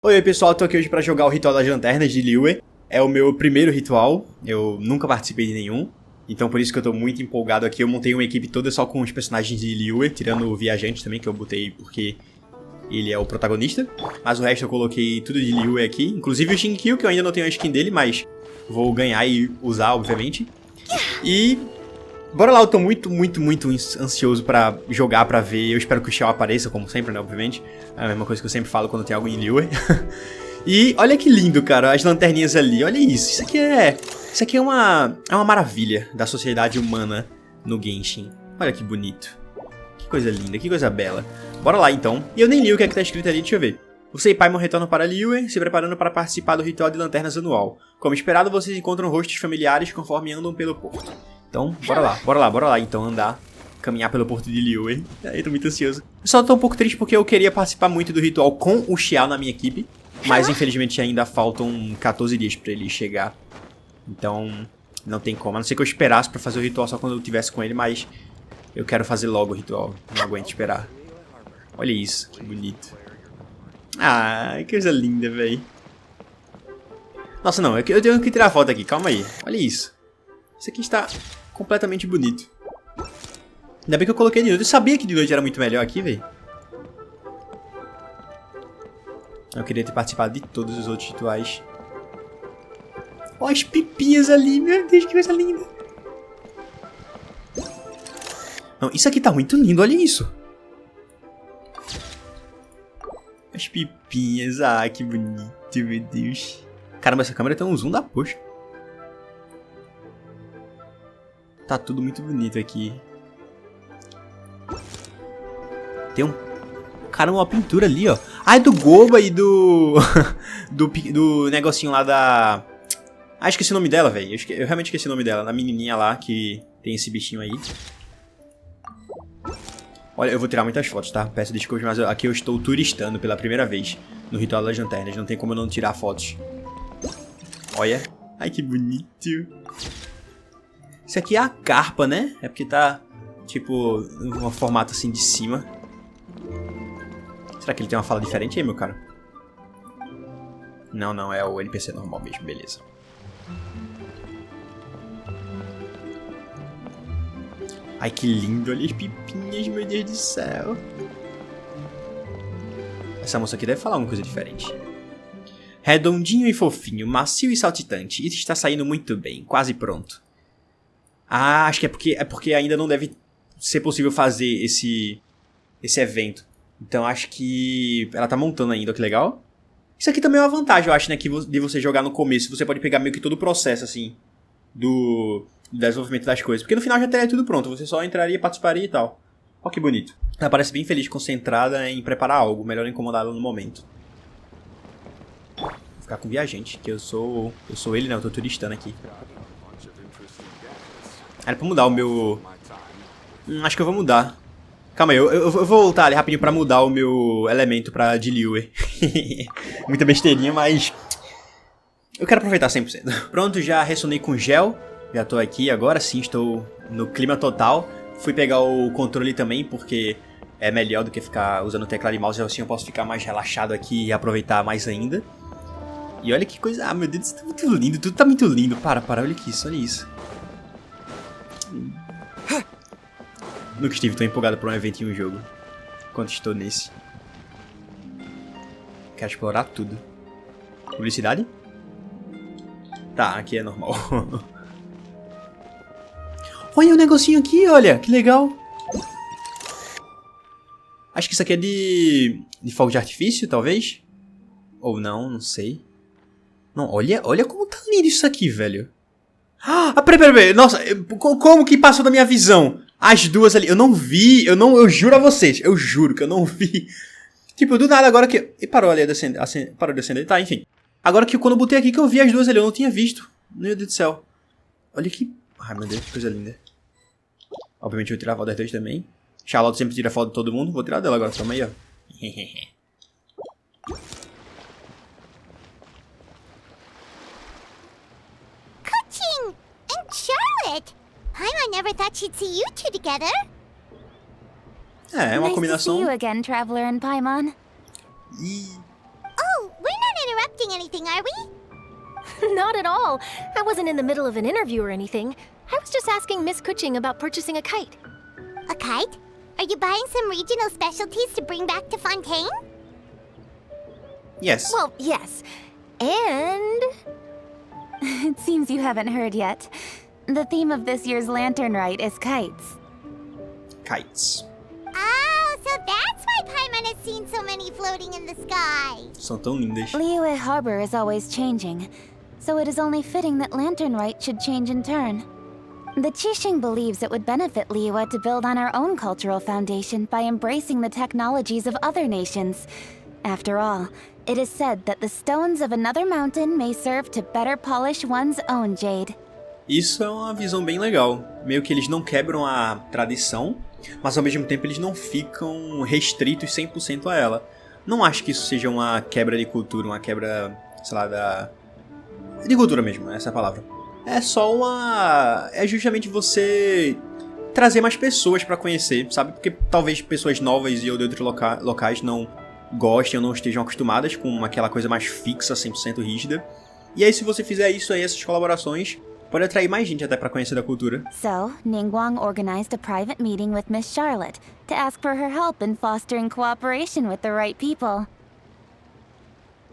Oi pessoal, tô aqui hoje pra jogar o Ritual das Lanternas de Liyue. É o meu primeiro ritual, eu nunca participei de nenhum. Então por isso que eu tô muito empolgado aqui. Eu montei uma equipe toda só com os personagens de Liyue, tirando o Viajante também, que eu botei porque ele é o protagonista. Mas o resto eu coloquei tudo de Liyue aqui, inclusive o Xianyun, que eu ainda não tenho a skin dele, mas vou ganhar e usar, obviamente. E bora lá, eu tô muito ansioso pra jogar, pra ver. Eu espero que o Xiao apareça, como sempre, né, obviamente. É a mesma coisa que eu sempre falo quando tem algo em Liyue. E olha que lindo, cara, as lanterninhas ali, olha isso. Isso aqui é uma maravilha da sociedade humana no Genshin. Olha que bonito. Que coisa linda, que coisa bela. Bora lá, então. E eu nem li o que é que tá escrito ali, deixa eu ver. O Seu Paimon retorna para Liyue, se preparando para participar do Ritual de Lanternas anual. Como esperado, vocês encontram rostos familiares conforme andam pelo porto. Então, bora lá, então, andar, caminhar pelo porto de Liyue. Eu tô muito ansioso. Eu só tô um pouco triste porque eu queria participar muito do ritual com o Xiao na minha equipe, mas infelizmente ainda faltam 14 dias pra ele chegar. Então, não tem como. A não ser que eu esperasse pra fazer o ritual só quando eu tivesse com ele, mas eu quero fazer logo o ritual. Não aguento esperar. Olha isso, que bonito. Ah, que coisa linda, velho. Nossa, não, eu tenho que tirar a foto aqui, calma aí. Olha isso. Isso aqui está completamente bonito. Ainda bem que eu coloquei de noite. Eu sabia que de noite era muito melhor aqui, velho. Eu queria ter participado de todos os outros rituais. Olha as pipinhas ali, meu Deus, que coisa linda. Não, isso aqui tá muito lindo, olha isso. As pipinhas, ah, que bonito, meu Deus. Caramba, essa câmera tem um zoom da poxa. Tá tudo muito bonito aqui. Tem um... Caramba, uma pintura ali, ó. Ah, é do Goba e do... do negocinho lá da... Ah, esqueci o nome dela, velho. Eu realmente esqueci o nome dela. Da menininha lá que tem esse bichinho aí. Olha, eu vou tirar muitas fotos, tá? Peço desculpas, mas aqui eu estou turistando pela primeira vez no Ritual das Lanternas. Não tem como eu não tirar fotos. Olha. Ai, que bonito. Isso aqui é a carpa, né? É porque tá, tipo, um formato assim de cima. Será que ele tem uma fala diferente aí, meu cara? Não, não, é o NPC normal mesmo, beleza. Ai, que lindo, olha as pipinhas, meu Deus do céu. Essa moça aqui deve falar uma coisa diferente. Redondinho e fofinho, macio e saltitante. Isso está saindo muito bem, quase pronto. Ah, acho que é porque ainda não deve ser possível fazer esse evento. Então acho que ela tá montando ainda, que legal. Isso aqui também é uma vantagem, eu acho, né, de você jogar no começo. Você pode pegar meio que todo o processo, assim, do desenvolvimento das coisas. Porque no final já teria tudo pronto, você só entraria, participaria e tal. Olha que bonito. Ela parece bem feliz, concentrada em preparar algo, melhor incomodá-la no momento. Vou ficar com o Viajante, que eu sou ele, né, eu tô turistando aqui. Era pra mudar o meu... acho que eu vou mudar. Calma aí, eu vou voltar ali rapidinho pra mudar o meu elemento pra de Liyue. Muita besteirinha, mas... eu quero aproveitar 100%. Pronto, já ressonei com gel. Já tô aqui, agora sim estou no clima total. Fui pegar o controle também, porque é melhor do que ficar usando teclado e mouse. Assim eu posso ficar mais relaxado aqui e aproveitar mais ainda. E olha que coisa... ah, meu Deus, isso tá muito lindo. Tudo tá muito lindo. Para, olha isso, olha isso. Nunca estive tão empolgado por um evento em um jogo quanto estou nesse. Quero explorar tudo. Publicidade? Tá, aqui é normal. Olha o negocinho aqui, olha, que legal. Acho que isso aqui é de fogo de artifício, talvez. Ou não, não sei. Não, olha como tá lindo isso aqui, velho. Ah, peraí. Nossa, como que passou da minha visão? As duas ali, eu não vi, eu juro a vocês, eu juro que eu não vi. Tipo, do nada agora que... e parou ali a descender, parou de descender, tá, enfim. Agora que quando eu botei aqui que eu vi as duas ali, eu não tinha visto. Meu Deus do céu. Olha que... ai, meu Deus, que coisa linda. Obviamente eu vou tirar a foto das duas também. Charlotte sempre tira foto de todo mundo, vou tirar dela agora, toma aí, ó. Coaching and Charlotte. I never thought she'd see you two together. É uma combinação. Nice to see you again, Traveler and Paimon. E... Oh, we're interrupting anything, are we? Not at all. I wasn't in the middle of an interview or anything. I was just asking Miss Kuching about purchasing a kite. A kite? Are you buying some regional specialties to bring back to Fontaine? Yes. Well, yes. And... It seems you haven't heard yet. The theme of this year's Lantern Rite is kites. Kites. Oh, so that's why Paimon has seen so many floating in the sky. São tão lindas. Liyue Harbor is always changing, so it is only fitting that Lantern Rite should change in turn. The Qixing believes it would benefit Liyue to build on our own cultural foundation by embracing the technologies of other nations. After all, it is said that the stones of another mountain may serve to better polish one's own jade. Isso é uma visão bem legal. Meio que eles não quebram a tradição, mas ao mesmo tempo eles não ficam restritos 100% a ela. Não acho que isso seja uma quebra de cultura, uma quebra, sei lá, de cultura mesmo, essa é a palavra. É só uma... É justamente você trazer mais pessoas pra conhecer, sabe? Porque talvez pessoas novas e ou de outros locais não gostem ou não estejam acostumadas com aquela coisa mais fixa, 100% rígida. E aí se você fizer isso aí, essas colaborações, pode atrair mais gente até pra conhecer da cultura. So, Ningguang organized a private meeting with Miss Charlotte to ask for her help in fostering cooperation with the right people.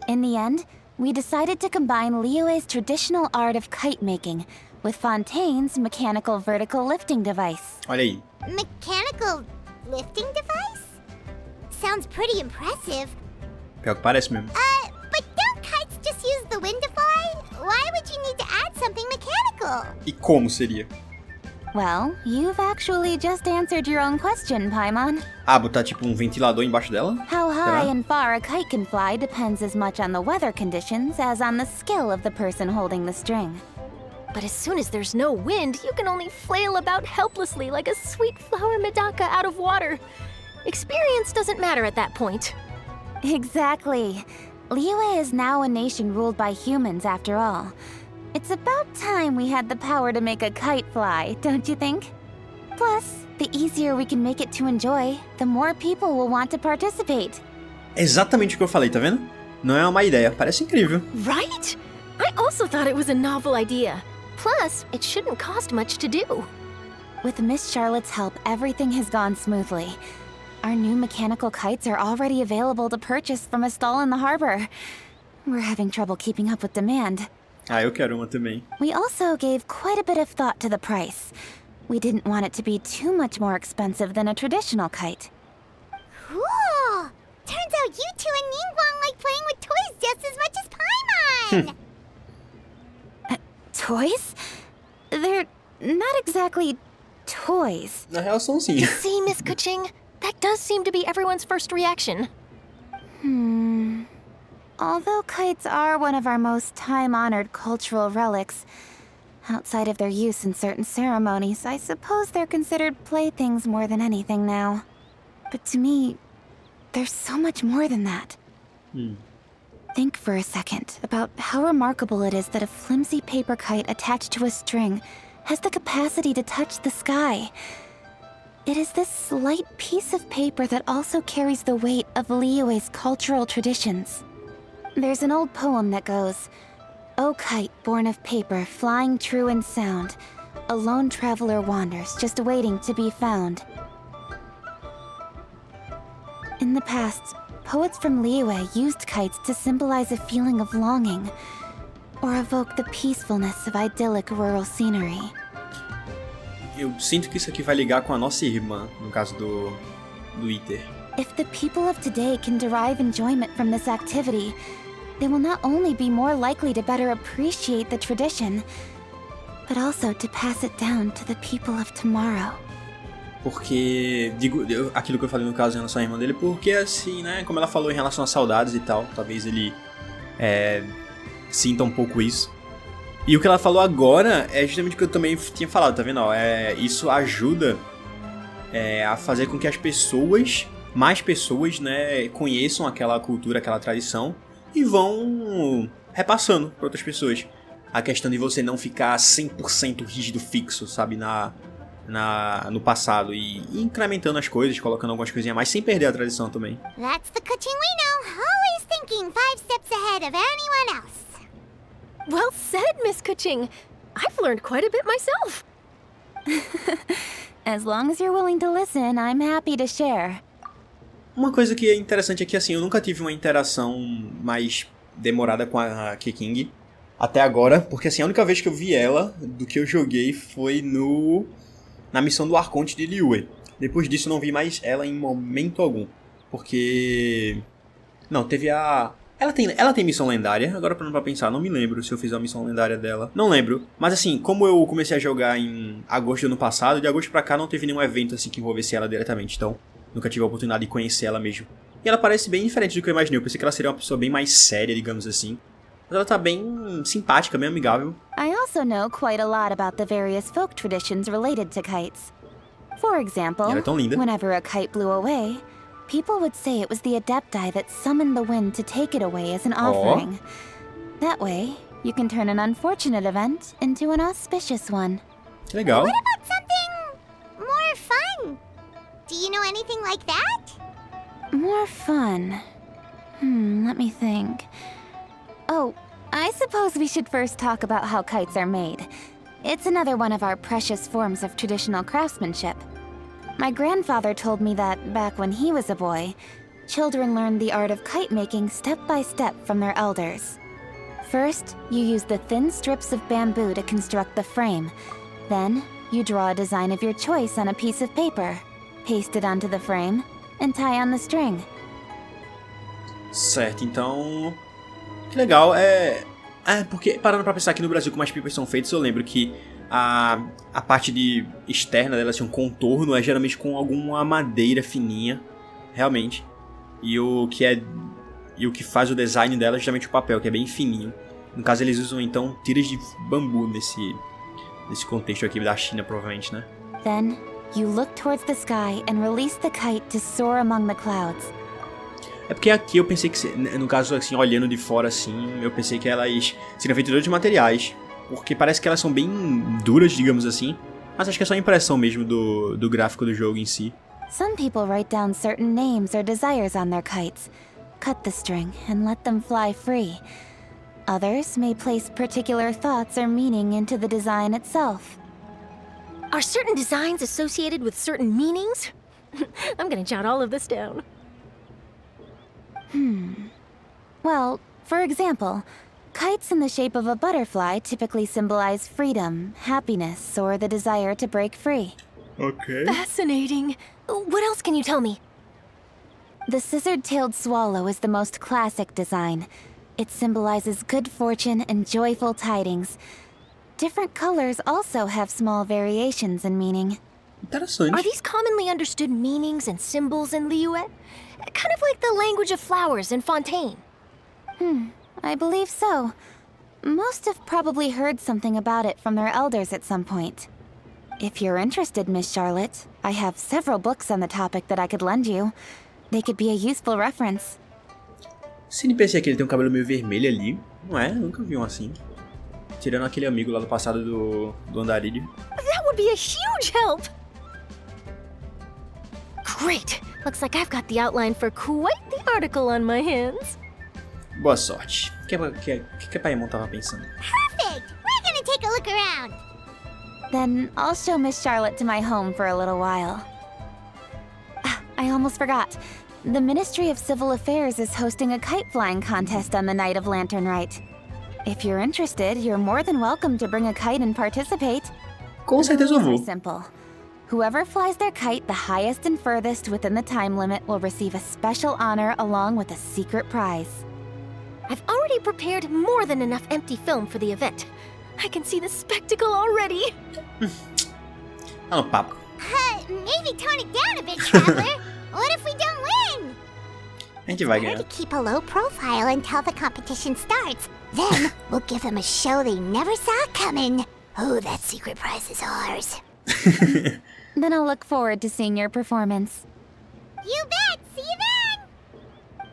In the end, we decided to combine Liyue's traditional art of kite making with Fontaine's mechanical vertical lifting device. Olha aí. Mechanical lifting device? Sounds pretty impressive. Pior que parece mesmo. But don't kites just use the wind to fly? Why would you need to add something mechanical? E como seria? Well, you've actually just answered your own question, Paimon. Ah, botar tipo um ventilador embaixo dela? How high Será? and far a kite can fly depends as much on the weather conditions as on the skill of the person holding the string. But as soon as there's no wind, you can only flail about helplessly like a sweet flower medaka out of water. Experience doesn't matter at that point. Exactly. Liyue is now a nation ruled by humans after all. It's about time we had the power to make a kite fly, don't you think? Plus, the easier we can make it to enjoy, the more people will want to participate. Exatamente o que eu falei, tá vendo? Não é uma má ideia, parece incrível. Right? I also thought it was a novel idea. Plus, it shouldn't cost much to do. With Miss Charlotte's help, everything has gone smoothly. Our new mechanical kites are already available to purchase from a stall in the harbor. We're having trouble keeping up with demand. Ah, eu quero uma também. We also gave quite a bit of thought to the price. We didn't want it to be too much more expensive than a traditional kite. Cool! Turns out you two and Ningguang like playing with toys just as much as Paimon! Toys? They're not exactly toys. Na real são sim. See, Miss Kuching? That does seem to be everyone's first reaction. Although kites are one of our most time-honored cultural relics, outside of their use in certain ceremonies, I suppose they're considered playthings more than anything now. But to me, there's so much more than that. Think for a second about how remarkable it is that a flimsy paper kite attached to a string has the capacity to touch the sky. It is this slight piece of paper that also carries the weight of Liyue's cultural traditions. There's an old poem that goes, "O kite born of paper, flying true in sound, a lone traveler wanders, just waiting to be found." In the past, poets from Liyue used kites to symbolize a feeling of longing, or evoke the peacefulness of idyllic rural scenery. Eu sinto que isso aqui vai ligar com a nossa irmã, no caso do Iter. If the people of today can derive enjoyment from this activity, they will not only be more likely to better appreciate the tradition, but also to pass it down to the people of tomorrow. Porque, aquilo que eu falei no caso em relação à irmã dele, porque assim, né, como ela falou em relação às saudades e tal, talvez ele sinta um pouco isso. E o que ela falou agora é justamente o que eu também tinha falado, tá vendo? Isso ajuda a fazer com que as pessoas, mais pessoas, né, conheçam aquela cultura, aquela tradição e vão repassando para outras pessoas. A questão de você não ficar 100% rígido, fixo, sabe, no passado e incrementando as coisas, colocando algumas coisinhas a mais, sem perder a tradição também. That's the Kuching we know, always thinking 5 steps ahead of anyone else. Well said, Miss Kuching. I've learned quite a bit myself. As long as you're willing to listen, I'm happy to share. Uma coisa que é interessante é que, assim, eu nunca tive uma interação mais demorada com a Keqing até agora, porque, assim, a única vez que eu vi ela, do que eu joguei, foi na missão do Arconte de Liyue. Depois disso, eu não vi mais ela em momento algum, porque... Não, teve a... Ela tem missão lendária, agora parando pra pensar, não me lembro se eu fiz a missão lendária dela. Não lembro, mas assim, como eu comecei a jogar em agosto do ano passado, de agosto pra cá não teve nenhum evento assim que envolvesse ela diretamente, então nunca tive a oportunidade de conhecer ela mesmo. E ela parece bem diferente do que eu imaginei, eu pensei que ela seria uma pessoa bem mais séria, digamos assim. Mas ela tá bem simpática, bem amigável. I also know quite a lot about the various folk traditions related to kites. For example, Ela é tão linda. whenever a kite blew away, people would say it was the Adepti that summoned the wind to take it away as an offering. That way, you can turn an unfortunate event into an auspicious one. Que legal. What about something more fun? Do you know anything like that? More fun. Let me think. Oh, I suppose we should first talk about how kites are made. It's another one of our precious forms of traditional craftsmanship. My grandfather told me that, back when he was a boy, children learned the art of kite making step by step from their elders. First, you use the thin strips of bamboo to construct the frame. Then, you draw a design of your choice on a piece of paper, paste it onto the frame, and tie on the string. Certo, então... Que legal, porque parando pra pensar aqui no Brasil como as pipas são feitas, eu lembro que a parte externa delas, assim, um contorno, é geralmente com alguma madeira fininha, realmente. E o que faz o design dela é justamente o papel, que é bem fininho. No caso, eles usam, então, tiras de bambu nesse contexto aqui da China, provavelmente, né? Then, you look towards the sky and release the kite to soar among the clouds. É porque aqui eu pensei que, no caso, assim, olhando de fora, assim, eu pensei que elas seriam feitas de materiais. Porque parece que elas são bem duras, digamos assim. Mas acho que é só a impressão mesmo do gráfico do jogo em si. Some people write down certain names or desires on their kites, cut the string, and let them fly free. Others may place particular thoughts or meaning into the design itself. Are certain designs associated with certain meanings? I'm gonna jot all of this down. Well, for example, kites in the shape of a butterfly typically symbolize freedom, happiness, or the desire to break free. Ok. Fascinating. What else can you tell me? The scissor-tailed swallow is the most classic design. It symbolizes good fortune and joyful tidings. Different colors also have small variations in meaning. Interessante. Are these commonly understood meanings and symbols in Liyue? Kind of like the language of flowers in Fontaine. I believe so. Most have probably heard something about it from their elders at some point. If you're interested, Miss Charlotte, I have several books on the topic that I could lend you. They could be a useful reference. Esse NPC aqui, ele tem um cabelo meio vermelho ali. Não é? Nunca vi um assim. Tirando aquele amigo lá do passado do andarilho. That would be a huge help! Great! Looks like I've got the outline for quite the article on my hands. Boa sorte. O que a Paimon tava pensando? Perfect! We're gonna take a look around. Then I'll show Miss Charlotte to my home for a little while. I almost forgot. The Ministry of Civil Affairs is hosting a kite flying contest on the night of Lantern Rite. If you're interested, you're more than welcome to bring a kite and participate. Com certeza eu The rules vou. are simple. Whoever flies their kite the highest and furthest within the time limit will receive a special honor along with a secret prize. I've already prepared more than enough empty film for the event. I can see the spectacle already. Tá no papo. Maybe tone it down a bit, Traveler. What if we don't win? A gente vai Better ganhar. to keep a low profile until the competition starts. Then we'll give them a show they never saw coming. Oh, that secret prize is ours. Then I'll look forward to seeing your performance. You bet! See you then!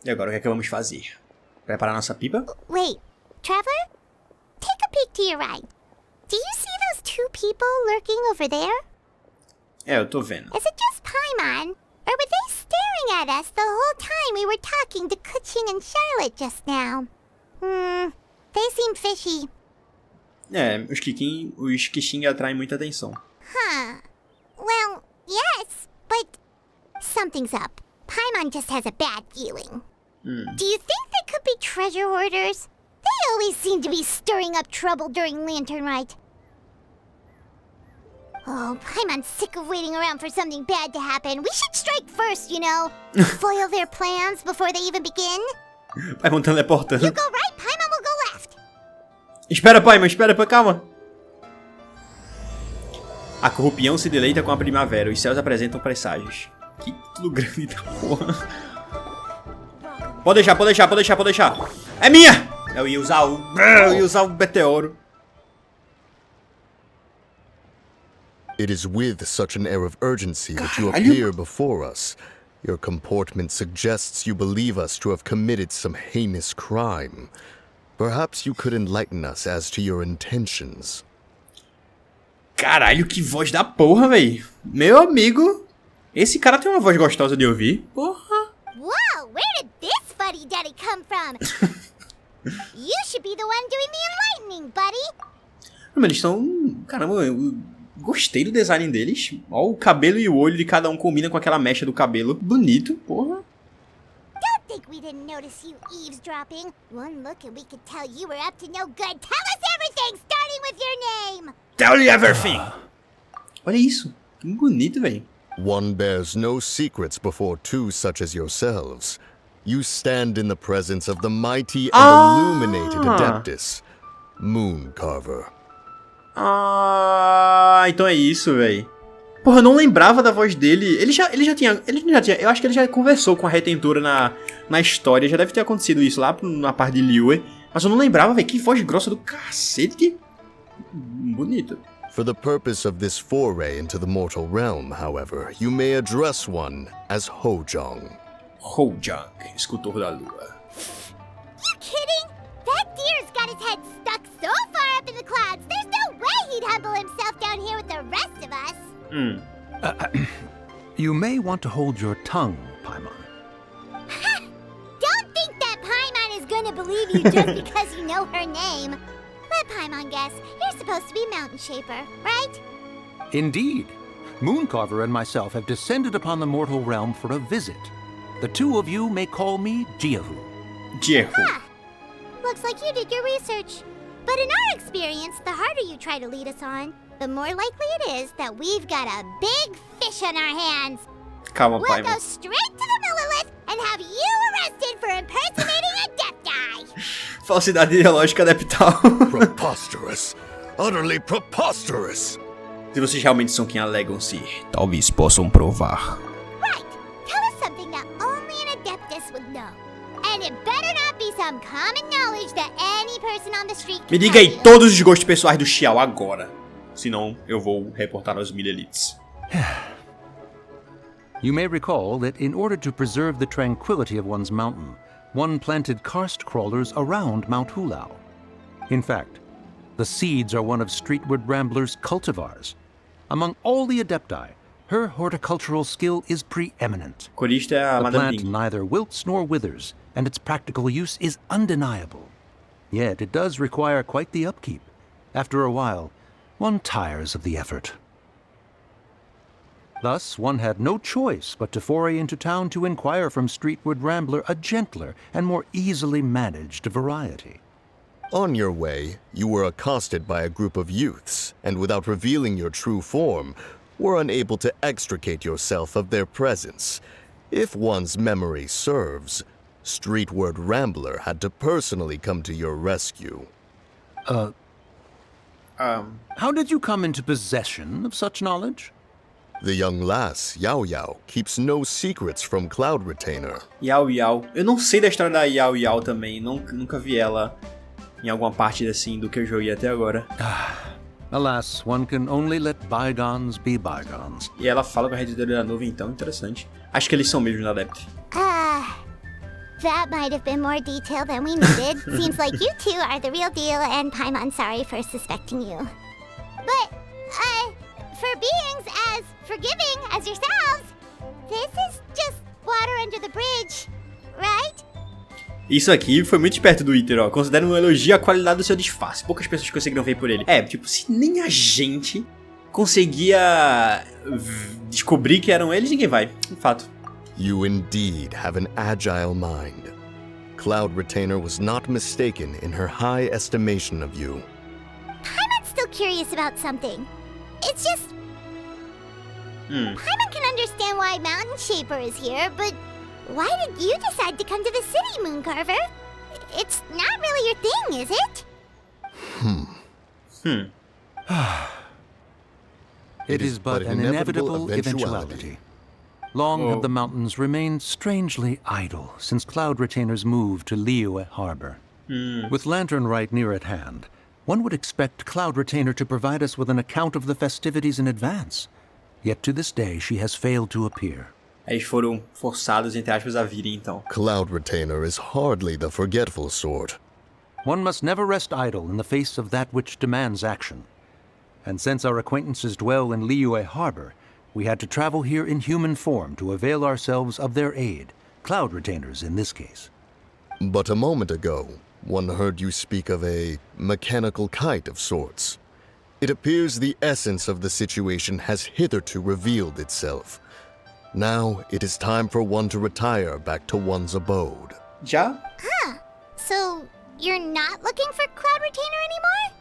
E agora o que é que vamos fazer? Preparar nossa pipa? Wait, Traveler? Take a peek to your right. Do you see those two people lurking over there? É, eu tô vendo. Is it just Paimon? Or were they staring at us the whole time we were talking to Kuching and Charlotte just now. They seem fishy. Os Kishin atraem muita atenção. Huh. Well, yes, but something's up. Paimon just has a bad feeling. Do you think they could be treasure hoarders? They always seem to be stirring up trouble during Lantern Rite. Oh, Paimon's sick of waiting around for something bad to happen. We should strike first, you know. Foil their plans before they even begin. Paimon teleportando. You go right, Paimon will go left. Espera, Paimon, espera, calma. A corrupião se deleita com a primavera. Os céus apresentam presságios. Que tudo grande da porra. Pode deixar. É minha! Eu ia usar o meteoro. It is with such an air of urgency that you appear before us. Your comportment suggests you believe us to have committed some heinous crime. Perhaps you could enlighten us as to your intentions. Caralho, que voz da porra, véi. Meu amigo, esse cara tem uma voz gostosa de ouvir. Porra. Whoa, where did this fuddy-duddy come from? You should be the one doing the enlightening, buddy. Mas eles estão... Caramba, eu gostei do design deles. Ó, o cabelo e o olho de cada um combina com aquela mecha do cabelo. Bonito, porra. Don't think we didn't notice you eavesdropping. One look and we could tell you were up to no good. Tell us everything, starting with your name. Tell you everything. Olha isso. Que bonito, velho. One bears no secrets before two such as yourselves. You stand in the presence of the mighty and illuminated Adeptus, Moon Carver. Então é isso, véi. Porra, eu não lembrava da voz dele. Ele já tinha. Eu acho que ele já conversou com a Retentora na história. Já deve ter acontecido isso lá na parte de Liyue. Mas eu não lembrava, véi. Que voz grossa do cacete. Bonito. For the purpose of this foray into the mortal realm, however, you may address one as Hojong. Hojong, escultor da lua. You kidding? That deer's got his head stuck so far up in the clouds, there's no way he'd humble himself down here with the rest of us. You may want to hold your tongue, Paimon. Don't think that Paimon is gonna believe you just because you know her name. Let Paimon guess. You're supposed to be Mountain Shaper, right? Indeed. Mooncarver and myself have descended upon the mortal realm for a visit. The two of you may call me Jehu. Looks like you did your research. But in our experience, the harder you try to lead us on, the more likely it is that we've got a big fish on our hands. Calma, We'll Paimon. go straight to the Millilith and have you arrested for impersonating a Adepti. Falsidade ideológica adeptal. Preposterous. Utterly preposterous. Se vocês realmente são quem alegam ser, talvez possam provar. Right. Tell us something that only an Adeptus would know. And it better not be some common knowledge that any person on the street can Me diga aí tell you. todos os gostos pessoais do Xiao agora. Senão eu vou reportar aos Millelites. You may recall that in order to preserve the tranquility of one's mountain, one planted karst crawlers around Mount Hutao. In fact, the seeds are one of Streetward Rambler's cultivars. Among all the Adepti, her horticultural skill is preeminent. Corista é a The Madame plant Ping. neither wilts nor withers, and its practical use is undeniable. Yet it does require quite the upkeep. After a while, one tires of the effort. Thus, one had no choice but to foray into town to inquire from Streetward Rambler a gentler and more easily managed variety. On your way, you were accosted by a group of youths, and without revealing your true form, were unable to extricate yourself of their presence. If one's memory serves, Streetward Rambler had to personally come to your rescue. How did you come into possession of such knowledge? The young lass, Yao Yao, keeps no secrets from Cloud Retainer. Yao Yao. Eu não sei da história da Yao Yao também. Nunca vi ela em alguma parte assim do que eu joguei até agora. Alas, one can only let bygones be bygones. E ela fala com a Redentora da Nuvem, então, interessante. Acho que eles são mesmo adeptos. That might have been more detail than we needed. Seems like you two are the real deal, and Paimon sorry for suspecting you. But, for beings as forgiving as yourselves, this is just why water under the bridge, right? Isso aqui foi muito esperto do Iter, ó. Considera um elogio à qualidade do seu disfarce. Poucas pessoas conseguiram ver por ele. É, tipo, se nem a gente conseguia descobrir que eram eles, ninguém vai. De fato. You indeed have an agile mind. Cloud Retainer was not mistaken in her high estimation of you. Paimon's still curious about something. It's just... Paimon can understand why Mountain Shaper is here, but why did you decide to come to the city, Mooncarver? It's not really your thing, is it? It is but an inevitable eventuality. Long have the mountains remained strangely idle since Cloud Retainer's move to Liyue Harbor. With Lantern Rite near at hand, one would expect Cloud Retainer to provide us with an account of the festivities in advance. Yet to this day, she has failed to appear. Eles foram forçados, entre aspas, a virem, então. Cloud Retainer is hardly the forgetful sort. One must never rest idle in the face of that which demands action. And since our acquaintances dwell in Liyue Harbor, we had to travel here in human form to avail ourselves of their aid, Cloud Retainers in this case. But a moment ago, one heard you speak of a mechanical kite of sorts. It appears the essence of the situation has hitherto revealed itself. Now it is time for one to retire back to one's abode. Já? So, you're not looking for Cloud Retainer anymore?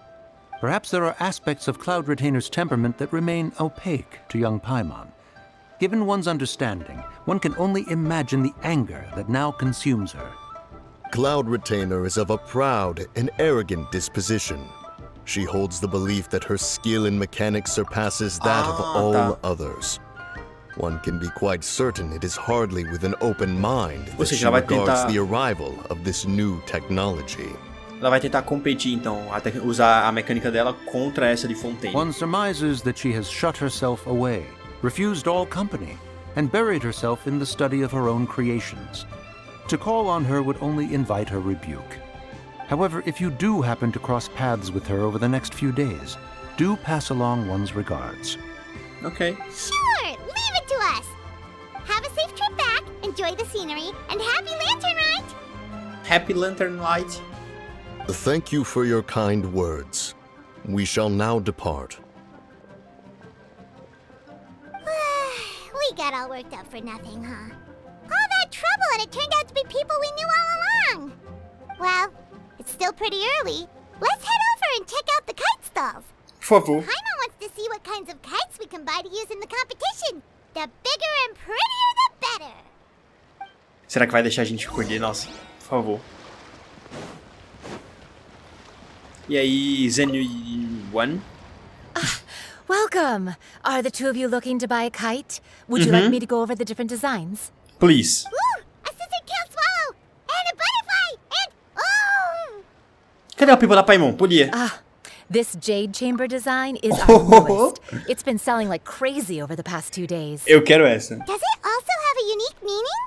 Perhaps there are aspects of Cloud Retainer's temperament that remain opaque to young Paimon. Given one's understanding, one can only imagine the anger that now consumes her. Cloud Retainer is of a proud and arrogant disposition. She holds the belief that her skill in mechanics surpasses that of all others. One can be quite certain it is hardly with an open mind that she regards the arrival of this new technology. Ela vai tentar competir, então, usar a mecânica dela contra essa de Fontaine. One surmises that she has shut herself away, refused all company, and buried herself in the study of her own creations. To call on her would only invite her rebuke. However, if you do happen to cross paths with her over the next few days, do pass along one's regards. Ok. Sure, leave it to us. Have a safe trip back, enjoy the scenery, and happy Lantern Rite! Happy Lantern Light. Thank you for your kind words. We shall now depart. We got all worked up for nothing, huh? All that trouble and it turned out to be people we knew all along. Well, it's still pretty early. Let's head over and check out the kite stalls. Por favor. Paimon wants to see what kinds of kites we can buy to use in the competition. The bigger and prettier, the better. Será que vai deixar a gente escolher? Nossa, por favor. E aí, Xianyun? Welcome! Are the two of you looking to buy a kite? Would you like me to go over the different designs? Please. Ooh, a scissor kill swallow! And a butterfly! And... oh! Cadê o Pipa da Paimon? Podia. This Jade Chamber design is our newest. It's been selling like crazy over the past 2 days. Eu quero essa. Does it also have a unique meaning?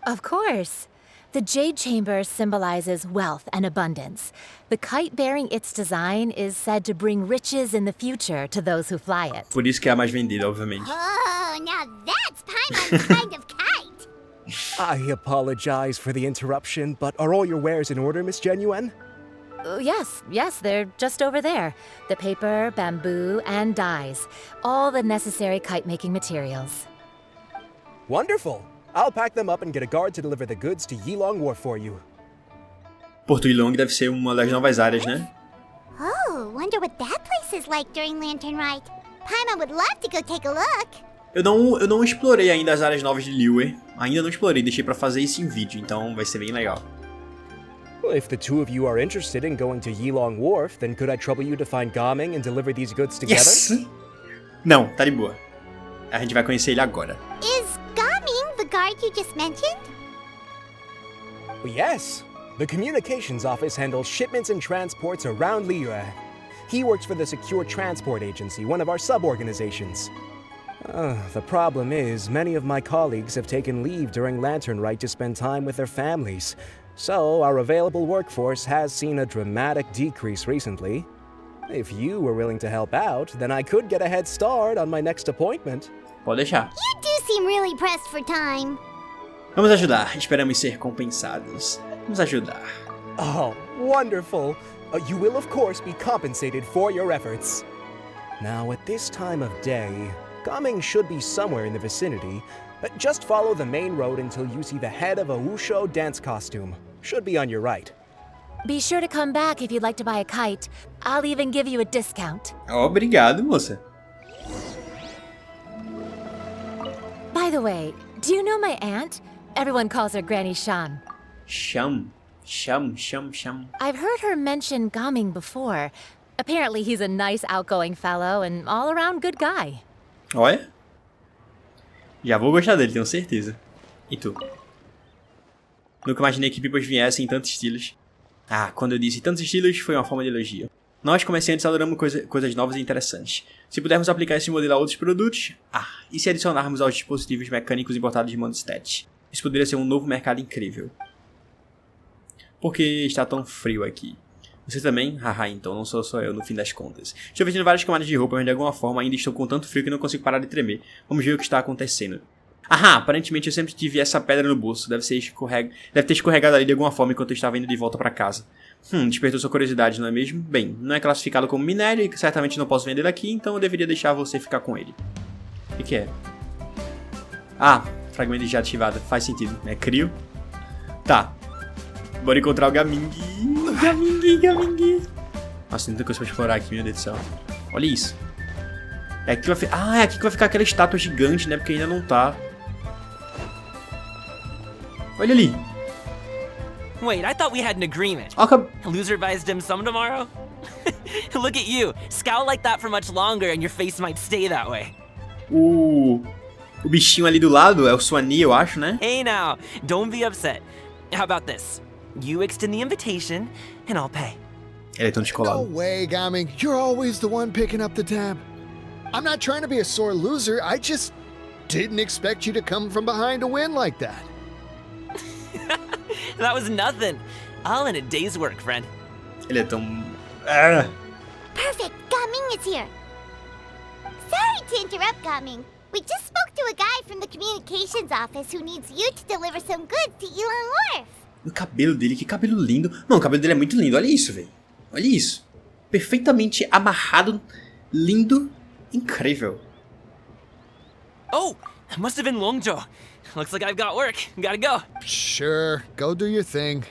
Of course. The Jade Chamber symbolizes wealth and abundance. The kite bearing its design is said to bring riches in the future to those who fly it. Por isso que é a mais vendida, obviamente. Oh, now that's Paimon's kind of kite! I apologize for the interruption, but are all your wares in order, Miss Genuine? Yes, they're just over there. The paper, bamboo, and dyes. All the necessary kite-making materials. Wonderful! I'll pack them up and get a guard to deliver the goods to Yilong Wharf for you. Porto Yilong deve ser uma das novas áreas, né? Oh, wonder what that place is like during Lantern Rite. Paimon would love to go take a look. Eu não explorei ainda as áreas novas de Liyue. Ainda não explorei, deixei pra fazer isso em vídeo, então vai ser bem legal. Well, if the two of you are interested in going to Yilong Wharf, then could I trouble you to find Gaming and deliver these goods together? Yes! Não, tá de boa. A gente vai conhecer ele agora. Is Gaming the guard you just mentioned? Well, yes. The communications office handles shipments and transports around Liyue. He works for the Secure Transport Agency, one of our sub-organizations. The problem is, many of my colleagues have taken leave during Lantern Rite to spend time with their families. So, our available workforce has seen a dramatic decrease recently. If you were willing to help out, then I could get a head start on my next appointment. Pode deixar. You do seem really pressed for time. Vamos ajudar. Esperamos ser compensados. Vamos ajudar. Oh, wonderful. You will, of course, be compensated for your efforts. Now, at this time of day, Gaming should be somewhere in the vicinity, but just follow the main road until you see the head of a Wushu dance costume. Should be on your right. Be sure to come back if you'd like to buy a kite. I'll even give you a discount. Obrigado, moça. By the way, do you know my aunt? Everyone calls her Granny Shan. Sham. I've heard her mention Gaming before. Apparently he's a nice, outgoing fellow and all-around good guy. Olha. Já vou gostar dele, tenho certeza. E tu? Nunca imaginei que pipas viessem em tantos estilos. Ah, quando eu disse tantos estilos, foi uma forma de elogio. Nós, comerciantes, adoramos coisas novas e interessantes. Se pudermos aplicar esse modelo a outros produtos... Ah, e se adicionarmos aos dispositivos mecânicos importados de Mondstadt? Isso poderia ser um novo mercado incrível. Por que está tão frio aqui? Você também? Haha, então não sou só eu no fim das contas. Estou vestindo várias camadas de roupa, mas de alguma forma ainda estou com tanto frio que não consigo parar de tremer. Vamos ver o que está acontecendo. Ah, aparentemente eu sempre tive essa pedra no bolso. Deve ter escorregado ali de alguma forma enquanto eu estava indo de volta para casa. Despertou sua curiosidade, não é mesmo? Bem, não é classificado como minério e certamente não posso vender aqui, então eu deveria deixar você ficar com ele. O que é? Ah, fragmento de jade ativado. Faz sentido. É crio? Tá. Bora encontrar o Gaming. Gaming. Nossa, tem muita coisa pra explorar aqui, meu Deus do céu. Olha isso. É aqui que vai é aqui que vai ficar aquela estátua gigante, né? Porque ainda não tá. Olha ali. Wait, I thought we had an agreement. Loser buys dim sum tomorrow? Look at you. Scowl like that for much longer and your face might stay that way. O bichinho ali do lado é o Suani, eu acho, né? Hey now, don't be upset. How about this? You extend the invitation and I'll pay. Ele é tão descolado. No way, Gaming. You're always the one picking up the tab. I'm not trying to be a sore loser. I just didn't expect you to come from behind to win like that. That was nothing. All in a day's work, friend. Ele é tão... Perfect, Gaming is here. Sorry to interrupt, Gaming. We just spoke to a guy from the communications office who needs you to deliver some goods to Ilan Wharf. O cabelo dele, que cabelo lindo. Não, o cabelo dele é muito lindo, olha isso, velho. Olha isso. Perfeitamente amarrado, lindo, incrível. Oh, that must have been Longzhou. Looks like I've got work. Gotta go. Sure, go do your thing.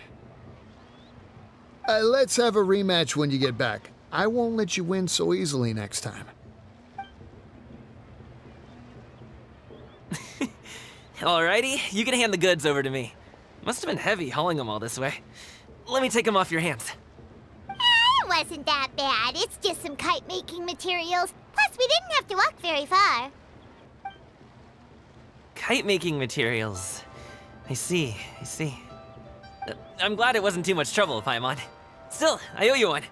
Let's have a rematch when you get back. I won't let you win so easily next time. Alrighty, you can hand the goods over to me. Must have been heavy hauling them all this way. Let me take them off your hands. It wasn't that bad. It's just some kite-making materials. Plus, we didn't have to walk very far. Kite-making materials. I see. I'm glad it wasn't too much trouble, Paimon. Still, I owe you one.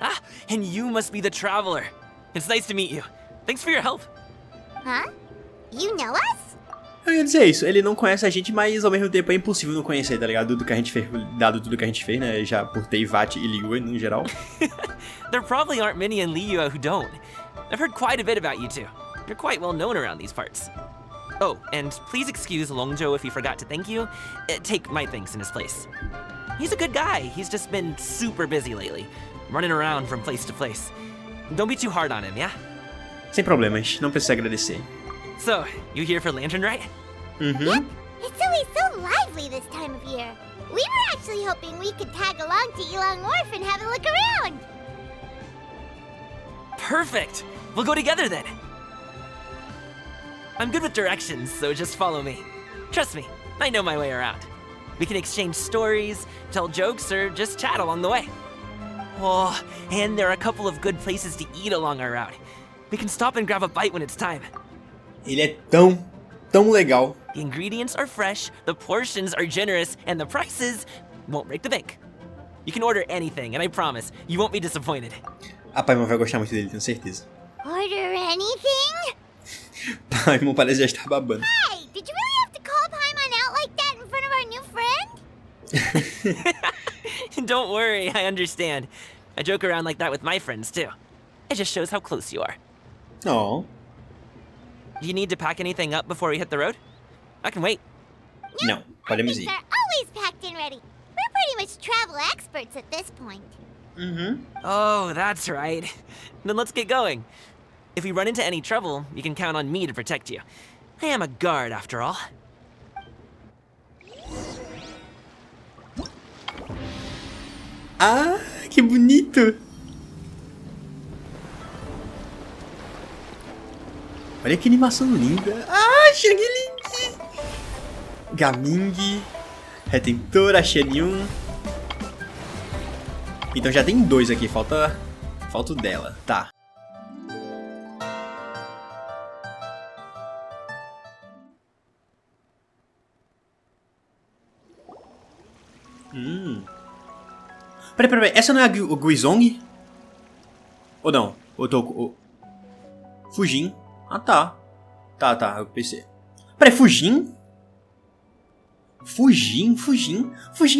Ah, and you must be the traveler. It's nice to meet you. Thanks for your help. Huh? You know us? Eu ia dizer isso, ele não conhece a gente, mas ao mesmo tempo é impossível não conhecer, tá ligado? Tudo que a gente fez, dado tudo que a gente fez, né? Já por Teyvat e Liyue no geral. There probably aren't many in Liyue who don't. I've heard quite a bit about you two. You're quite well known around these parts. Oh, and please excuse Longzhou if he forgot to thank you. Take my thanks in his place. He's a good guy. He's just been super busy lately, running around from place to place. Don't be too hard on him, yeah? Sem problemas, não precisa agradecer. So, you here for Lantern, right? Yep. It's always so lively this time of year. We were actually hoping we could tag along to Ilan Wharf and have a look around. Perfect! We'll go together then. I'm good with directions, so just follow me. Trust me, I know my way around. We can exchange stories, tell jokes, or just chat along the way. Oh, and there are a couple of good places to eat along our route. We can stop and grab a bite when it's time. Ele é tão legal. The ingredients are fresh, the portions are generous, and the prices won't break the bank. You can order anything, and I promise, you won't be disappointed. A Paimon vai gostar muito dele, tenho certeza. Order anything? Paimon parece já estar babando. Hey, did you really have to call Paimon out like that in front of our new friend? Don't worry, I understand. I joke around like that with my friends, too. It just shows how close you are. Oh. Do you need to pack anything up before we hit the road? I can wait. Não, podemos ir. Things are always packed and ready. We're pretty much travel experts at this point. Oh, that's right. Then let's get going. If we run into any trouble, you can count on me to protect you. I am a guard, after all. Ah, que bonito! Olha que animação linda! Ah, Zhongli! Gaming, Retentora, Chenyu. Então já tem 2 aqui, falta o dela, tá. Peraí, essa não é a Guizong? Ou não? Ou tô... Fujin. Ah, tá. Tá, eu pensei. Peraí, Fujin? Fujin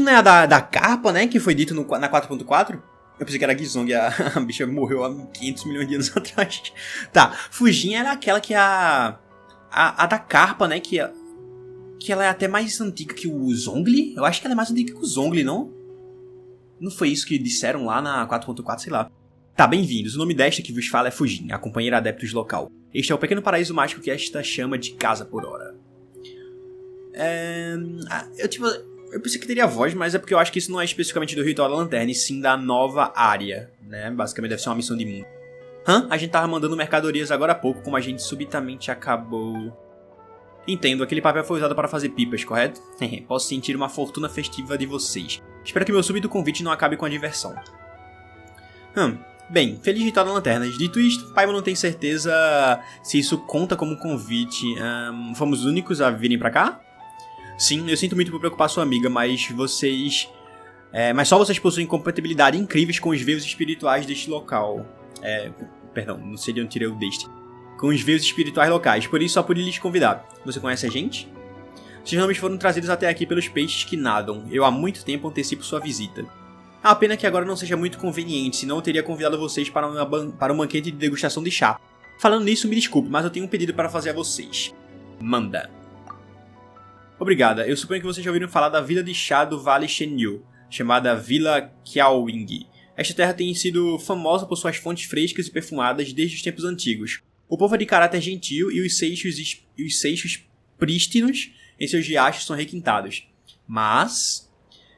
não é a da capa, né? Que foi dito na 4.4? Eu pensei que era a Guizong, a bicha morreu há 500 milhões de anos atrás. Tá, Fujin era aquela que é a da carpa, né? Que ela é até mais antiga que o Zhongli? Eu acho que ela é mais antiga que o Zhongli, não? Não foi isso que disseram lá na 4.4, sei lá. Tá, bem-vindos. O nome desta que vos fala é Fujin, a companheira adeptos local. Este é o pequeno paraíso mágico que esta chama de casa por hora. Eu pensei que teria voz, mas é porque eu acho que isso não é especificamente do Ritual da Lanterna, e sim da nova área, né? Basicamente deve ser uma missão de mundo. A gente tava mandando mercadorias agora há pouco, como a gente subitamente acabou... Entendo, aquele papel foi usado para fazer pipas, correto? Posso sentir uma fortuna festiva de vocês. Espero que meu súbito convite não acabe com a diversão. Bem, feliz Ritual da Lanternas. Dito isto, Paimon não tem certeza se isso conta como convite. Fomos os únicos a virem pra cá? Sim, eu sinto muito por preocupar sua amiga, mas vocês... mas só vocês possuem compatibilidade incríveis com os veios espirituais deste local. Perdão, não sei de onde tirei o deste. Com os veios espirituais locais, por isso só pude lhes convidar. Você conhece a gente? Seus nomes foram trazidos até aqui pelos peixes que nadam. Eu há muito tempo antecipo sua visita. A pena que agora não seja muito conveniente, senão eu teria convidado vocês para um banquete de degustação de chá. Falando nisso, me desculpe, mas eu tenho um pedido para fazer a vocês. Manda. Obrigada, eu suponho que vocês já ouviram falar da vila de chá do Vale Chenyu, chamada Vila Qiaowing. Esta terra tem sido famosa por suas fontes frescas e perfumadas desde os tempos antigos. O povo é de caráter gentil e os seixos prístinos em seus riachos são requintados. Mas...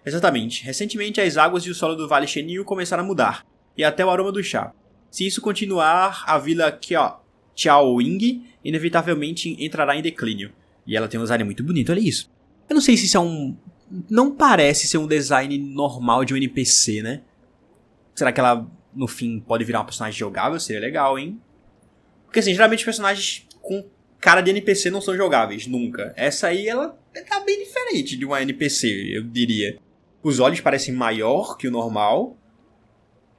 Exatamente, recentemente as águas e o solo do Vale Chenyu começaram a mudar, e até o aroma do chá. Se isso continuar, a vila Qiaowing inevitavelmente entrará em declínio. E ela tem um design muito bonito, olha isso. Eu não sei se isso é não parece ser um design normal de um NPC, né? Será que ela, no fim, pode virar uma personagem jogável? Seria legal, hein? Porque assim, geralmente os personagens com cara de NPC não são jogáveis, nunca. Essa aí, ela tá bem diferente de uma NPC, eu diria. Os olhos parecem maior que o normal.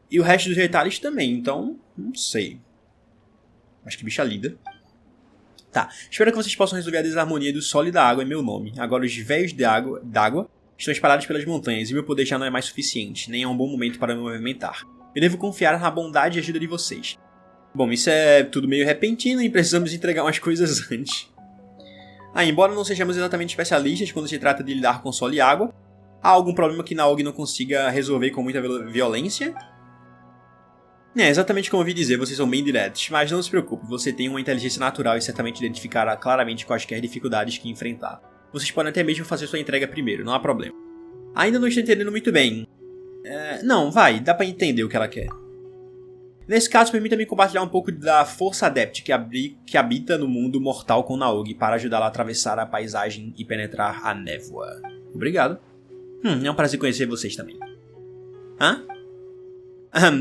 E o resto dos detalhes também, então, não sei. Acho que bicha linda. Tá, espero que vocês possam resolver a desarmonia do solo e da água em meu nome. Agora os véus d'água estão espalhados pelas montanhas e meu poder já não é mais suficiente, nem é um bom momento para me movimentar. Eu devo confiar na bondade e ajuda de vocês. Bom, isso é tudo meio repentino e precisamos entregar umas coisas antes. Embora não sejamos exatamente especialistas quando se trata de lidar com solo e água, há algum problema que Naogi não consiga resolver com muita violência? Exatamente como eu ouvi dizer, vocês são bem diretos, mas não se preocupe, você tem uma inteligência natural e certamente identificará claramente quaisquer dificuldades que enfrentar. Vocês podem até mesmo fazer sua entrega primeiro, não há problema. Ainda não estou entendendo muito bem. Não, vai, dá pra entender o que ela quer. Nesse caso, permita-me compartilhar um pouco da força adept que habita no mundo mortal com Naogi para ajudá-la a atravessar a paisagem e penetrar a névoa. Obrigado. É um prazer conhecer vocês também.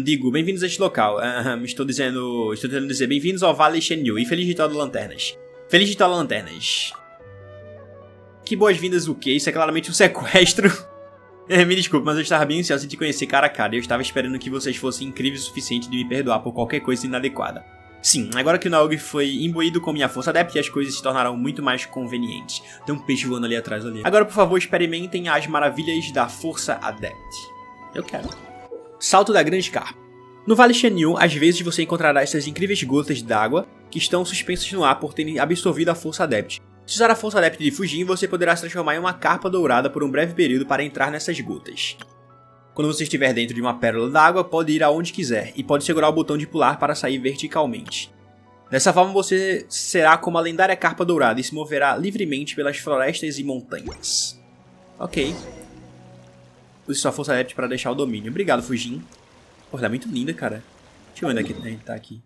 Digo, bem-vindos a este local. Estou tentando dizer bem-vindos ao Vale Chenyu e feliz Ritual das Lanternas. Feliz Ritual das Lanternas. Que boas-vindas o quê? Isso é claramente um sequestro. Me desculpe, mas eu estava bem ansioso de te conhecer cara a cara e eu estava esperando que vocês fossem incríveis o suficiente de me perdoar por qualquer coisa inadequada. Sim, agora que o Naogi foi imbuído com minha força adept, as coisas se tornarão muito mais convenientes. Tem um peixe voando ali atrás, ali. Agora, por favor, experimentem as maravilhas da força adept. Eu quero. Salto da Grande Carpa. No Vale Chenyu, às vezes você encontrará essas incríveis gotas d'água que que estão suspensos no ar por terem absorvido a Força Adept. Se usar a Força Adept de Fujin, você poderá se transformar em uma carpa dourada por um breve período para entrar nessas gotas. Quando você estiver dentro de uma pérola d'água, pode ir aonde quiser, e pode segurar o botão de pular para sair verticalmente. Dessa forma, você será como a lendária carpa dourada e se moverá livremente pelas florestas e montanhas. Ok. Use sua Força Adept para deixar o domínio. Obrigado, Fujin. Pô, ela é muito linda, cara. Deixa eu ver onde é que a gente tá aqui.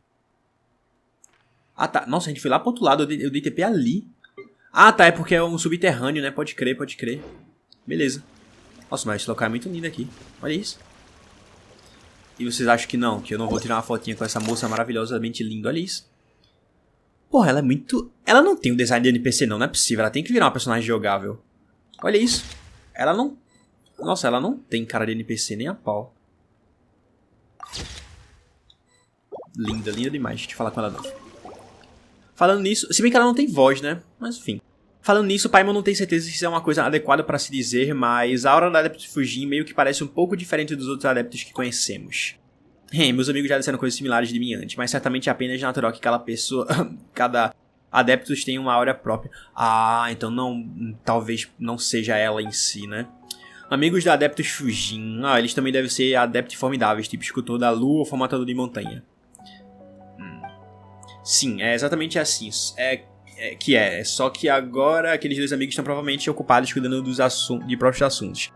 Ah, tá. Nossa, a gente foi lá pro outro lado. Eu dei TP ali. Ah, tá. É porque é um subterrâneo, né? Pode crer, pode crer. Beleza. Nossa, mas esse local é muito lindo aqui. Olha isso. E vocês acham que não? Que eu não vou tirar uma fotinha com essa moça maravilhosamente linda? Olha isso. Porra, ela é muito... Ela não tem um design de NPC não, não é possível. Ela tem que virar uma personagem jogável. Olha isso. Ela não... Nossa, ela não tem cara de NPC nem a pau. Linda, linda demais. Deixa eu falar com ela não. Falando nisso... Se bem que ela não tem voz, né? Mas enfim. Falando nisso, o Paimon não tem certeza se isso é uma coisa adequada para se dizer, mas a aura do adepto Fujin meio que parece um pouco diferente dos outros adeptos que conhecemos. Meus amigos já disseram coisas similares de mim antes, mas certamente é apenas natural que cada adepto tenha uma aura própria. Ah, então talvez não seja ela em si, né? Amigos da adeptos Fujin. Ah, eles também devem ser adeptos formidáveis, tipo escultor da lua ou formatador de montanha. Sim, é exatamente assim. Só que agora aqueles dois amigos estão provavelmente ocupados cuidando de próprios assuntos.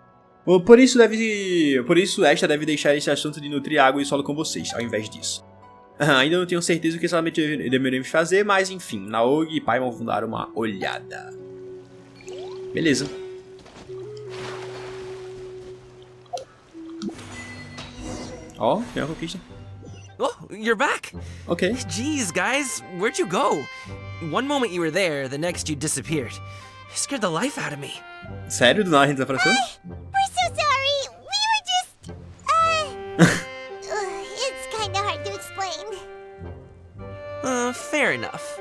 Por isso esta deve deixar esse assunto de nutrir água e solo com vocês, ao invés disso. Ainda não tenho certeza o que exatamente deveremos fazer, mas enfim, Naogi e Paimon vão dar uma olhada. Beleza. Ó, tem uma conquista. Oh, you're back! Ok. Jeez, guys, where'd you go? One moment you were there, the next you disappeared. You scared the life out of me. Sério? Do nada a gente desapareceu? We're so sorry. We were just... it's kinda hard to explain. Fair enough.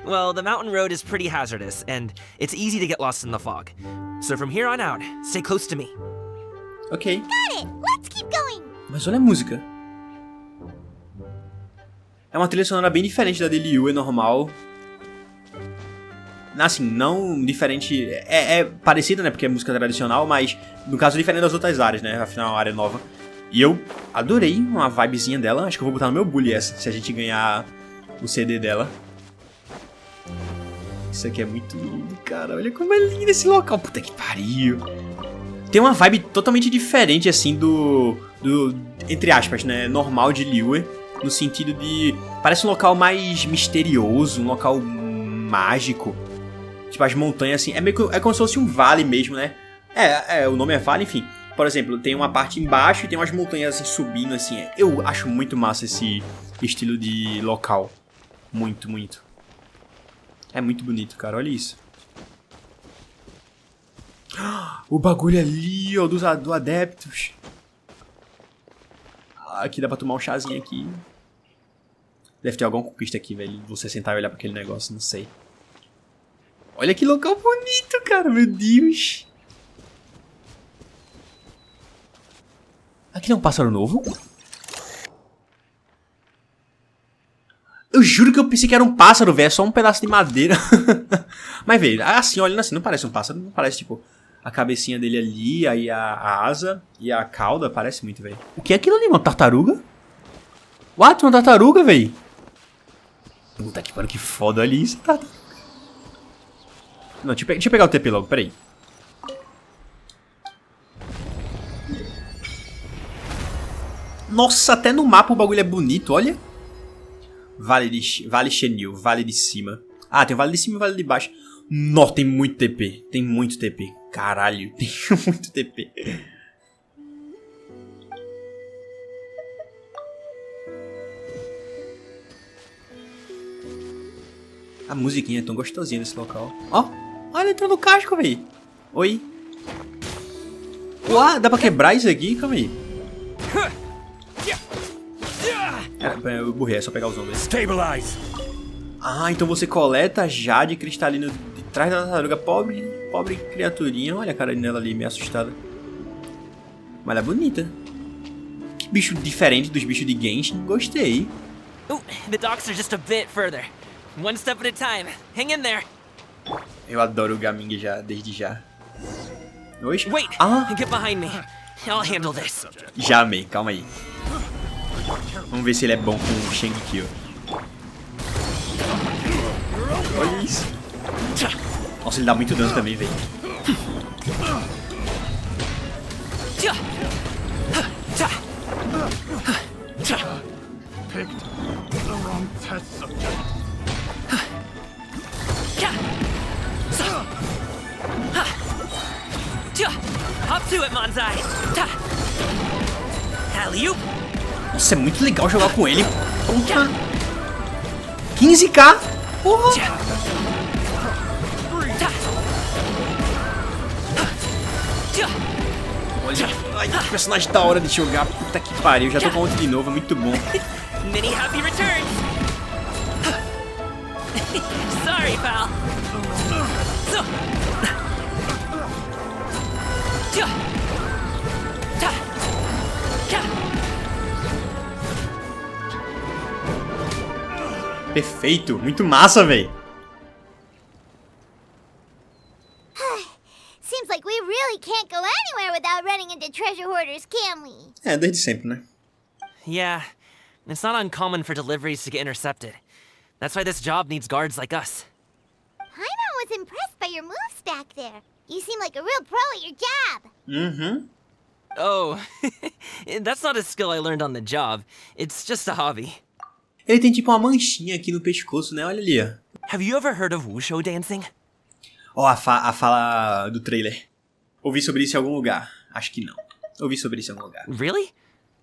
Well, the mountain road is pretty hazardous, and it's easy to get lost in the fog. So from here on out, stay close to me. Ok. Got it. Let's keep going. Mas olha a música. É uma trilha sonora bem diferente da de Liu, é normal. Assim, não diferente... É parecida, né? Porque é música tradicional, mas no caso diferente das outras áreas, né? Afinal é uma área nova. E eu adorei uma vibezinha dela. Acho que eu vou botar no meu bully essa, se a gente ganhar o CD dela. Isso aqui é muito lindo, cara. Olha como é lindo esse local. Puta que pariu. Tem uma vibe totalmente diferente, assim, do entre aspas, né? Normal de Liyue. No sentido de... Parece um local mais misterioso, um local mágico. Tipo, as montanhas, assim... É como se fosse um vale mesmo, né? O nome é vale, enfim. Por exemplo, tem uma parte embaixo e tem umas montanhas, assim, subindo, assim. Eu acho muito massa esse estilo de local. Muito, muito. É muito bonito, cara. Olha isso. O bagulho ali, ó, do Adeptos. Aqui dá pra tomar um chazinho aqui. Deve ter alguma conquista aqui, velho. Você sentar e olhar pra aquele negócio, não sei. Olha que local bonito, cara. Meu Deus. Aqui tem um pássaro novo? Eu juro que eu pensei que era um pássaro, velho. É só um pedaço de madeira. Mas, velho, assim, olhando assim, não parece um pássaro. Não parece, tipo, a cabecinha dele ali, aí a asa e a cauda. Parece muito, velho. O que é aquilo ali, uma tartaruga? What? Uma tartaruga, velho? Puta que pariu, que foda. Olha isso, tá? Não, deixa eu pegar o TP logo, peraí. Nossa, até no mapa o bagulho é bonito, olha. Vale Chenyu, vale de cima. Ah, tem o vale de cima e o vale de baixo. Nossa, tem muito TP. Tem muito TP. Caralho, tem muito TP. A musiquinha é tão gostosinha nesse local. Ó, olha, entrou no casco, véi. Oi. Uau, dá pra quebrar isso aqui? Calma aí. Eu burrei, é só pegar os ombros. Stabilize. Ah, então você coleta Jade cristalina de trás da tartaruga. Pobre criaturinha. Olha a cara dela ali, meio assustada. Mas ela é bonita. Que bicho diferente dos bichos de Genshin. Gostei. Ooh, the docks are just a bit further. One step at a time. Hang in there. Eu adoro o Gaming já, desde já. Oi? Wait, Ah! get behind me. I'll handle this. Já amei, calma aí. Vamos ver se ele é bom com o Shang aqui, ó. Olha isso. Nossa, ele dá muito dano também, velho. Picked the wrong test subject. Hop to it, Manzai. Alley-oop. Nossa, é muito legal jogar com ele. Porra. 15k? Porra. Olha, ai, que personagem da hora de jogar. Puta que pariu, já tô com outro de novo, é muito bom. Many happy returns. Sorry, pal. Perfeito, muito massa, velho. Seems like we really can't go anywhere without running into treasure hoarders, can we? É, desde sempre, né? Yeah, it's not uncommon for deliveries to get intercepted. That's why this job needs guards like us. Paimon was impressed by your moves back there. You seem like a real pro at your job. Uhum. Oh, that's not a skill I learned on the job. It's just a hobby. Ele tem tipo uma manchinha aqui no pescoço, né? Olha ali, ó. Have you ever heard of wushu dancing? Ó, a fala do trailer. Ouvi sobre isso em algum lugar. Acho que não. Ouvi sobre isso em algum lugar. Really?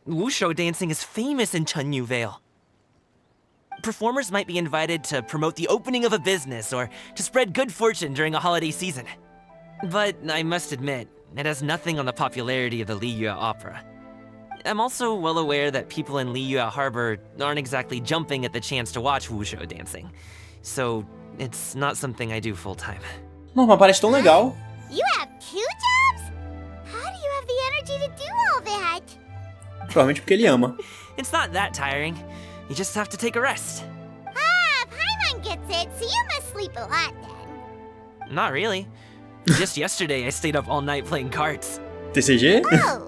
Wushu dancing is famous in Chenyu Vale. Performers might be invited to promote the opening of a business or to spread good fortune during a holiday season. But I must admit, it has nothing on the popularity of the Liyue opera. I'm also well aware that people in Liyue Harbor aren't exactly jumping at the chance to watch wushu dancing. So, it's not something I do full-time. Não, mas parece tão legal. You have 2 jobs? How do you have the energy to do all that? Provavelmente porque ele ama. It's not that tiring. You just have to take a rest. Ah, Paimon gets it, so you must sleep a lot then. Not really. Just yesterday I stayed up all night playing cards. TCG? Oh.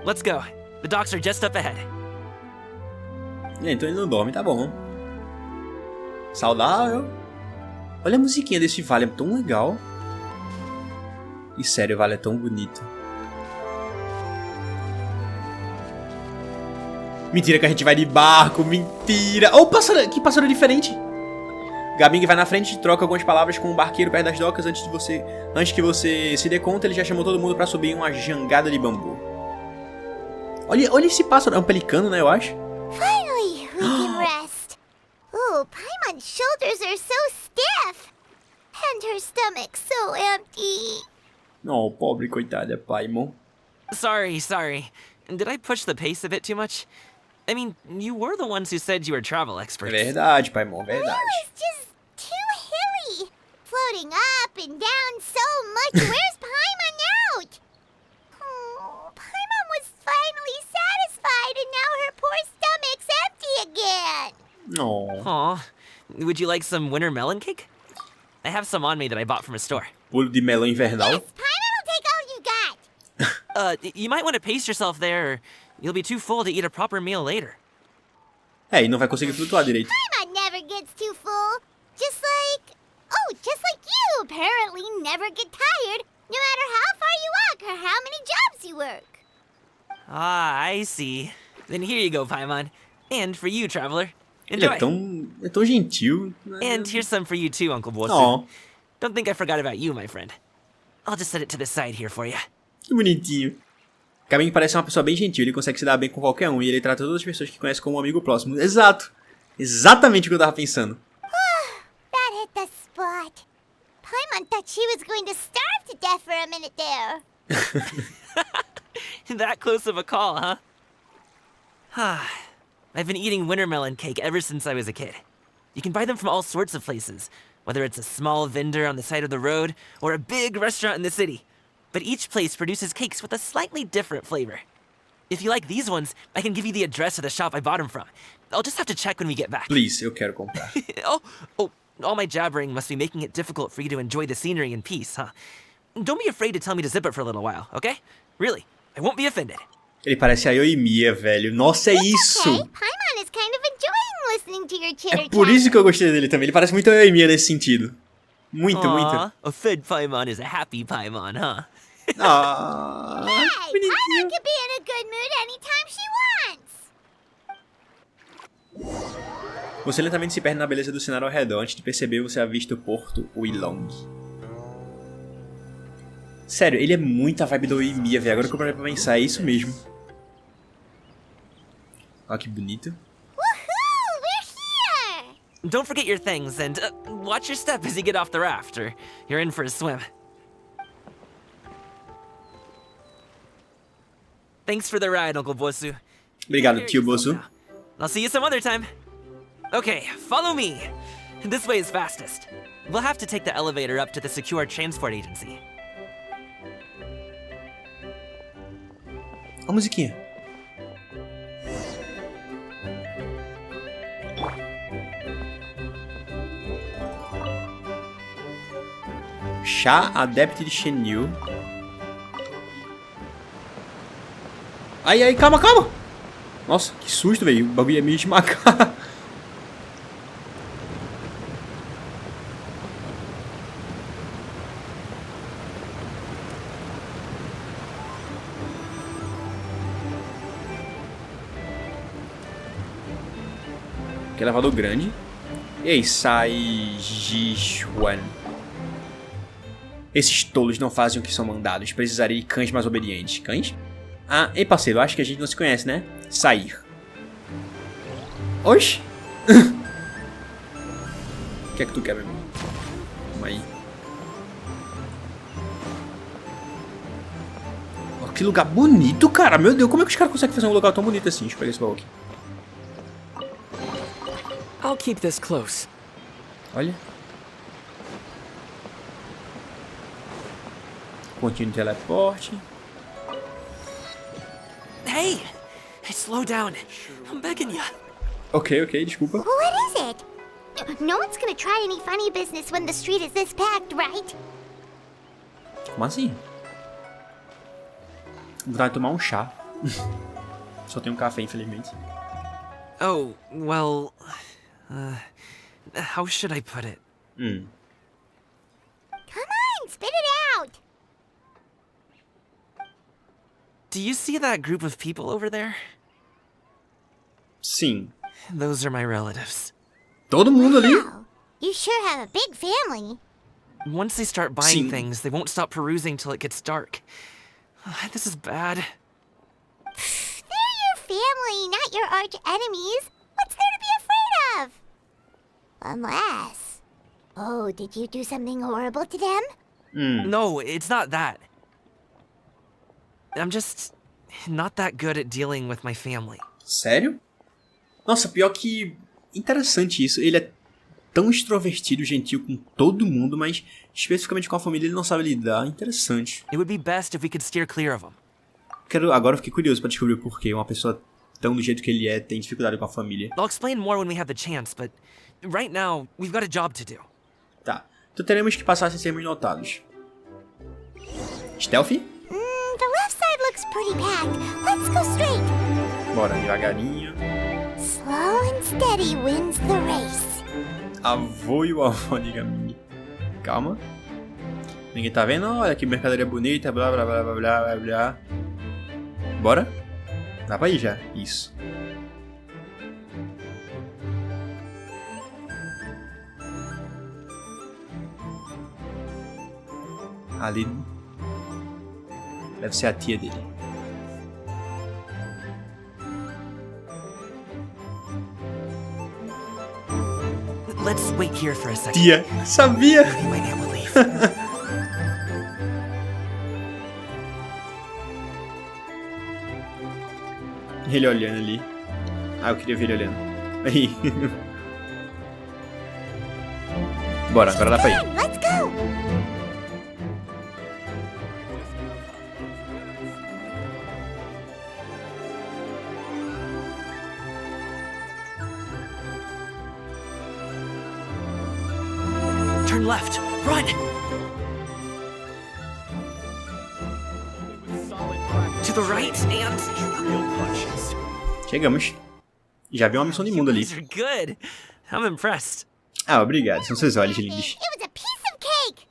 Let's go. The docks are just up ahead. Então ele não dorme, tá bom. Saudável. Olha a musiquinha desse vale, é tão legal. E sério, o vale é tão bonito. Mentira que a gente vai de barco, mentira. Oh, pássaro, que pássaro diferente. Gabing vai na frente e troca algumas palavras com um barqueiro perto das docas antes que você se dê conta, ele já chamou todo mundo pra subir em uma jangada de bambu. Olha esse pássaro, é um pelicano, né, eu acho. Finally, we can rest. Ooh, Paimon's shoulders are so stiff. And her stomach so empty. Oh, pobre coitada, Paimon. Sorry. Did I push the pace a bit too much? I mean, you were the ones who said you were travel experts. Verdade, Paimon, verdade. It was just too hilly. Floating up and down so much. Where's Paimon now? Oh, Paimon was finally satisfied and now her poor stomach's empty again. Oh. Aw. Would you like some winter melon cake? I have some on me that I bought from a store. Bolo de melão invernal. Yes, Paimon will take all you got. You might want to pace yourself there, or you'll be too full to eat a proper meal later. É, e não vai conseguir flutuar direito. Paimon never gets too full. Just like you apparently never get tired, no matter how far you walk or how many jobs you work. Ah, I see. Then here you go, Paimon. And for you, traveler. Ele Enjoy. é tão gentil. And here's some for you too, Uncle Bosu. Oh, Don't think I forgot about you, my friend. I'll just set it to the side here for you. que bonitinho. Gabing parece uma pessoa bem gentil, ele consegue se dar bem com qualquer um e ele trata todas as pessoas que conhece como um amigo próximo. Exato. Exatamente o que eu tava pensando. That hit the spot. Paimon thought she was going to starve to death for a minute there. That close of a call, huh? I've been eating winter melon cake ever since I was a kid. You can buy them from all sorts of places, whether it's a small vendor on the side of the road or a big restaurant in the city. But each place produces cakes with a slightly different flavor. If you like these ones, I can give you the address of the shop I bought them from. I'll just have to check when we get back. Please, eu quero comprar. Oh, all my jabbering must be making it difficult for you to enjoy the scenery in peace, huh? Don't be afraid to tell me to zip it for a little while, okay? Really, I won't be offended. Ele parece a Yoimiya, velho. Nossa, é isso! Okay, Paimon is kind of enjoying listening to your chitter É por isso que eu gostei dele também. Ele parece muito a Yoimiya nesse sentido. Muito, Aww, muito. A fed Paimon is a happy Paimon, huh? Ah, Hey, bonitinho. Paimon can be in a good mood anytime she wants. Você lentamente se perde na beleza do cenário ao redor. Antes de perceber, você avista o porto Oilong. Sério, ele é muito a vibe do Yoimiya, velho. Agora que eu parei pra pensar, é isso mesmo. Olha que bonito. Woohoo! We're here! Don't forget your things, and watch your step as you get off the raft, or you're in for a swim. Thanks for the ride, Uncle Bosu. Obrigado, tio Bosu. I'll see you some other time. Okay, follow me. This way is fastest. We'll have to take the elevator up to the secure transport agency. Olha a musiquinha. Chá adepto de Chenyu. Ai, calma, calma! Nossa, que susto, velho. O bagulho ia me esmagar. Que elevador grande. E aí, sai Jichuan. Esses tolos não fazem o que são mandados. Precisarei de cães mais obedientes. Cães? Ah, ei parceiro, acho que a gente não se conhece, né? Sair. Oxi. O que é que tu quer, meu irmão? Calma aí. Oh, que lugar bonito, cara. Meu Deus, como é que os caras conseguem fazer um lugar tão bonito assim? Deixa eu pegar esse baú aqui. I'll keep this close. Olha. Pontinho de teleporte. Hey! Slow down. I'm begging you. Ok, desculpa. What is it? No one's gonna try any funny business when the street is this packed, right? Como assim? Vontade de tomar um chá. Só tem um café, infelizmente. Oh, well... how should I put it? Come on, spit it out! Do you see that group of people over there? Sim. Those are my relatives. Todo mundo ali? Wow, you sure have a big family. Once they start buying Sim. things, they won't stop perusing till it gets dark. This is bad. They're your family, not your arch enemies. What's there to be afraid of? Unless... Oh, did you do something horrible to them? No, it's not that. I'm just not that good at dealing with my family. Sério? Nossa, pior que... Interessante isso. Ele é tão extrovertido, gentil com todo mundo, mas especificamente com a família ele não sabe lidar. Interessante. It would be best if we could steer clear of them. Agora eu fiquei curioso pra descobrir o porquê uma pessoa tão do jeito que ele é tem dificuldade com a família. I'll explain more when we have the chance, but right now, we've got a job to do. Tá. Então teremos que passar sem sermos notados. Stealth? The left side looks pretty packed. Let's go straight. Bora, devagarinho. Slow and steady wins the race. Avô e o avô, diga minha. Calma. Ninguém tá vendo? Olha que mercadoria bonita, blá blá blá blá blá blá blá. Bora? Dá pra ir já. Isso. Ali deve ser a tia dele. Let's wait here for a second. Tia, sabia! Maybe my aunt will leave. Ele olhando ali. Ah, eu queria ver ele olhando. Aí. Bora, agora dá pra ir. Let's go. left. Run! To the right and... Chegamos. Já vi uma missão de mundo ali. These are good. I'm impressed. Ah, obrigado. São seus olhos lindos. It was a piece of cake!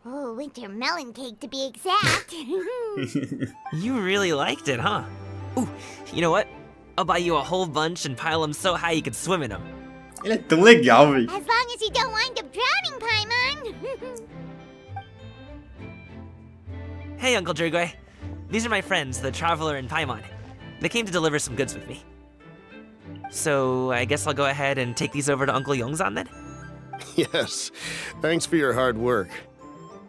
Oh, winter melon cake to be exact. You really liked it, huh? Ooh, you know what? I'll buy you a whole bunch and pile them so high you could swim in them. Ele é tão legal, velho. As long as you don't wind up drowning, Paimon. Hey, Uncle Jirgwe. These are my friends, the Traveler and Paimon. They came to deliver some goods with me. So, I guess I'll go ahead and take these over to Uncle Yongzan then? Yes, thanks for your hard work.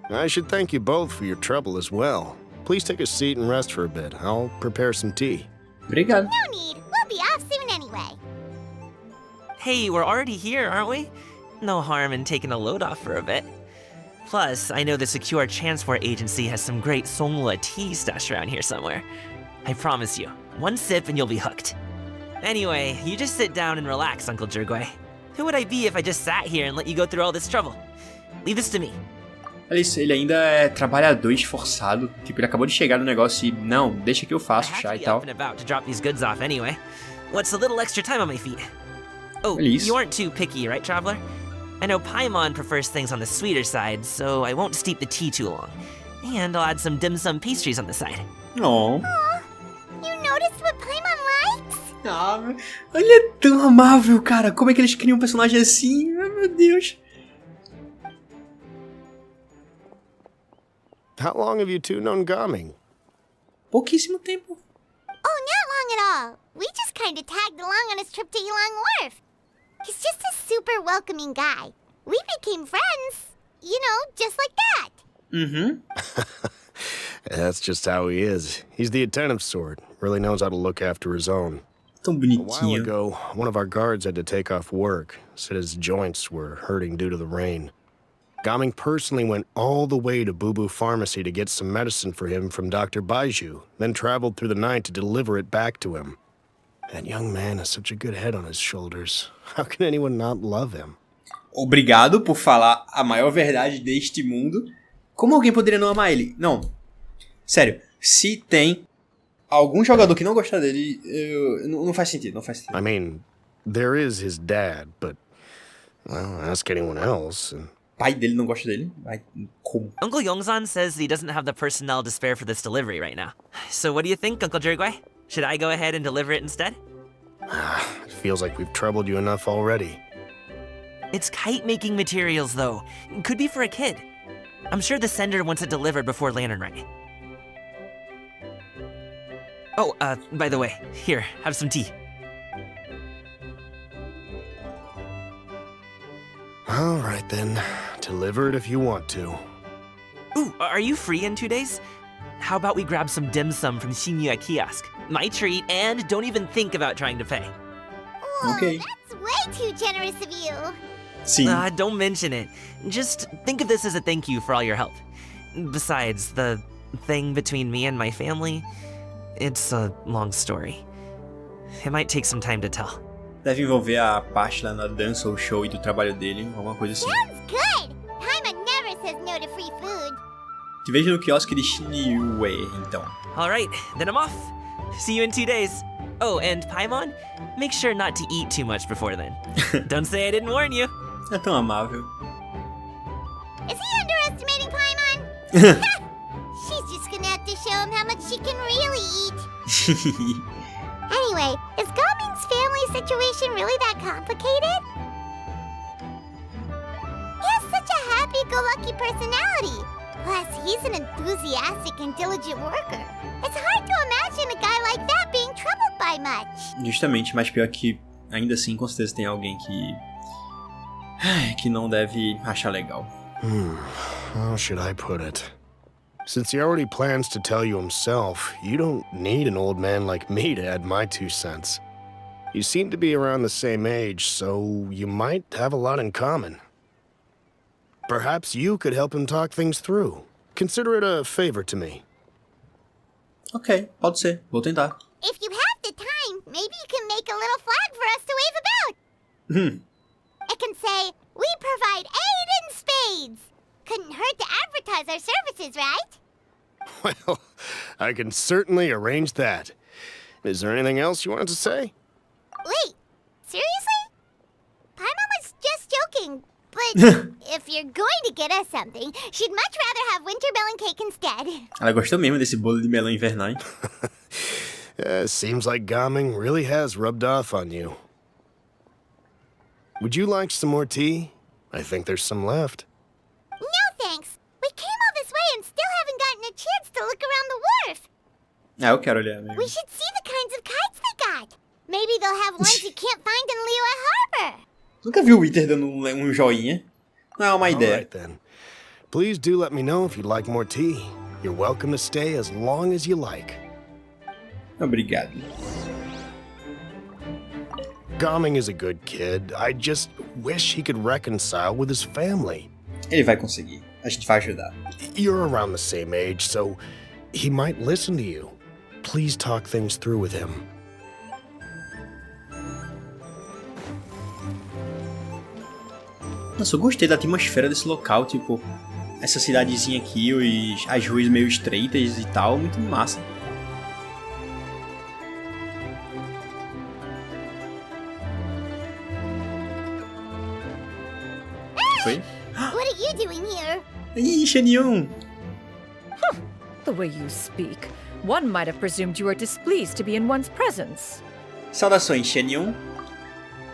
I should thank you both for your trouble as well. Please take a seat and rest for a bit. I'll prepare some tea. Obrigado. No need. We'll be off soon anyway. Hey, we're already here, aren't we? No harm in taking a load off for a bit. Plus, I know the Secure Transport Agency has some great Zhongli tea stashed around here somewhere. I promise you, one sip and you'll be hooked. Anyway, you just sit down and relax, Uncle Jirgwe. Who would I be if I just sat here and let you go through all this trouble? Leave this to me. Olha isso, ele ainda é trabalhador esforçado. Tipo, ele acabou de chegar no negócio e... Não, deixa que eu faço o chá e tal. I have to be up and about to drop these goods off anyway. What's a little extra time on my feet? Oh, Olha isso. You aren't too picky, right, Traveler? I know Paimon prefers things on the sweeter side, so I won't steep the tea too long. And I'll add some dim sum pastries on the side. Oh. You noticed what Paimon likes? Ah, ele é tão amável, cara. Como é que eles criam um personagem assim? Meu Deus. How long have you two known Gaming? Pouquíssimo tempo. Oh, not long at all. We just kind of tagged along on his trip to Yulong Wharf. He's just a super welcoming guy. We became friends. You know, just like that. Mm-hmm. That's just how he is. He's the attentive sort. Really knows how to look after his own. Tão A while bonitinho. ago, one of our guards had to take off work. Said his joints were hurting due to the rain. Gaming personally went all the way to Boo Boo Pharmacy to get some medicine for him from Dr. Baiju, then traveled through the night to deliver it back to him. That young man has such a good head on his shoulders. How can anyone not love him? Obrigado por falar a maior verdade deste mundo. Como alguém poderia não amar ele? Não. Sério, se tem algum jogador que não gostar dele, não faz sentido, não faz sentido. I mean, there is his dad, but, well, ask anyone else. And... Pai dele não gosta dele? Ai, como? Uncle Yongzan says he doesn't have the personnel to spare for this delivery right now. So what do you think, Uncle Jirgwe? Should I go ahead and deliver it instead? It feels like we've troubled you enough already. It's kite-making materials, though. Could be for a kid. I'm sure the sender wants it delivered before Lantern Rite. Oh, by the way, here, have some tea. All right, then. Deliver it if you want to. Ooh, are you free in 2 days? How about we grab some dim sum from Chenyu kiosk? My treat, and don't even think about trying to pay. Whoa, Okay. that's way too generous of you. Sim. Don't mention it. Just think of this as a thank you for all your help. Besides, the thing between me and my family, it's a long story. It might take some time to tell. Deve envolver a parte lá na dança ou show e do trabalho dele, alguma coisa assim. Sounds good. Paimon never says no to free food. Te vejo no quiosque de Chenyu, então. Alright, then I'm off. See you in 2 days. Oh, and Paimon, make sure not to eat too much before then. Don't say I didn't warn you. É tão amável. Is he underestimating Paimon? She's just gonna have to show him how much she can really eat. Anyway, is Gaming's family situation really that complicated? He has such a happy-go-lucky personality. Plus, he's an enthusiastic and diligent worker. It's hard to imagine a guy like that being troubled by much. Justamente, mas pior que ainda assim com certeza tem alguém que não deve achar legal. How should I put it? Since he already plans to tell you himself, you don't need an old man like me to add my 2 cents. You seem to be around the same age, so you might have a lot in common. Perhaps you could help him talk things through. Consider it a favor to me. Ok, pode ser. Vou tentar. If you have the time, maybe you can make a little flag for us to wave about. It can say, "We provide aid in shades. Couldn't hurt to advertise our services, right? Well, I can certainly arrange that. Is there anything else you wanted to say? Wait, seriously? Paimon was just joking, but if you're going to get us something, she'd much rather have winter melon cake instead. Ela gostou mesmo desse bolo de melão invernal, hein? Seems like Gaming really has rubbed off on you. Would you like some more tea? I think there's some left. No thanks. We came all this way and still haven't gotten a chance to look around the wharf. Ah, eu quero olhar mesmo. We should see the kinds of kites they got. Maybe they'll have ones you can't find in Liyue Harbor. Nunca vi o Wither dando joinha. Não é uma ideia. All right, then. Please do let me know if you'd like more tea. You're welcome to stay as long as you like. Obrigado. Gaming is a good kid. I just wish he could reconcile with his family. Ele vai conseguir. A gente vai ajudar. You're around the same age, so he might listen to you. Please talk things through with him. Nossa, eu gostei da atmosfera desse local, tipo, essa cidadezinha aqui, as ruas meio estreitas e tal, muito massa. Foi? What are you doing here? Ih, Xianyun! The way you speak, one might have presumed you were displeased to be in one's presence. Saudações, Xianyun.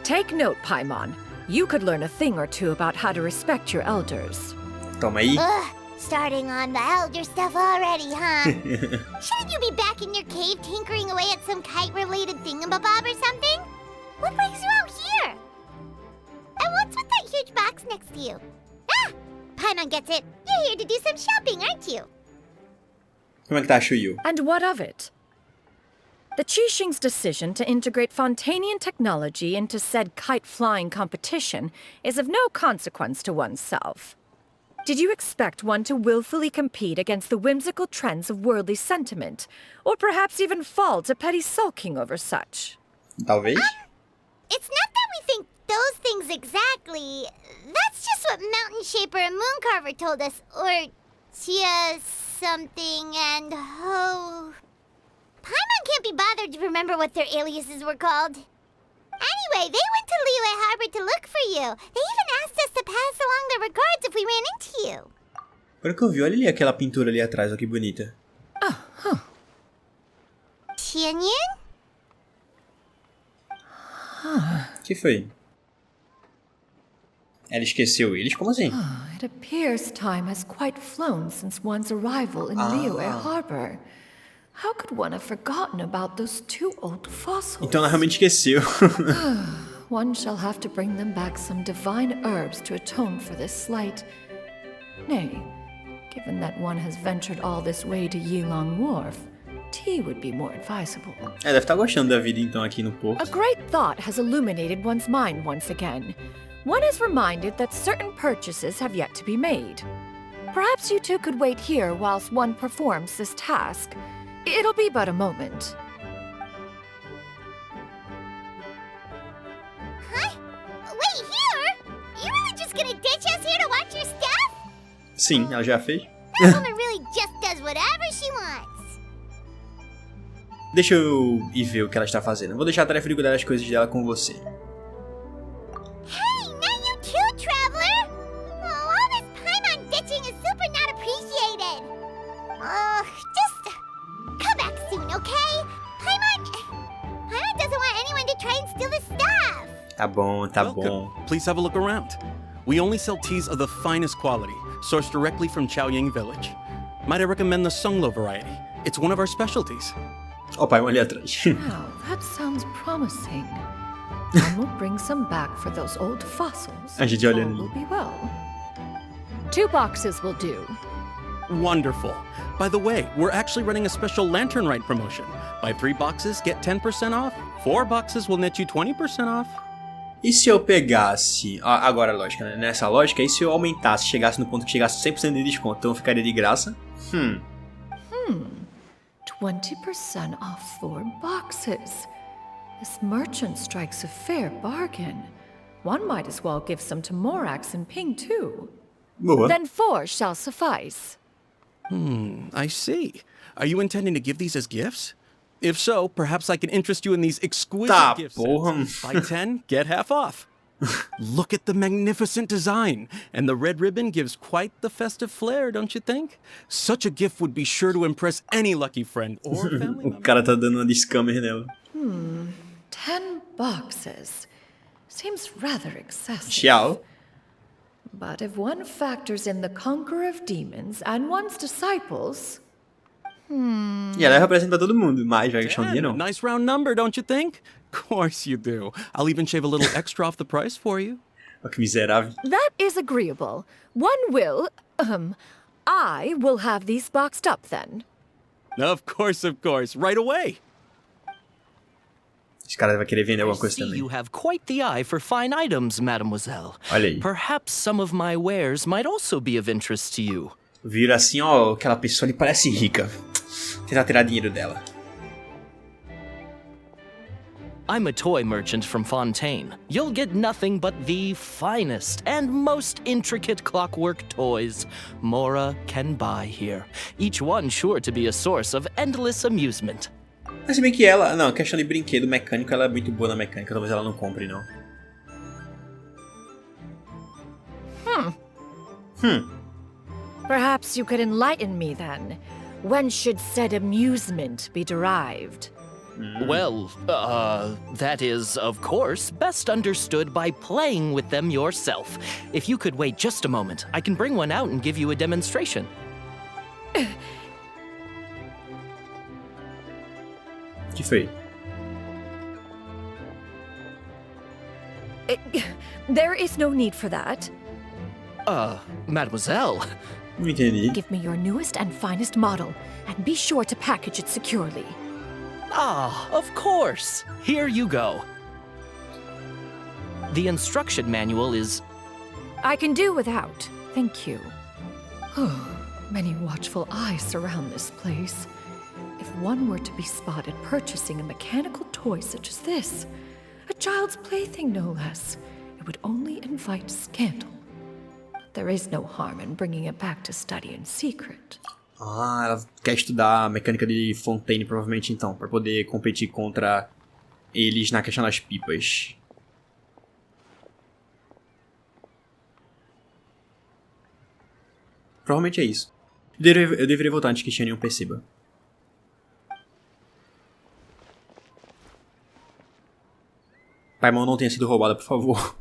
Take note, Paimon. You could learn a thing or two about how to respect your elders. Toma aí. Starting on the elder stuff already, huh? Shouldn't you be back in your cave tinkering away at some kite-related thingamabob or something? What brings you out here? And what's with that huge box next to you? Ah! Paimon gets it. You're here to do some shopping, aren't you? Como é que tá a Xiu? And what of it? The Qixing's decision to integrate Fontanian technology into said kite-flying competition is of no consequence to oneself. Did you expect one to willfully compete against the whimsical trends of worldly sentiment, or perhaps even fall to petty sulking over such? Talvez. It's not that we think those things exactly. That's just what Mountain Shaper and Mooncarver told us, or Tia something and Ho. Paimon can't be bothered to remember what their aliases were called. Anyway, they went to Liyue Harbor to look for you. They even asked us to pass along their regards if we ran into you. Agora que eu vi, olha ali aquela pintura ali atrás, olha que bonita. Xianyun? Que foi? Ela esqueceu eles? Como assim? It appears time has quite flown since one's arrival in Liyue Harbor. How could one have forgotten about those two old fossils? Então ela realmente esqueceu. One shall have to bring them back some divine herbs to atone for this slight. Nay, given that one has ventured all this way to Yilong Wharf, tea would be more advisable. Deve estar gostando da vida então aqui no porto. A great thought has illuminated one's mind once again. One is reminded that certain purchases have yet to be made. Perhaps you two could wait here whilst one performs this task. It'll be but a moment. Huh? Wait, here? You really just gonna ditch us here to watch your stuff? Sim, ela já fez. That woman really just does whatever she wants. Deixa eu ir ver o que ela está fazendo. Eu vou deixar a tarefa de cuidar das coisas dela com você. Hey, not you too, traveler! Oh, all this Paimon ditching is super not appreciated. Just come back soon, okay? Paimon doesn't want anyone to try and steal the stuff. Tá bom, tá Welcome. bom. Please have a look around. We only sell teas of the finest quality, sourced directly from Chaoying Village. Might I recommend the Sunglo variety? It's one of our specialties. Ó, o Paimon ali atrás. Now, that sounds promising. One will bring some back for those old fossils. A gente olhando All will ali. be well. 2 boxes will do. Wonderful. By the way, we're actually running a special Lantern Rite promotion. Buy 3 boxes, get 10% off. 4 boxes will net you 20% off. E se eu pegasse... Agora, lógica, né? Nessa lógica, e se eu aumentasse, chegasse no ponto que chegasse 100% de desconto, então ficaria de graça? 20% off 4 boxes. This merchant strikes a fair bargain. One might as well give some to Morax and Ping, too. Boa. Then 4 shall suffice. I see. Are you intending to give these as gifts? If so, perhaps I can interest you in these exquisite gift sets. Buy 10, get half off. Look at the magnificent design, and the red ribbon gives quite the festive flair, don't you think? Such a gift would be sure to impress any lucky friend or family member. O cara tá dando uma de scammer nela. 10 boxes. Seems rather excessive. Xiao. But if one factors in the conqueror of demons and one's disciples... E ela representa todo mundo, mas vai Xianyun não. Nice round number, don't you think? Course you do. I'll even shave a little extra off the price for you. Oh, que miserável. That is agreeable. One will... I will have these boxed up then. Of course, right away. Esse cara vai querer vender alguma coisa também. You have quite the eye for fine items, mademoiselle. Olha aí. Perhaps some of my wares might also be of interest to you. Vira assim, ó, aquela pessoa ali parece rica. Tentar tirar dinheiro dela. I'm a toy merchant from Fontaine. You'll get nothing but the finest and most intricate clockwork toys Mora can buy here. Each one sure to be a source of endless amusement. Mas se bem que ela... Não, questão de brinquedo mecânico, ela é muito boa na mecânica. Talvez ela não compre, não. Perhaps you could enlighten me then. When should said amusement be derived? Well, that is, of course, best understood by playing with them yourself. If you could wait just a moment, I can bring one out and give you a demonstration. Que foi? There is no need for that. Mademoiselle. Não entendi. Give me your newest and finest model, and be sure to package it securely. Ah, of course. Here you go. The instruction manual is... I can do without, thank you. Many watchful eyes surround this place. If one were to be spotted purchasing a mechanical toy such as this, a child's plaything no less, it would only invite scandal. There is no harm in bringing it back to study in secret. Ah, ela quer estudar a mecânica de Fontaine, provavelmente, então, pra poder competir contra eles na questão das pipas. Provavelmente é isso. Eu deveria voltar antes que Chenyu perceba. Paimon não tenha sido roubada, por favor.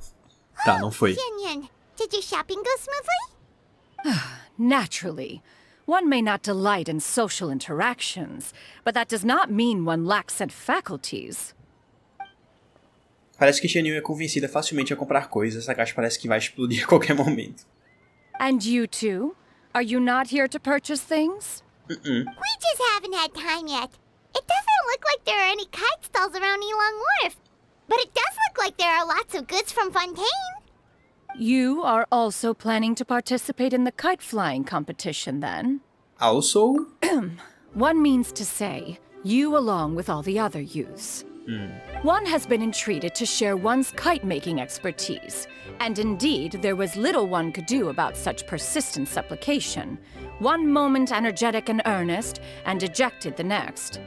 Tá, não foi. Xianyun, did your shopping go smoothly? Naturally. One may not delight in social interactions, but that does not mean one lacks said faculties. Parece que Chenyu é convencida facilmente a comprar coisas. Essa caixa parece que vai explodir a qualquer momento. And you too? Are you not here to purchase things? We just haven't had time yet. It doesn't look like there are any kite stalls around Yilong Wharf. But it does look like there are lots of goods from Fontaine. You are also planning to participate in the kite flying competition, then? Also? One means to say, you along with all the other youths. One has been entreated to share one's kite-making expertise, and indeed there was little one could do about such persistent supplication. One moment energetic and earnest, and dejected the next.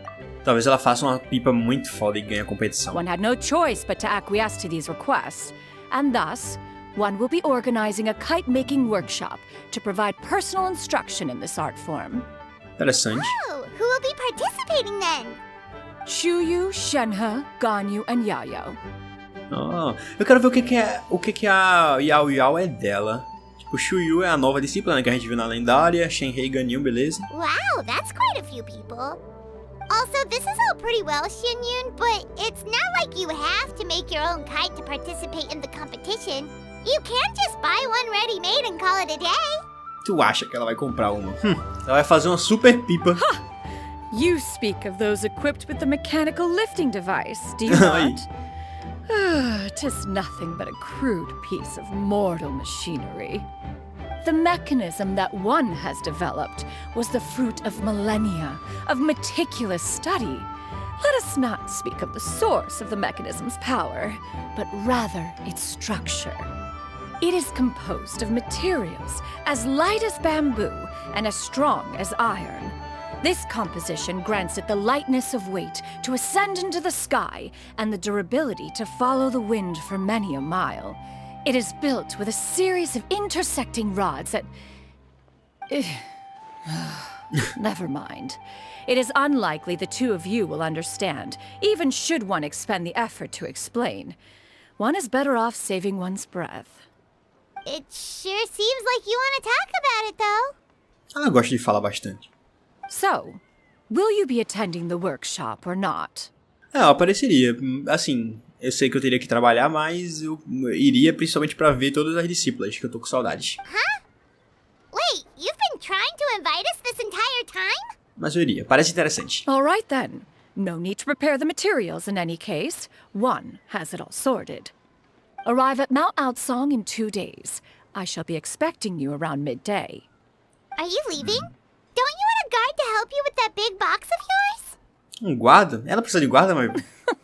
Talvez ela faça uma pipa muito foda e ganhe a competição. One had no choice but to acquiesce to these requests, and thus, one will be organizing a kite-making workshop to provide personal instruction in this art form. Interessante. Oh, who will be participating then? Chuyu, Shenhe, Ganyu, and Yayo. Ah, eu quero ver o que a Yao é dela. Tipo, Chuyu é a nova discípula, né, que a gente viu na lendária. Shenhe e Ganyu, beleza? Wow, that's quite a few people. Also, this is all pretty well, Xianyun, but it's not like you have to make your own kite to participate in the competition. You can just buy one ready-made and call it a day. Tu acha que ela vai comprar uma? Ela vai fazer uma super pipa. You speak of those equipped with the mechanical lifting device, do you not? 'Tis nothing but a crude piece of mortal machinery. The mechanism that one has developed was the fruit of millennia of meticulous study. Let us not speak of the source of the mechanism's power, but rather its structure. It is composed of materials as light as bamboo and as strong as iron. This composition grants it the lightness of weight to ascend into the sky and the durability to follow the wind for many a mile. It is built with a series of intersecting rods that... Never mind. It is unlikely the two of you will understand, even should one expend the effort to explain. One is better off saving one's breath. It sure seems like you want to talk about it, though. Eu gosto de falar bastante. So, will you be attending the workshop or not? Eu apareceria. Assim, eu sei que eu teria que trabalhar, mas eu iria principalmente pra ver todas as discípulas, que eu tô com saudades. Huh? Wait, you've been trying to invite us this entire time? Mas eu iria. Parece interessante. All right then. No need to prepare the materials in any case. One has it all sorted. Arrive at Mount Outsong in 2 days. I shall be expecting you around midday. Are you leaving? Don't you want a guard to help you with that big box of yours? Guarda? Ela precisa de guarda, mas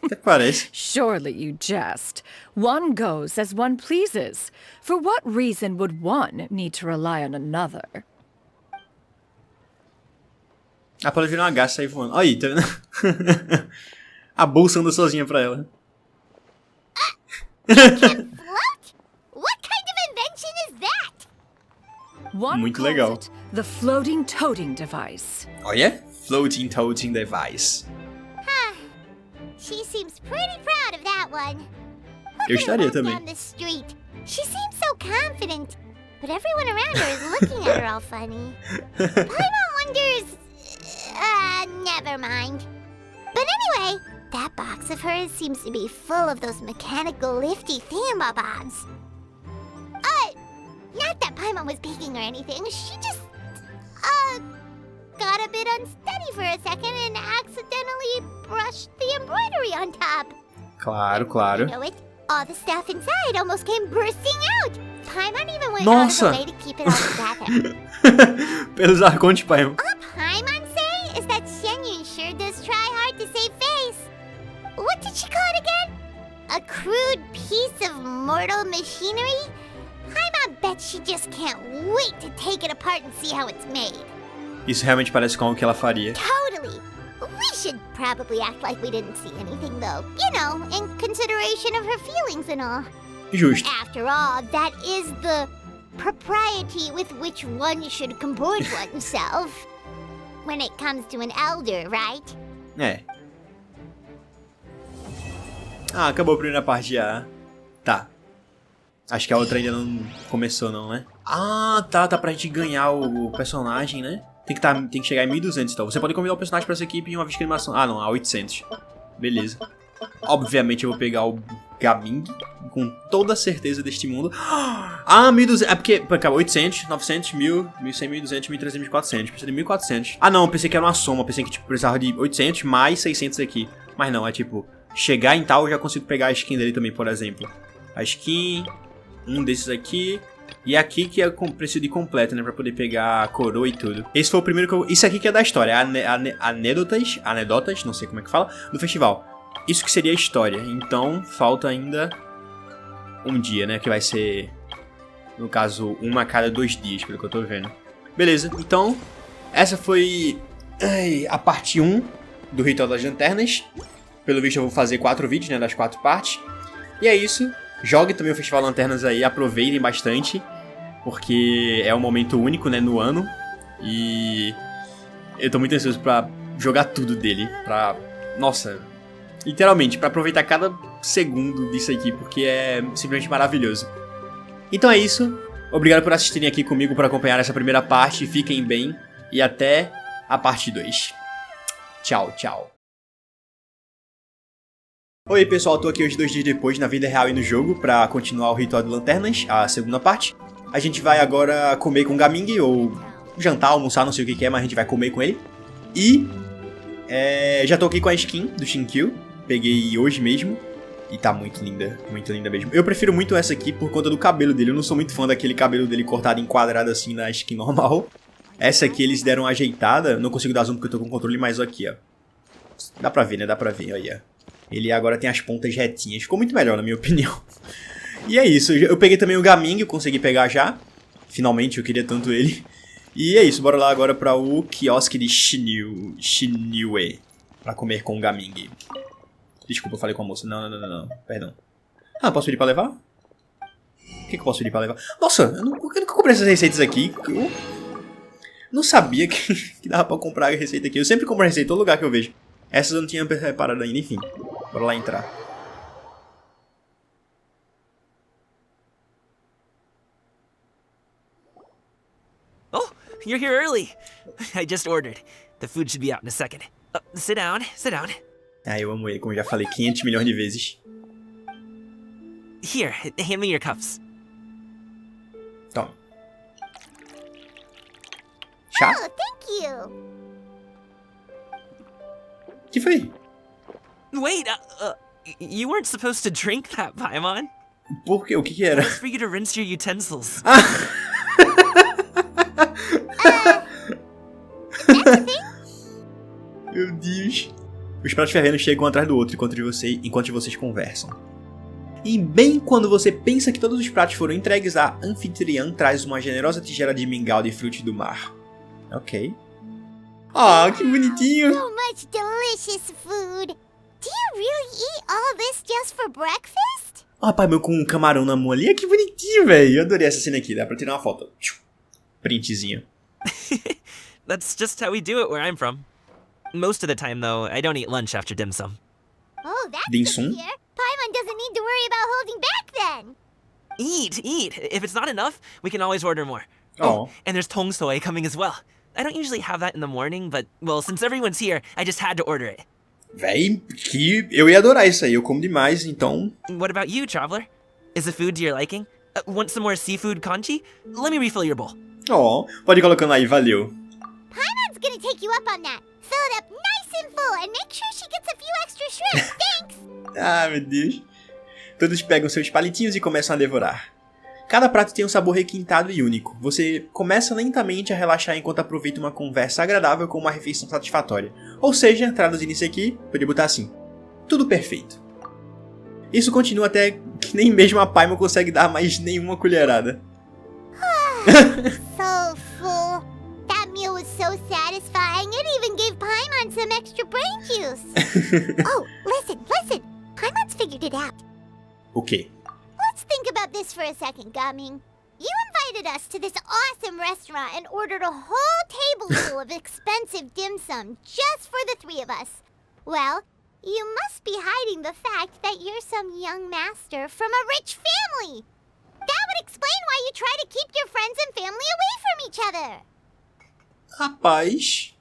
até parece. Surely you jest. One goes as one pleases. For what reason would one need to rely on another? Ah, pode virar uma gata e sair voando. Olha aí, tá vendo? A bolsa anda sozinha pra ela. What kind of invention is that? One Muito calls legal. it the floating toting device. Olha, floating toting device. She seems pretty proud of that one. Eu estaria também. Down the street. She seems so confident, but everyone around her is looking at her all funny. Paimon wonders... never mind. But anyway, that box of hers seems to be full of those mechanical lifty thingamabobs. Not that Paimon was peeking or anything. She just, got a bit unsteady for a second and accidentally brushed the embroidery on top. Claro, claro. You know it? All the stuff inside almost came bursting out. Paimon even went out of the way to keep it all together. Pelos arcontes, Paimon. All Paimon say is that Shenyun sure does try hard to save face. What did she call it again? A crude piece of mortal machinery? Paimon bets she just can't wait to take it apart and see how it's made. Isso realmente parece com algo que ela faria. Totally. We should probably act like we didn't see anything, though. You know, in consideration of her feelings and all. Justo. After all, that is the propriety with which one should comport oneself. When it comes to an elder, right? É. Ah, acabou a primeira parte já. Tá. Acho que a outra ainda não começou não, né? Ah, tá pra gente ganhar o personagem, né? Tem que chegar em 1200, então. Você pode convidar o personagem pra essa equipe em uma vez que animação. Ah, não, a 800. Beleza. Obviamente eu vou pegar o Gaming, com toda a certeza deste mundo. Ah, 1200. É porque, acabou 800, 900, 1000, 1100, 1200, 1300, 1400. Precisa de 1400. Ah, não, eu pensei que era uma soma. Pensei que, tipo, precisava de 800 mais 600 aqui. Mas não, é tipo, chegar em tal eu já consigo pegar a skin dele também, por exemplo. A skin, um desses aqui. E aqui que eu preciso de completo, né? Pra poder pegar a coroa e tudo. Esse foi o primeiro que eu... Isso aqui que é da história. Anedotas, não sei como é que fala, do festival. Isso que seria a história. Então, falta ainda um dia, né? Que vai ser, no caso, uma a cada 2 dias, pelo que eu tô vendo. Beleza, então, essa foi a parte 1 do Ritual das Lanternas. Pelo visto eu vou fazer 4 vídeos, né? Das 4 partes. E é isso. Joguem também o Festival Lanternas aí, aproveitem bastante, porque é um momento único, né, no ano. E eu tô muito ansioso pra jogar tudo dele, pra... Nossa, literalmente, pra aproveitar cada segundo disso aqui, porque é simplesmente maravilhoso. Então é isso, obrigado por assistirem aqui comigo, por acompanhar essa primeira parte, fiquem bem, e até a parte 2. Tchau, tchau. Oi pessoal, tô aqui hoje 2 dias depois na vida real e no jogo pra continuar o Ritual de Lanternas, a segunda parte. A gente vai agora comer com o Gaming, ou jantar, almoçar, não sei o que é, mas a gente vai comer com ele. E já tô aqui com a skin do Xianyun, peguei hoje mesmo, e tá muito linda mesmo. Eu prefiro muito essa aqui por conta do cabelo dele, eu não sou muito fã daquele cabelo dele cortado em quadrado assim na skin normal. Essa aqui eles deram uma ajeitada, não consigo dar zoom porque eu tô com o controle mais aqui, ó. Dá pra ver, né? Dá pra ver, olha. Ele agora tem as pontas retinhas. Ficou muito melhor, na minha opinião. E é isso, eu peguei também o Gaming, eu consegui pegar já. Finalmente, eu queria tanto ele. E é isso, bora lá agora pra o quiosque de Chenyu, pra comer com o Gaming. Desculpa, eu falei com a moça. Não, perdão. Ah, posso pedir pra levar? O que eu posso pedir pra levar? Nossa, eu nunca comprei essas receitas aqui. Eu não sabia que dava pra comprar a receita aqui. Eu sempre compro receita em todo lugar que eu vejo. Essas eu não tinha preparado ainda, enfim. Bora lá entrar. Oh, you're here early. I just ordered. The food should be out in a second. Sit down, sit down. Ah, eu amo ele, como eu já falei 500 milhões de vezes. Here, hand me your cups. Toma. Chá? Oh, thank you. Que foi? Wait, you weren't supposed to drink that, Paimon. Por quê? O que era? It was for you to rinse your utensils. Meu Deus. Os pratos ferrenhos chegam um atrás do outro enquanto vocês conversam. E bem quando você pensa que todos os pratos foram entregues, a anfitriã traz uma generosa tigela de mingau de frutos do mar. Ok. Ah, que bonitinho. So much delicious food. Do you really eat all this just for breakfast? Ah, pai meu com um camarão na mão ali. Que bonitinho, velho. Eu adorei essa cena aqui. Dá pra tirar uma foto. Printzinho. That's just how we do it where I'm from. Most of the time, though, I don't eat lunch after dim sum. Oh, that's Dim good sum? to hear. Paimon doesn't need to worry about holding back then. Eat. If it's not enough, we can always order more. Oh, and there's tong soy coming as well. I don't usually have that in the morning, but, well, since everyone's here, I just had to order it. véi, que eu ia adorar isso aí. Eu como demais, então... What about you, traveler? Is the food to your liking? Want some more seafood congee? Let me refill your bowl. Oh, pode ir colocando aí, valeu. Paimon's gonna take you up on that. Fill it up nice and full and make sure she gets a few extra shrimp. Thanks! Ah, meu Deus. Todos pegam seus palitinhos e começam a devorar. Cada prato tem um sabor requintado e único. Você começa lentamente a relaxar enquanto aproveita uma conversa agradável com uma refeição satisfatória. Ou seja, traduzindo isso aqui, podia botar assim: tudo perfeito. Isso continua até que nem mesmo a Paimon consegue dar mais nenhuma colherada. So full. That meal was so satisfying, it even gave Paimon some extra brain juice. Oh, listen. Paimon's figured it out. O quê? Let's think about this for a second, Gaming. You invited us to this awesome restaurant and ordered a whole table full of expensive dim sum just for the three of us. Well, you must be hiding the fact that you're some young master from a rich family. That would explain why you try to keep your friends and family away from each other. Rapaz...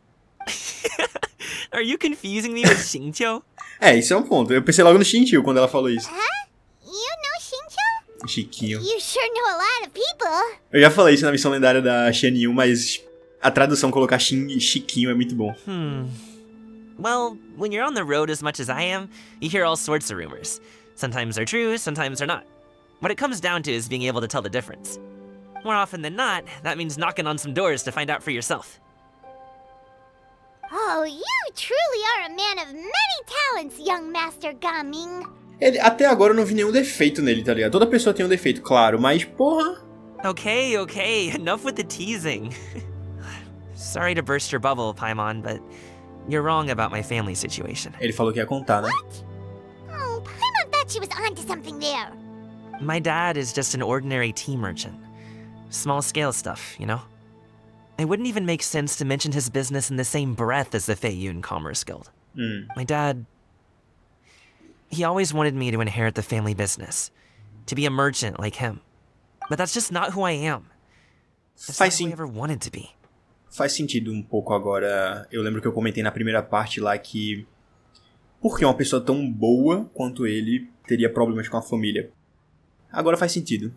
Are you confusing me with Xingqiu? É, isso é um ponto. Eu pensei logo no Shenhe quando ela falou isso. Huh? You know Xingqiu? Chiquinho. You sure know a lot of people. Eu já falei isso na missão lendária da Xianyun, mas a tradução colocar Chiquinho é muito bom. Well, when you're on the road as much as I am, you hear all sorts of rumors. Sometimes they're true, sometimes they're not. What it comes down to is being able to tell the difference. More often than not, that means knocking on some doors to find out for yourself. Oh, you truly are a man of many talents, young Master Gaming. Até agora eu não vi nenhum defeito nele, tá ligado? Toda pessoa tem um defeito, claro, mas porra... Okay, enough with the teasing. Sorry to burst your bubble, Paimon, but you're wrong about my family situation. Ele falou que ia contar, né? What? Oh, Paimon thought she was onto something there. My dad is just an ordinary tea merchant. Small-scale stuff, you know? It wouldn't even make sense to mention his business in the same breath as the Feiyun Commerce Guild. My dad... He always wanted me to inherit the family business. To be a merchant like him. But that's just not who I am. That's not who I ever wanted to be. Faz sentido um pouco agora. Eu lembro que eu comentei na primeira parte lá que... Por que uma pessoa tão boa quanto ele teria problemas com a família? Agora faz sentido.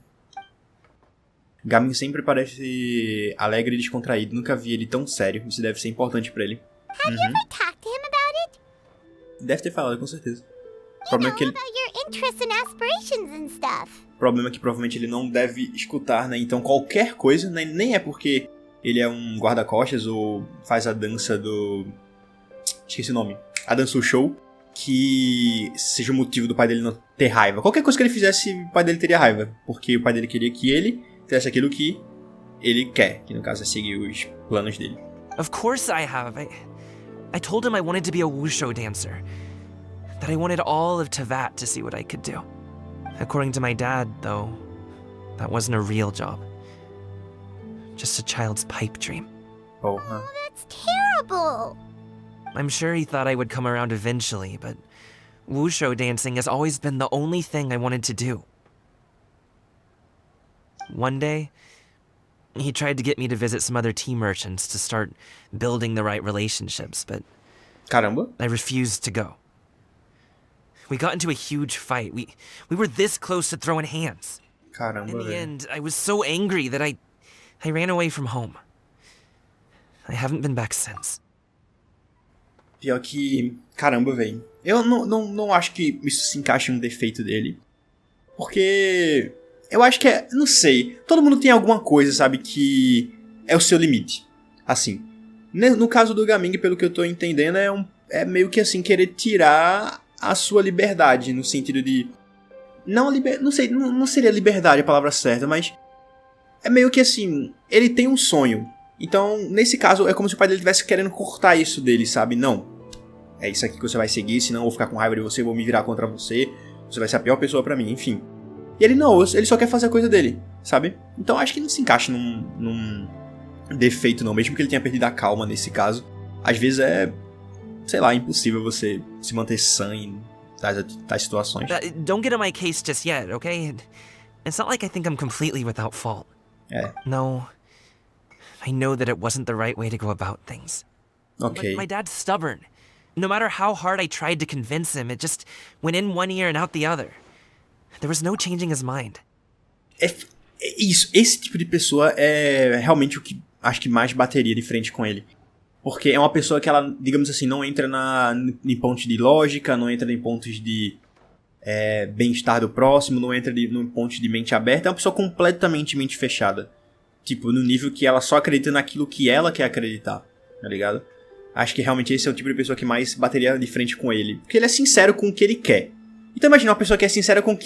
Gaming sempre parece alegre e descontraído. Nunca vi ele tão sério. Isso deve ser importante pra ele. Have you ever talked to him about it? Deve ter falado, com certeza. You know, about your interests and aspirations and stuff. O problema é que provavelmente ele não deve escutar, né? Então qualquer coisa, né? Nem é porque ele é um guarda-costas ou faz a dança do... Esqueci o nome. A dança do show. que seja o motivo do pai dele não ter raiva. Qualquer coisa que ele fizesse, o pai dele teria raiva. Porque o pai dele queria que ele fizesse aquilo que ele quer. Que no caso é seguir os planos dele. Of course I have. I told him I wanted to be a wushu dancer. That I wanted all of Teyvat to see what I could do. According to my dad, though, that wasn't a real job. Just a child's pipe dream. Oh, that's terrible. I'm sure he thought I would come around eventually, but wushu dancing has always been the only thing I wanted to do. One day, he tried to get me to visit some other tea merchants to start building the right relationships, but Caramba. I refused to go. We got into a huge fight. We were this close to throwing hands. Caramba, in the end, I was so angry that I ran away from home. I haven't been back since. Pior que... Caramba, velho. Eu não acho que isso se encaixe em um defeito dele. Porque... Eu acho que é... Não sei. Todo mundo tem alguma coisa, sabe? Que é o seu limite. Assim. No caso do Gaming, pelo que eu tô entendendo, é meio que assim, querer tirar a sua liberdade. No sentido de... Não sei, não seria liberdade a palavra certa, mas... É meio que assim... Ele tem um sonho. Então, nesse caso, é como se o pai dele estivesse querendo cortar isso dele, sabe? Não. É isso aqui que você vai seguir, senão eu vou ficar com raiva de você, vou me virar contra você, você vai ser a pior pessoa pra mim, enfim. E ele não, ele só quer fazer a coisa dele, sabe? Então acho que não se encaixa num defeito não, mesmo que ele tenha perdido a calma nesse caso. Às vezes é, sei lá, impossível você se manter sã em tais situações. Don't get on my case just yet, okay? It's not like I think I'm completely without fault. É. No... I know that it wasn't the right way to go about things. Okay. But my dad's stubborn. No matter how hard I tried to convince him, it just went in one ear and out the other. There was no changing his mind. Esse tipo de pessoa é realmente o que acho que mais bateria de frente com ele. Porque é uma pessoa que ela, digamos assim, não entra em pontos de lógica, não entra em pontos de bem-estar do próximo, não entra em pontos de mente aberta. É uma pessoa completamente mente fechada. Tipo, no nível que ela só acredita naquilo que ela quer acreditar, tá ligado? Acho que realmente esse é o tipo de pessoa que mais bateria de frente com ele. Porque ele é sincero com o que ele quer. Então imagina uma pessoa que é sincera com o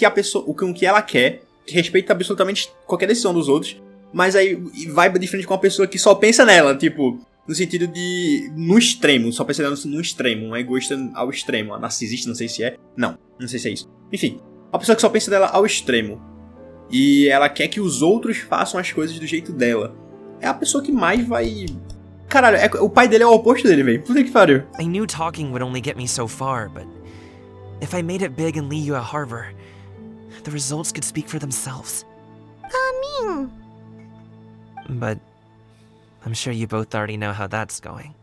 que ela quer, que respeita absolutamente qualquer decisão dos outros, mas aí vai de frente com uma pessoa que só pensa nela, tipo, no sentido de... no extremo, só pensa nela no extremo, um egoísta ao extremo, narcisista, não sei se é. Não sei se é isso. Enfim, uma pessoa que só pensa nela ao extremo. E ela quer que os outros façam as coisas do jeito dela. É a pessoa que mais vai... Caralho, o pai dele é o oposto dele, velho. Puta que pariu. I knew talking would only get me so far, but... if I made it big in Liyue Harbor, the results could speak for themselves. Gaming. But... I'm sure you both already know how that's going.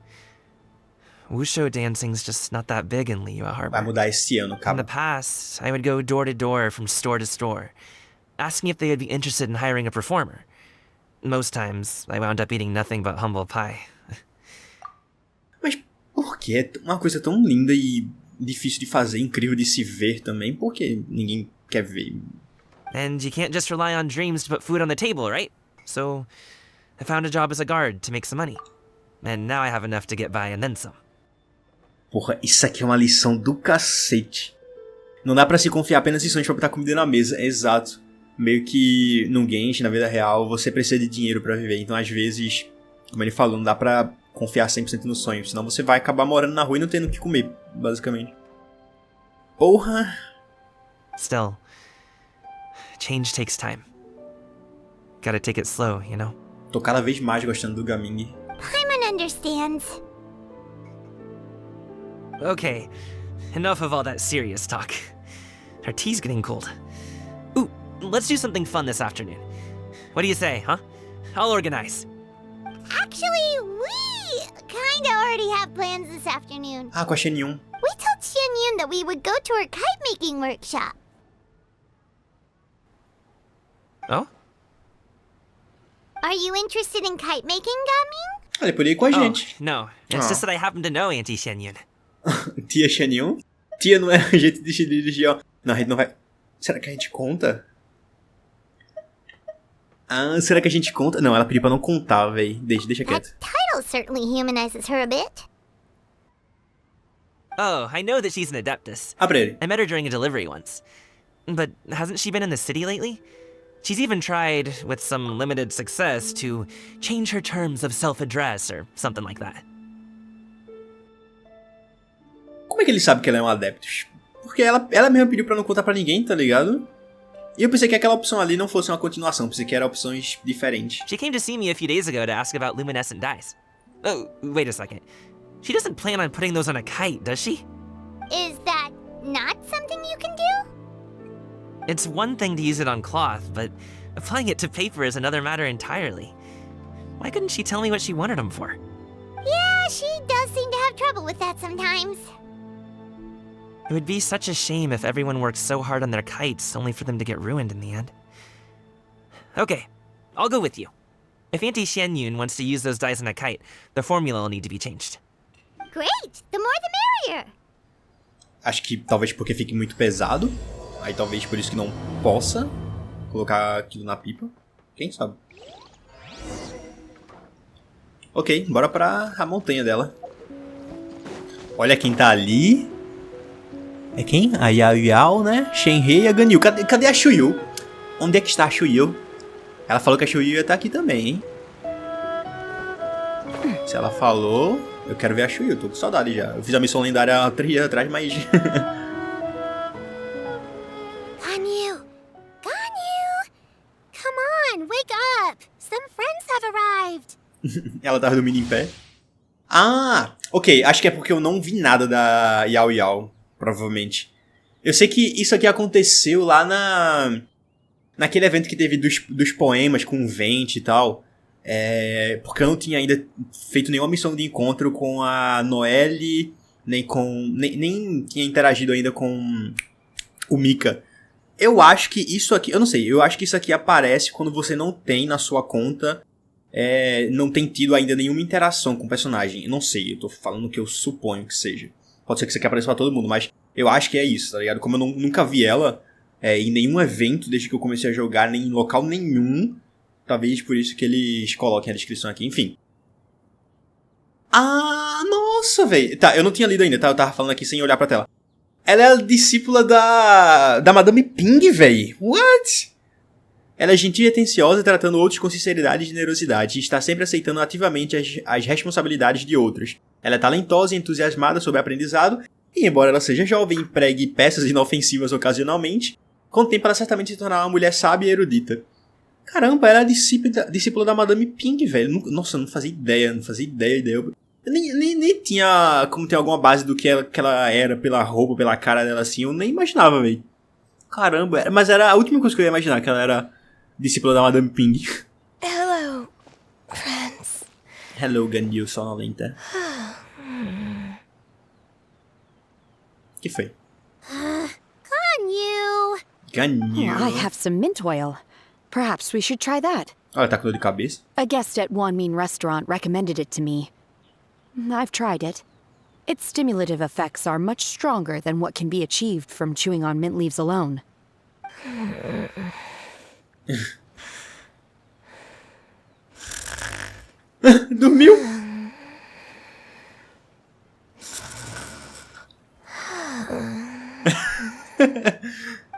Wushu dancing's just not that big in Liyue Harbor. Vai mudar esse ano, cara. In the past, I would go door to door from store to store, asking if they would be interested in hiring a performer. Most times, I wound up eating nothing but humble pie. Mas por que é uma coisa tão linda e difícil de fazer, incrível de se ver também? Por que ninguém quer ver? And you can't just rely on dreams to put food on the table, right? So, I found a job as a guard to make some money. And now I have enough to get by and then some. Porra, isso aqui é uma lição do cacete. Não dá pra se confiar apenas em sonhos pra botar comida na mesa, exato. Meio que no Genshin, na vida real, você precisa de dinheiro pra viver. Então, às vezes, como ele falou, não dá pra confiar 100% no sonho. Senão você vai acabar morando na rua e não tendo o que comer, basicamente. Porra! Still, change takes time. Gotta take it slow, you know? Tô cada vez mais gostando do Gaming. Paimon understands. Okay, enough of all that serious talk. Our tea's getting cold. Ooh, let's do something fun this afternoon. What do you say, huh? I'll organize. Actually, we kinda already have plans this afternoon. Ah, com a Shenyun. We told Xianyun that we would go to her kite-making workshop. Oh? Are you interested in kite-making, Gaming? Ele podia ir com a gente. No, it's just that I happen to know Auntie Xianyun. Tia Shenyun? Tia não é a gente de dirigir, ó. Não, a gente não vai... Será que a gente conta? Ah, será que a gente conta? Não, ela pediu pra não contar, véi. Deixa quieto. That title certainly humanizes her a bit. Oh, I know that she's an Adeptus. I met her during a delivery once. But hasn't she been in the city lately? She's even tried, with some limited success, to change her terms of self-address or something like that. Como é que ele sabe que ela é um Adeptus? Porque ela mesma pediu pra não contar pra ninguém, tá ligado? E eu pensei que aquela opção ali não fosse uma continuação, pensei que eram opções diferentes. She came to see me a few days ago to ask about luminescent dyes. Oh, wait a second. She doesn't plan on putting those on a kite, does she? Is that not something you can do? It's one thing to use it on cloth, but applying it to paper is another matter entirely. Why couldn't she tell me what she wanted them for? Yeah, she does seem to have trouble with that sometimes. It would be such a shame if everyone worked so hard on their kites only for them to get ruined in the end. Okay, I'll go with you. If Auntie Xianyun wants to use those dyes on a kite, the formula will need to be changed. Great! The more the merrier! Acho que talvez porque fique muito pesado. Aí talvez por isso que não possa colocar aquilo na pipa. Quem sabe? Ok, bora pra a montanha dela. Olha quem tá ali. É quem? A Xiao, né? Shenhe e a Ganyu. Cadê a Xiu? Onde é que está a Xiu? Ela falou que a Xiu ia estar aqui também, hein? Se ela falou, eu quero ver a Xiu. Tô com saudade já. Eu fiz a missão lendária há 3 dias atrás, mas... Ganyu! Ganyu! Come on, wake up! Some friends have arrived! Ela tava dormindo em pé. Ah, ok. Acho que é porque eu não vi nada da Xiao. Provavelmente. Eu sei que isso aqui aconteceu lá naquele evento que teve dos poemas com o Vente e tal. Porque eu não tinha ainda feito nenhuma missão de encontro com a Noelle, nem tinha interagido ainda com o Mika. Eu acho que isso aqui... Eu não sei. Eu acho que isso aqui aparece quando você não tem na sua conta... não tem tido ainda nenhuma interação com o personagem. Eu não sei. Eu tô falando o que eu suponho que seja. Pode ser que isso aqui apareça pra todo mundo, mas eu acho que é isso, tá ligado? Como eu nunca vi ela em nenhum evento desde que eu comecei a jogar, nem em local nenhum, talvez por isso que eles coloquem a descrição aqui, enfim. Ah, nossa, velho. Tá, eu não tinha lido ainda, tá? Eu tava falando aqui sem olhar pra tela. Ela é a discípula da Madame Ping, velho. What? Ela é gentil e atenciosa, tratando outros com sinceridade e generosidade, e está sempre aceitando ativamente as responsabilidades de outros. Ela é talentosa e entusiasmada sobre o aprendizado, e embora ela seja jovem e empregue peças inofensivas ocasionalmente, com o tempo ela certamente se tornará uma mulher sábia e erudita. Caramba, ela é a discípula da Madame Ping, velho. Nossa, eu não fazia ideia. Eu nem tinha como ter alguma base do que ela era pela roupa, pela cara dela assim, eu nem imaginava, velho. Caramba, mas era a última coisa que eu ia imaginar, que ela era discípula da Madame Ping. Hello, friends. Hello, Ganyu, sonolenta. Que foi? Ganyu. I have some mint oil. Perhaps we should try that. Ela tá com dor de cabeça? A guest at Wanmin Restaurant recommended it to me. I've tried it. Its stimulative effects are much stronger than what can be achieved from chewing on mint leaves alone. Dormiu?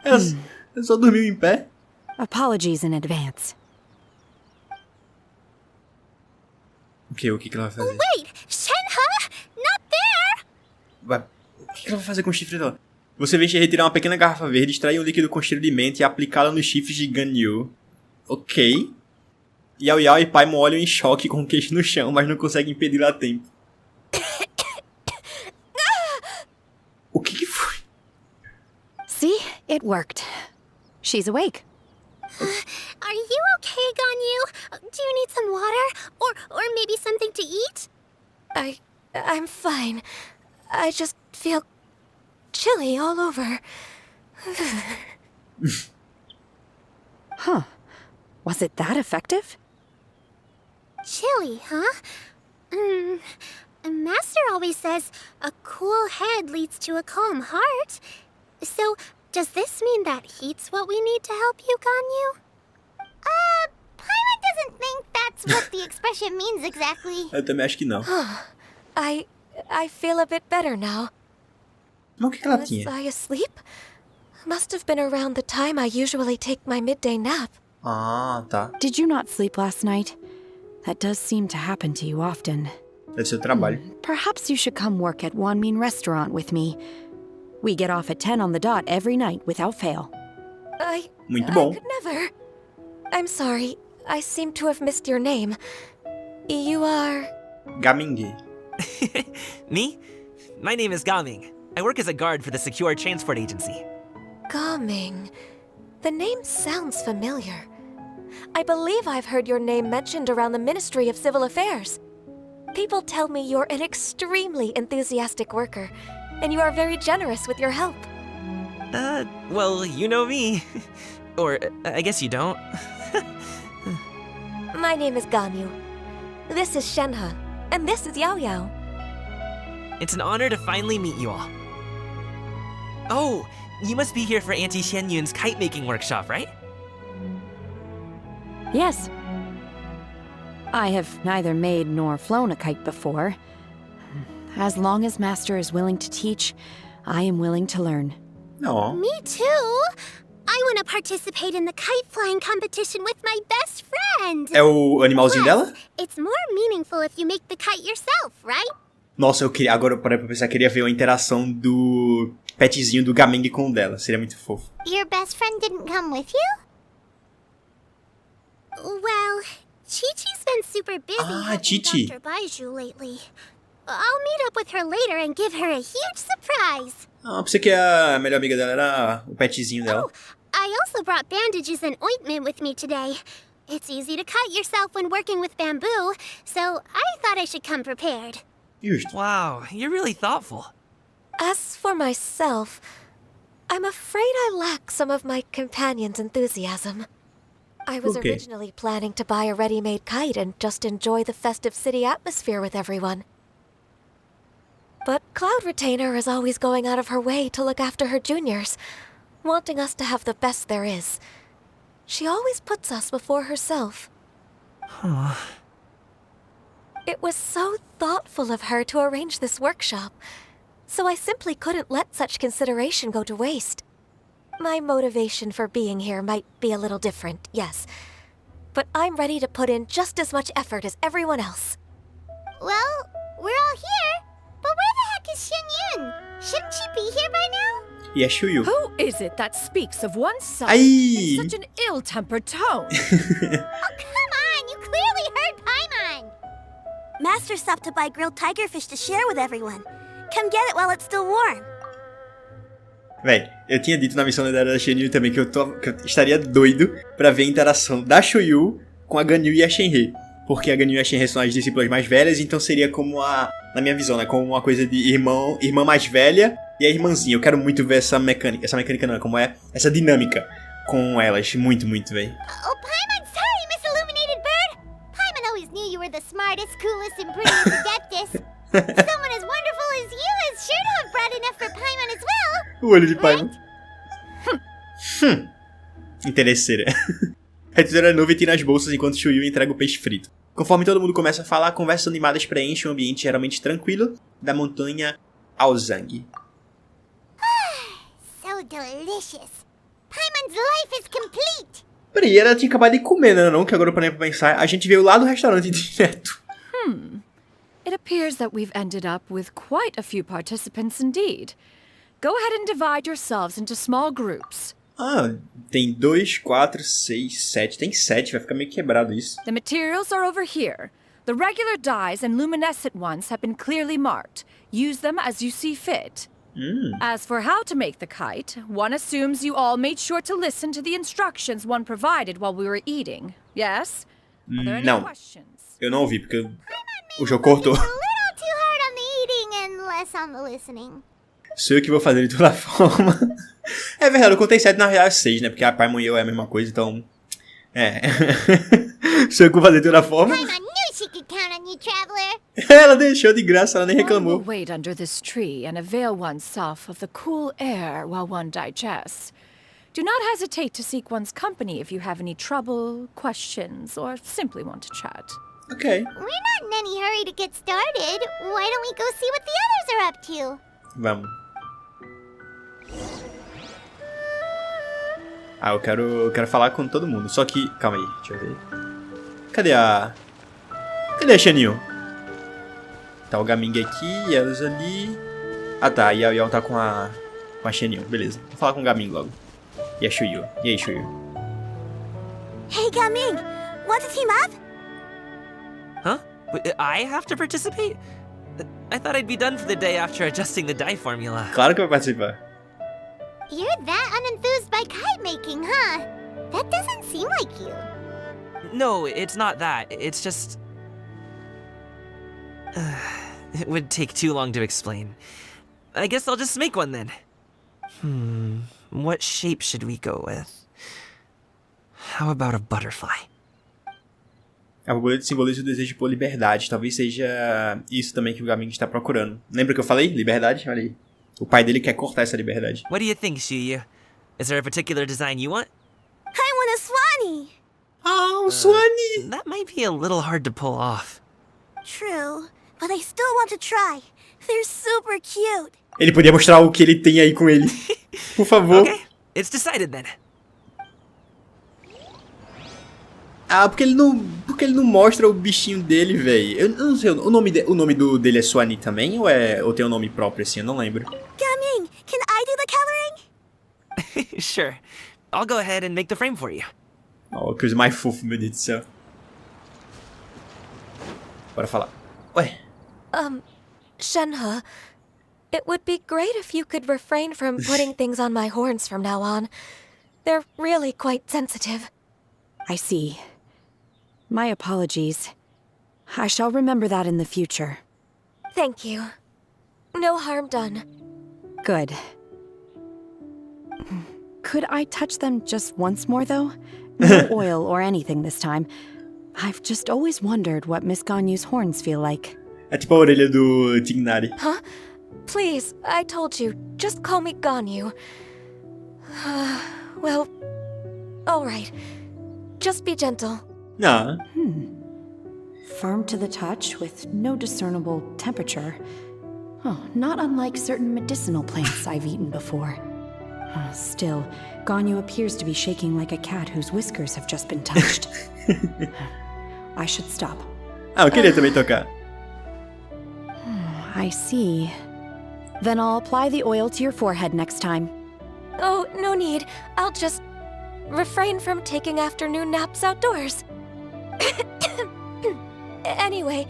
Ela só dormiu em pé? Apologies in advance. O que ela vai fazer? Wait! Shenhe! Not there! O que ela vai fazer com o chifre dela? Você vem retirar uma pequena garrafa verde, extrair um líquido com cheiro de menta e aplicá-la nos chifres de Ganyu. Ok. Xiao e Paimon olham em choque com o queixo no chão, mas não conseguem impedi-la a tempo. O que foi? See? It worked. She's awake. Are you okay, Ganyu? Do you need some water? Or maybe something to eat? I'm fine. I just feel chilly all over. Huh. Was it that effective? Chilly, huh? Master always says a cool head leads to a calm heart. So, does this mean that heat's what we need to help you, Ganyu? Paimon doesn't think that's what the expression means exactly. Eu também acho que não. I feel a bit better now. Mas o que ela Was tinha? I asleep? Must have been around the time I usually take my midday nap. Ah, tá. Did you not sleep last night? That does seem to happen to you often. Deve ser o trabalho. Perhaps you should come work at Wanmin Restaurant with me. We get off at 10 on the dot every night without fail. Muito bom. I could never. I'm sorry. I seem to have missed your name. You are... Gaming. Me? My name is Gaming. I work as a guard for the Secure Transport Agency. Gaming. The name sounds familiar. I believe I've heard your name mentioned around the Ministry of Civil Affairs. People tell me you're an extremely enthusiastic worker, and you are very generous with your help. Well, you know me. Or, I guess you don't. My name is Ganyu. This is Shenhe, and this is Xiao. It's an honor to finally meet you all. Oh, you must be here for Auntie Xianyun's kite-making workshop, right? Yes. I have neither made nor flown a kite before. As long as Master is willing to teach, I am willing to learn. No. Me too. I want to participate in the kite flying competition with my best friend. É o animalzinho dela? It's more meaningful if you make the kite yourself, right? Nossa, eu queria, agora eu parei pra pensar, queria ver uma interação do petzinho do Gaming com o dela. Seria muito fofo. Your best friend didn't come with you? Well, Chi-Chi's been super busy helping Chi-Chi. Dr. Baiju lately. I'll meet up with her later and give her a huge surprise. Ah, pensei que a melhor amiga dela era o petzinho dela. I also brought bandages and ointment with me today. It's easy to cut yourself when working with bamboo, so I thought I should come prepared. Wow, you're really thoughtful. As for myself, I'm afraid I lack some of my companion's enthusiasm. I was Okay. originally planning to buy a ready-made kite and just enjoy the festive city atmosphere with everyone. But Cloud Retainer is always going out of her way to look after her juniors, wanting us to have the best there is. She always puts us before herself. Huh. It was so thoughtful of her to arrange this workshop, so I simply couldn't let such consideration go to waste. My motivation for being here might be a little different, yes, but I'm ready to put in just as much effort as everyone else. Well, we're all here, but where the heck is Xianyun? Shouldn't she be here by now? E é Shuyu. Who is it that speaks of oneself Ai. in such an ill-tempered tone? Oh, come on! You clearly heard Paimon! Master stopped to buy grilled tigerfish to share with everyone. Come get it while it's still warm. Véi, eu tinha dito na missão da Chenyu também que eu estaria doido pra ver a interação da Shuyu com a Ganyu e a Shenhe. Porque a Ganyu e a Shenhe são as discípulas mais velhas, então seria como na minha visão, né? Como uma coisa de irmã mais velha e a irmãzinha. Eu quero muito ver essa mecânica não, como é essa dinâmica com elas. Muito, muito, véi. Oh, Paimon, sorry, Miss Illuminated Bird! Paimon always knew you were the smartest, coolest, and prettiest adeptus. Someone as wonderful as you is sure to have brought enough for Paimon as well. O olho de Paimon. Interesseira. A tesoura nova e tira as bolsas enquanto Shuyu entrega o peixe frito. Conforme todo mundo começa a falar, conversas animadas preenchem um ambiente geralmente tranquilo da montanha ao Zhongli. So delicious. Paimon's life is complete. Peraí, ela tinha acabado de comer, não? Que agora eu parei pra pensar. A gente veio lá do restaurante direto. It appears that we've ended up with quite a few participants indeed. Go ahead and divide yourselves into small groups. Ah, tem 2, 4, 6, 7. Tem 7, vai ficar meio quebrado isso. The materials are over here. The regular dyes and luminescent ones have been clearly marked. Use them as you see fit. As for how to make the kite, one assumes you all made sure to listen to the instructions one provided while we were eating. Yes? Are there any Não, questions? eu não ouvi porque o jogo cortou. A little too hard on the eating and less on the listening. Sou eu que vou fazer de toda forma. É verdade, eu contei 7, na real é 6, né? Porque a Paimon e eu é a mesma coisa, então... Sou eu que vou fazer de toda forma. Paimon knew she could count on you, traveler. Ela deixou de graça, ela nem One will reclamou. wait under this tree and avail oneself of the cool air while one digests. Do not hesitate to seek one's company if you have any trouble, questions, or simply want to chat. Ok. We're not in any hurry to get started. Why don't we go see what the others are up to? Vamos. Ah, eu quero falar com todo mundo. Só que... Calma aí, deixa eu ver. Cadê a Chenyu? Tá o Gaming aqui e elas ali. Ah tá, e a Yao tá com a Shenhe. Beleza, vou falar com o Gaming logo. E a Shuyu. E aí, Shuyu? Hey, Gaming! Want to team up? Huh? I have to participate? I thought I'd be done for the day after adjusting the die formula. Claro que vai participar. You're that unenthused by kite making, huh? That doesn't seem like you. No, it's not that. It's just... it would take too long to explain. I guess I'll just make one then. What shape should we go with? How about a butterfly? A borboleta simboliza o desejo por liberdade. Talvez seja isso também que o Gaming está procurando. Lembra que eu falei? Liberdade? Olha aí. O pai dele quer cortar essa liberdade. What do you think, Xiyu? Is there a particular design you want? I want a swanee! Oh, swanee! That might be a little hard to pull off. True, but I still want to try. They're super cute. Ele podia mostrar o que ele tem aí com ele. Por favor. Okay, it's decided then. Ah, porque ele não mostra o bichinho dele, velho. Eu não sei, o nome dele é Swanee também ou tem um nome próprio assim? Eu não lembro. Gaming, can I do the coloring? Sure. I'll go ahead and make the frame for you. Oh, que coisa mais fofa, meu Deus do céu. Bora falar. Ué. Shenhe, it would be great if you could refrain from putting things on my horns from now on. They're really quite sensitive. I see. My apologies. I shall remember that in the future. Thank you. No harm done. Good. Could I touch them just once more, though? No oil or anything this time. I've just always wondered what Miss Ganyu's horns feel like. É tipo a orelha do Tignari. Huh? Please, I told you. Just call me Ganyu. Well, alright. Just be gentle. Ah. Firm to the touch with no discernible temperature. Oh, not unlike certain medicinal plants I've eaten before. Still, Ganyu appears to be shaking like a cat whose whiskers have just been touched. I should stop. Ah, eu queria também tocar. I see. Then I'll apply the oil to your forehead next time. Oh, no need. I'll just refrain from taking afternoon naps outdoors. Anyway,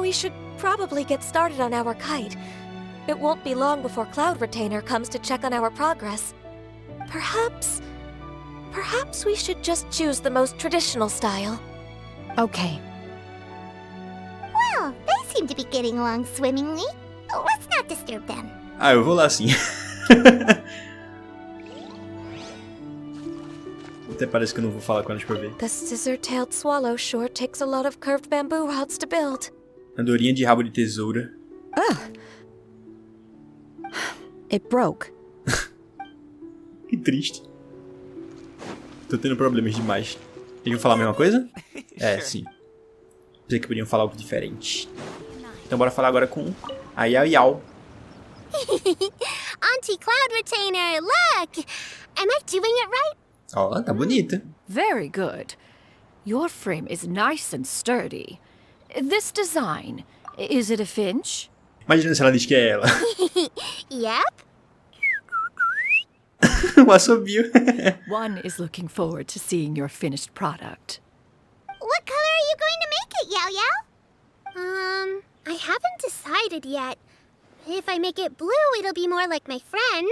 we should probably get started on our kite. It won't be long before Cloud Retainer comes to check on our progress. Perhaps we should just choose the most traditional style. Okay. Well, they seem to be getting along swimmingly. Let's not disturb them. Ah, eu vou lá sim. Até parece que eu não vou falar com elas pra ver. The scissor-tailed swallow sure takes a lot of curved bamboo rods to build. Andorinha de rabo de tesoura. It broke. Que triste. Tô tendo problemas demais. Eles vão falar a mesma coisa? É, sim. Pensei que podiam falar algo diferente. Então bora falar agora com a Yao. Auntie Cloud Retainer, look! Am I doing it right? Ó, tá bonita. Very good. Your frame is nice and sturdy. This design, is it a finch? Imagina se ela diz que é ela. Yep. Um assobio. One is looking forward to seeing your finished product. What color are you going to make it, Yao Yao? I haven't decided yet. If I make it blue, it'll be more like my friend.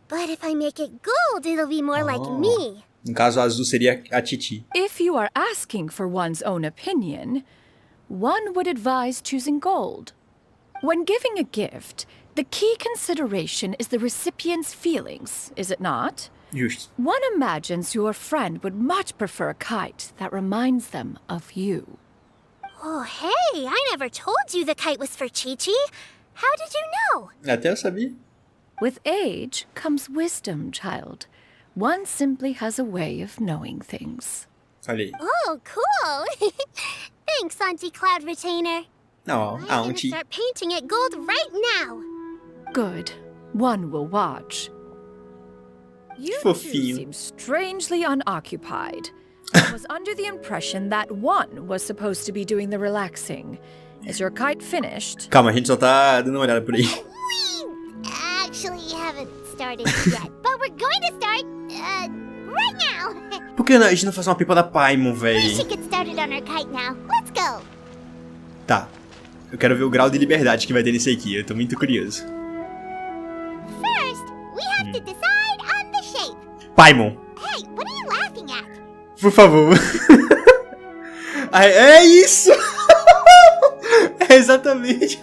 But if I make it gold, it'll be more like me. No caso, a azul seria a Titi. If you are asking for one's own opinion, one would advise choosing gold. When giving a gift, the key consideration is the recipient's feelings, is it not? Justo. One imagines your friend would much prefer a kite that reminds them of you. Oh, hey, I never told you the kite was for Chi-Chi. How did you know? Até eu sabia. With age comes wisdom, child. One simply has a way of knowing things. Olha aí. Oh, cool. Thanks, Auntie Cloud Retainer. Não, I'm gonna start painting it gold right now. Good. One will watch. You two Fofinho. seem strangely unoccupied. I was under the impression that one was supposed to be doing the relaxing. Is your kite finished? Calma, a gente só tá dando uma olhada por aí. We actually haven't started yet, but we're going to start, right now. Por que a gente não faz uma pipa da Paimon, We véi? should get started on our kite now. Let's go. Tá. Eu quero ver o grau de liberdade que vai ter nesse aqui. Eu tô muito curioso. First, we have to decide on the shape. Paimon, Hey, what are you laughing at? por favor. É isso! É exatamente.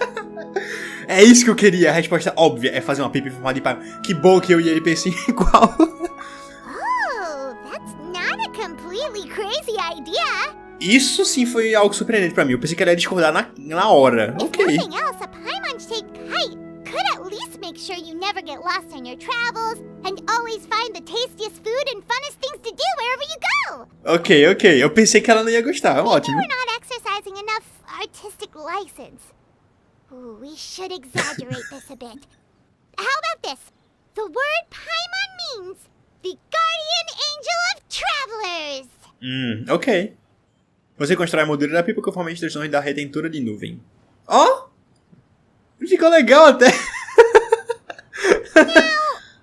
É isso que eu queria. A resposta óbvia é fazer uma pipa em formato de Paimon. Que bom que eu e ele pensam igual. Oh, that's not a completely crazy idea. Isso sim foi algo surpreendente pra mim. Eu pensei que ele ia discordar na hora. If Ok. nothing else, a Paimon-shaped kite could at least make sure you never get lost on your travels and always find the tastiest food and funnest things to do wherever you go. Ok. Eu pensei que ela não ia gostar. Ótimo. We're not exercising enough artistic license. Ooh, we should exaggerate this a bit. How about this? The word Paimon means the guardian angel of travelers. Ok. Você constrói a moldura da pipa conforme as instruções da retentora de nuvem. Ó! Ficou legal até. Now,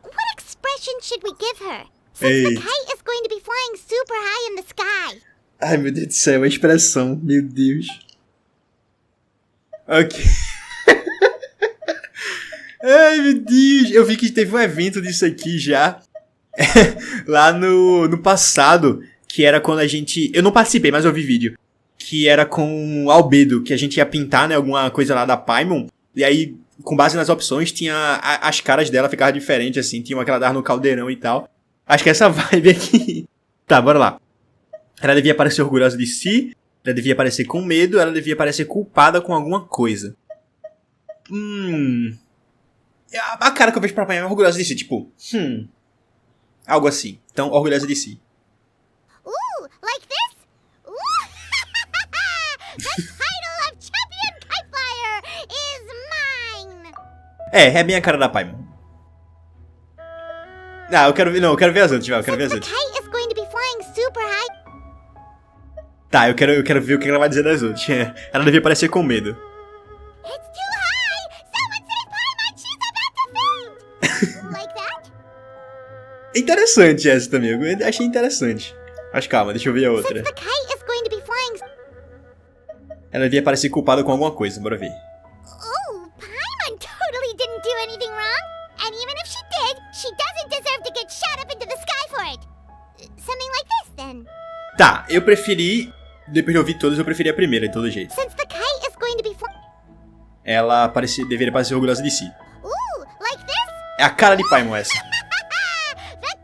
what expression should we give her? Since the Ei. kite is going to be flying super high in the sky. Ai, meu Deus do céu, a expressão. Meu Deus. Ok. Ai, meu Deus. Eu vi que teve um evento disso aqui já. Lá no passado. Que era quando a gente... Eu não participei, mas eu vi vídeo. Que era com o Albedo. Que a gente ia pintar, né? Alguma coisa lá da Paimon. E aí, com base nas opções, tinha... As caras dela ficavam diferentes, assim. Tinha uma que ela dava no caldeirão e tal. Acho que é essa vibe aqui. Tá, bora lá. Ela devia parecer orgulhosa de si. Ela devia parecer com medo. Ela devia parecer culpada com alguma coisa. A cara que eu vejo pra Paimon é orgulhosa de si. Tipo, algo assim. Então, orgulhosa de si. Ooh, like this? Ooh! The title of Champion Kite Flyer is mine! É bem a cara da Paimon. Ah, eu quero ver as outras, eu quero ver as Since the outras. kite is going to be flying super high. Tá, eu quero ver o que ela vai dizer das outras. Ela devia parecer com medo. It's too high! Someone say Paimon, she's about to faint! Like that? Interessante essa também, eu achei interessante. Mas calma, deixa eu ver a outra. Since the kite is going to be flying. Ela devia parecer culpada com alguma coisa, bora ver. Oh, Paimon totally didn't do anything wrong. And even if she did, she doesn't deserve to get shot up into the sky for it. Something like this, then. Tá, eu preferi... Depois de ouvir todas, eu preferi a primeira, de todo jeito. Since the kite is going to be flying. Ela deveria parecer orgulhosa de si. Ooh, like this? É a cara de Paimon essa. The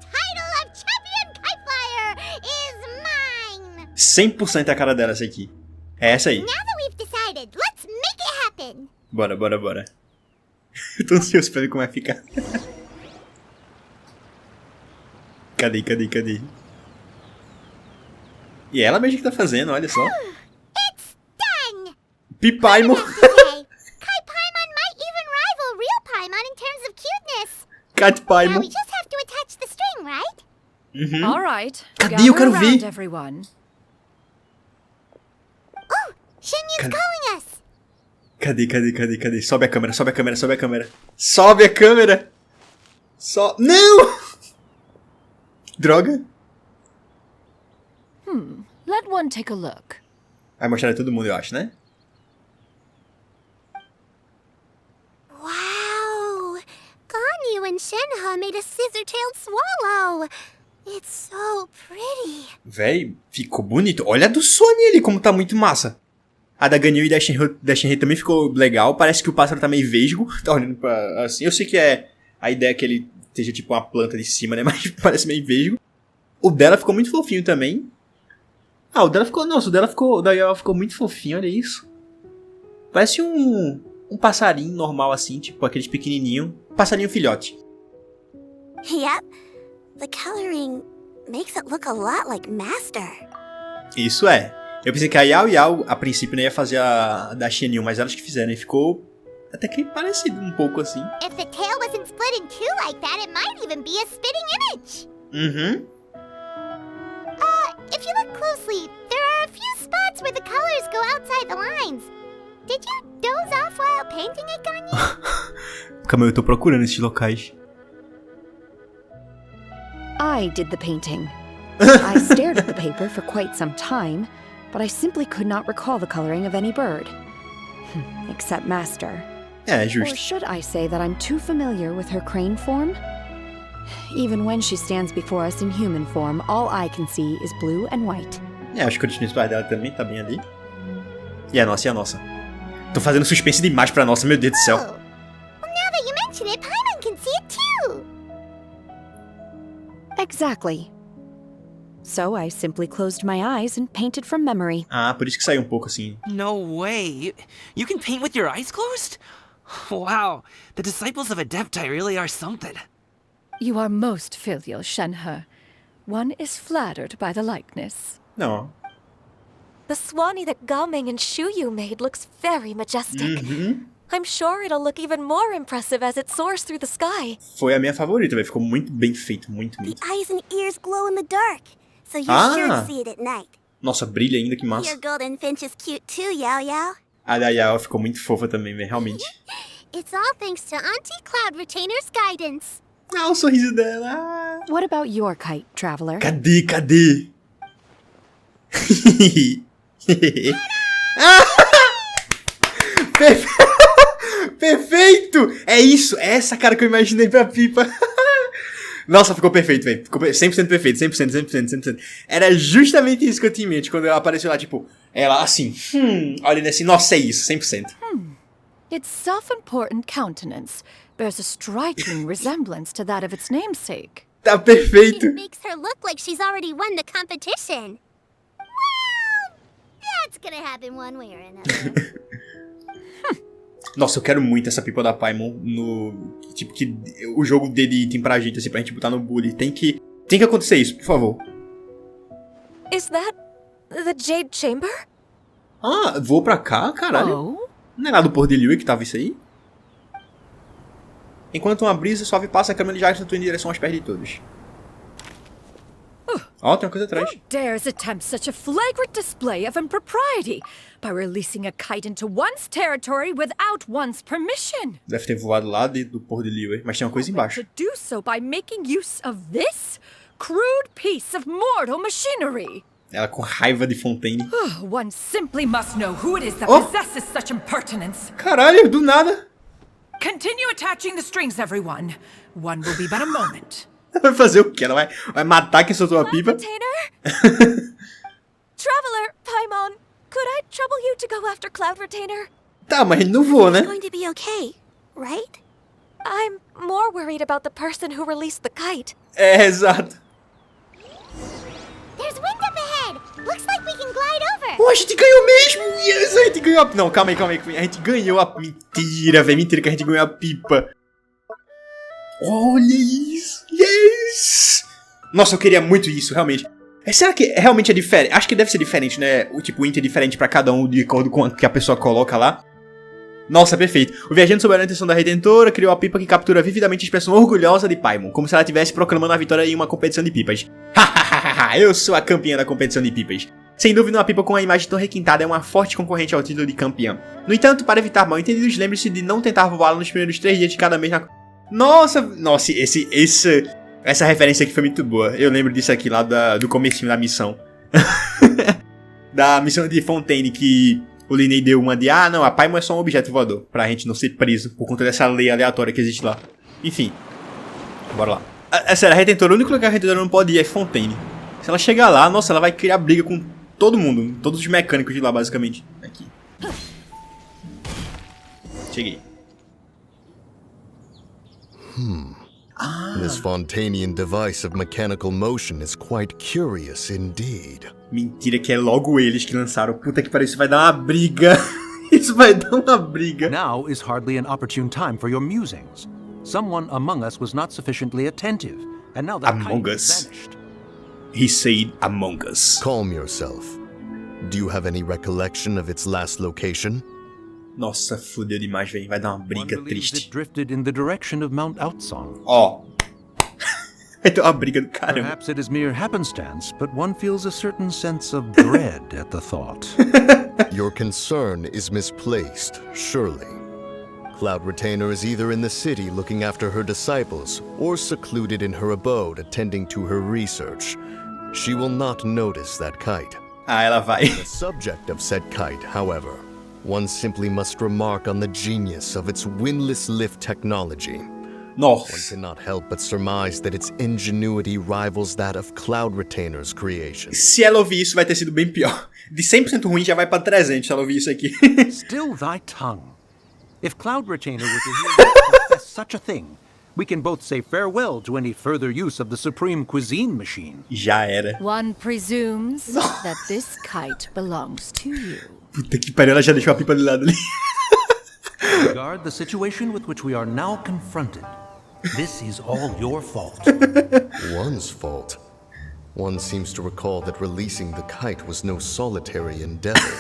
title of Champion Kite Flyer is mine! 100% a cara dela essa aqui. É essa aí. Now that we've decided, let's make it happen! Bora. Eu tô ansioso pra ver como vai ficar. Cadê? E ela mesmo que tá fazendo, olha só. It's done! Pipaimon. Kite Paimon might even rival real Paimon in terms of cuteness. Cat Now Paimon. we just have to attach the string, right? All right. Cadê? Eu quero gather around, ver. everyone. Oh, Shenyun's calling us. Cadê? Sobe a câmera. Não! Droga. Let one take a look. Vai mostrar a todo mundo, eu acho, né? Wow! Ganyu and Shenhe made a scissor-tailed swallow. It's so pretty. Véi, ficou bonito. Olha a do Sony ali, como tá muito massa. A da Ganyu e da Shenhe também ficou legal. Parece que o pássaro tá meio vesgo. Tá olhando pra... assim. Eu sei que é a ideia que ele esteja tipo uma planta de cima, né? Mas parece meio vesgo. O dela ficou muito fofinho também. Ah, o dela ficou... Nossa, o dela ficou muito fofinho, olha isso. Parece um passarinho normal assim, tipo aqueles pequenininhos. Passarinho filhote. Yep. The coloring makes it look a lot like Master. Isso é. Eu pensei que a Yao, a princípio, não ia fazer a da Chenyu, mas elas que fizeram. E ficou até que parecido um pouco assim. If the tail wasn't split in two like that, it might even be a spitting image. Uhum. If you look closely, there are a few spots where the colors go outside the lines. Did you doze off while painting it, Ganyu? Calma, eu tô procurando esses locais. I did the painting. I stared at the paper for quite some time, but I simply could not recall the coloring of any bird. Except Master. É, justo. Or should I say that I'm too familiar with her crane form? Even when she stands before us in human form, all I can see is blue and white. É, as cores principais dela também tá bem ali. E a nossa, e a nossa. Tô fazendo suspense demais pra nossa, meu Deus do céu. Well, now that you mention it, Paimon can see it too. Exactly. So I simply closed my eyes and painted from memory. Ah, por isso que saiu um pouco assim. No way. You can paint with your eyes closed? Wow, the disciples of Adepti really are something. You are most filial, Shenhe. One is flattered by the likeness. Não. The Swanee that Gaming and Xiu made looks very majestic. I'm sure it'll look even more impressive as it soars through the sky. Foi a minha favorita, velho. Ficou muito bem feito, muito. The eyes and ears glow in the dark, so you're sure to see it at night. Nossa, brilha ainda, que massa. Your golden finch is cute too, Yao Yao. A da Xiao ficou muito fofa também, velho, realmente. It's all thanks to Auntie Cloud Retainer's guidance. Ah, o sorriso dela. What about your kite, traveler? Cadê? Perfeito! É isso, é essa cara que eu imaginei pra Pipa. Nossa, ficou perfeito, velho. Ficou 100% perfeito, 100%. Era justamente isso que eu tinha em mente quando ela apareceu lá, tipo, ela assim, olha assim, nossa, é isso, 100%. Its self-important countenance bears a striking resemblance to that of its namesake. Tá perfeito. It makes her look like she's already won the competition. Well, that's gonna happen one way or another. Nossa, eu quero muito essa Pipa da Paimon no... Tipo, que o jogo dê de item pra gente, assim, pra gente botar no bully. Tem que acontecer isso, por favor. Is that the Jade Chamber? Ah, vou pra cá, caralho. Não é lá do Porto de Liyue que tava isso aí? Enquanto uma brisa suave passa, a câmera de Jade atua em direção às pernas de todos. Ó, tem uma coisa atrás. Who dares attempt such a flagrant display of impropriety by releasing a kite into one's territory without one's permission? Deve ter voado lá do Porto de Liyue, mas tem uma coisa embaixo. To do so by making use of this crude piece of mortal machinery. Ela com raiva de Fontaine. One simply must know who it is that possesses such impertinence. Caralho, do nada. Continue attaching the strings, everyone. One will be but a moment. Ela vai fazer o quê? Ela vai matar quem soltou a pipa? Traveler, Paimon, could I trouble you to go after Cloud Retainer? Tá, mas ele não voa, né? It's going to be okay, right? I'm more worried about the person who released the kite. É, exato. There's wind up ahead. Looks like we can glide over. Oh, a gente ganhou mesmo! Yes, a gente ganhou a... Não, calma aí. A gente ganhou a... Mentira, velho. Mentira que a gente ganhou a pipa. Olha isso! Yes! Nossa, eu queria muito isso, realmente. Será que realmente é diferente? Acho que deve ser diferente, né? O tipo, o int é diferente pra cada um, de acordo com o que a pessoa coloca lá. Nossa, perfeito. O viajante sob a intenção da Redentora criou a pipa que captura vividamente a expressão orgulhosa de Paimon, como se ela estivesse proclamando a vitória em uma competição de pipas. Hahaha, eu sou a campeã da competição de pipas. Sem dúvida, uma pipa com uma imagem tão requintada é uma forte concorrente ao título de campeã. No entanto, para evitar mal-entendidos, lembre-se de não tentar voá-la nos primeiros 3 dias de cada mês na... Nossa, essa referência aqui foi muito boa. Eu lembro disso aqui lá do comecinho da missão. Da missão de Fontaine, que o Linney deu uma de... Ah, não, a Paimon é só um objeto voador, pra gente não ser preso por conta dessa lei aleatória que existe lá. Enfim, bora lá. É sério, a Redentora, o único lugar que a Redentora não pode ir é Fontaine. Se ela chegar lá, nossa, ela vai criar briga com todo mundo, todos os mecânicos de lá, basicamente. Aqui. Cheguei. This Fontanian device of mechanical motion is quite curious indeed. Mentira que é logo eles que lançaram. Puta que pariu, isso vai dar uma briga. Isso vai dar uma briga. Now is hardly an opportune time for your musings. Someone among us was not sufficiently attentive, and now that among us. Vanished. He said among us. Calm yourself. Do you have any recollection of its last location? Nossa, fudeu demais, velho. Vai dar uma briga triste. Drifted in the direction of Mount Outsong. Ó. Vai ter uma briga do caramba. Perhaps it is mere happenstance, but one feels a certain sense of dread at the thought. Your concern is misplaced, surely. Cloud Retainer is either in the city looking after her disciples, or secluded in her abode attending to her research. She will not notice that kite. Ah, ela vai. The subject of said kite, however, one simply must remark on the genius of its windless lift technology. Nossa. One cannot help but surmise that its ingenuity rivals that of Cloud Retainer's creation. Se ela ouvir isso, vai ter sido bem pior. De 100% ruim já vai pra 300 se ela ouvir isso aqui. Still thy tongue. If Cloud Retainer were to hear you confess such a thing, we can both say farewell to any further use of the supreme cuisine machine. Já era. One presumes that this kite belongs to you. Puta que pariu, ela já deixou a pipa do lado ali. Regard the situation with which we are now confronted. This is all your fault. One's fault? One seems to recall that releasing the kite was no solitary endeavor.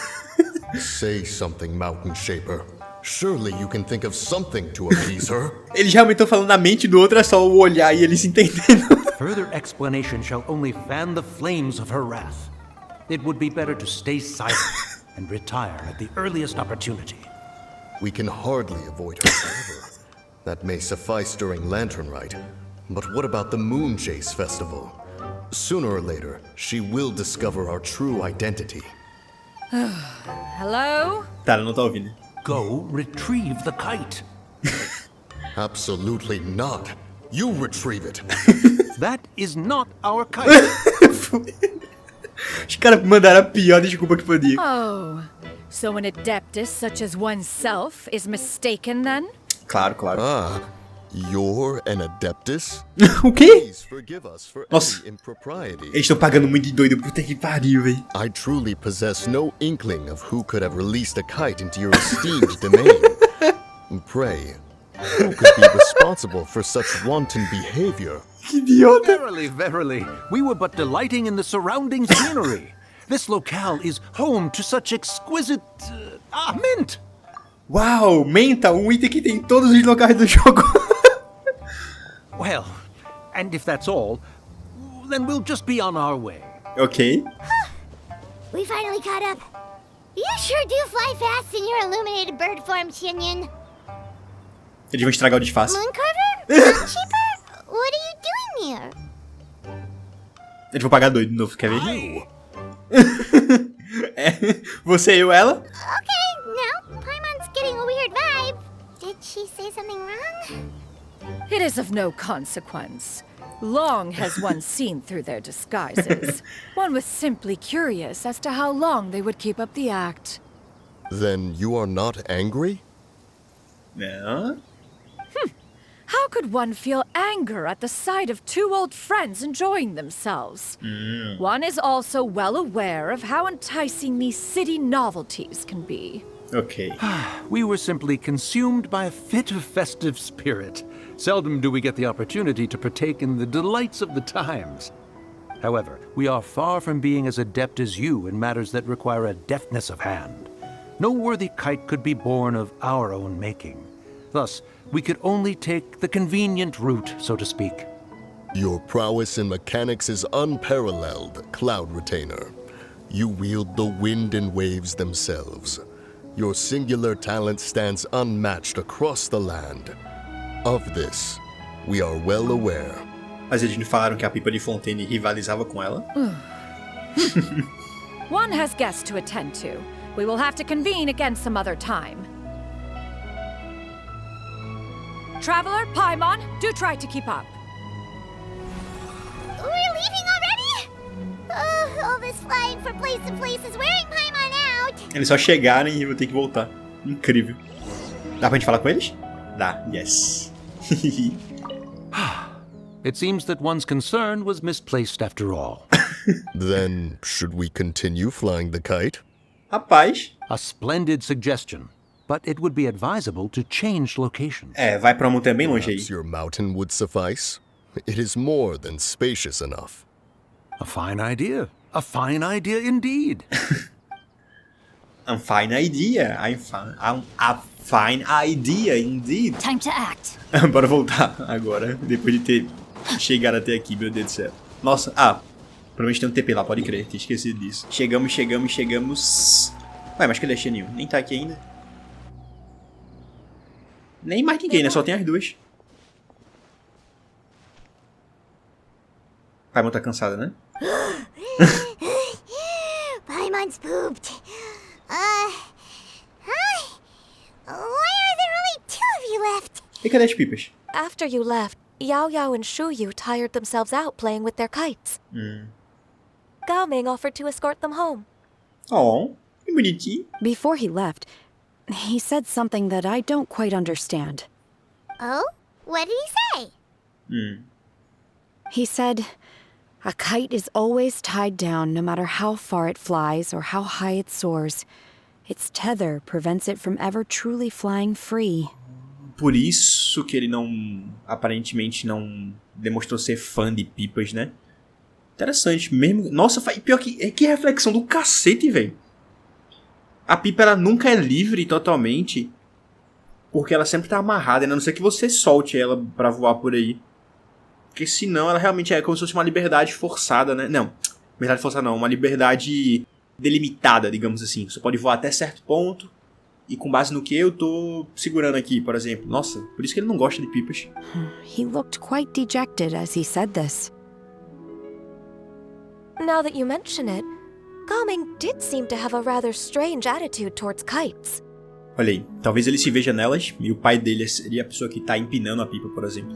Say something, Mountain Shaper. Surely you can think of something to appease her. Eles realmente estão falando na mente do outro, é só o olhar e eles entendendo. Further explanation shall only fan the flames of her wrath. It would be better to stay silent and retire at the earliest opportunity. We can hardly avoid her forever. That may suffice during Lantern Rite. But what about the Moon Chase Festival? Sooner or later, she will discover our true identity. Hello? Tá, ela não tá ouvindo. Go retrieve the kite. Absolutely not. You retrieve it. That is not our kite. Os caras mandaram a pior desculpa que podia. Oh, so an adeptus such as oneself is mistaken then? Claro, claro. Ah, you're an adeptus? O quê? Please forgive us for Nossa. any impropriety. Eles estão pagando muito de doido, puta que pariu, véi. I truly possess no inkling of who could have released a kite into your esteemed domain. Pray, who could be responsible for such wanton behavior? Que idiota. Verily, verily, we were but delighting in the surrounding scenery. This locale is home to such exquisite... mint! Uau, menta, um item que tem em todos os locais do jogo. Well, and if that's all, then we'll just be on our way. Ok. We finally caught up. You sure do fly fast in your illuminated bird form, Xianyun. Eles vão estragar o disfarce. Mooncarver? Shopkeeper? What are you doing here? Eles vão pagar doido de novo, quer ver? É, você, eu, ela? Okay, now Paimon's getting a weird vibe. Did she say something wrong? It is of no consequence. Long has one seen through their disguises. One was simply curious as to how long they would keep up the act. Then you are not angry? Yeah. How could one feel anger at the sight of two old friends enjoying themselves? One is also well aware of how enticing these city novelties can be. Ok. We were simply consumed by a fit of festive spirit. Seldom do we get the opportunity to partake in the delights of the times. However, we are far from being as adept as you in matters that require a deftness of hand. No worthy kite could be born of our own making. Thus, we could only take the convenient route, so to speak. Your prowess in mechanics is unparalleled, Cloud Retainer. You wield the wind and waves themselves. Your singular talent stands unmatched across the land. Of this, we are well aware. Mas eles não falaram que a Pipa de Fontaine rivalizava com ela? One has guests to attend to. We will have to convene again some other time. Traveler, Paimon, do try to keep up. We're leaving already? All this flying from place to place is wearing Paimon out. Eles só chegarem e vou ter que voltar. Incrível. Dá pra gente falar com eles? Dá, yes. It seems that one's concern was misplaced after all. Then, should we continue flying the kite? Rapaz. A splendid suggestion. But it would be advisable to change location. É, vai pra uma montanha bem longe aí. Perhaps your mountain would suffice? It is more than spacious enough. A fine idea. A fine idea indeed. A fine idea. A fine idea, indeed. Time to act. Bora voltar agora, depois de ter chegado até aqui, meu Deus do céu. Nossa, provavelmente tem um TP lá, pode crer, tinha esquecido disso. Chegamos. Ué, mas cadê a Chenyu? Nem tá aqui ainda. Nem mais ninguém, né? Só tem as duas. Paimon tá cansada, né? Paimon's pooped. Why are there only 2 of you left? E cadê as pipas? After you left, Xiao and Shuyu tired themselves out playing with their kites. Gaming offered to escort them home. Oh, que bonitinho. Before he left, he said something that I don't quite understand. Oh? What did he say? He said, a kite is always tied down no matter how far it flies or how high it soars. Its tether prevents it from ever truly flying free. Por isso que ele aparentemente não demonstrou ser fã de pipas, né? Interessante mesmo. Nossa, pior que reflexão do cacete, velho. A pipa, ela nunca é livre totalmente, porque ela sempre tá amarrada, a não ser que você solte ela pra voar por aí. Porque senão ela realmente é como se fosse uma liberdade forçada, né? Não, liberdade forçada não, uma liberdade delimitada, digamos assim. Você pode voar até certo ponto, e com base no que eu tô segurando aqui, por exemplo. Nossa, por isso que ele não gosta de pipas. He looked quite dejected as he said this. Now that you mention it, Gaming did seem to have a rather strange attitude towards kites. Olha aí, talvez ele se veja nelas, e o pai dele seria a pessoa que tá empinando a pipa, por exemplo.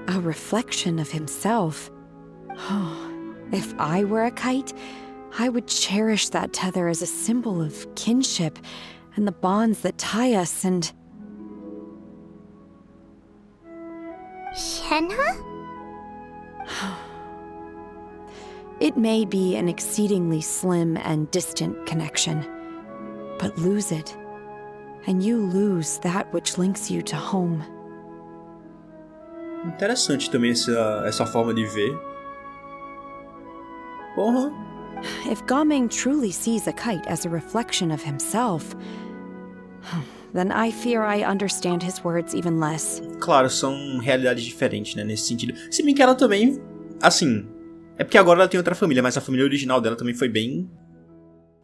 A reflection of himself. If I were a kite, I would cherish that tether as a symbol of kinship and the bonds that tie us and... Shenhe? It may be an exceedingly slim and distant connection, but lose it, and you lose that which links you to home. Interessante também essa forma de ver. Porra. If Gaming truly sees a kite as a reflection of himself, then I fear I understand his words even less. Claro, são realidades diferentes, né, nesse sentido. Se bem que ela também, assim, é porque agora ela tem outra família, mas a família original dela também foi bem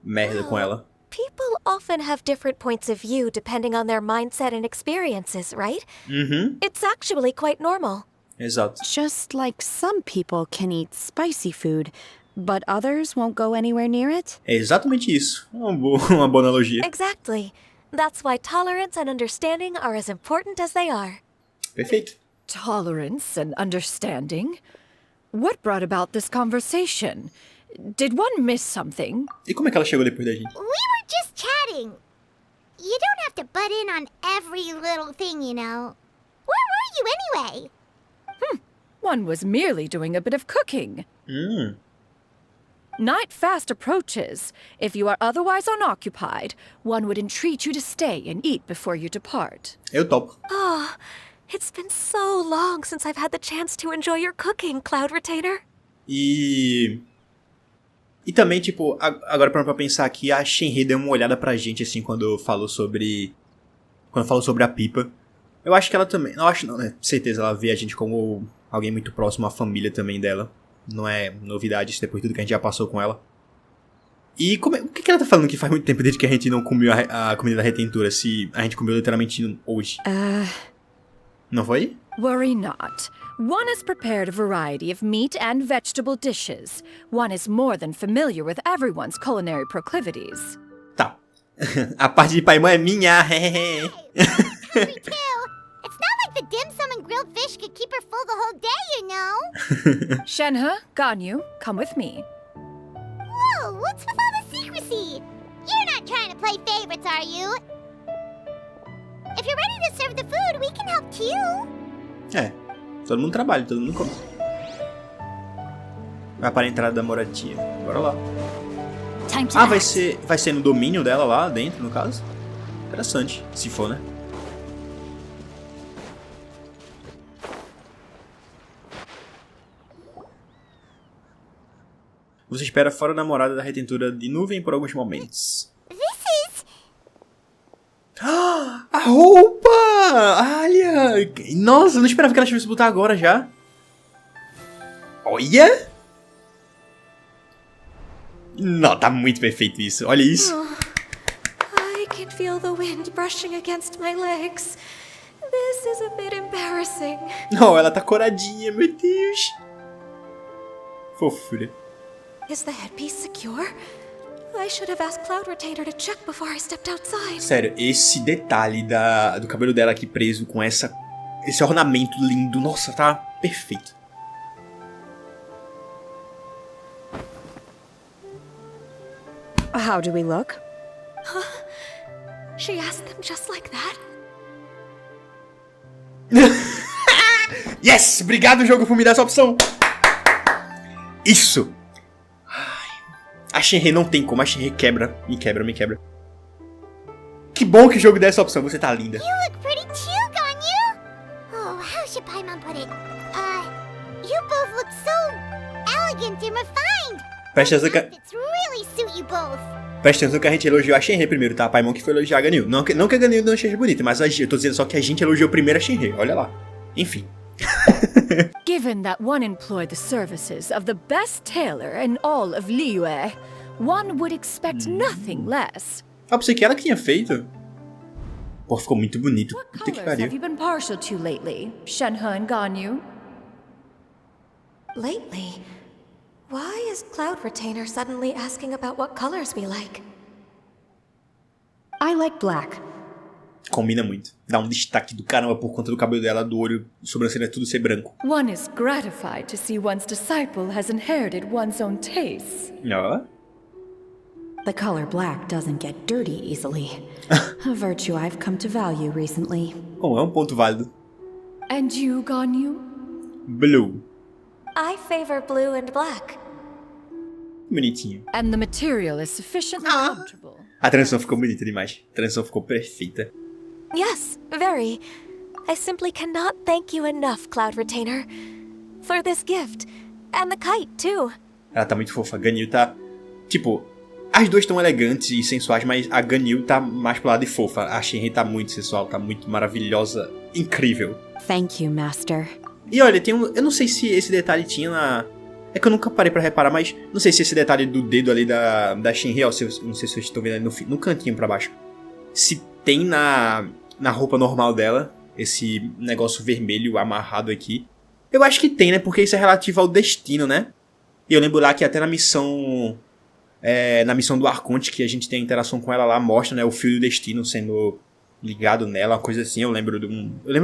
merda com ela. People often have different points of view depending on their mindset and experiences, right? It's actually quite normal. Exato. Just like some people can eat spicy food, but others won't go anywhere near it? É exatamente isso. Uma boa analogia. Exactly. That's why tolerance and understanding are as important as they are. Perfeito. Tolerance and understanding? What brought about this conversation? Did one miss something? E como é que ela chegou depois da gente? We were just chatting. You don't have to butt in on every little thing, you know. Where were you anyway? One was merely doing a bit of cooking. Night fast approaches. If you are otherwise unoccupied, one would entreat you to stay and eat before you depart. Eu topo. It's been so long since I've had the chance to enjoy your cooking, Cloud Retainer. E também, tipo, agora pra pensar aqui, a Shenhe deu uma olhada pra gente, assim, quando falou sobre a pipa. Eu acho que ela também, não acho não, né? Certeza, ela vê a gente como alguém muito próximo à família também dela. Não é novidade isso depois de tudo que a gente já passou com ela. E o que ela tá falando que faz muito tempo desde que a gente não comeu a comida da retentura, se a gente comeu literalmente hoje? Não foi? Worry not. One has prepared a variety of meat and vegetable dishes. One is more than familiar with everyone's culinary proclivities. Tá. A parte de Paimon é minha. Me too. It's not like the dim sum and grilled fish could keep her full the whole day, you know. Shenhe, Ganyu, come with me. Whoa, what's with all the secrecy? You're not trying to play favorites, are you? If you're ready to serve the food, we can help too. Todo mundo trabalha, todo mundo come. Vai para a entrada da moradia. Bora lá. Vai ser no domínio dela lá dentro, no caso? Interessante, se for, né? Você espera fora da morada da retentura de nuvem por alguns momentos. This is Nossa, eu não esperava que ela tivesse botar agora já. Olha! Não, tá muito perfeito isso. Olha isso. I can feel the wind brushing against my legs. This is a bit embarrassing. Não, ela tá coradinha, meu Deus. Fofura. Is the headpiece secure? I should have asked Cloud Retainer to check before I stepped outside. Sério, esse detalhe do cabelo dela aqui preso com esse ornamento lindo, nossa, tá perfeito. How do we look? Huh? She asked them just like that? Yes! Obrigado, jogo, por me dar essa opção. Isso! A Shenhe não tem como, a Shenhe quebra. Me quebra. Que bom que o jogo dá essa opção, você tá linda. You look pretty too, Ganyu! Oh, how should Paimon put it? You both look so elegant and refined! Presta atenção que... really suit you both. Presta atenção que a gente elogiou a Shenhe primeiro, tá? A Paimon que foi elogiar a Ganyu. Não que a Ganyu não seja bonita, mas eu tô dizendo só que a gente elogiou primeiro a Shenhe, olha lá. Enfim. Given that one employed the services of the best tailor in all of Liyue, one would expect nothing less. Ah, pensei que ela que tinha feito. Pô, ficou muito bonito. What Puta que colors have pariu. you been partial to lately, Shenhe and Ganyu? Lately? Why is Cloud Retainer suddenly asking about what colors we like? I like black. Combina muito. Dá um destaque do caramba por conta do cabelo dela, do olho, sobrancelha, tudo ser branco. One is gratified to see one's disciple has inherited one's own tastes. Ó. The color black doesn't get dirty easily. A virtue I've come to value recently. Bom, é um ponto válido. And you, Ganyu? Blue. I favor blue and black. Bonitinho. And the material is sufficiently comfortable. A transição ficou bonita demais. A transição ficou perfeita. Yes, very. I simply cannot thank you enough, Cloud Retainer, for this gift. And the kite, too. Ela tá muito fofa. A Ganyu tá... Tipo, as duas estão elegantes e sensuais, mas a Ganyu tá mais pro lado de fofa. A Shenhe tá muito sensual, tá muito maravilhosa. Incrível. Thank you, Master. E olha, tem um... Eu não sei se esse detalhe tinha na... É que eu nunca parei pra reparar, mas... Não sei se esse detalhe do dedo ali da Shenhe, ó, não sei se vocês estão vendo ali no cantinho pra baixo. Se tem na roupa normal dela, esse negócio vermelho amarrado aqui. Eu acho que tem, né? Porque isso é relativo ao destino, né? E eu lembro lá que até na missão do Arconte, que a gente tem a interação com ela lá, mostra, né, o fio do destino sendo ligado nela, uma coisa assim. Eu lembro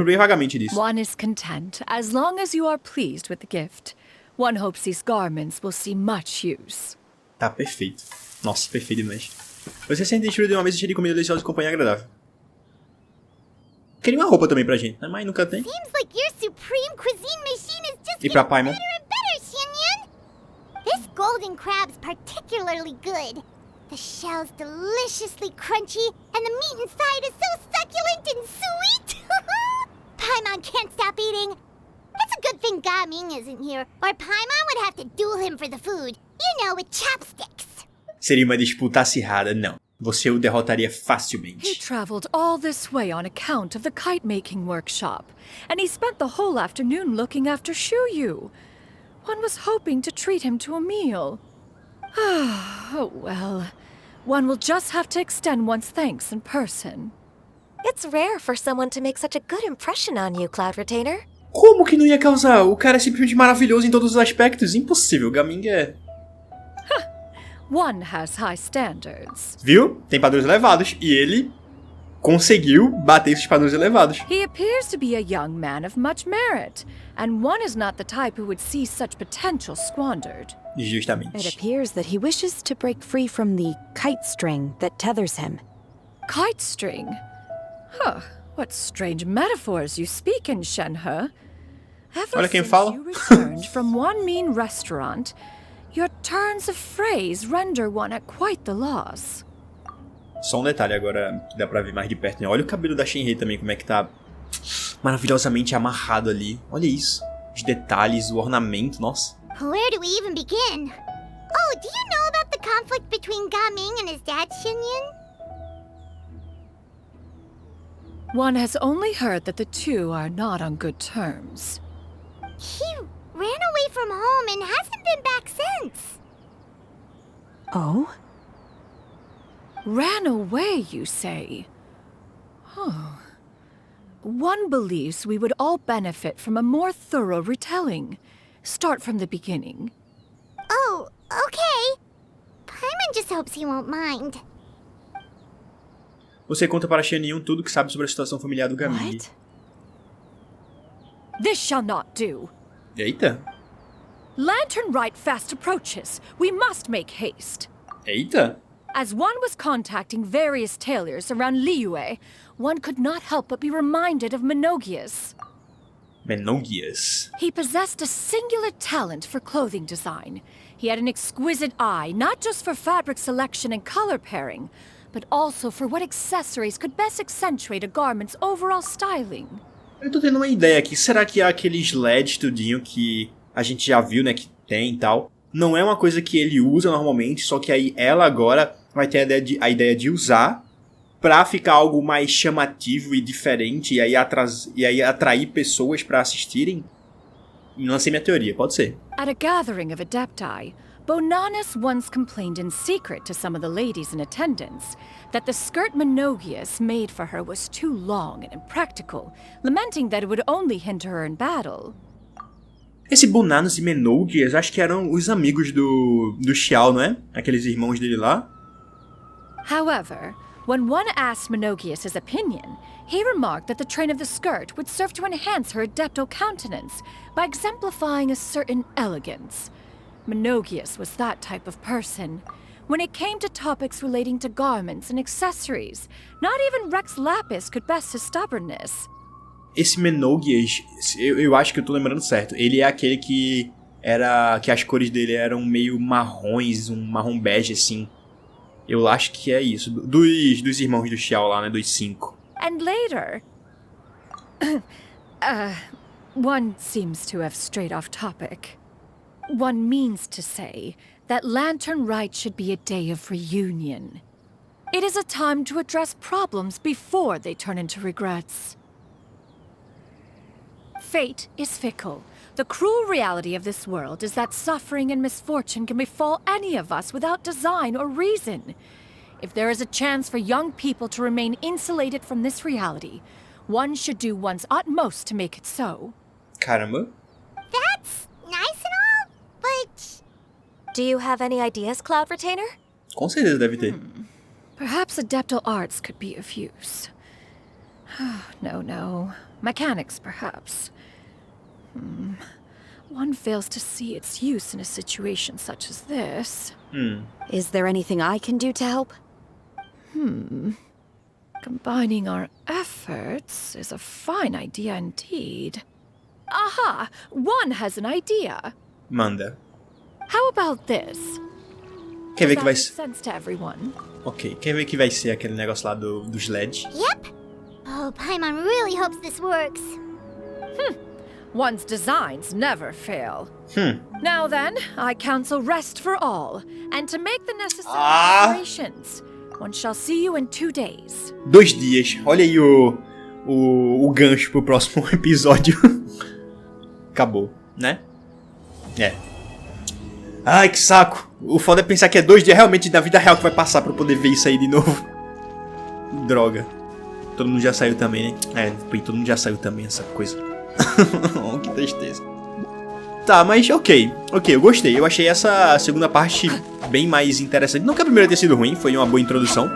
bem vagamente disso. One is content as long as you are pleased with the gift. One hopes these garments will see much use. Tá perfeito. Nossa, perfeito demais. Você se sente destruído de uma mesa cheia de comida deliciosa e companhia agradável. Queria uma roupa também pra gente, né? Mas nunca tem. Seems like your supreme cuisine machine is just E pra Paimon? better and better, Xianyun. This golden crab's particularly good. The shell's deliciously crunchy, and the meat inside is so succulent and sweet. Paimon can't stop eating. It's a good thing Gaming isn't here, or Paimon would have to duel him for the food. You know, with chopsticks. Seria uma disputa acirrada, não. Você o derrotaria He facilmente. traveled all this way on account of the kite-making workshop, and he spent the whole afternoon looking after Xiao. One was hoping to treat him to a meal. Oh well. One will just have to extend one's thanks in person. It's rare for someone to make such a good impression on you, Cloud Retainer. Como que não ia causar? O cara é simplesmente maravilhoso em todos os aspectos. Impossível, Gaming é... One has high standards. Viu? Tem padrões elevados. E ele conseguiu bater esses padrões elevados. He appears to be a young man of much merit, and one is not the type who would see such potential squandered. Justamente. It appears that he wishes to break free from the kite string that tethers him. Kite string? Huh. What strange metaphors you speak in, Shenhe. Ever Olha quem since fala. you returned from one mean restaurant, your turns of phrase render one at quite the loss. Só um detalhe agora que dá pra ver mais de perto, né? Olha o cabelo da Shenhe também, como é que tá maravilhosamente amarrado ali. Olha isso. Os detalhes, o ornamento, nossa. Where do we even begin? Oh, do you know about the conflict between Gaming and his dad, Xianyun? One has only heard that the two are not on good terms. He ran away from home and hasn't been back since. Oh? Ran away, you say? Oh. One believes we would all benefit from a more thorough retelling. Start from the beginning. Oh, okay. Paimon just hopes he won't mind. Você conta para Xianyun tudo que sabe sobre a situação familiar do Ganyu. This shall not do. Eita. Lantern Rite fast approaches. We must make haste. Eita. As one was contacting various tailors around Liyue, one could not help but be reminded of Menogias. Menogias. He possessed a singular talent for clothing design. He had an exquisite eye, not just for fabric selection and color pairing, but also for what accessories could best accentuate a garment's overall styling. Eu tô tendo uma ideia aqui. Será que aqueles LEDs tudinho que a gente já viu, né, que tem e tal, não é uma coisa que ele usa normalmente, só que aí ela agora vai ter a ideia de usar pra ficar algo mais chamativo e diferente e aí atrair pessoas pra assistirem? Lancei minha teoria, pode ser. At a gathering of Adepti, Bonanis once complained in secret to some of the ladies in attendance that the skirt Menogias made for her was too long and impractical, lamenting that it would only hinder her in battle. Esse Bonanis e Menogias, acho que eram os amigos do Xiao, não é? Aqueles irmãos dele lá. However, when one asked Menogias his opinion, he remarked that the train of the skirt would serve to enhance her adeptal countenance by exemplifying a certain elegance. Menogias was that type of person. When it came to topics relating to garments and accessories, not even Rex Lapis could best his stubbornness. Esse Menogias, eu acho que eu tô lembrando certo. Ele é aquele que as cores dele eram meio marrons, um marrom bege assim. Eu acho que é isso. Dos irmãos do Xiao lá, né? Dos 5. And later... one seems to have strayed off topic. One means to say that Lantern Rite should be a day of reunion. It is a time to address problems before they turn into regrets. Fate is fickle. The cruel reality of this world is that suffering and misfortune can befall any of us without design or reason. If there is a chance for young people to remain insulated from this reality, one should do one's utmost to make it so. Caramba. That's nice and all, but... Do you have any ideas, Cloud Retainer? Com certeza deve ter. Perhaps adeptal arts could be of use. No. Mechanics, perhaps. One fails to see its use in a situation such as this. Is there anything I can do to help? Combining our efforts is a fine idea indeed. Aha! One has an idea. Manda. How about this? Quer ver que vai ser? Sense to everyone. Ok, quer ver que vai ser aquele negócio lá dos LEDs? Yep. Oh, Paimon really hopes this works. One's designs never fail. Now then, I counsel rest for all, and to make the necessary preparations. One shall see you in 2 days. 2 dias. Olha aí o gancho pro próximo episódio. Acabou, né? É. Ai, que saco. O foda é pensar que é 2 dias realmente da vida real que vai passar pra eu poder ver isso aí de novo. Droga. Todo mundo já saiu também, né? Todo mundo já saiu também, essa coisa. Oh, que tristeza. Tá, mas ok, eu gostei. Eu achei essa segunda parte bem mais interessante. Não que a primeira tenha sido ruim, foi uma boa introdução.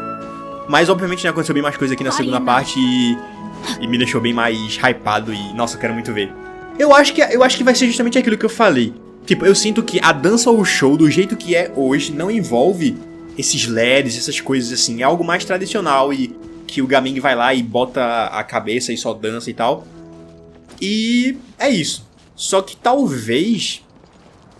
Mas obviamente aconteceu bem mais coisa aqui na segunda parte e me deixou bem mais hypado e, nossa, eu quero muito ver. Eu acho que vai ser justamente aquilo que eu falei. Tipo, eu sinto que a dança ou o show, do jeito que é hoje, não envolve esses LEDs, essas coisas assim. É algo mais tradicional e que o Gaming vai lá e bota a cabeça e só dança e tal. E é isso. Só que talvez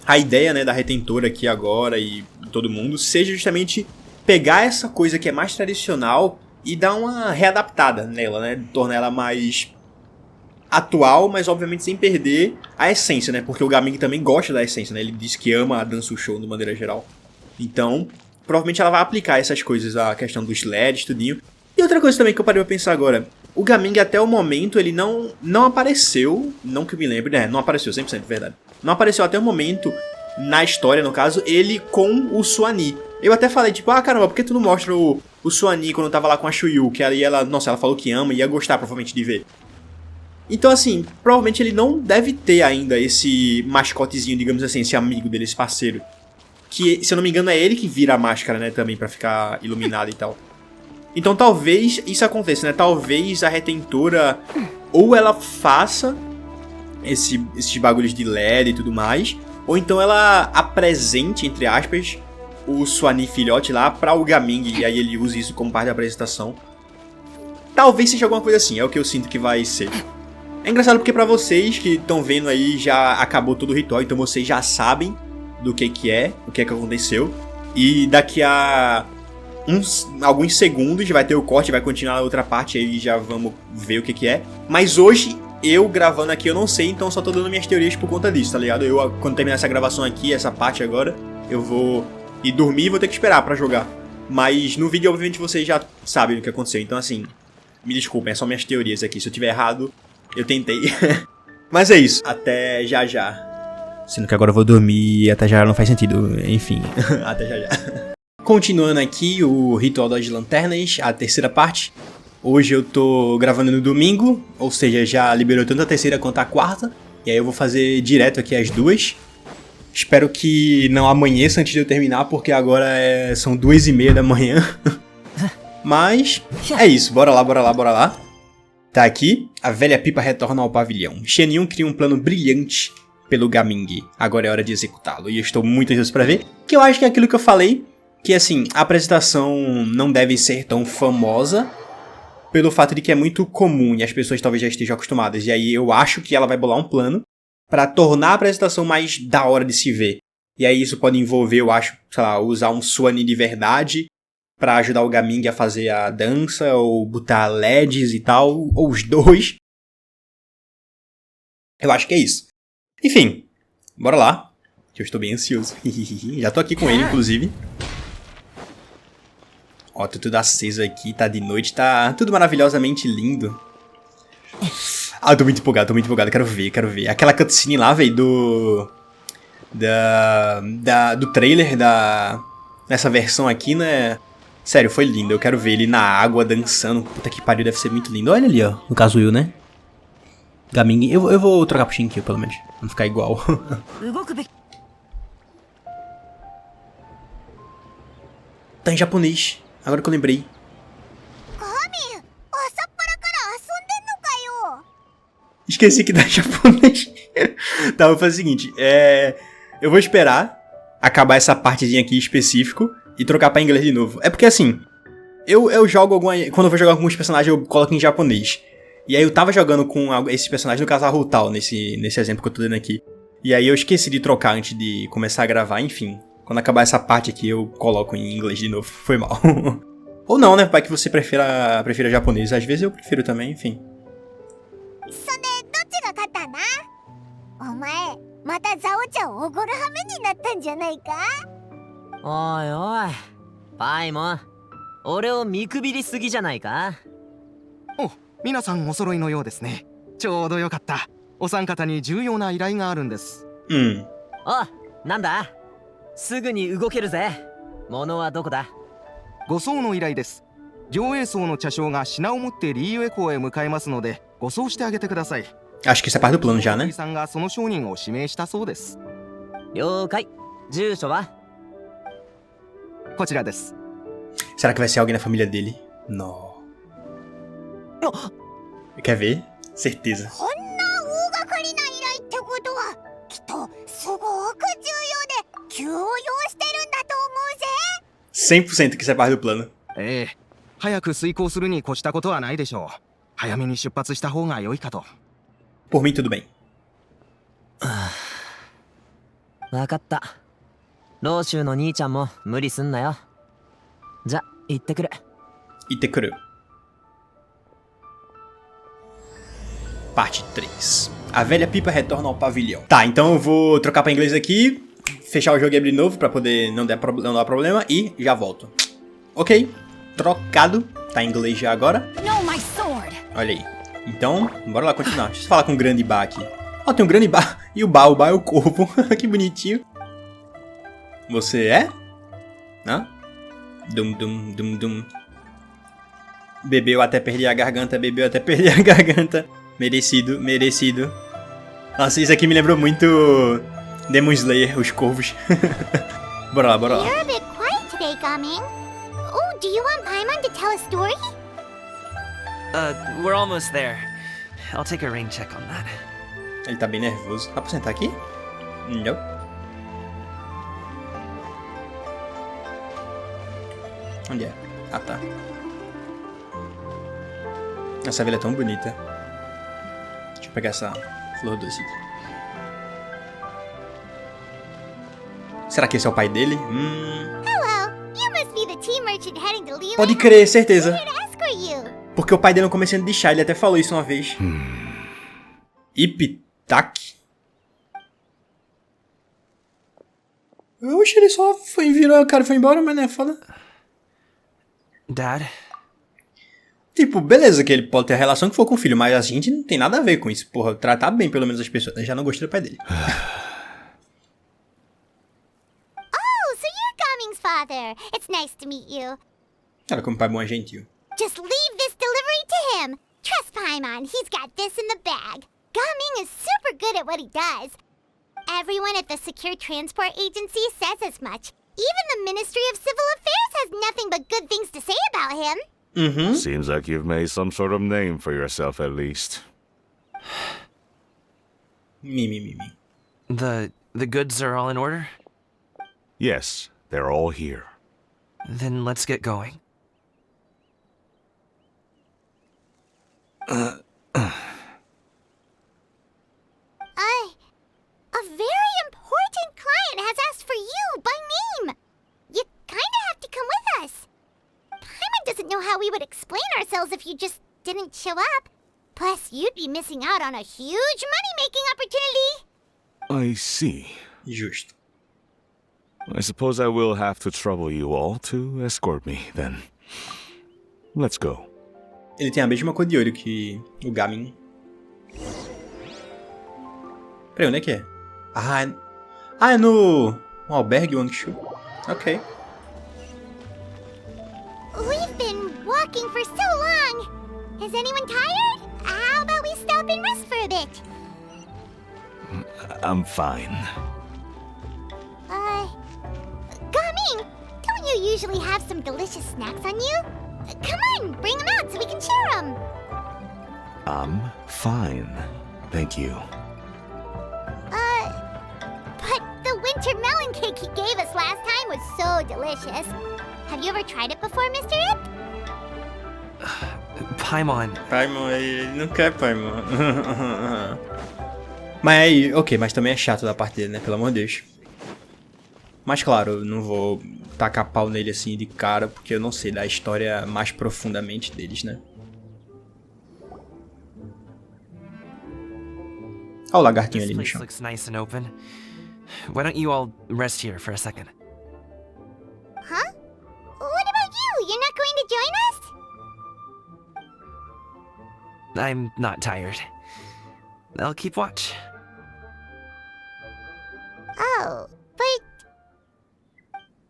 a ideia, né, da Retentora aqui agora e todo mundo seja justamente pegar essa coisa que é mais tradicional e dar uma readaptada nela, né? Tornar ela mais atual, mas obviamente sem perder a essência, né? Porque o Gaming também gosta da essência, né? Ele diz que ama a dança, o show de maneira geral. Então, provavelmente ela vai aplicar essas coisas, a questão dos LEDs, tudinho. E outra coisa também que eu parei pra pensar agora. o Gaming até o momento, ele não apareceu, não que eu me lembre, né? Não apareceu, 100% verdade. Não apareceu até o momento, na história, no caso, ele com o Suani. Eu até falei, tipo, caramba, por que tu não mostra o Suani quando tava lá com a Chuyu? Que ali ela, nossa, ela falou que ama e ia gostar, provavelmente, de ver. Então, assim, provavelmente ele não deve ter ainda esse mascotezinho, digamos assim, esse amigo dele, esse parceiro. Que, se eu não me engano, é ele que vira a máscara, né, também, pra ficar iluminado e tal. Então, talvez isso aconteça, né? Talvez a Retentora, ou ela faça esses bagulhos de LED e tudo mais, ou então ela apresente, entre aspas, o Suani filhote lá pra o Gaming, e aí ele usa isso como parte da apresentação. Talvez seja alguma coisa assim, é o que eu sinto que vai ser. É engraçado porque pra vocês que estão vendo aí, já acabou todo o ritual, então vocês já sabem do que é, o que aconteceu. E daqui a alguns segundos vai ter o corte, vai continuar a outra parte, aí já vamos ver o que é. Mas hoje, eu gravando aqui, eu não sei, então só tô dando minhas teorias por conta disso, tá ligado? Eu, quando terminar essa gravação aqui, essa parte agora, eu vou ir dormir e vou ter que esperar pra jogar. Mas no vídeo, obviamente, vocês já sabem o que aconteceu, então assim, me desculpem, é só minhas teorias aqui. Se eu tiver errado, eu tentei. Mas é isso, até já já. Sendo que agora eu vou dormir e até já não faz sentido, enfim, até já já. Continuando aqui o Ritual das Lanternas, a terceira parte. Hoje eu tô gravando no domingo, ou seja, já liberou tanto a terceira quanto a quarta. E aí eu vou fazer direto aqui as duas. Espero que não amanheça antes de eu terminar, porque agora são 2:30 da manhã. Mas é isso, bora lá. Tá aqui, a velha pipa retorna ao pavilhão. Chenyu cria um plano brilhante pelo Gaming. Agora é hora de executá-lo. E eu estou muito ansioso pra ver, que eu acho que é aquilo que eu falei. Que assim, a apresentação não deve ser tão famosa pelo fato de que é muito comum e as pessoas talvez já estejam acostumadas. E aí eu acho que ela vai bolar um plano pra tornar a apresentação mais da hora de se ver. E aí isso pode envolver, eu acho, sei lá, usar um Suani de verdade pra ajudar o Gaming a fazer a dança, ou botar LEDs e tal, ou os dois. Eu acho que é isso. Enfim, bora lá, que eu estou bem ansioso. Já tô aqui com ele, inclusive. Ó, tá tudo aceso aqui, tá de noite, tá tudo maravilhosamente lindo. Ah, eu tô muito empolgado, quero ver. Aquela cutscene lá, velho, do trailer dessa versão aqui, né? Sério, foi lindo, eu quero ver ele na água, dançando. Puta que pariu, deve ser muito lindo. Olha ali, ó, no caso eu, né? Gaming, eu vou trocar pro Shinkyu, pelo menos, pra não ficar igual. Tá em japonês. Agora que eu lembrei. Esqueci que tá em japonês. Tá, vou fazer o seguinte. Eu vou esperar acabar essa partezinha aqui específico e trocar pra inglês de novo. É porque assim, eu jogo quando eu vou jogar com alguns personagens, eu coloco em japonês. E aí eu tava jogando com esses personagens, no caso a Hutao, nesse exemplo que eu tô dando aqui. E aí eu esqueci de trocar antes de começar a gravar, enfim. Quando acabar essa parte aqui, eu coloco em inglês de novo. Foi mal. Ou não, né? Vai que você prefira japonês. Às vezes eu prefiro também, enfim. Oi, oi. Paimon. 俺を見くびりすぎじゃないか? お、皆さんお揃いのようですね。ちょうどよかった。お三方に重要な依頼があるんです。お、なんだ? すぐに動けるぜ。物はどこだ? 護送の依頼です。上映層の茶匠が品を持ってリーユエ港へ向かいますので、護送してあげてください。Acho que isso é parte do plano já, né? さんがその商人を指名したそうです。了解。住所は? こちらです。 Será que vai ser alguém da família dele? Não. Quer ver? Certeza. 100% que isso é parte do plano. 早く遂行するに越したことはないでしょう。早めに出発した方が良いかと。 Por mim, tudo bem. わかった。老衆の兄ちゃんも無理すんなよ。じゃ、行ってくる。行ってくる。Parte 3. A velha pipa retorna ao pavilhão. Tá, então eu vou trocar pra inglês aqui, fechar o jogo e abrir de novo pra poder não dar problema e já volto. Ok, trocado. Tá em inglês já agora. Olha aí. Então, bora lá continuar. Deixa eu falar com o grande Ba aqui. Ó, tem um grande Ba. E o Ba é o corvo. Que bonitinho. Você é? Hã? Dum, dum, dum, dum. Bebeu até perder a garganta, bebeu até perder a garganta. Merecido, merecido. Nossa, isso aqui me lembrou muito Demon Slayer, os corvos. Bora lá, bora lá. You're a bit quiet today, Gaming. Oh, do you want Paimon to tell a story? We're almost there. I'll take a rain check on that. Ele tá bem nervoso. Dá pra sentar aqui? Não. Onde é? Ah, tá. Essa vila é tão bonita. Deixa eu pegar essa flor doce aqui. Será que esse é o pai dele? Hello, you must be the tea merchant heading to Liyue. Pode crer, certeza. We're here to escort you. Porque o pai dele no começo de chá, ele até falou isso uma vez. Iptak? Oxe, ele só virou a cara e foi embora, mas não é foda. Dad? Tipo, beleza que ele pode ter a relação que for com o filho, mas a gente não tem nada a ver com isso. Porra, tratar bem pelo menos as pessoas. Eu já não gostei do pai dele. Oh, so you're Gaming's father. It's nice to meet you. Cara, como pai bom é gentil. Just leave this delivery to him. Trust Paimon, he's got this in the bag. Gaming is super good at what he does. Everyone at the Secure Transport Agency says as much. Even the Ministry of Civil Affairs has nothing but good things to say about him. Mm-hmm. Seems like you've made some sort of name for yourself, at least. Me. The goods are all in order? Yes, they're all here. Then let's get going. A very important client has asked for you by name. You kinda have to come with us. Paimon doesn't know how we would explain ourselves if you just didn't show up. Plus, you'd be missing out on a huge money-making opportunity. I see. Justo. I suppose I will have to trouble you all to escort me, then. Let's go. Ele tem a mesma cor de olho que o Gaming. Peraí, onde é que é? É no albergue Wangshu. Ok. We've been walking for so long. Is anyone tired? How about we stop and rest for a bit? I'm fine. Gaming, don't you usually have some delicious snacks on you? Come on, bring them out so we can share them. I'm fine. Thank you. But the winter melon cake he gave us last time was so delicious. Have you ever tried it before, Mr. Ip? Paimon. Paimon, ele não quer Paimon. Mas, ok, mas também é chato da parte dele, né? Pelo amor de Deus. Mas claro, eu não vou tacar pau nele assim de cara, porque eu não sei da história mais profundamente deles, né? Olha o lagartinho ali no chão. Looks nice and open. Why don't you all rest here for a second? Huh? What about you? You're not going to join us? I'm not tired. I'll keep watch. Oh, but...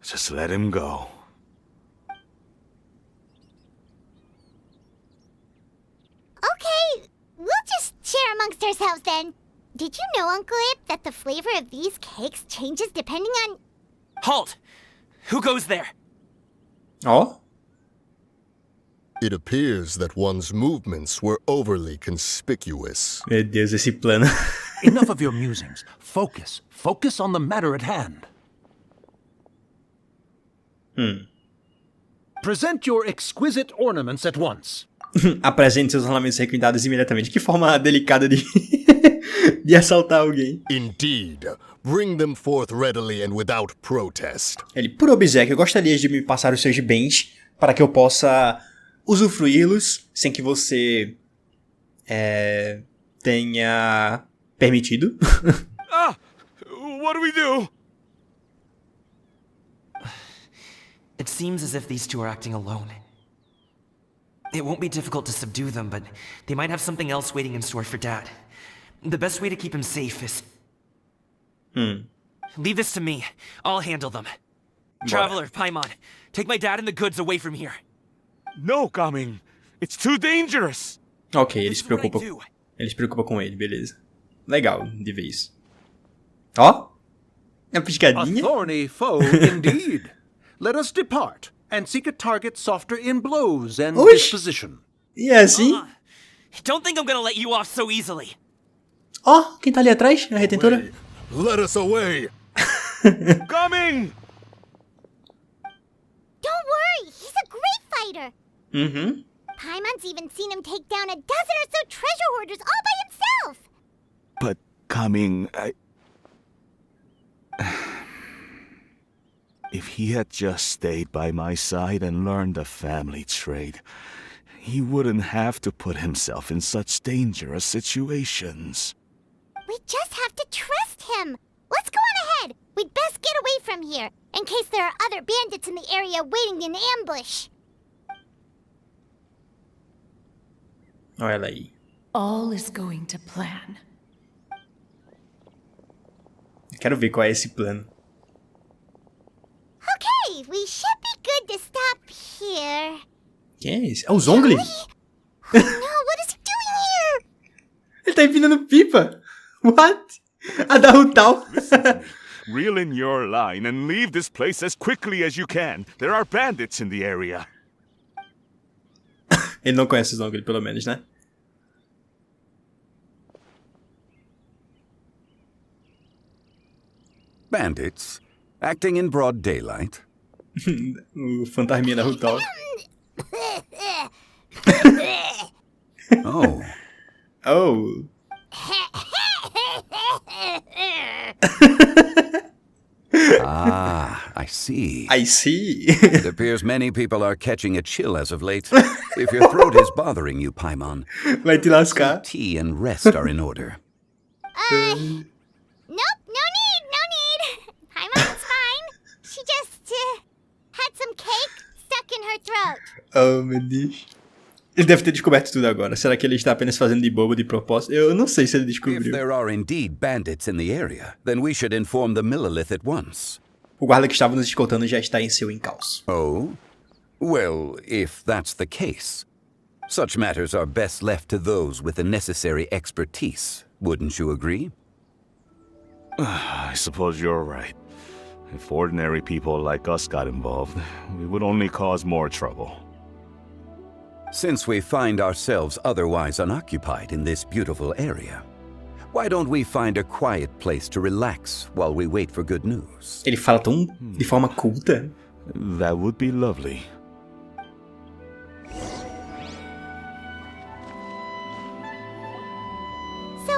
Just let him go. Okay, we'll just share amongst ourselves then. Did you know, Uncle Ip, that the flavor of these cakes changes depending on... Halt! Who goes there? Oh? It appears that one's movements were overly conspicuous. Meu Deus, esse plano. Enough of your musings. Focus. Focus on the matter at hand. Present your exquisite ornaments at once. Apresente seus ornamentos requintados imediatamente. Que forma delicada de de assaltar alguém. Indeed. Bring them forth readily and without protest. Ele, por obséquio, gostaria de me passar os seus bens para que eu possa usufruí-los sem que você tenha permitido. What do we do? It seems as if these two are acting alone. It won't be difficult to subdue them, but they might have something else waiting in store for Dad. The best way to keep him safe is... Leave this to me. I'll handle them. Traveler, Paimon, take my dad and the goods away from here. No, Gaming. It's too dangerous. Ok, ele se preocupa com ele, beleza. Legal de ver isso. Ó, é uma piscadinha. A thorny foe indeed. Let us depart and seek a target softer in blows and disposition. E é assim? Don't think I'm gonna let you off so easily. Ó, quem tá ali atrás? A retentora? Let us away. Coming! Don't worry, he's a great fighter. Paimon's even seen him take down a dozen or so treasure hoarders all by himself. But Coming, if he had just stayed by my side and learned the family trade, he wouldn't have to put himself in such dangerous situations. We just have to trust him. Let's go on ahead. We'd best get away from here, in case there are other bandits in the area waiting in ambush. Olha ela aí. All is going to plan. Quero ver qual é esse plano. Okay, we should be good to stop here. Quem é esse? É o Zhongli? Oh no, what is he doing here? Ele tá empinando pipa. What? A da Hutao. Reel in your line and leave this place as quickly as you can. There are bandits in the area. Ele não conhece o Zhongli, pelo menos, né? Bandits? Acting in broad daylight? O fantasminha da Hutao. Oh. Oh. Ah, I see. I see. It appears many people are catching a chill as of late. If your throat is bothering you, Paimon, vai te lascar. Tea and rest are in order. Nope, no need. Paimon's fine. She just had some cake stuck in her throat. Oh, meu Deus. Ele deve ter descoberto tudo agora. Será que ele está apenas fazendo de bobo de propósito? Eu não sei se ele descobriu. If there are indeed bandits in the area, then we should inform the Millelith at once. O guarda que estava nos escoltando já está em seu encalço. Oh? Well, if that's the case, such matters are best left to those with the necessary expertise. Wouldn't you agree? I suppose you're right. If ordinary people like us got involved, we would only cause more trouble. Since we find ourselves otherwise unoccupied in this beautiful area, why don't we find a quiet place to relax while we wait for good news? Ele fala tão de forma culta. That would be lovely. So,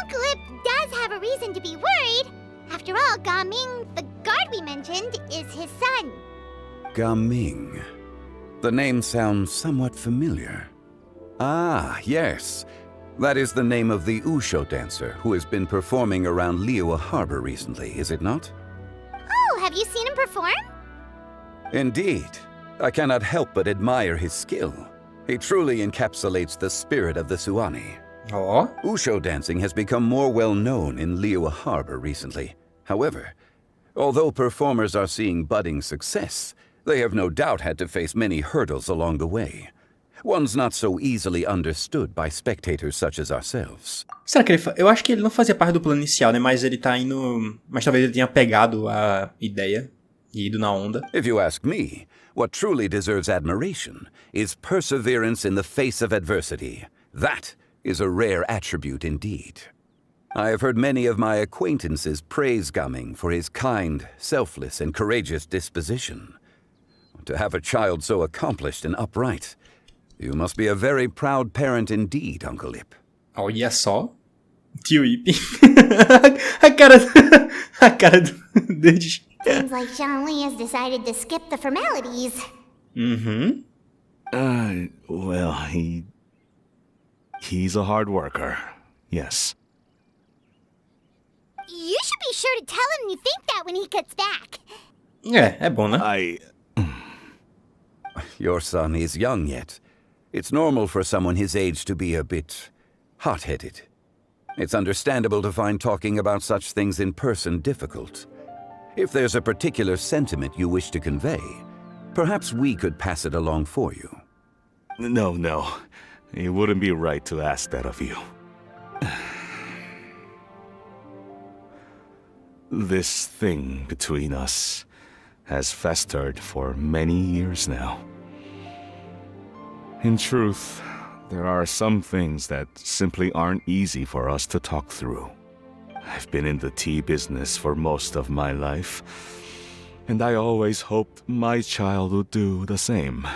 Uncle Ip does have a reason to be worried. After all, Gaming, the guard we mentioned, is his son. Gaming. The name sounds somewhat familiar. Ah, yes. That is the name of the Wushu dancer who has been performing around Liyue Harbor recently, is it not? Oh, have you seen him perform? Indeed. I cannot help but admire his skill. He truly encapsulates the spirit of the Suani. Oh. Wushu dancing has become more well known in Liyue Harbor recently. However, although performers are seeing budding success, they have no doubt had to face many hurdles along the way. One's not so easily understood by spectators such as ourselves. Será que ele... Eu acho que ele não fazia parte do plano inicial, né? Mas ele tá indo... Mas talvez ele tenha pegado a ideia e ido na onda. If you ask me, what truly deserves admiration is perseverance in the face of adversity. That is a rare attribute indeed. I have heard many of my acquaintances praise Gaming for his kind, selfless, and courageous disposition. To have a child so accomplished and upright, you must be a very proud parent indeed, Uncle Ip. Olha só. Tio Ip. a cara deles. Seems like Zhongli has decided to skip the formalities. Well, he's a hard worker. Yes. You should be sure to tell him you think that when he gets back. É bom, né? Your son is young yet. It's normal for someone his age to be a bit hot-headed. It's understandable to find talking about such things in person difficult. If there's a particular sentiment you wish to convey, perhaps we could pass it along for you. No. It wouldn't be right to ask that of you. This thing between us has festered for many years now. In truth, there are some things that simply aren't easy for us to talk through. I've been in the tea business for most of my life, and I always hoped my child would do the same.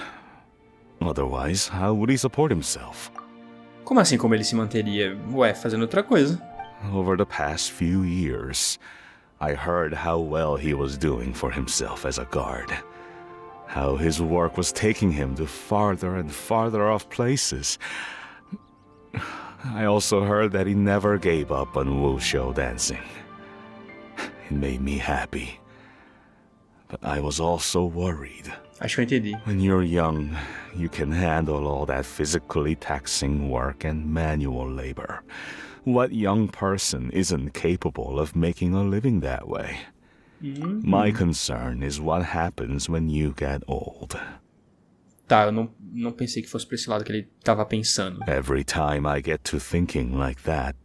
Otherwise, how would he support himself? Como assim como ele se manteria? Ué, fazendo outra coisa. Over the past few years, I heard how well he was doing for himself as a guard. How his work was taking him to farther and farther off places. I also heard that he never gave up on wushou dancing. It made me happy. But I was also worried. Acho que eu entendi. When you're young, you can handle all that physically taxing work and manual labor. What young person isn't capable of making a living that way? My concern is what happens when you get old. Tá, eu não pensei que fosse pra esse lado que ele tava pensando. Every time I get to thinking like that,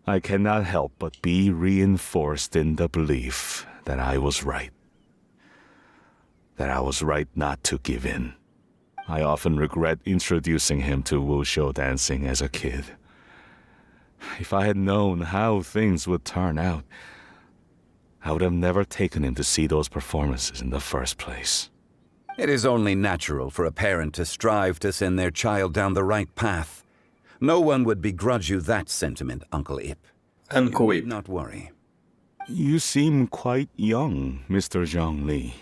I cannot help but be reinforced in the belief that I was right. That I was right not to give in. I often regret introducing him to wushou dancing as a kid. If I had known how things would turn out, I would have never taken him to see those performances in the first place. It is only natural for a parent to strive to send their child down the right path. No one would begrudge you that sentiment, Uncle Ip. Uncle Ip. You need not worry. You seem quite young, Mr. Zhongli.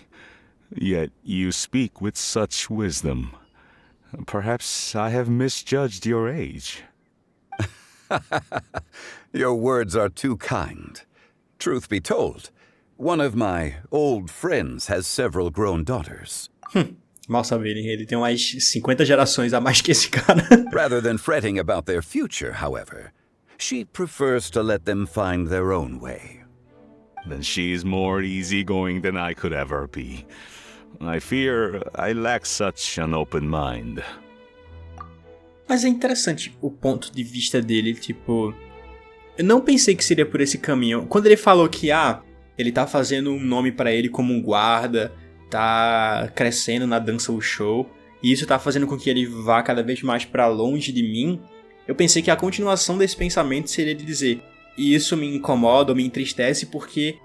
Yet you speak with such wisdom. Perhaps I have misjudged your age. Your words are too kind. Truth be told, one of my old friends has several grown daughters. Mal saberem, ele tem umas 50 gerações a mais que esse cara. Rather than fretting about their future, however, she prefers to let them find their own way. Then she's more easygoing than I could ever be. I fear I lack such an open mind. Mas é interessante o ponto de vista dele, tipo... Eu não pensei que seria por esse caminho. Quando ele falou que, ele tá fazendo um nome pra ele como um guarda, tá crescendo na dança wushou, e isso tá fazendo com que ele vá cada vez mais pra longe de mim, eu pensei que a continuação desse pensamento seria de dizer, e isso me incomoda ou me entristece porque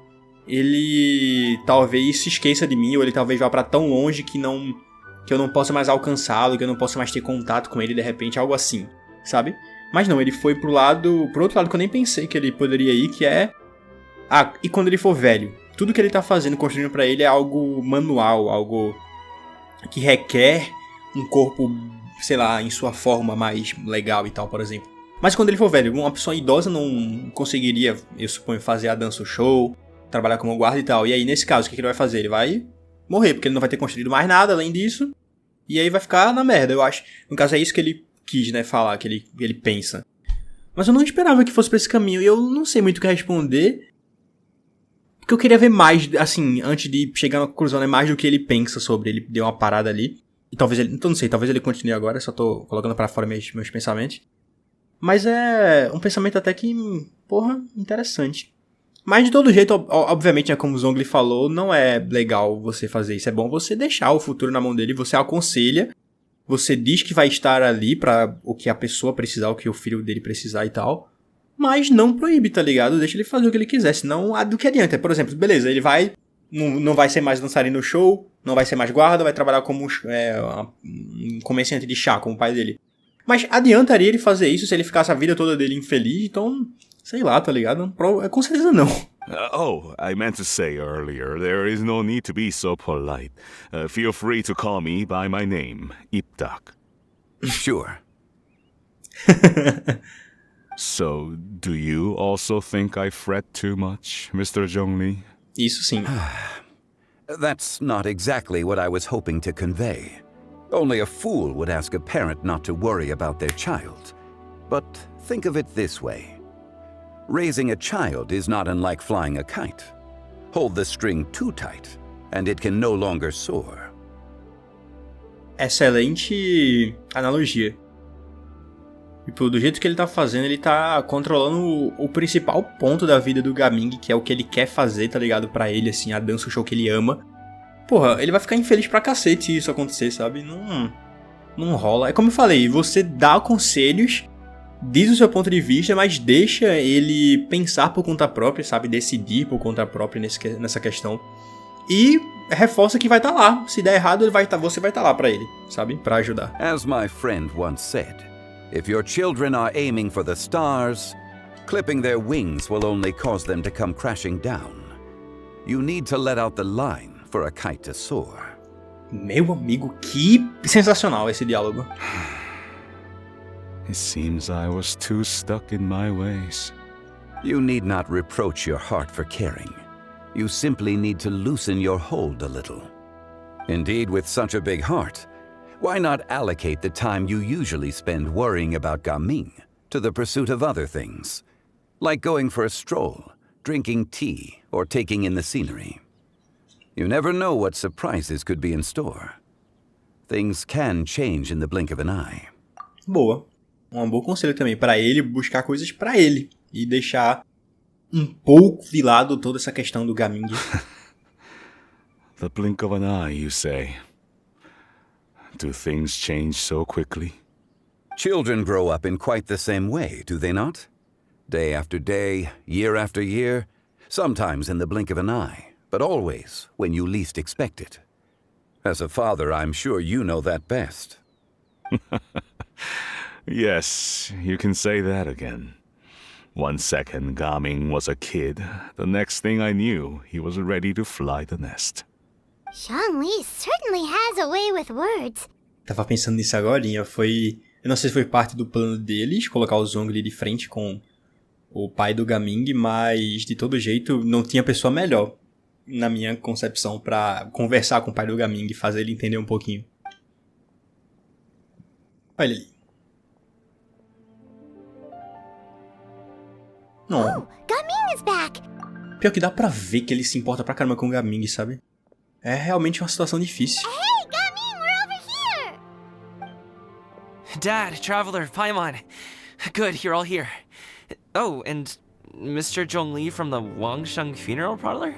ele talvez se esqueça de mim, ou ele talvez vá pra tão longe que eu não possa mais alcançá-lo, que eu não possa mais ter contato com ele de repente, algo assim, sabe? Mas não, ele foi pro outro lado que eu nem pensei que ele poderia ir, que é... e quando ele for velho? Tudo que ele tá fazendo, construindo pra ele é algo manual, algo que requer um corpo, sei lá, em sua forma mais legal e tal, por exemplo. Mas quando ele for velho, uma pessoa idosa não conseguiria, eu suponho, fazer a dança show, trabalhar como guarda e tal. E aí, nesse caso, o que ele vai fazer? Ele vai morrer, porque ele não vai ter construído mais nada além disso. E aí vai ficar na merda, eu acho. No caso, é isso que ele quis, né, falar, que ele pensa. Mas eu não esperava que fosse pra esse caminho, e eu não sei muito o que responder. Porque eu queria ver mais, assim, antes de chegar na conclusão, né, mais do que ele pensa sobre. Ele deu uma parada ali. E talvez ele, então não sei, talvez ele continue agora, só tô colocando pra fora meus pensamentos. Mas é um pensamento até que, porra, interessante. Mas de todo jeito, obviamente, como o Zhongli falou, não é legal você fazer isso. É bom você deixar o futuro na mão dele, você aconselha, você diz que vai estar ali pra o que a pessoa precisar, o que o filho dele precisar e tal. Mas não proíbe, tá ligado? Deixa ele fazer o que ele quiser, senão do que adianta. Por exemplo, beleza, ele vai, não vai ser mais dançarino show, não vai ser mais guarda, vai trabalhar como um comerciante de chá, como o pai dele. Mas adiantaria ele fazer isso se ele ficasse a vida toda dele infeliz? Então, sei lá, tá ligado? Com certeza não. I meant to say earlier, there is no need to be so polite. Feel free to call me by my name, Iptak. Sure. So, do you also think I fret too much, Mr. Zhongli? Isso sim. That's not exactly what I was hoping to convey. Only a fool would ask a parent not to worry about their child. But think of it this way. Raising a child is not unlike flying a kite. Hold the string too tight, and it can no longer soar. Excelente analogia. Tipo, do jeito que ele tá fazendo, ele tá controlando o principal ponto da vida do Gaming, que é o que ele quer fazer, tá ligado? Pra ele, assim, a dança, o show que ele ama. Porra, ele vai ficar infeliz pra cacete se isso acontecer, sabe? Não rola. É como eu falei, você dá conselhos, diz o seu ponto de vista, mas deixa ele pensar por conta própria, sabe? Decidir por conta própria nessa questão. E reforça que vai estar lá. Se der errado, você vai estar lá pra ele, sabe? Pra ajudar. As my friend once said, if your children are aiming for the stars, clipping their wings will only cause them to come crashing down. You need to let out the line for a kite to soar. Meu amigo, que sensacional esse diálogo. It seems I was too stuck in my ways. You need not reproach your heart for caring. You simply need to loosen your hold a little. Indeed, with such a big heart, why not allocate the time you usually spend worrying about Gaming to the pursuit of other things, like going for a stroll, drinking tea, or taking in the scenery? You never know what surprises could be in store. Things can change in the blink of an eye. Boa. Um bom conselho também para ele buscar coisas para ele e deixar pouco de lado toda essa questão do Gaming. The blink of an eye, you say? Do things change so quickly? Children grow up in quite the same way, do they not? Day after day, year after year, sometimes in the blink of an eye, but always when you least expect it. As a father, I'm sure you know that best. Yes, you can say that again. 1 second, Gaming was a kid. The next thing I knew, he was ready to fly the nest. Zhongli certainly has a way with words. Tava pensando nisso agorinha, eu não sei se foi parte do plano deles, colocar o Zhongli de frente com o pai do Gaming, mas de todo jeito não tinha pessoa melhor, na minha concepção, pra conversar com o pai do Gaming e fazer ele entender um pouquinho. Olha ali. Não. Oh, Gaming is back. Pior que dá pra ver que ele se importa pra caramba com o Gaming, sabe? É realmente uma situação difícil. Hey, Gaming, we're over here! Dad, Traveler, Paimon. Good, you're all here. Oh, and Mr. Zhongli from the Wangsheng Funeral Parlor?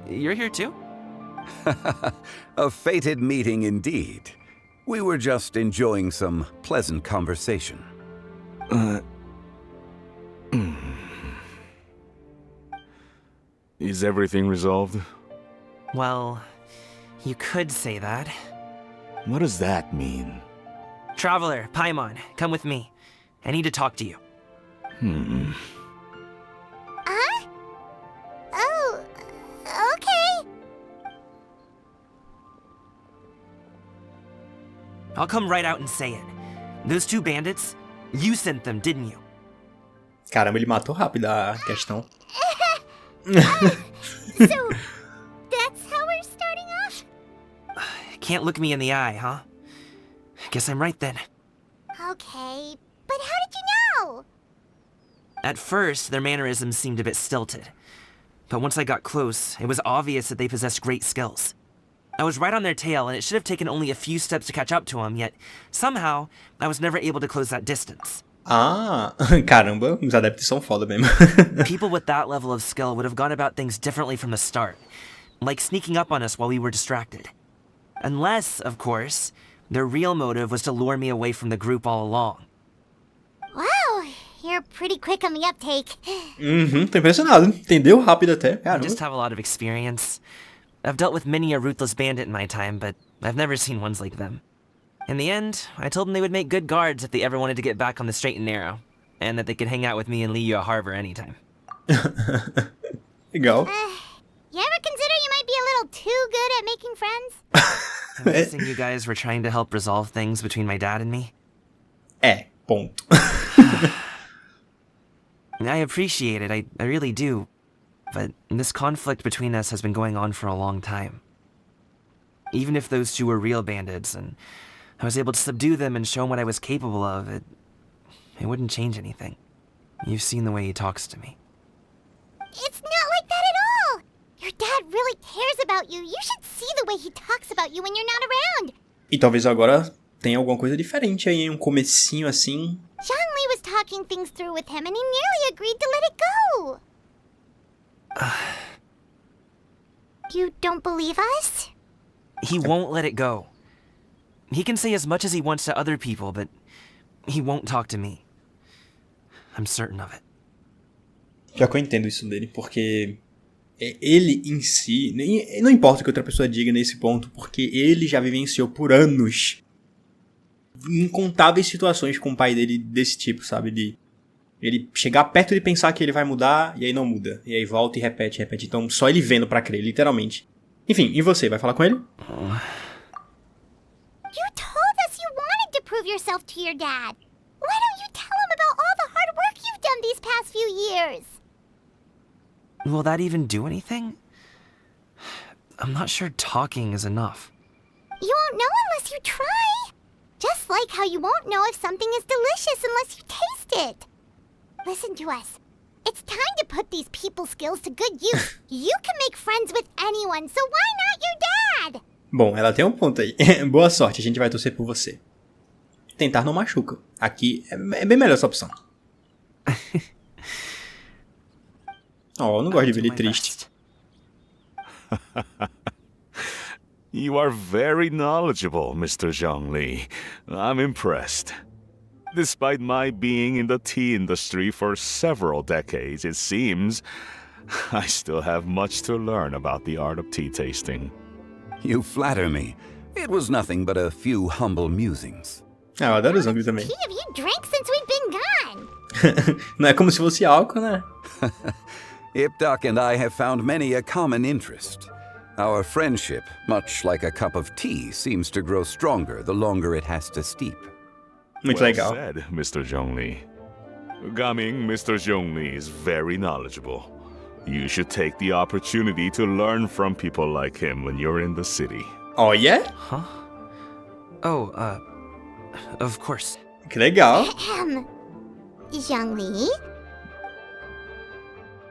You're here too? A fated meeting indeed. We were just enjoying some pleasant conversation. Is everything resolved? Well, you could say that. What does that mean? Traveler, Paimon, come with me. I need to talk to you. Huh? Oh, okay. I'll come right out and say it. Those 2 bandits, you sent them, didn't you? Caramba, ele matou rápido a questão. So, that's how we're starting off? Can't look me in the eye, huh? Guess I'm right then. Okay, but how did you know? At first, their mannerisms seemed a bit stilted. But once I got close, it was obvious that they possessed great skills. I was right on their tail, and it should have taken only a few steps to catch up to them, yet somehow, I was never able to close that distance. Ah, caramba, os adeptos são foda mesmo. People with that level of skill would have gone about things differently from the start, like sneaking up on us while we were distracted. Unless, of course, their real motive was to lure me away from the group all along. Wow, you're pretty quick on the uptake. Tô impressionado. Entendeu rápido até. I just have a lot of experience. I've dealt with many a ruthless bandit in my time, but I've never seen ones like them. In the end, I told them they would make good guards if they ever wanted to get back on the straight and narrow, and that they could hang out with me in Liyue Harbor anytime. Legal. You ever consider you might be a little too good at making friends? I'm guessing you guys were trying to help resolve things between my dad and me? Ponto. I appreciate it, I really do. But this conflict between us has been going on for a long time. Even if those 2 were real bandits, and I was able to subdue them and show him what I was capable of, it wouldn't change anything. You've seen the way he talks to me. It's not like that at all! Your dad really cares about you. You should see the way he talks about you when you're not around. E talvez agora tenha alguma coisa diferente aí, um comecinho assim. Zhongli was talking things through with him and he nearly agreed to let it go. You don't believe us? He won't let it go. He can say as much as he wants to other people, but he won't talk to me. I'm certain of it. Já que eu entendo isso dele, porque ele em si, não importa o que outra pessoa diga nesse ponto, porque ele já vivenciou por anos incontáveis situações com o pai dele desse tipo, sabe? De ele chegar perto de pensar que ele vai mudar e aí não muda. E aí volta e repete. Então só ele vendo pra crer, literalmente. Enfim, e você? Vai falar com ele? You told us you wanted to prove yourself to your dad. Why don't you tell him about all the hard work you've done these past few years? Will that even do anything? I'm not sure talking is enough. You won't know unless you try. Just like how you won't know if something is delicious unless you taste it. Listen to us. It's time to put these people skills to good use. You can make friends with anyone, so why not your dad? Bom, ela tem um ponto aí. Boa sorte, a gente vai torcer por você. Tentar não machuca. Aqui é bem melhor essa opção. Oh, eu não gosto de ver ele triste. You are very knowledgeable, Mr. Zhongli. I'm impressed. Despite my being in the tea industry for several decades, it seems I still have much to learn about the art of tea tasting. You flatter me. It was nothing but a few humble musings. Ah, eu adoro o Zhongli também. Tea have you drank since we've been gone? Não é como se fosse álcool, né? Ipdak and I have found many a common interest. Our friendship, much like a cup of tea, seems to grow stronger the longer it has to steep. Muito well legal. Said, Mr. Zhongli. Gaming, Mr. Zhongli is very knowledgeable. You should take the opportunity to learn from people like him when you're in the city. Oh, yeah? Huh? Oh, of course. Que legal. Zhongli?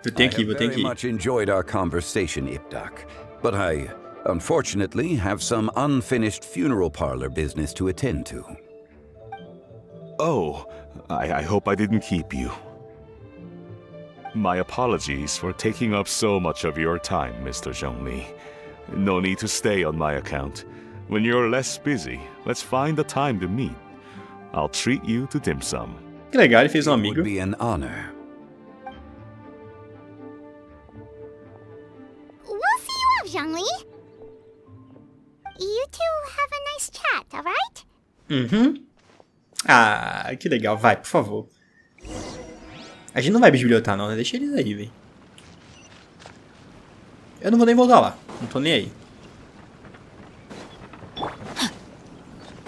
I have very much enjoyed our conversation, Ipdak, but I, unfortunately, have some unfinished funeral parlor business to attend to. Oh, I hope I didn't keep you. My apologies for taking up so much of your time, Mr. Zhongli. No need to stay on my account. When you're less busy, let's find a time to meet. I'll treat you to dim sum. Que legal, ele fez um amigo. It would be an honor. We'll see you off, Zhongli. You two have a nice chat, alright? Uhum. Ah, que legal. Vai, por favor. A gente não vai bisbilhotar não, né? Deixa eles aí, velho. Eu não vou nem voltar lá. Não tô nem aí.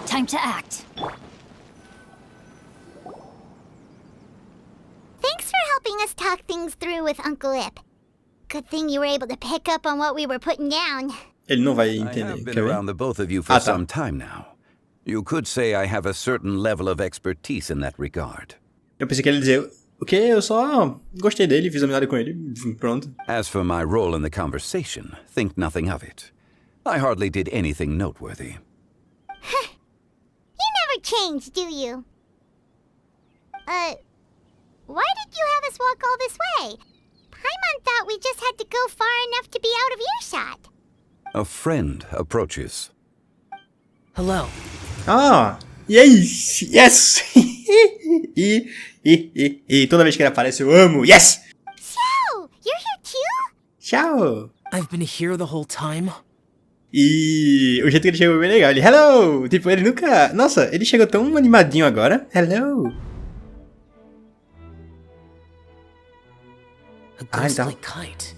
Time to act. Thanks for helping us talk things through with Uncle Ip. Good thing you were able to pick up on what we were putting down. Ele não vai I entender. have been around the both of you for some time now. You could say I have a certain level of expertise in that regard. Eu pensei que ele ia dizer, o quê? Eu só gostei dele, fiz amizade com ele, pronto. As for my role in the conversation, think nothing of it. I hardly did anything noteworthy. You never change, do you? Why did you have us walk all this way? Paimon thought we just had to go far enough to be out of earshot. A friend approaches. Hello. Ah, yes! Yes! E toda vez que ele aparece eu amo, yes! Xiao, you're here too? Xiao! I've been here the whole time. E o jeito que ele chegou é bem legal. Ele, hello! Tipo, ele nunca... Nossa, ele chegou tão animadinho agora. Hello! A ghostly kite.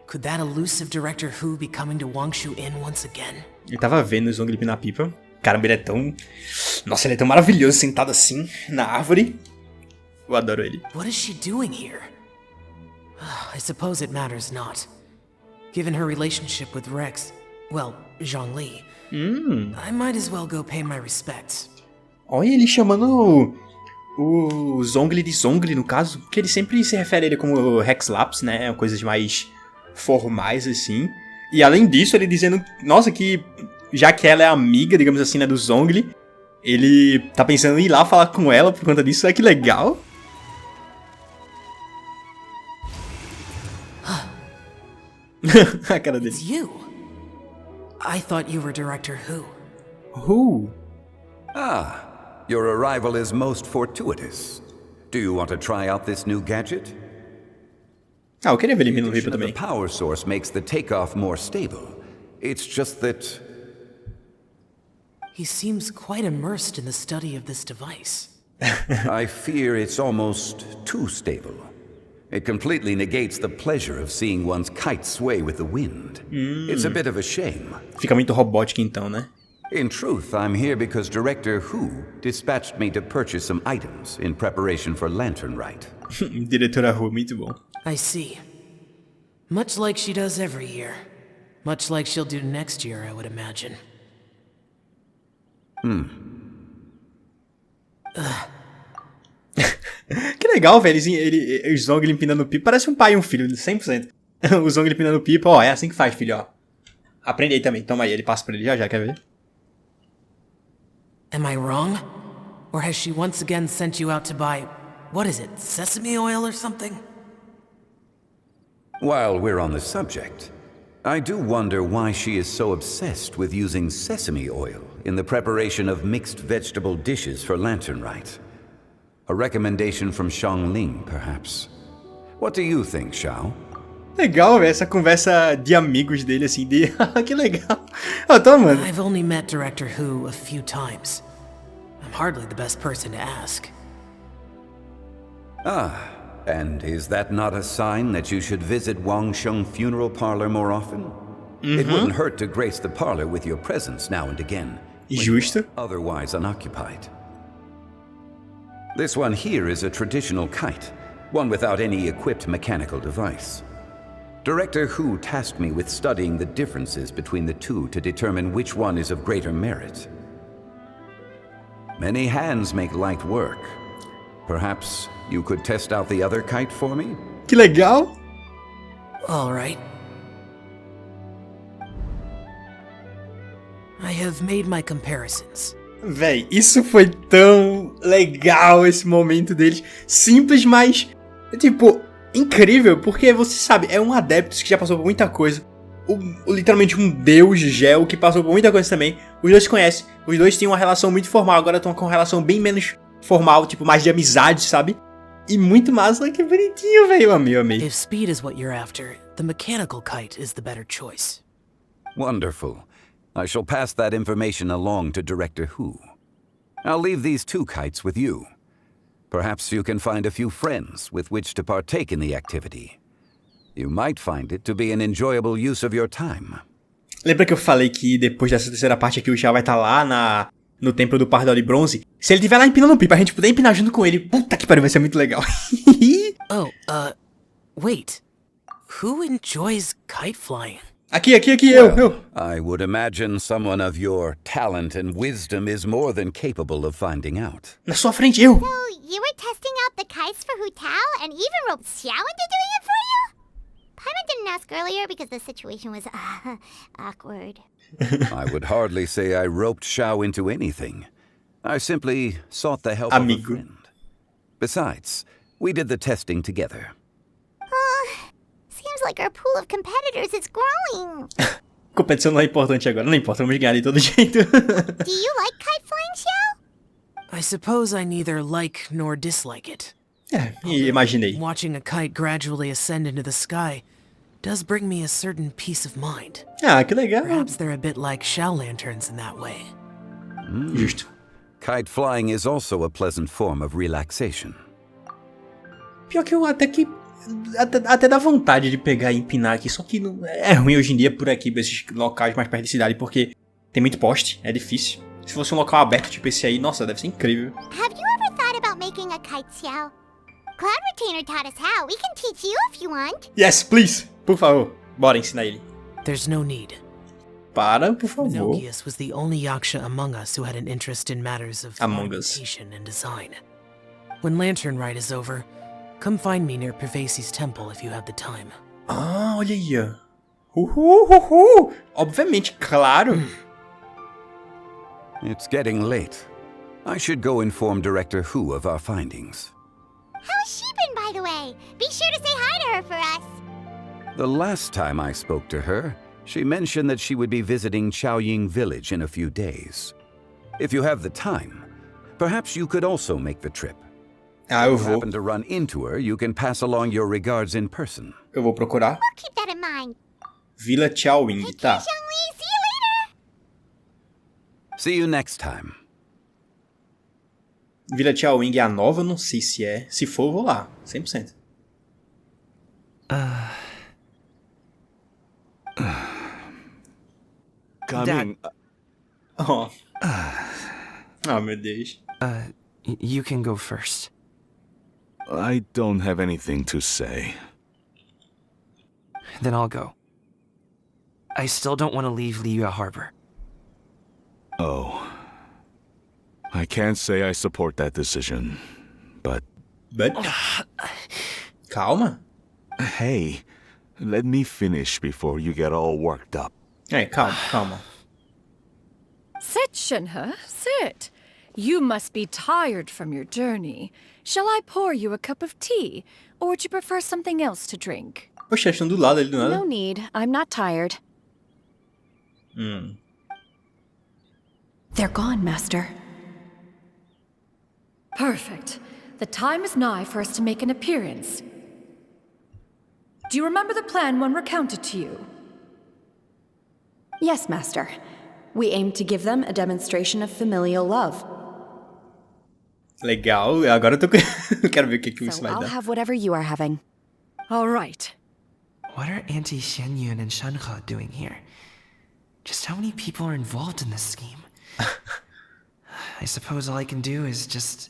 Could that elusive Director Hu be coming to Wangshu Inn once again? Ele tava vendo o Zhongli na pipa. Caramba, ele é tão... Nossa, ele é tão maravilhoso sentado assim, na árvore. Eu adoro ele. What is she doing here? I suppose it matters not. Given her relationship with Rex, Well, Zhongli. I might as well go pay my respects. Olha ele chamando o Zhongli de Zhongli, no caso, que ele sempre se refere a ele como Hexlaps, né? Coisas mais formais, assim. E além disso, ele dizendo, nossa, que já que ela é amiga, digamos assim, né, do Zhongli, ele tá pensando em ir lá falar com ela por conta disso. Olha que legal. A cara dele. It's you. I thought you were Director Who. Who? Ah, your arrival is most fortuitous. Do you want to try out this new gadget? Ah, eu queria ver ele no Pipa também. The power source makes the takeoff more stable. It's just that... He seems quite immersed in the study of this device. I fear it's almost too stable. It completely negates the pleasure of seeing one's kite sway with the wind. It's a bit of a shame. Fica muito robótico então, né? In truth, I'm here because Director Who dispatched me to purchase some items in preparation for Lantern Rite. Diretora Who, muito bom. I see. Much like she does every year. Much like she'll do next year, I would imagine. Que legal, velho. O Zhongli empinando pipa. Parece um pai e um filho, 100%. O Zhongli empinando pipa. Ó, é assim que faz, filho, ó. Aprende aí também. Toma aí, ele passa pra ele já, quer ver? Am I wrong? Or has she once again sent you out to buy, what is it, sesame oil or something? While we're on the subject, I do wonder why she is so obsessed with using sesame oil in the preparation of mixed vegetable dishes for Lantern Rite. A recommendation from Zhongli, perhaps. What do you think, Xiao? Legal, velho, essa conversa de amigos dele, assim, de... que legal. Ó, tá, mano. I've only met Director Who a few times. I'm hardly the best person to ask. Ah, and is that not a sign that you should visit Wangsheng Funeral Parlor more often? It wouldn't hurt to grace the parlor with your presence now and again. Justo. Otherwise unoccupied. This one here is a traditional kite, one without any equipped mechanical device. Director Who tasked me with studying the differences between the two to determine which one is of greater merit. Many hands make light work. Perhaps you could test out the other kite for me? Que legal! All right. I have made my comparisons. Véi, isso foi tão legal, esse momento deles. Simples, mas, tipo, incrível, porque você sabe, é um adepto que já passou por muita coisa. Literalmente um deus gel que passou por muita coisa também. Os dois se conhecem, os dois têm uma relação muito formal, agora estão com uma relação bem menos formal, tipo, mais de amizade, sabe? E muito massa, que bonitinho, velho. Eu amei. If speed is what you're after, the mechanical kite is the better choice. Wonderful. I shall pass that information along to Director Who. I'll leave these two kites with you. Perhaps you can find a few friends with which to partake in the activity. You might find it to be an enjoyable use of your time. Lembra que eu falei que depois dessa terceira parte aqui o Xiao vai estar lá no templo do Pardal de Bronze? Se ele estiver lá empinando pipa, a gente puder empinar junto com ele. Puta que pariu, vai ser muito legal. Wait. Who enjoys kite flying? Aqui, eu. I would imagine someone of your talent and wisdom is more than capable of finding out. Na sua frente, eu. So, you were testing out the kites for Hutao and even roped Xiao into doing it for you? Paimon didn't ask earlier because the situation was, awkward. I would hardly say I roped Xiao into anything. I simply sought the help of a friend. Besides, we did the testing together. Seems like our pool of competitors is growing. Competição não é importante agora, não importa, vamos ganhar de todo jeito. Do you like kite flying, Xiao? I suppose I neither like nor dislike it. Imaginei. Watching a kite gradually ascend into the sky does bring me a certain peace of mind. Que legal. Perhaps they're a bit like Xiao lanterns in that way. Justo. Kite flying is also a pleasant form of relaxation. Pior que eu até dá vontade de pegar e empinar aqui, só que não, é ruim hoje em dia por aqui, esses locais mais perto de cidade, porque tem muito poste, é difícil. Se fosse um local aberto tipo esse aí, nossa, deve ser incrível. Have you ever thought about making a kite, Xiao? Cloud Retainer taught us how. We can teach you if you want. Yes, please. Por favor, bora ensinar ele. There's no need. Para, por favor. Nogius was the only yaksha among us who had an interest in matters of ornamentation and design. When Lantern Rite is over, come find me near Pervasi's temple if you have the time. Ah, olha aí. Uhul. Obviamente, claro. It's getting late. I should go inform Director Hu of our findings. How's she been, by the way? Be sure to say hi to her for us. The last time I spoke to her, she mentioned that she would be visiting Xiaoying village in a few days. If you have the time, perhaps you could also make the trip. Eu If you happen to run into her, you can pass along your regards in person. Eu vou procurar. We'll keep that in mind. Vila Xiaoying, tá? Zhongli, see you later. See you next time. Vila Xiaoying é a nova? Não sei se é. Se for, eu vou lá. 100%. Coming. Oh. Oh, meu Deus. You can go first. I don't have anything to say. Then I'll go. I still don't want to leave Liyue Harbor. Oh. I can't say I support that decision, but... Calma. Hey, let me finish before you get all worked up. Hey, calma. Sit, Shenhe, sit. You must be tired from your journey. Shall I pour you a cup of tea, or would you prefer something else to drink? Poxa, estão do lado ali do nada. No need. I'm not tired. They're gone, Master. Perfect. The time is nigh for us to make an appearance. Do you remember the plan when recounted to you? Yes, Master. We aim to give them a demonstration of familial love. Legal. Agora eu tô... quero ver o que isso vai I'll dar. have whatever you are having. All right. What are Auntie Xianyun and Shenhe doing here? Just how many people are involved in this scheme? I suppose all I can do is just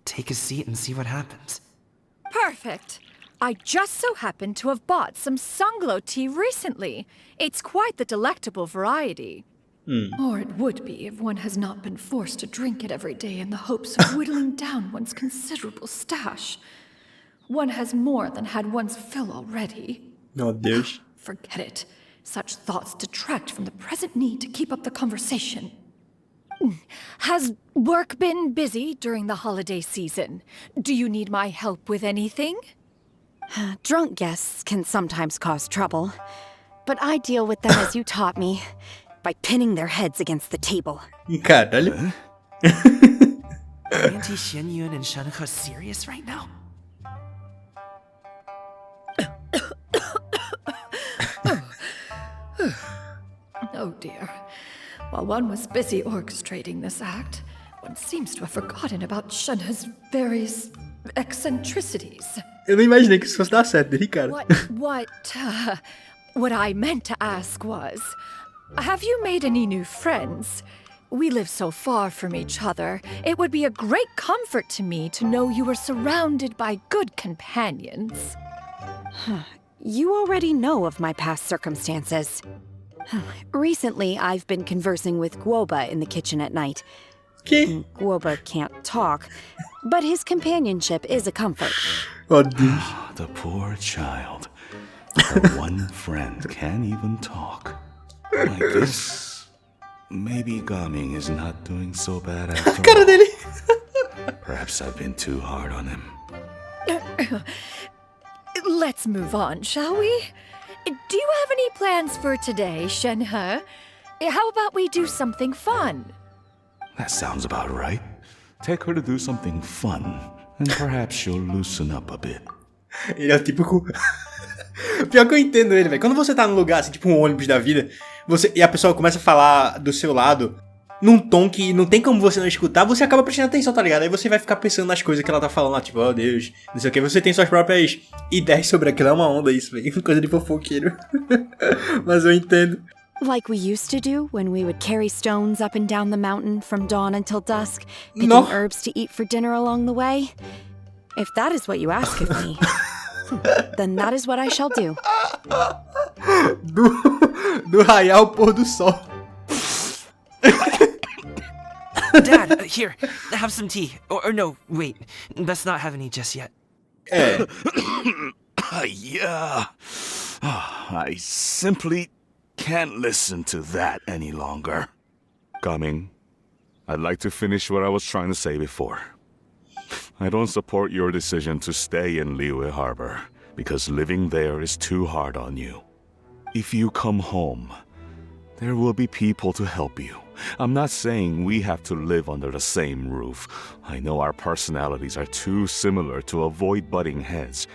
take a seat and see what happens. Perfect. I just so happen to have bought some Sunglow tea recently. It's quite the delectable variety. Or it would be if one has not been forced to drink it every day in the hopes of whittling down one's considerable stash. One has more than had one's fill already. Oh, Deus. Forget it. Such thoughts detract from the present need to keep up the conversation. Has work been busy during the holiday season? Do you need my help with anything? Drunk guests can sometimes cause trouble, but I deal with them as you taught me, by pinning their heads against the table. Caralho. Auntie Xianyun and Shenhe serious right now? Oh dear. While one was busy orchestrating this act, one seems to have forgotten about Shenhe's various eccentricities. Eu não imaginei que isso fosse dar certo, né, cara? What I meant to ask was, have you made any new friends? We live so far from each other. It would be a great comfort to me to know you were surrounded by good companions. You already know of my past circumstances. Recently, I've been conversing with Guoba in the kitchen at night. Guoba can't talk, but his companionship is a comfort. Oh, Deus. The poor child. Her one friend can't even talk. Like this, maybe Gaming is not doing so bad after all. Perhaps I've been too hard on him. Let's move on, shall we? Do you have any plans for today, Shenhe? How about we do something fun? That sounds about right. Take her to do something fun, and perhaps she'll loosen up a bit. Ele é o típico... Pior que eu entendo ele, velho. Quando você tá num lugar, assim, tipo um ônibus da vida, e a pessoa começa a falar do seu lado, num tom que não tem como você não escutar, você acaba prestando atenção, tá ligado? Aí você vai ficar pensando nas coisas que ela tá falando lá, tipo, oh Deus, não sei o que. Você tem suas próprias ideias sobre aquilo. É uma onda isso, velho. Coisa de fofoqueiro. Mas eu entendo. Like we used to do when we would carry stones up and down the mountain from dawn until dusk, picking herbs to eat for dinner along the way. If that is what you ask of me, then that is what I shall do. Do raiar ao pôr do sol. Dad, here, have some tea. Or no, wait, best not have any just yet. Yeah. I simply can't listen to that any longer. Coming. I'd like to finish what I was trying to say before. I don't support your decision to stay in Liyue Harbor, because living there is too hard on you. If you come home, there will be people to help you. I'm not saying we have to live under the same roof. I know our personalities are too similar to avoid butting heads.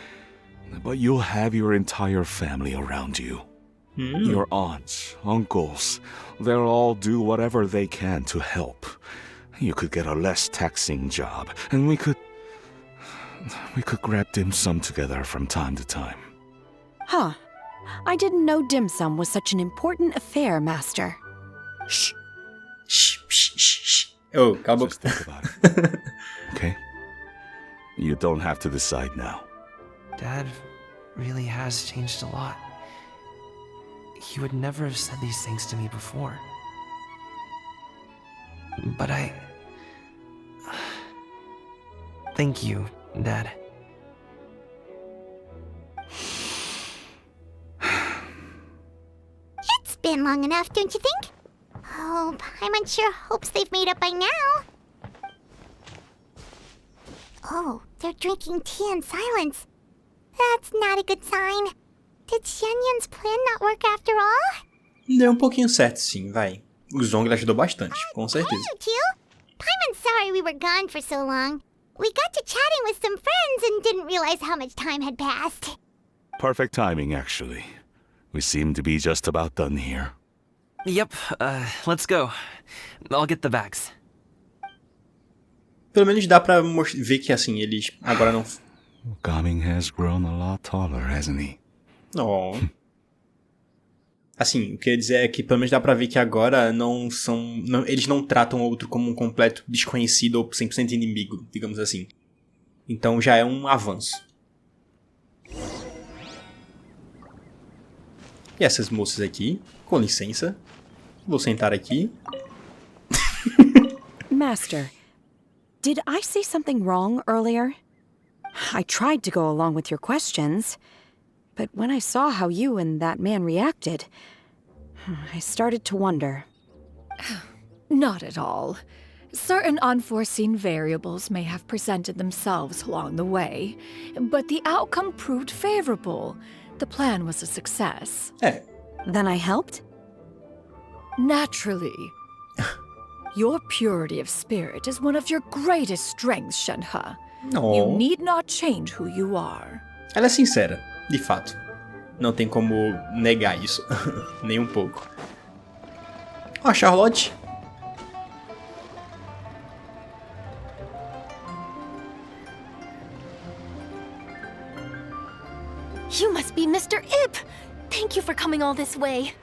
But you'll have your entire family around you. Your aunts, uncles, they'll all do whatever they can to help. You could get a less taxing job, and we could grab dim sum together from time to time. Huh. I didn't know dim sum was such an important affair, Master. Shh. Shh, shh, shh, shh. Oh, calma. Just think about it. Okay? You don't have to decide now. Dad really has changed a lot. He would never have said these things to me before. But thank you, Dad. It's been long enough, don't you think? Oh, Paimon sure hopes they've made up by now. Oh, they're drinking tea in silence. That's not a good sign. Did Xianyun's plan not work after all? Deu pouquinho certo, sim, vai. O Zhongli ajudou bastante, com certeza. Hey, you two. Paimon's sorry we were gone for so long. We got to chatting with some friends and didn't realize how much time had passed. Perfect timing, actually. We seem to be just about done here. Yep, let's go. I'll get the bags. Pelo menos dá pra ver que, assim, eles agora não... Gaming has grown a lot taller, hasn't he? Oh. Assim, o que eu ia dizer é que pelo menos dá pra ver que agora não são... eles não tratam o outro como um completo desconhecido ou 100% inimigo, digamos assim. Então já é um avanço. E essas moças aqui, com licença. Vou sentar aqui. Master, did I say something wrong earlier? I tried to go along with your questions, but when I saw how you and that man reacted, I started to wonder. Not at all. Certain unforeseen variables may have presented themselves along the way, but the outcome proved favorable. The plan was a success. Then I helped? Naturally. Your purity of spirit is one of your greatest strengths, Shenhe. You need not change who you are. Ela é sincera, de fato. Não tem como negar isso, nem um pouco. Ó, Charlotte. You must be Mr. Ip! Thank you for coming all this way.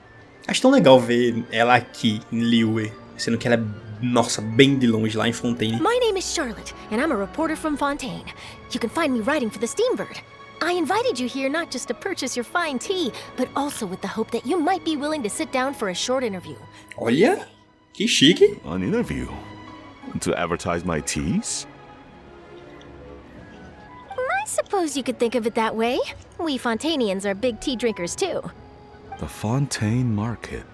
Acho tão legal ver ela aqui em Liyue, sendo que ela é, nossa, bem de longe lá em Fontaine. My name is Charlotte, and I'm a reporter from Fontaine. You can find me writing for the Steambird. I invited you here not just to purchase your fine tea, but also with the hope that you might be willing to sit down for a short interview. Olha, que chique. An interview? To advertise my teas? I suppose you could think of it that way. We Fontainians are big tea drinkers too. The Fontaine Market.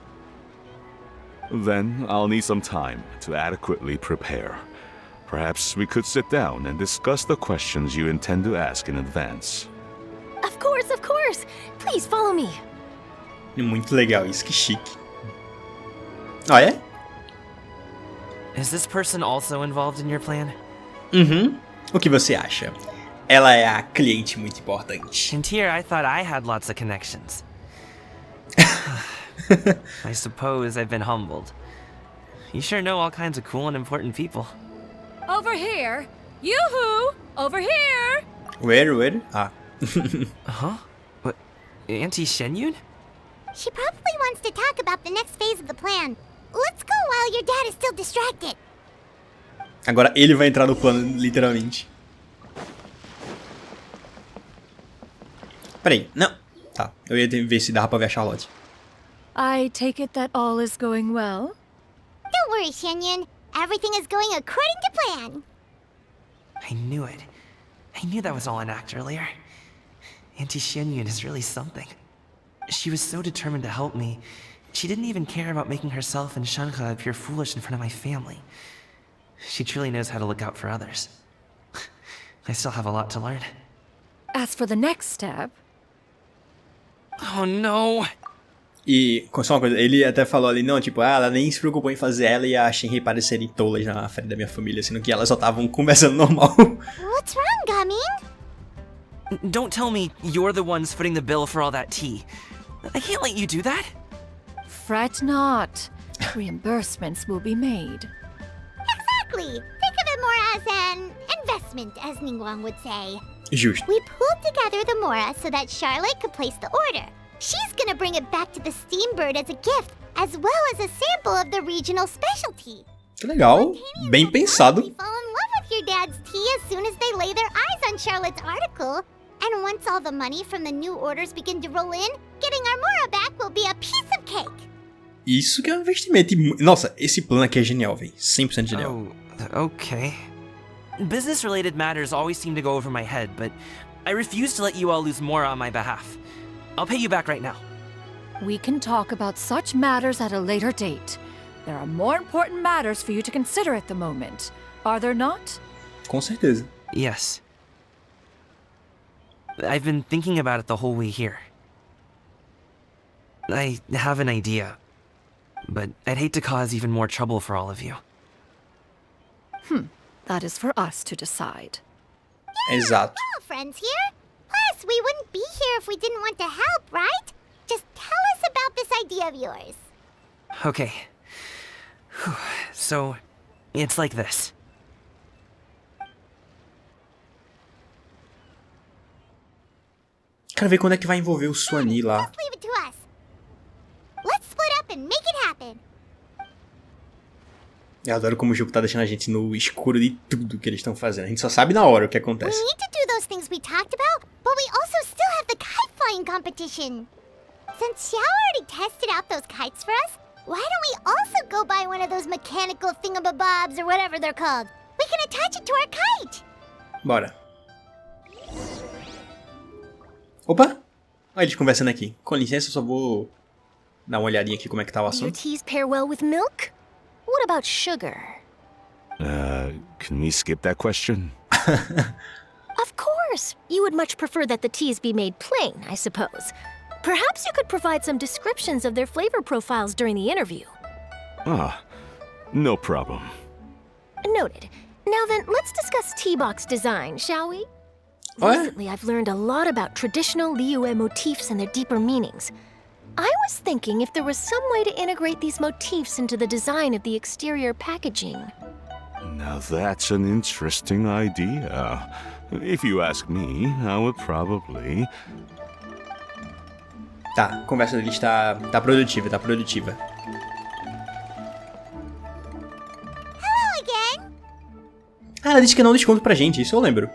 Then I'll need some time to adequately prepare. Perhaps we could sit down and discuss the questions you intend to ask in advance. Of course, of course. Please follow me. Muito legal isso, que chique. Ah, é? Is this person also involved in your plan? O que você acha? Ela é a cliente muito importante. And here I thought I had lots of connections. I suppose I've been humbled. You sure know all kinds of cool and important people. Over here! Yoo-hoo! Over here! Where? Ah. Huh? What? Auntie Shenyun? She probably wants to talk about the next phase of the plan. Let's go while your dad is still distracted. Agora ele vai entrar no plano, literalmente. Peraí, não. Tá, eu ia ver se dava pra ver a Charlotte. I take it that all is going well? Don't worry, Xianyun. Everything is going according to plan. I knew it. I knew that was all an act earlier. Auntie Xianyun is really something. She was so determined to help me. She didn't even care about making herself and Shenhe appear foolish in front of my family. She truly knows how to look out for others. I still have a lot to learn. As for the next step... Oh no! E, só uma coisa, ele até falou ali, não, tipo, ela nem se preocupou em fazer ela e a Shenhe parecerem tolas na frente da minha família, sendo que elas só estavam conversando normal. What's wrong, Gamin? Don't tell me you're the ones footing the bill for all that tea. I can't let you do that. Fret not. Reimbursements will be made. Exactly. Think of it more as an investment, as Ningguang would say. Justo. We pulled together the Mora so that Charlotte could place the order. She's gonna bring it back to the Steambird as a gift, as well as a sample of the regional specialty. Que legal. Bem pensado. Fall in love with your dad's tea as soon as they lay their eyes on Charlotte's article. And once all the money from the new orders begin to roll in, getting our Mora back will be a piece of cake. Isso que é um investimento. Nossa, esse plano aqui é genial, velho. 100% genial. Oh, okay. Business-related matters always seem to go over my head, but I refuse to let you all lose more on my behalf. I'll pay you back right now. We can talk about such matters at a later date. There are more important matters for you to consider at the moment, are there not? Com certeza. Yes. I've been thinking about it the whole way here. I have an idea, but I'd hate to cause even more trouble for all of you. That is for us to decide. Exato. We're all friends here. Plus, we wouldn't be here if we didn't want to help, right? Just tell us about this idea of yours. Okay. So, it's like this. Quero ver quando é que vai envolver o Suani lá. Just leave it to us. Let's split up and make it happen. Eu adoro como o jogo tá deixando a gente no escuro de tudo que eles estão fazendo. A gente só sabe na hora o que acontece. We need to do those things we talked about, but we also still have the kite flying competition. Since Xiao already tested out those kites for us, why don't we also go buy one of those mechanical thingamabobs or whatever they're called? We can attach it to our kite. Bora. Opa! Olha eles conversando aqui. Com licença, eu só vou dar uma olhadinha aqui como é que tá o Your assunto. teas pair well with milk? What about sugar? Can we skip that question? Of course! You would much prefer that the teas be made plain, I suppose. Perhaps you could provide some descriptions of their flavor profiles during the interview. Ah, no problem. Noted. Now then, let's discuss tea box design, shall we? Oh, yeah? Recently, I've learned a lot about traditional Liyue motifs and their deeper meanings. I was thinking if there was some way to integrate these motifs into the design of the exterior packaging. Now that's an interesting idea. If you ask me, I would probably... Tá, a conversa deles tá produtiva, tá produtiva. Hello again. Ah, ela disse que não desconto pra gente, isso eu lembro.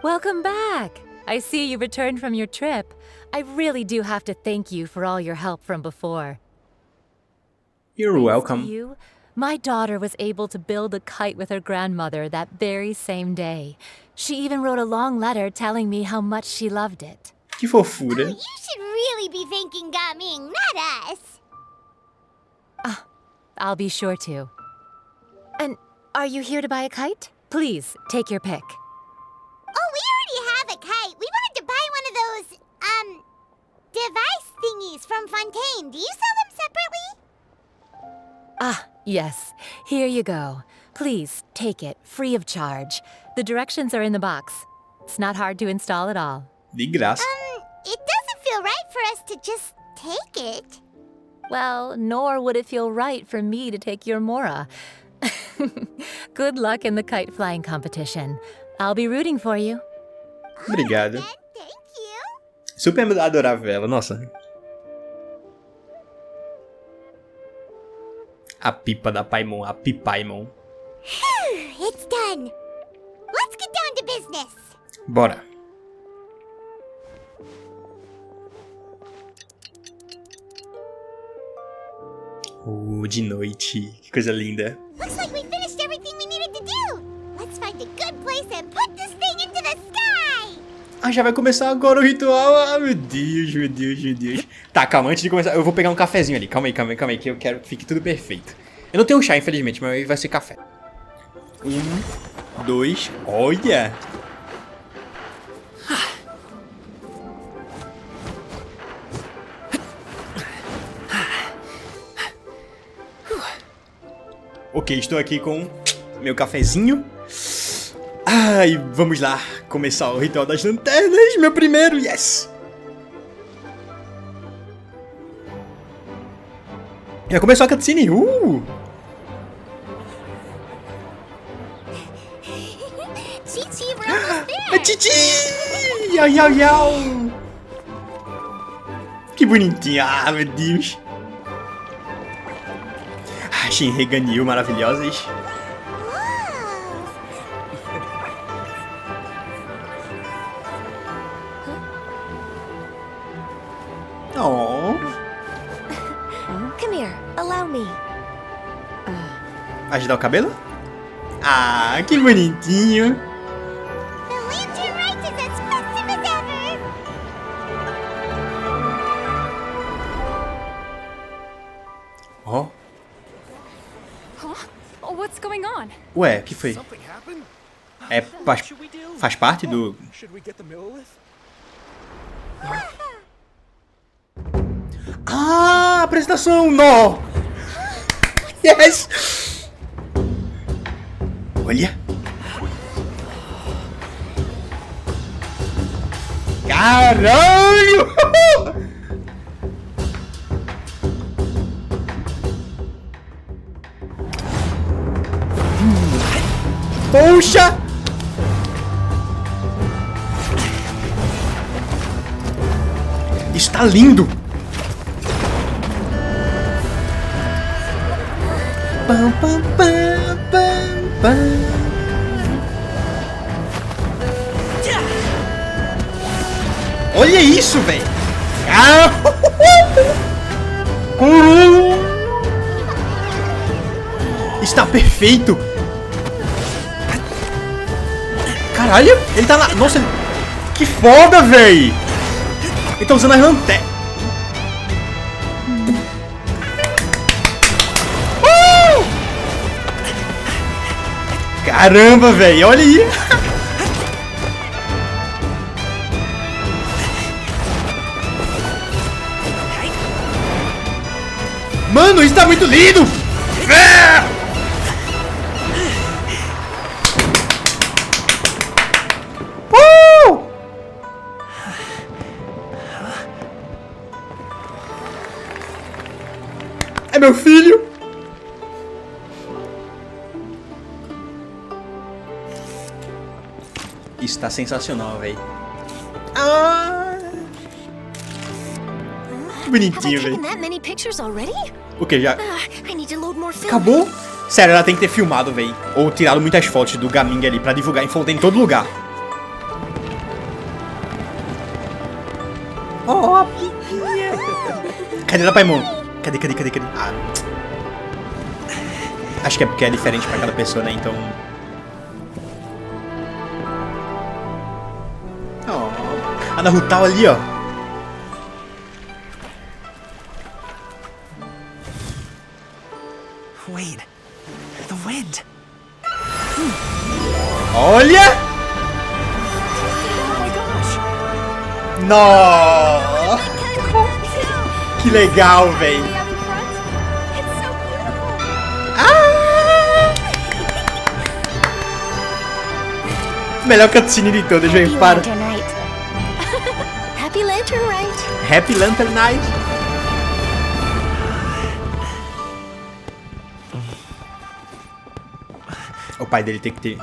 Welcome back! I see you returned from your trip. I really do have to thank you for all your help from before. You're welcome. Thanks to you, my daughter was able to build a kite with her grandmother that very same day. She even wrote a long letter telling me how much she loved it. Que fofura. You should really be thanking Gaming, not us. I'll be sure to. And are you here to buy a kite? Please, take your pick. Oh, we already have a kite. We wanted to buy one of those, device thingies from Fontaine. Do you sell them separately? Ah, yes. Here you go. Please, take it, free of charge. The directions are in the box. It's not hard to install at all. De graça. It doesn't feel right for us to just take it. Well, nor would it feel right for me to take your Mora. Good luck in the kite flying competition. I'll be rooting for you. Obrigado. Thank you. Super adorável ela, nossa. A pipa da Paimon, a Pipaimon. It's done. Let's get down to business. Bora. De noite. Que coisa linda. Looks like we finished everything we needed to do. Let's find a good place and put this thing into the sky. Ah, já vai começar agora o ritual. Ah, meu Deus, meu Deus, meu Deus. Tá, calma, antes de começar, eu vou pegar um cafezinho ali. Calma aí, que eu quero que fique tudo perfeito. Eu não tenho chá, infelizmente, mas vai ser café. 1, 2, olha. Ok, estou aqui com meu cafezinho. E vamos lá começar o ritual das lanternas, meu primeiro, yes! Já começou a cutscene, Titi! Iau! Que bonitinho, meu Deus! Shenhe, Ganyu, maravilhosas. Oh. Come here, allow me. Ajudar o cabelo? Que bonitinho. The Lantern Rite is as festive as ever. Oh. What's going on? Ué, o que foi? Faz parte do... Apresentação! No! Yes! Olha! Caralho! Poxa! Está lindo! Pam, pam, pam, pam, pam. Olha isso, velho! Está perfeito! Caralho, ele tá lá. Nossa, que foda, véi! Ele tá usando as lanternas. Caramba, véi, olha aí. Mano, isso tá muito lindo! É meu filho! Isso tá sensacional, velho. Que bonitinho, velho. O que, já? Acabou? Sério, ela tem que ter filmado, velho. Ou tirado muitas fotos do Gaming ali pra divulgar em todo lugar. Oh, piquinha. Cadê a Paimon? Cadê? Acho que é porque é diferente pra cada pessoa, né? Então... A da Hutao ali, ó. Wait. The wind. Olha! Nossa! Que legal, velho. Melhor cutscene de todas, velho. Para. Happy Lantern Rite. Happy Lantern Night. O pai dele tem que ter.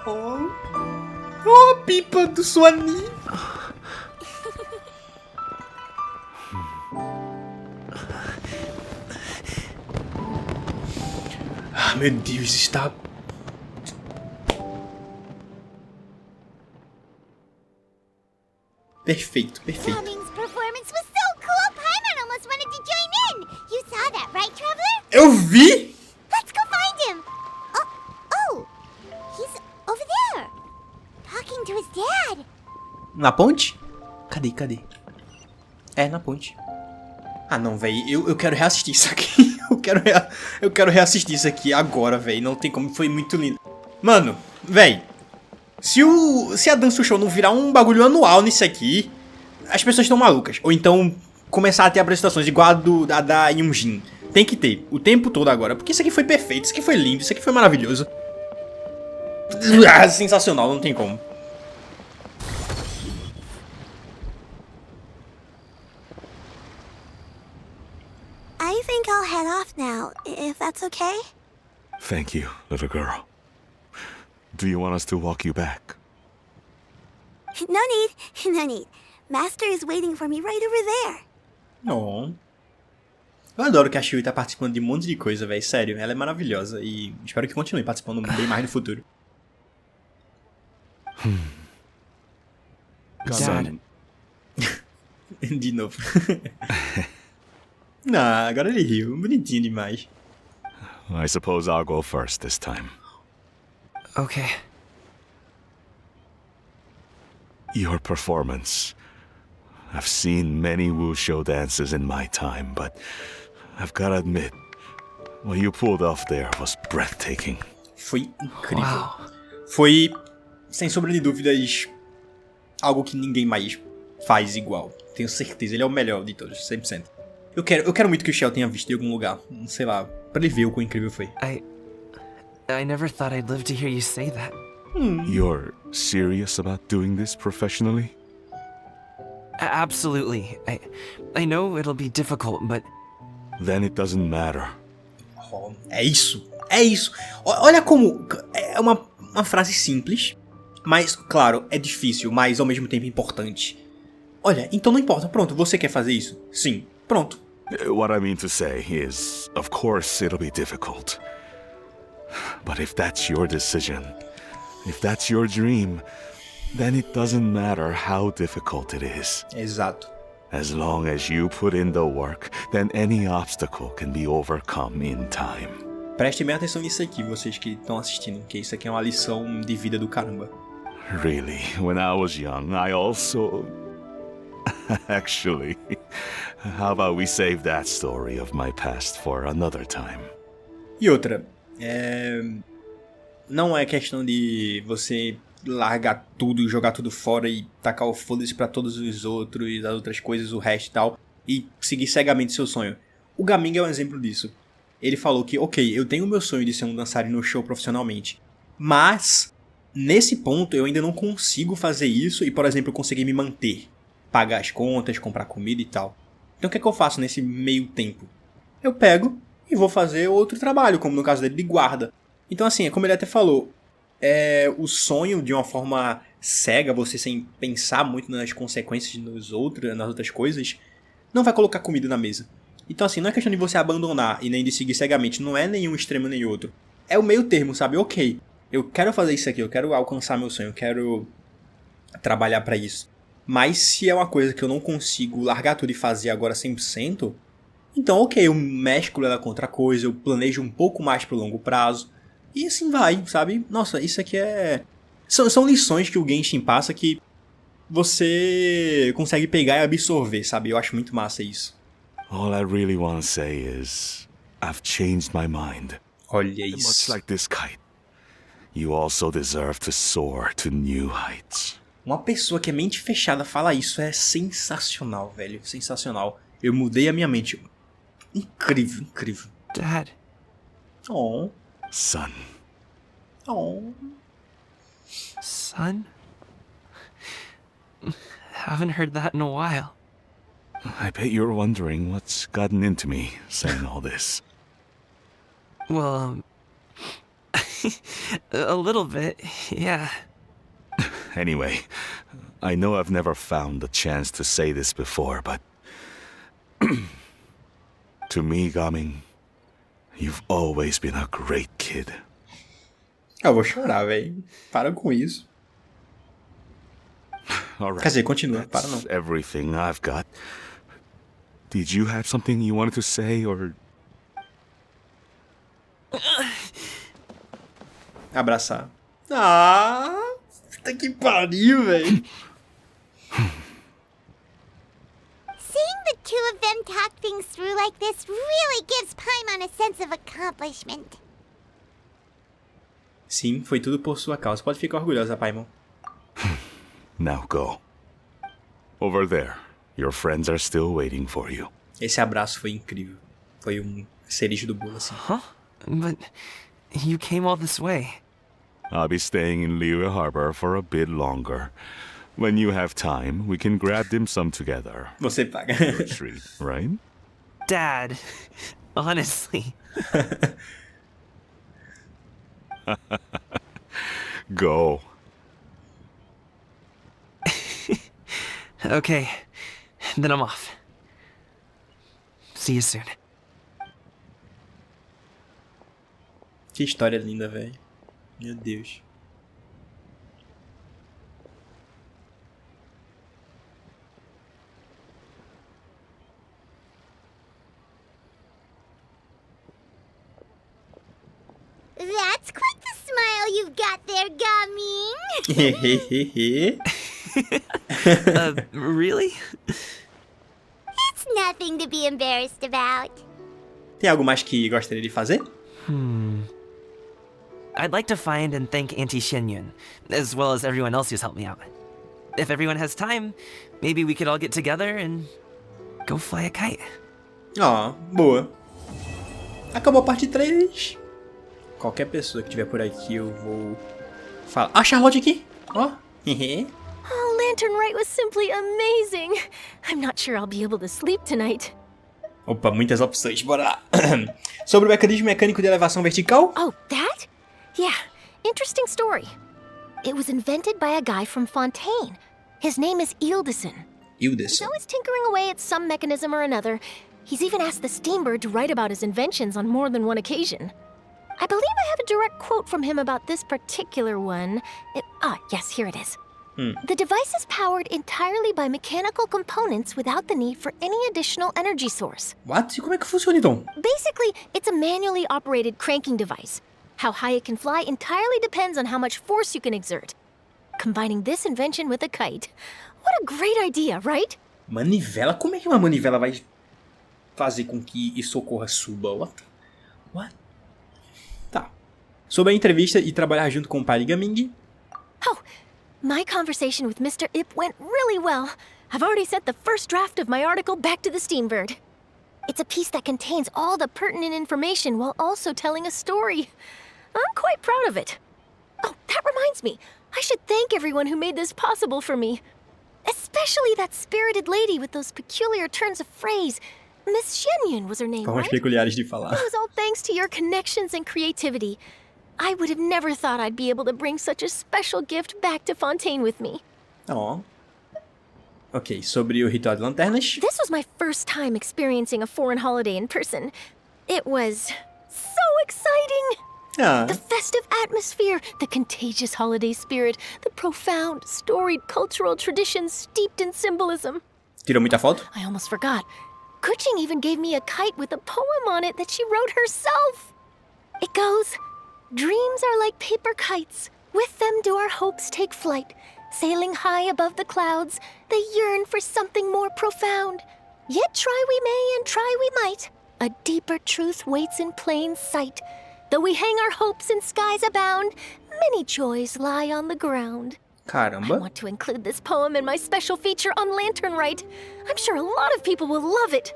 Oh, pipa do Suani. Meu Deus, está... Perfeito. Coming's performance was so cool, Paimon almost wanted to join in. You saw that, right, Traveler? Eu vi! Let's go find him! Oh! He's over there! Talking to his dad! Na ponte? Cadê? É, na ponte. Ah, não, velho. Eu quero reassistir isso aqui. Eu quero reassistir isso aqui agora, velho. Não tem como. Foi muito lindo. Mano, velho. Se a dança do show não virar um bagulho anual nisso aqui, as pessoas estão malucas. Ou então começar a ter apresentações igual a da Yunjin. Tem que ter. O tempo todo agora. Porque isso aqui foi perfeito. Isso aqui foi lindo. Isso aqui foi maravilhoso. Sensacional. Não tem como. I think I'll head off now, if that's okay? Thank you, little girl. Do you want us to walk you back? No need. Master is waiting for me right over there. Não. Eu adoro que a Xiao tá participando de um monte de coisa, velho. Sério, ela é maravilhosa. E espero que continue participando bem mais no futuro. Son. De novo. Não, agora ele riu. Bonitinho demais. I suppose I'll go first this time. Okay. Your performance. I've seen many wushou dances in my time, but I've gotta admit, what you pulled off there was breathtaking. Foi incrível. Wow. Foi, sem sombra de dúvidas, algo que ninguém mais faz igual. Tenho certeza, ele é o melhor de todos, 100%. Eu quero muito que o Xiao tenha visto em algum lugar, sei lá, pra ele ver o quão incrível foi. I never thought I'd live to hear you say that. You're serious about doing this professionally? Absolutely. I know it'll be difficult, but... Then it doesn't matter. Oh, é isso. Olha como... É uma frase simples, mas, claro, é difícil, mas ao mesmo tempo importante. Olha, então não importa. Pronto, você quer fazer isso? Sim. Pronto. What I mean to say is, of course it'll be difficult. But if that's your decision, if that's your dream, then it doesn't matter how difficult it is. Exato. As long as you put in the work, then any obstacle can be overcome in time. Prestem bem atenção nisso aqui, vocês que estão assistindo, que isso aqui é uma lição de vida do caramba. Really, when I was young, I also... Actually, how about we save that story of my past for another time? E outra, não é questão de você largar tudo, jogar tudo fora e tacar o foda-se pra todos os outros e das outras coisas, o resto e tal, e seguir cegamente seu sonho. O Gaming é um exemplo disso. Ele falou que, ok, eu tenho o meu sonho de ser um dançarino no show profissionalmente, mas nesse ponto eu ainda não consigo fazer isso e, por exemplo, conseguir me manter, pagar as contas, comprar comida e tal. Então o que é que eu faço nesse meio tempo? Eu pego e vou fazer outro trabalho, como no caso dele de guarda. Então assim, é como ele até falou, o sonho de uma forma cega, você sem pensar muito nas consequências nas outras coisas, não vai colocar comida na mesa. Então assim, não é questão de você abandonar e nem de seguir cegamente, não é nenhum extremo nem outro. É o meio termo, sabe? Ok, eu quero fazer isso aqui, eu quero alcançar meu sonho, eu quero trabalhar pra isso. Mas se é uma coisa que eu não consigo largar tudo e fazer agora 100%, então ok, eu mesclo ela com outra coisa, eu planejo um pouco mais pro longo prazo, e assim vai, sabe? Nossa, isso aqui é... São lições que o Genshin passa que você consegue pegar e absorver, sabe? Eu acho muito massa isso. All I really want to say is, I've changed my mind. Olha isso. Much like this kite, you also deserve to soar to new heights. Uma pessoa que é mente fechada fala isso é sensacional, velho. Sensacional. Eu mudei a minha mente. Incrível, incrível. Dad. Oh. Son. Oh. Son? Haven't heard that in a while. I bet you're wondering what's gotten into me saying all this. Well, a little bit, yeah. Anyway, I know I've never found the chance to say this before, but to me, Gaming, you've always been a great kid. Eu vou chorar, velho. Para com isso. All right. Quer dizer, continua. Para não. Everything I've got. Did you have something you wanted to say, or... Abraçar. Ah, puta que pariu, velho. Seeing the two of them talk things through like this really gives Paimon a sense of accomplishment. Sim, foi tudo por sua causa. Pode ficar orgulhosa, Paimon. Now go. Over there. Your friends are still waiting for you. Esse abraço foi incrível. Foi cereja do bolo, assim. Huh? But you came all this way. I'll be staying in Liyue Harbor for a bit longer. When you have time, we can grab dim sum together. Você paga. Your treat, right? Dad, honestly. Go. Okay, then I'm off. See you soon. Que história linda, velho. Meu Deus. That's quite the smile you've got there, Gamin. Really? It's nothing to be embarrassed about. Tem algo mais que gostaria de fazer? I'd like to find and thank Auntie Xianyun, as well as everyone else who's helped me out. If everyone has time, maybe we could all get together and go fly a kite. Ó, boa. Acabou a parte 3. Qualquer pessoa que estiver por aqui, eu vou falar. Ah, Charlotte aqui! Ó. Oh, Lantern Rite was simply amazing. I'm not sure I'll be able to sleep tonight. Opa, muitas opções, bora lá. Sobre o mecanismo mecânico de elevação vertical? Oh, that? Yeah, interesting story. It was invented by a guy from Fontaine. His name is Ildison. He's always tinkering away at some mechanism or another. He's even asked the Steambird to write about his inventions on more than one occasion. I believe I have a direct quote from him about this particular one. Yes, here it is. The device is powered entirely by mechanical components without the need for any additional energy source. What? E como é que funciona então? Basically, it's a manually operated cranking device. How high it can fly entirely depends on how much force you can exert. Combining this invention with a kite. What a great idea, right? Manivela? Como é que uma manivela vai fazer com que isso ocorra suba? What? Tá. Sobre a entrevista e trabalhar junto com o pai de Gaming. Oh, my conversation with Mr. Ip went really well. I've already sent the first draft of my article back to the Steambird. It's a piece that contains all the pertinent information while also telling a story. I'm quite proud of it. Oh, that reminds me. I should thank everyone who made this possible for me. Especially that spirited lady with those peculiar turns of phrase. Miss Xianyun was her name, Formas right? peculiares de falar. It was all thanks to your connections and creativity. I would have never thought I'd be able to bring such a special gift back to Fontaine with me. Oh. Ok, sobre o Ritual de Lanternas. This was my first time experiencing a foreign holiday in person. It was so exciting! The festive atmosphere, the contagious holiday spirit, the profound, storied cultural traditions steeped in symbolism. Tirou muita foto? I almost forgot. Kuching even gave me a kite with a poem on it that she wrote herself. It goes, "Dreams are like paper kites. With them do our hopes take flight. Sailing high above the clouds, they yearn for something more profound. Yet try we may and try we might. A deeper truth waits in plain sight. Though we hang our hopes in skies abound, many joys lie on the ground." Caramba. I want to include this poem in my special feature on Lantern Rite. I'm sure a lot of people will love it.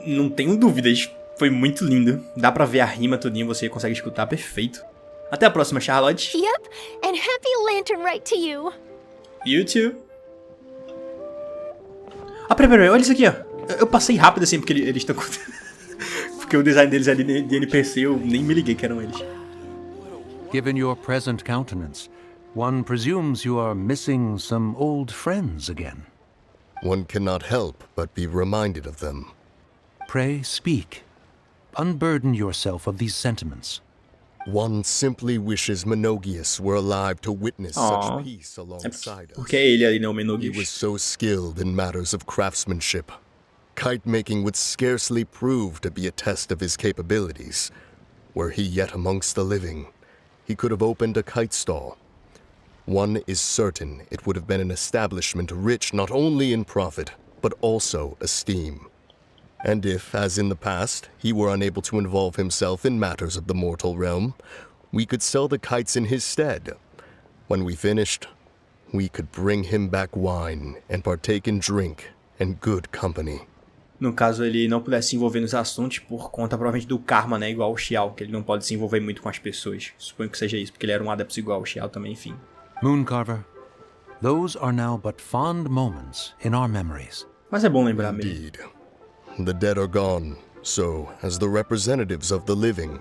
Não tenho dúvidas. Foi muito lindo. Dá pra ver a rima todinha, você consegue escutar perfeito. Até a próxima, Charlotte. Yep, and happy Lantern Rite to you. You too. Ah, peraí, olha isso aqui, ó. Eu passei rápido assim, porque eles estão... Porque o design deles é de NPC, eu nem me liguei que eram eles. Given your present countenance, one presumes you are missing some old friends again. One cannot help but be reminded of them. Pray speak. Unburden yourself of these sentiments. One simply wishes Menogius were alive to witness such peace alongside us. Porque ele ali não Menogius. He was so skilled in matters of craftsmanship. Kite making would scarcely prove to be a test of his capabilities, were he yet amongst the living, he could have opened a kite stall. One is certain it would have been an establishment rich not only in profit, but also esteem. And if, as in the past, he were unable to involve himself in matters of the mortal realm, we could sell the kites in his stead. When we finished, we could bring him back wine and partake in drink and good company. No caso, ele não pudesse se envolver nos assuntos por conta, provavelmente, do karma, né? Igual o Xiao, que ele não pode se envolver muito com as pessoas. Suponho que seja isso, porque ele era um adepto igual ao Xiao também, enfim. Mooncarver, those are now but fond moments in our memories. Mas é bom lembrar mesmo. Indeed. The dead are gone, so, as the representatives of the living,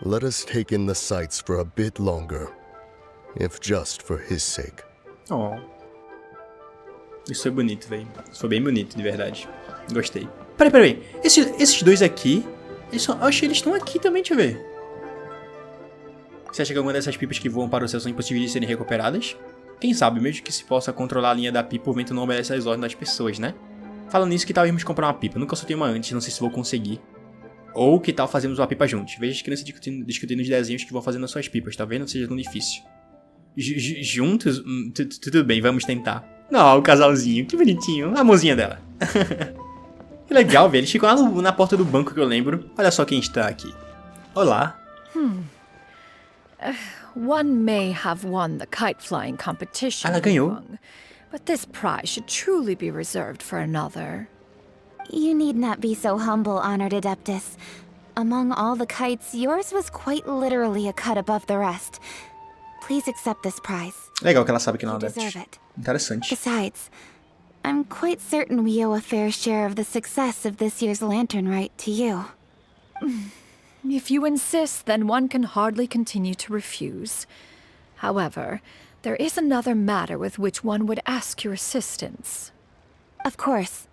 let us take in the sights for a bit longer, if just for his sake. Oh. Isso foi bonito, velho. Isso foi bem bonito, de verdade. Gostei. Peraí. Esses dois aqui, eu acho que eles estão aqui também, deixa eu ver. Você acha que alguma dessas pipas que voam para o céu são impossíveis de serem recuperadas? Quem sabe, mesmo que se possa controlar a linha da pipa, o vento não obedece às ordens das pessoas, né? Falando nisso, que tal irmos comprar uma pipa? Nunca soltei uma antes, não sei se vou conseguir. Ou que tal fazermos uma pipa juntos? Veja as crianças discutindo os desenhos que vão fazendo as suas pipas, talvez não seja tão difícil. Juntos? Tudo bem, vamos tentar. Não, o casalzinho, que bonitinho. A mãozinha dela. Que legal, velho. Eles ficam lá na porta do banco que eu lembro. Olha só quem está aqui. Olá. One may have won the kite flying competition. Ela ganhou. But this prize should truly be reserved for another. You need not be so humble, honored Adeptus. Among all the kites, yours was quite literally a cut above the rest. Please accept this prize. Legal que ela sabe que não é You deserve adepto. it. Interessante. Besides, I'm quite certain we owe a fair share of the success of this year's lantern rite to you. If you insist, then one can hardly continue to refuse. However, there is another matter with which one would ask your assistance. Of course.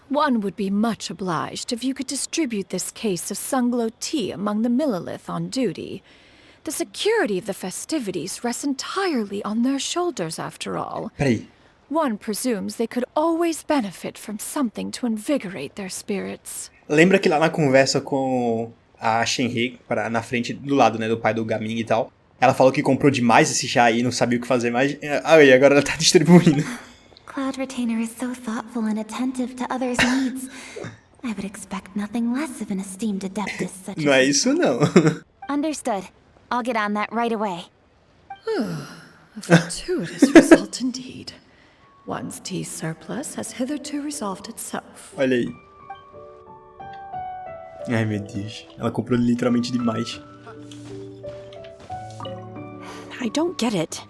One would be much obliged if you could distribute this case of Sunglow tea among the Millilith on duty. The security of the festivities rests entirely on their shoulders, after all. Peraí. One presumes they could always benefit from something to invigorate their spirits. Lembra que lá na conversa com a Shenhe, na frente do lado, né, do pai do Gaming e tal, ela falou que comprou demais esse chá aí e não sabia o que fazer mais. Aí, agora ela tá distribuindo. Cloud Retainer is so thoughtful and attentive to others' needs. I would expect nothing less of an esteemed adeptus such as... Não é isso, não. Understood. I'll get on that right away. A fortuitous result indeed. One's tea surplus has hitherto resolved itself. Olha aí. Ai, meu Deus. Ela comprou literalmente demais. I don't get it.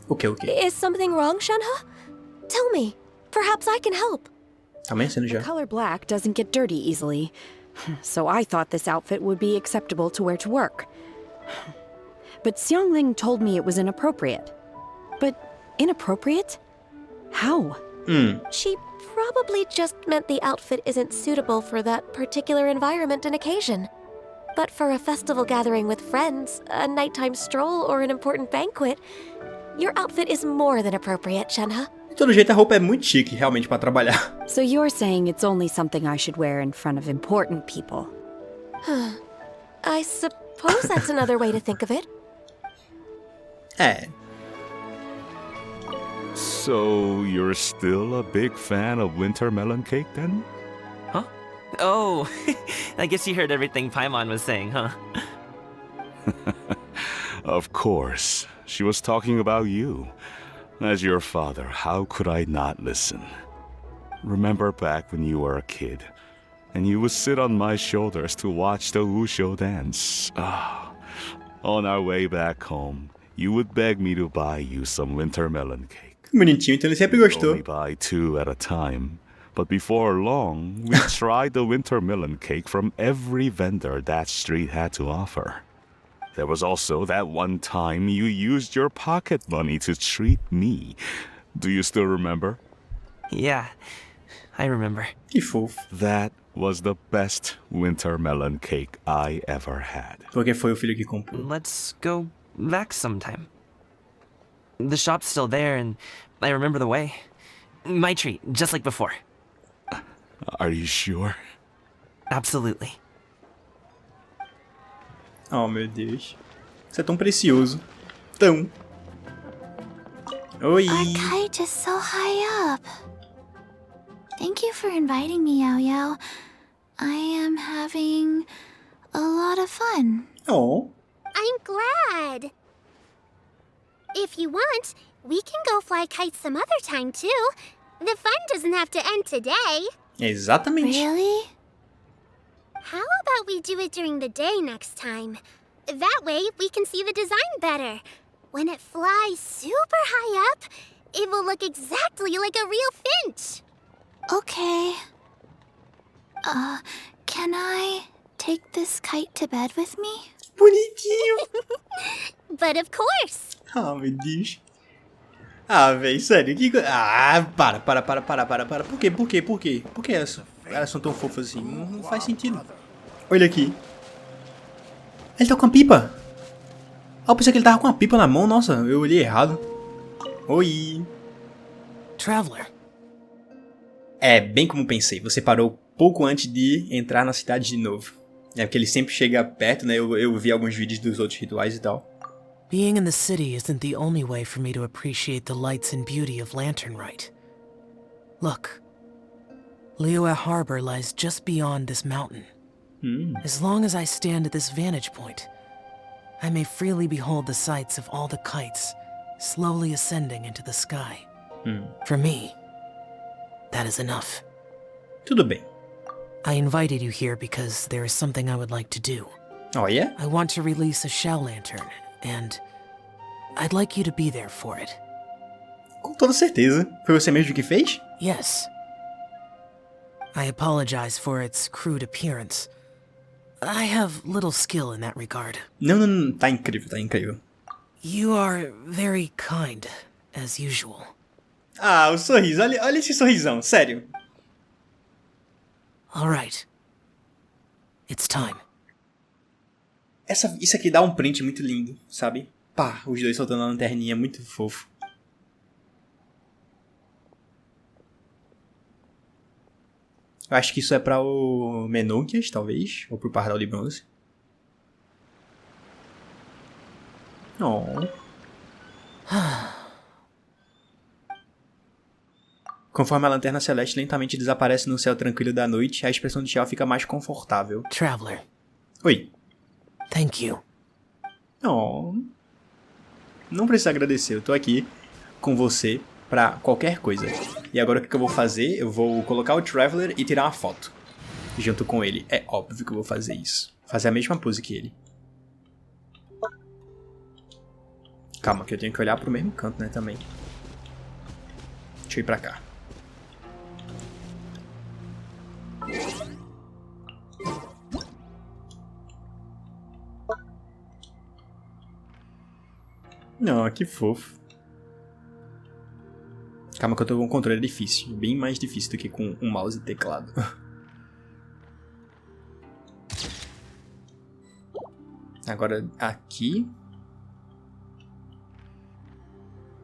Okay. Is something wrong, Shenhe? Tell me. Perhaps I can help. The color black doesn't get dirty easily, so I thought this outfit would be acceptable to wear to work. But Xiangling told me it was inappropriate. But inappropriate? How? She probably just meant the outfit isn't suitable for that particular environment and occasion. But for a festival gathering with friends, a nighttime stroll, or an important banquet, your outfit is more than appropriate, Shenhe. De todo jeito, a roupa é muito chique, realmente, pra trabalhar. So you're saying it's only something I should wear in front of important people? I suppose that's another way to think of it. So, you're still a big fan of winter melon cake, then? Huh? Oh, I guess you heard everything Paimon was saying, huh? Of course. She was talking about you. As your father, how could I not listen? Remember back when you were a kid, and you would sit on my shoulders to watch the Wushu dance. On our way back home, you would beg me to buy you some winter melon cake. Bonitinho, então ele sempre gostou. Only buy 2 at a time. But before long, we tried the winter melon cake from every vendor that street had to offer. There was also that one time you used your pocket money to treat me. Do you still remember? Yeah, I remember. Que fofo. That was the best winter melon cake I ever had. Porque foi o filho que comprou. Let's go back sometime. The shop's still there, and I remember the way. My treat, just like before. Are you sure? Absolutely. Oh, meu Deus. Isso é tão precioso. Tão. Oi. Our kite is so high up. Thank you for inviting me, Yao Yao. I am having a lot of fun. Oh. I'm glad. If you want, we can go fly kites some other time too. The fun doesn't have to end today. Exatamente. Really? How about we do it during the day next time? That way we can see the design better. When it flies super high up, it will look exactly like a real finch. Okay. Can I take this kite to bed with me? Bonitinho. But of course. Oh, meu Deus. Ah, velho, sério, que coisa... Ah, para. Por quê? Por que elas são tão fofas assim? Não faz sentido. Olha aqui. Ele tá com a pipa. Ah, eu pensei que ele tava com a pipa na mão. Nossa, eu olhei errado. Oi. Traveler. É, bem como pensei. Você parou pouco antes de entrar na cidade de novo. É porque ele sempre chega perto, né? Eu vi alguns vídeos dos outros rituais e tal. Being in the city isn't the only way for me to appreciate the lights and beauty of Lantern Rite. Look. Liyue Harbor lies just beyond this mountain. As long as I stand at this vantage point, I may freely behold the sights of all the kites slowly ascending into the sky. For me, that is enough. Tudo bem. I invited you here because there is something I would like to do. Oh, yeah? I want to release a Xiao lantern, and I'd like you to be there for it. Com toda certeza. Foi você mesmo que fez? Yes. I apologize for its crude appearance. I have little skill in that regard. Não. Tá incrível. You are very kind, as usual. Ah, o sorriso. Olha esse sorrisão, sério. All right. It's time. Isso aqui dá um print muito lindo, sabe? Pá, os dois soltando a lanterninha, muito fofo. Eu acho que isso é pra o Menunkias, talvez. Ou pro Pardal de Bronze. Oh. Conforme a lanterna celeste lentamente desaparece no céu tranquilo da noite, a expressão de Xiao fica mais confortável. Traveler. Oi. Thank you. Oh. Não precisa agradecer, eu tô aqui com você pra qualquer coisa. E agora o que eu vou fazer? Eu vou colocar o Traveler e tirar uma foto junto com ele. É óbvio que eu vou fazer isso. Fazer a mesma pose que ele. Calma, que eu tenho que olhar pro mesmo canto, né, também. Deixa eu ir pra cá. Não, que fofo. Calma que eu tô com um controle difícil. Bem mais difícil do que com um mouse e teclado. Agora, aqui...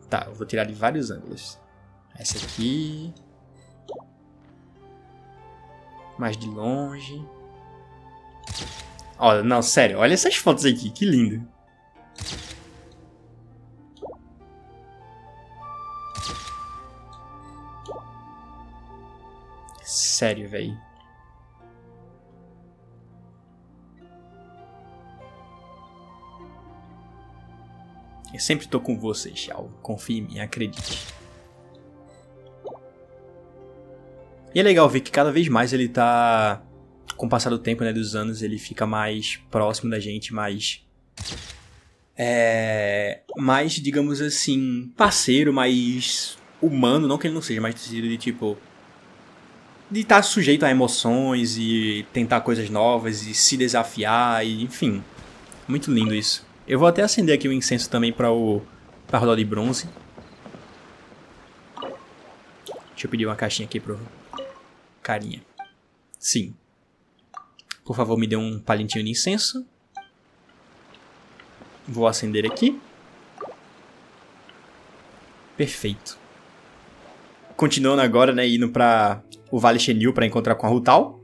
Tá, eu vou tirar de vários ângulos. Essa aqui... Mais de longe... Olha, não, sério, olha essas fotos aqui, que lindo. Sério, velho. Eu sempre tô com você, Xiao. Confie em mim, acredite. E é legal ver que cada vez mais ele tá... Com o passar do tempo, né, dos anos, ele fica mais próximo da gente, mais, digamos assim, parceiro, mais humano. Não que ele não seja, mas no sentido de, tipo... De estar sujeito a emoções e tentar coisas novas e se desafiar, e enfim. Muito lindo isso. Eu vou até acender aqui o incenso também para o Pardal de Bronze. Deixa eu pedir uma caixinha aqui pro carinha. Sim. Por favor, me dê um palitinho de incenso. Vou acender aqui. Perfeito. Continuando agora, né, indo pra o Vale Chenyu pra encontrar com a Hutao.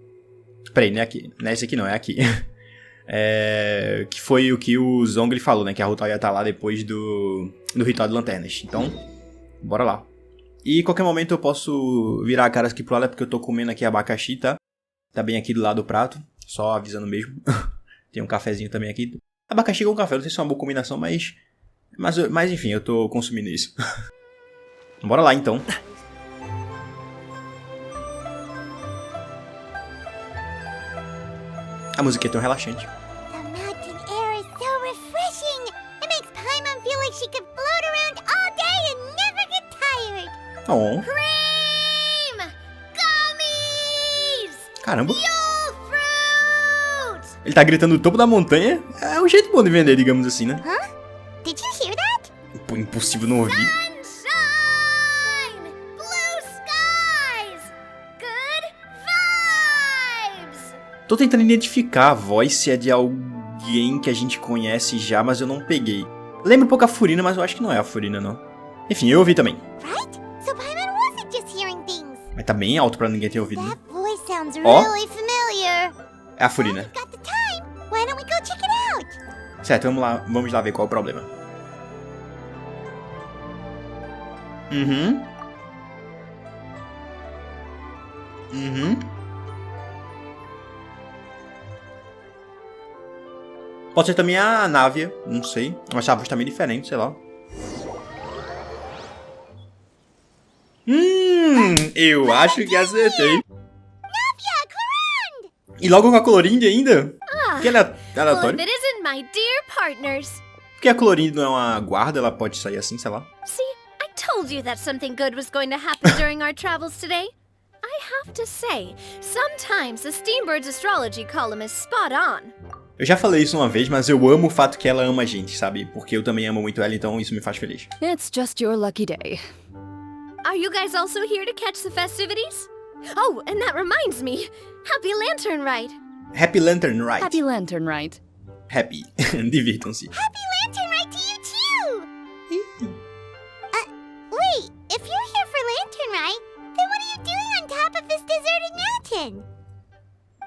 Peraí, não é aqui. Não é esse aqui não, é aqui. Que foi o que o Zhongli falou, né? Que a Hutao ia estar lá depois do Ritual de Lanternas. Então, bora lá. E qualquer momento eu posso virar a cara aqui pro lado, porque eu tô comendo aqui abacaxi, tá? Tá bem aqui do lado do prato, só avisando mesmo. Tem um cafezinho também aqui. Abacaxi com café, não sei se é uma boa combinação, mas enfim, eu tô consumindo isso. Bora lá então. A música é tão relaxante. The mountain air is so refreshing. It makes Paimon feel like she could float around all day and never get tired. Oh. Cream! Gummies! Caramba. Mule fruit! Ele tá gritando no topo da montanha. É um jeito bom de vender, digamos assim, né? Huh? Did you hear that? Pô, impossível não ouvir. Sunshine! Blue skies! Good vibes! Tô tentando identificar a voz, se é de alguém que a gente conhece já, mas eu não peguei. Lembra um pouco a Furina, mas eu acho que não é a Furina, não. Enfim, eu ouvi também. Right? So Paimon wasn't just hearing things. Mas tá bem alto pra ninguém ter ouvido. That voice sounds Ó. really familiar. É a Furina. Got the time. Why don't we go check it out? Certo, vamos lá ver qual é o problema. Uhum. Pode ser também a Navia, não sei. Mas a voz tá meio diferente, sei lá. Eu acho que acertei. Navia, Clorinde! E logo com a Clorinde ainda? Que ela é Well, aleatório? if it isn't my dear partners. Porque a Clorinde não é uma guarda, ela pode sair assim, sei lá. See, I told you that something good was going to happen during our travels today. I have to say, sometimes the Steambird's astrology column is spot on. Eu já falei isso uma vez, mas eu amo o fato que ela ama a gente, sabe? Porque eu também amo muito ela, então isso me faz feliz. It's just your lucky day. Are you guys also here to catch the festivities? Oh, and that reminds me. Happy Lantern Rite. Happy Lantern Rite. Happy Lantern Rite. Happy. Divirtam-se. Happy Lantern Rite to you too! Wait, if you're here for Lantern Rite, then what are you doing on top of this deserted mountain?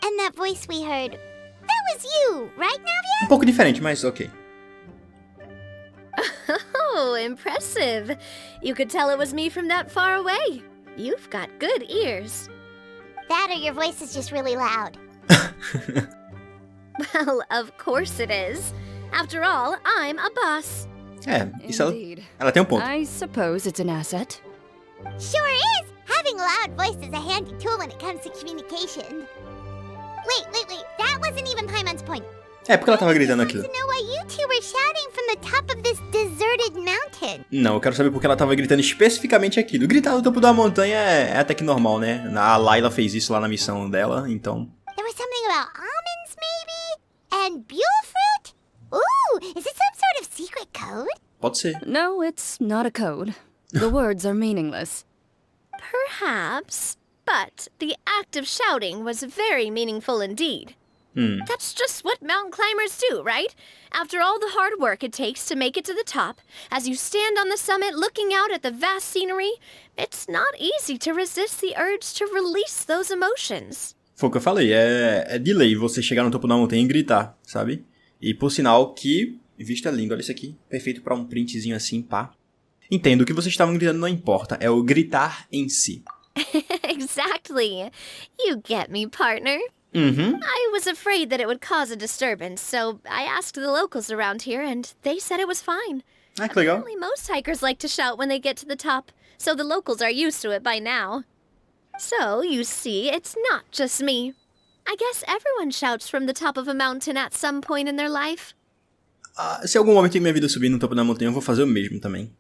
And that voice we heard, that was you, right, Navia? Um pouco diferente, mas ok. Oh, impressive. You could tell it was me from that far away. You've got good ears. That or your voice is just really loud. Well, of course it is. After all, I'm a boss. É, isso ela tem um ponto. I suppose it's an asset. Sure is! Having a loud voice is a handy tool when it comes to communication. Wait. That wasn't even Paimon's point. É, porque ela tava gritando aquilo. I want to know why you two were shouting from the top of this deserted mountain. Não, eu quero saber porque ela tava gritando especificamente aquilo. Gritar no topo da montanha é até que normal, né? A Layla fez isso lá na missão dela, então... There was something about almonds, maybe? And Buell fruit? Ooh, is it some sort of secret code? Pode ser. No, it's not a code. The words are meaningless. Perhaps, but the act of shouting was very meaningful indeed. That's just what mountain climbers do, right? After all the hard work it takes to make it to the top, as you stand on the summit looking out at the vast scenery, it's not easy to resist the urge to release those emotions. Foi o que eu falei, é de lei você chegar no topo da montanha e gritar, sabe? E por sinal que... Vista lindo, olha isso aqui. Perfeito pra um printzinho assim, pá. Entendo, o que vocês estavam gritando não importa, é o gritar em si. Exactly. You get me, partner. I was afraid that it would cause a disturbance, so I asked the locals around here, and they said it was fine. Ah, que legal. Apparently most hikers like to shout when they get to the top, so the locals are used to it by now. So, you see, it's not just me. I guess everyone shouts from the top of a mountain at some point in their life. Se algum momento em minha vida subir no topo da montanha, eu vou fazer o mesmo também.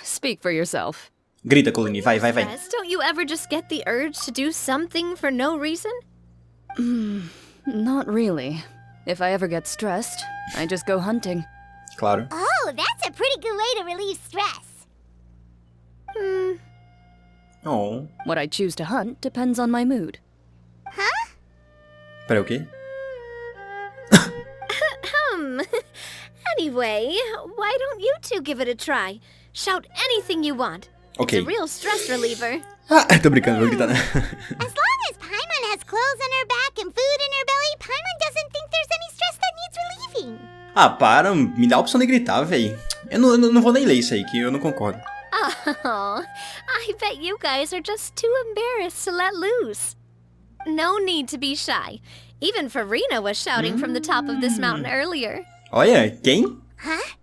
Speak for yourself. Grita, Clorinde, vai. Don't you ever just get the urge to do something for no reason? Not really. If I ever get stressed, I just go hunting. Claro. Oh, that's a pretty good way to relieve stress. Oh. What I choose to hunt depends on my mood. Huh? Peraí, o quê? Anyway, why don't you two give it a try? Shout anything you want. Okay. It's a real stress reliever. Tô brincando, vou gritar. As long as Paimon has clothes on her back and food in her belly, Paimon doesn't think there's any stress that Ah, para, me dá a opção de gritar, véi. Eu não vou nem ler isso aí, que eu não concordo. Oh, I bet you guys are just too embarrassed to let loose. No need to be shy. Even Furina was shouting from the top of this mountain earlier. Olha, quem? Huh?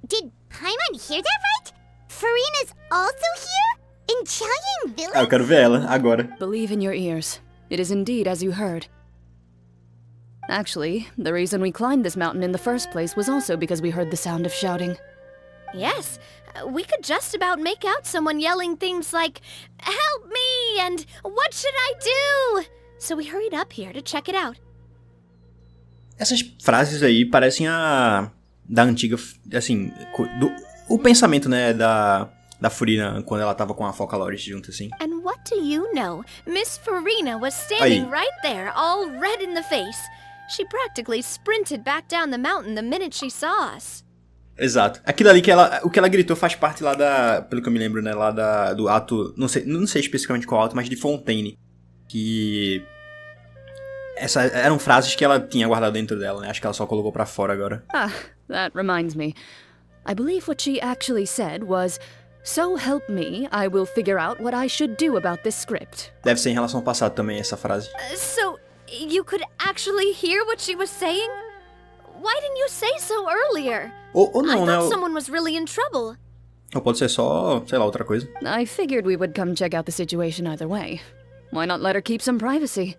Did Paimon hear that right? Furina's also here? In Xianyun Village? Ah, eu quero ver ela, agora. Believe in your ears. It is indeed as you heard. Actually, the reason we climbed this mountain in the first place was also because we heard the sound of shouting. Yes, we could just about make out someone yelling things like, "Help me!" and "What should I do?" So we hurried up here to check it out. Essas frases aí parecem da antiga, assim, o pensamento, né, da Furina quando ela tava com a Focalores junto, assim. And what do you know? Miss Furina was standing right there, all red in the face. She practically sprinted back down the mountain the minute she saw us. Exato. Aquilo ali o que ela gritou faz parte lá pelo que eu me lembro, né, lá do ato, não sei especificamente qual ato, mas de Fontaine, que eram frases que ela tinha guardado dentro dela, né? Acho que ela só colocou pra fora agora. Ah, that reminds me. I believe what she actually said was, "So help me, I will figure out what I should do about this script." Deve ser em relação ao passado também, essa frase. So, you could actually hear what she was saying? Why didn't you say so earlier? Ou não, I né? thought someone was really in trouble. Ou pode ser só, sei lá, outra coisa. I figured we would come check out the situation either way. Why not let her keep some privacy?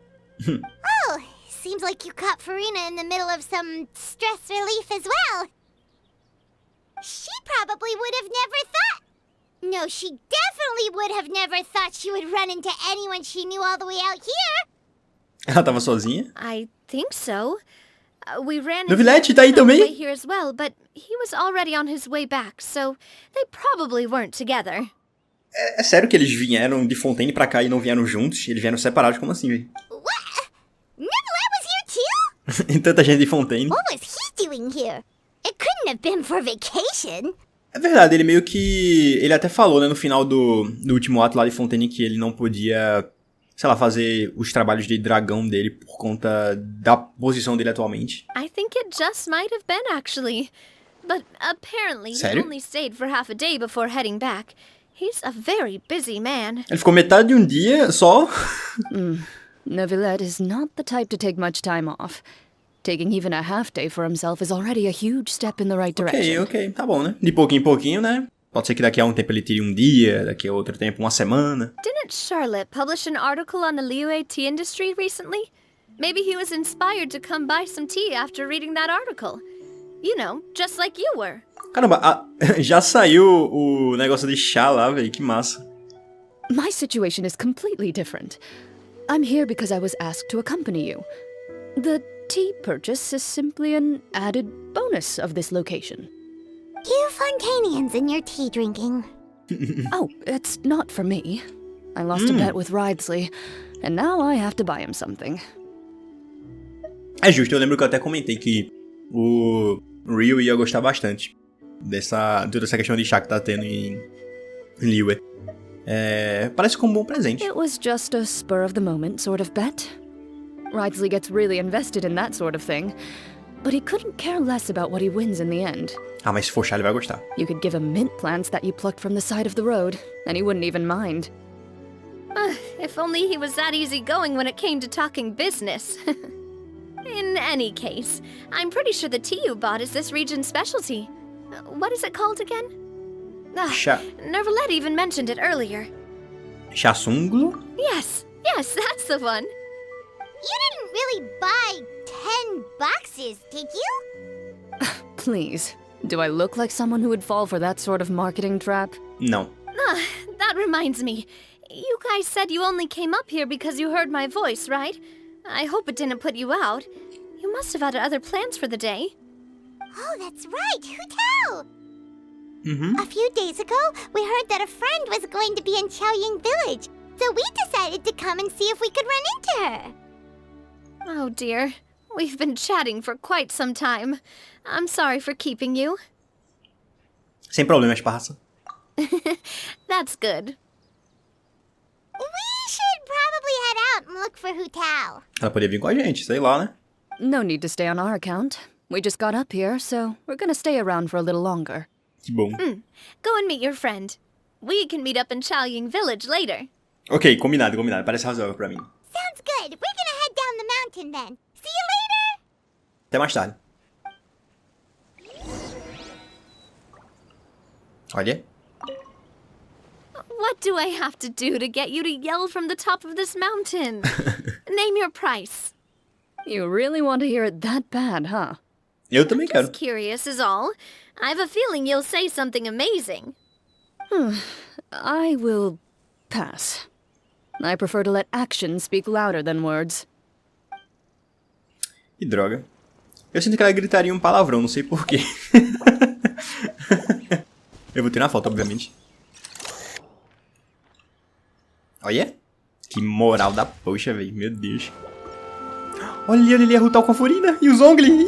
Oh, seems like you caught Furina in the middle of some stress relief as well. She probably would have never thought... No, she definitely would have never thought she would run into anyone she knew all the way out here. Ela tava sozinha? I think so. We ran Neuvillette tá aí way também? here as well, but he was already on his way back, so they probably weren't together. É sério que eles vieram de Fontaine pra cá e não vieram juntos? Eles vieram separados, como assim, velho? Neuvillette was here too? Em tanta gente de Fontaine. What was he doing here? It couldn't have been for vacation. É verdade, ele meio que... Ele até falou, né, no final do último ato lá de Fontaine que ele não podia, sei lá, fazer os trabalhos de dragão dele por conta da posição dele atualmente. I think it just might have been, actually. But apparently he only stayed for half a day before heading back. He's a very busy man. Ele ficou metade de um dia só. Neuvillette is not the type to take much time off. Taking even a half day for himself is already a huge step in the right direction. Ok, tá bom, né? De pouquinho em pouquinho, né? Pode ser que daqui a um tempo ele tire um dia, daqui a outro tempo uma semana. Didn't Charlotte publish an article on the Liyue tea industry recently? Maybe he was inspired to come buy some tea after reading that article. You know, just like you were. Caramba, já saiu o negócio de chá lá, velho, que massa. My situation is completely different. I'm here because I was asked to accompany you. The tea purchase is simply an added bonus of this location. You Fontainians and your tea drinking. Oh, it's not for me. I lost a bet with Ridesley, and now I have to buy him something. É justo, eu lembro que eu até comentei que o Ryu ia gostar bastante toda essa questão de chá que tá tendo em Liyue. Parece como um bom presente. It was just a spur of the moment sort of bet. Ridesley gets really invested in that sort of thing, but he couldn't care less about what he wins in the end. Ah, mas se for chá, ele vai gostar. You could give him mint plants that you plucked from the side of the road, and he wouldn't even mind. If only he was that easygoing when it came to talking business. In any case, I'm pretty sure the tea you bought is this region's specialty. What is it called again? Chá. Neuvillette even mentioned it earlier. Chasunglo? Yes, that's the one. You didn't really buy 10 boxes, did you? Please, do I look like someone who would fall for that sort of marketing trap? No. That reminds me. You guys said you only came up here because you heard my voice, right? I hope it didn't put you out. You must have had other plans for the day. Oh, that's right, Hutao! Mm-hmm. A few days ago, we heard that a friend was going to be in Xiaoying Village, so we decided to come and see if we could run into her. Oh dear, we've been chatting for quite some time. I'm sorry for keeping you. Sem problemas, parça. That's good. We should probably head out and look for Hutao. Ela poderia vir com a gente, sei lá, né? No need to stay on our account. We just got up here, so we're gonna stay around for a little longer. Que bom. Go and meet your friend. We can meet up in Xiaoying Village later. Ok, combinado. Parece razoável pra mim. Sounds good. We're gonna head down the mountain then. See you later! Até mais tarde. Olha. What do I have to do to get you to yell from the top of this mountain? Name your price. You really want to hear it that bad, huh? Eu também quero. Just curious is all. I have a feeling you'll say something amazing. I will pass. I prefer to let actions speak louder than words. Que droga. Eu sinto que ela gritaria um palavrão, não sei porquê. Eu vou tirar uma foto, obviamente. Olha. Que moral da poxa, velho. Meu Deus. Olha ali, a Hutao com a Furina. E o Zhongli.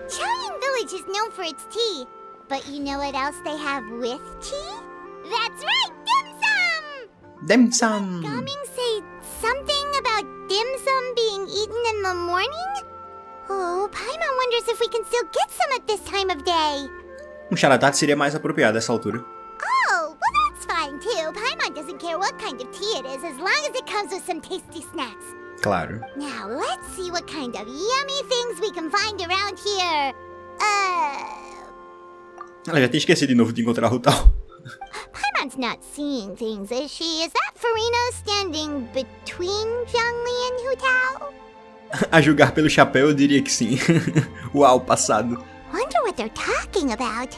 Xianyun Village is known for its tea. But you know what else they have with tea? That's right, dim sum! Dim sum. Gaming say something about dim sum being eaten in the morning? Oh, Paimon wonders if we can still get some at this time of day. Chá da tarde seria mais apropriado nessa altura. Oh, well that's fine too. Paimon doesn't care what kind of tea it is as long as it comes with some tasty snacks. Claro. Now let's see what kind of yummy things we can find around here. Ela já tinha esquecido de novo de encontrar a Hutao. Paimon's not seeing things, is she? Is that Furina standing between Zhongli and Hutao? A julgar pelo chapéu, eu diria que sim. Uau, passado. Wonder what they're talking about.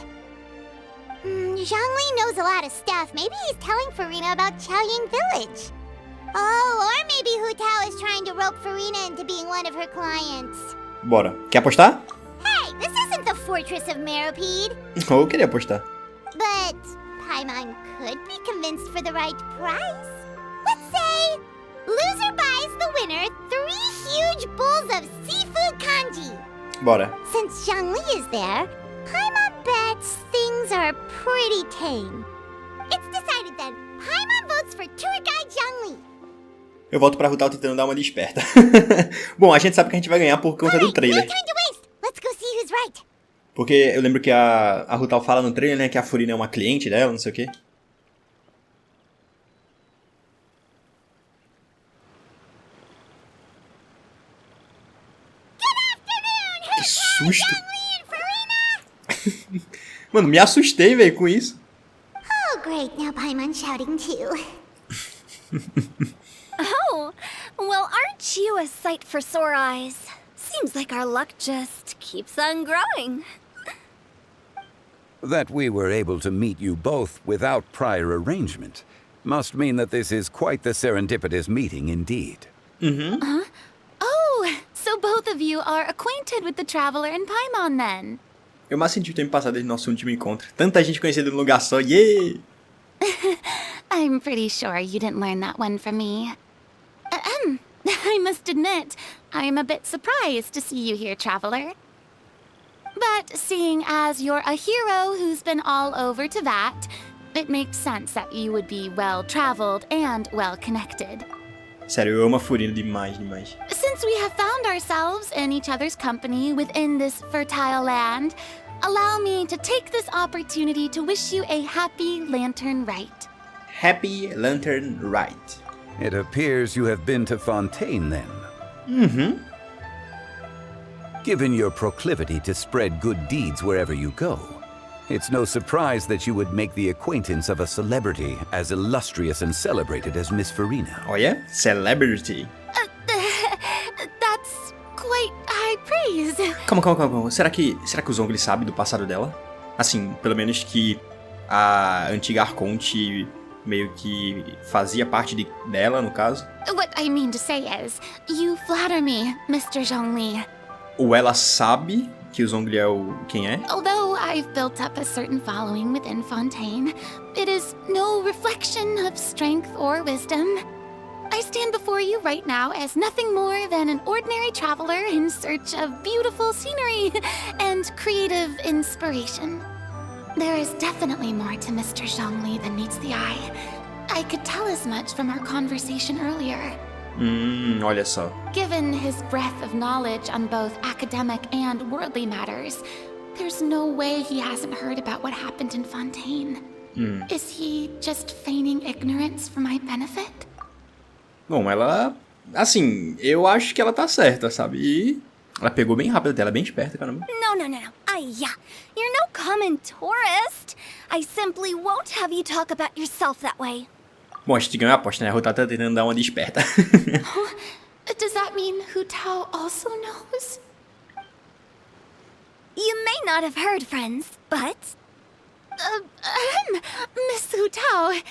Zhongli knows a lot of stuff. Maybe he's telling Furina about Xiaoying Village. Oh, or maybe Hutao is trying to rope Furina into being one of her clients. Bora. Quer apostar? Hey, this isn't the Fortress of Meropide. Eu queria apostar. But Paimon could be convinced for the right price. Let's say loser buys the winner 3 huge bowls of seafood kanji. Bora. Since Zhongli is there, Paimon bets things are pretty tame. It's decided then. Paimon votes for tour guide Zhongli. Eu volto pra Hutao tentando dar uma desperta. Bom, a gente sabe que a gente vai ganhar por conta do trailer. Porque eu lembro que a Hutao fala no trailer, né, que a Furina é uma cliente dela, não sei o quê. Que susto! Mano, me assustei, velho, com isso. Oh, great. Now Paimon's shouting too. Oh, well, aren't you a sight for sore eyes? Seems like our luck just keeps on growing. That we were able to meet you both without prior arrangement must mean that this is quite the serendipitous meeting indeed. Huh? Oh, so both of you are acquainted with the Traveler and Paimon then? Eu mais senti o tempo passado desde nosso último encontro. Tanta gente conhecida num lugar só, yeah! I'm pretty sure you didn't learn that one from me. I must admit, I'm a bit surprised to see you here, Traveler. But seeing as you're a hero who's been all over Teyvat, it makes sense that you would be well-traveled and well-connected. Sério, eu amo a Furina demais, demais. Since we have found ourselves in each other's company within this fertile land, allow me to take this opportunity to wish you a happy Lantern Rite. Happy Lantern Rite. It appears you have been to Fontaine, then. Mm-hmm. Given your proclivity to spread good deeds wherever you go, it's no surprise that you would make the acquaintance of a celebrity as illustrious and celebrated as Miss Furina. Oh yeah? Celebrity. That's quite high praise. Calma. Será que o Zhongli sabe do passado dela? Assim, pelo menos que a antiga Arconte meio que fazia parte dela, no caso. What I mean to say is, you flatter me, Mr. Zhongli. Ou ela sabe que o Zhongli é quem é? Although I've built up a certain following within Fontaine, it is no reflection of strength or wisdom. I stand before you right now as nothing more than an ordinary traveler in search of beautiful scenery and creative inspiration. There is definitely more to Mr. Zhongli than meets the eye. I could tell as much from our conversation earlier. Olha só. Given his breadth of knowledge on both academic and worldly matters, there's no way he hasn't heard about what happened in Fontaine. Is he just feigning ignorance for my benefit? Bom, ela... Assim, eu acho que ela tá certa, sabe? E ela pegou bem rápido dela, bem esperta, caramba. No. Yeah. You're no common tourist. I simply won't have you talk about yourself that way. Bom, a gente ganhou a aposta, né? A Hutao tá tentando dar uma de esperta. Does that mean Hutao also knows? You may not have heard, friends, but... Miss Hutao...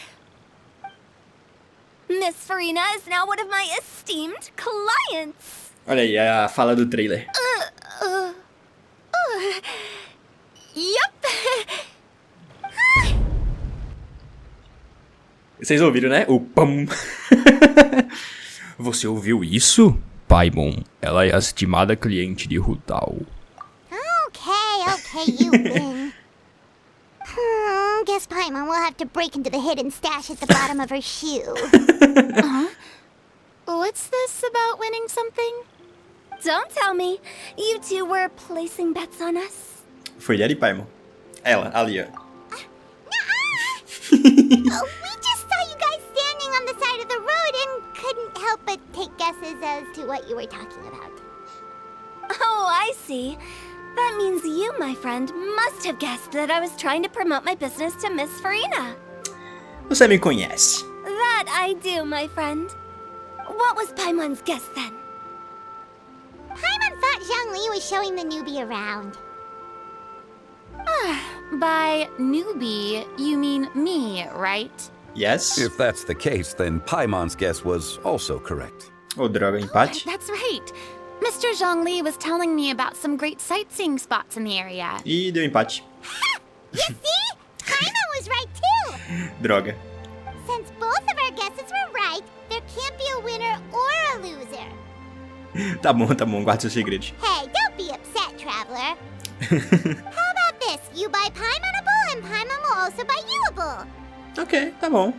Miss Furina is now one of my esteemed clients. Olha aí, a fala do trailer. Yup. Vocês ouviram, né? O pam. Você ouviu isso? Paimon, ela é a estimada cliente de Hutao. Okay, you win. Guess Paimon will have to break into the hidden stash at the bottom of her shoe. What's this about winning something? Don't tell me. You two were placing bets on us. Foi Daddy Paimon. Ela, ali, ó. We just saw you guys standing on the side of the road and couldn't help but take guesses as to what you were talking about. Oh, I see. That means you, my friend, must have guessed that I was trying to promote my business to Miss Furina. Você me conhece. That I do, my friend. What was Paimon's guess then? Paimon thought Zhongli was showing the newbie around. By newbie, you mean me, right? Yes. If that's the case, then Paimon's guess was also correct. Oh, droga, empate. That's right. Mr. Zhongli was telling me about some great sightseeing spots in the area. E deu empate. You see? Paimon was right too. Droga. Since both of our guesses were right, there can't be a winner or a loser. Tá bom, guarda seus segredos. Hey, don't be upset, traveler. How about this? You buy Paimon a bowl and Paimon will also buy you a bowl. Ok, tá bom.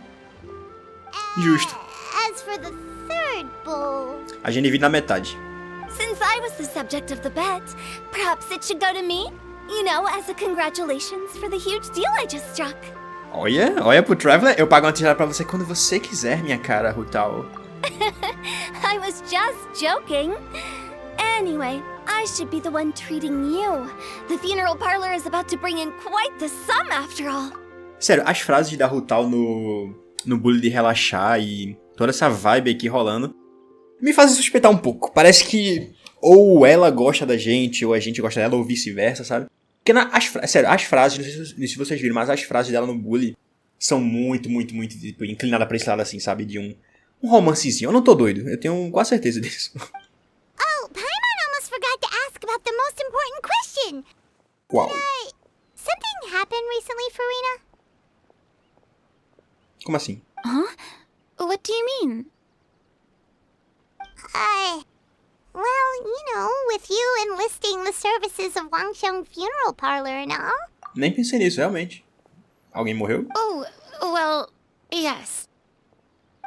Justo. As for the third bowl... A gente divide na metade. Since I was the subject of the bet, perhaps it should go to me? You know, as a congratulations for the huge deal I just struck. Olha pro Traveler, eu pago uma tirada pra você quando você quiser, minha cara, Hutao. I was just joking. Anyway, I should be the one treating you. The funeral parlor is about to bring in quite the sum after all. Sério, as frases da Hutao no bullying de relaxar e toda essa vibe aqui rolando me fazem suspeitar um pouco. Parece que ou ela gosta da gente, ou a gente gosta dela, ou vice-versa, sabe? Porque as frases, não sei se vocês viram, mas as frases dela no bully são muito tipo, inclinadas pra esse lado assim, sabe? De um romancezinho. Eu não tô doido, eu tenho quase certeza disso. Oh, Paimon almost forgot to ask about the most important question. Qual? Something happened recently, Furina? Como assim? Huh? What do you mean? Well, you know, with you enlisting the services of Wangsheng Funeral Parlor and all. Nem pensei nisso, realmente. Alguém morreu? Oh, well, yes.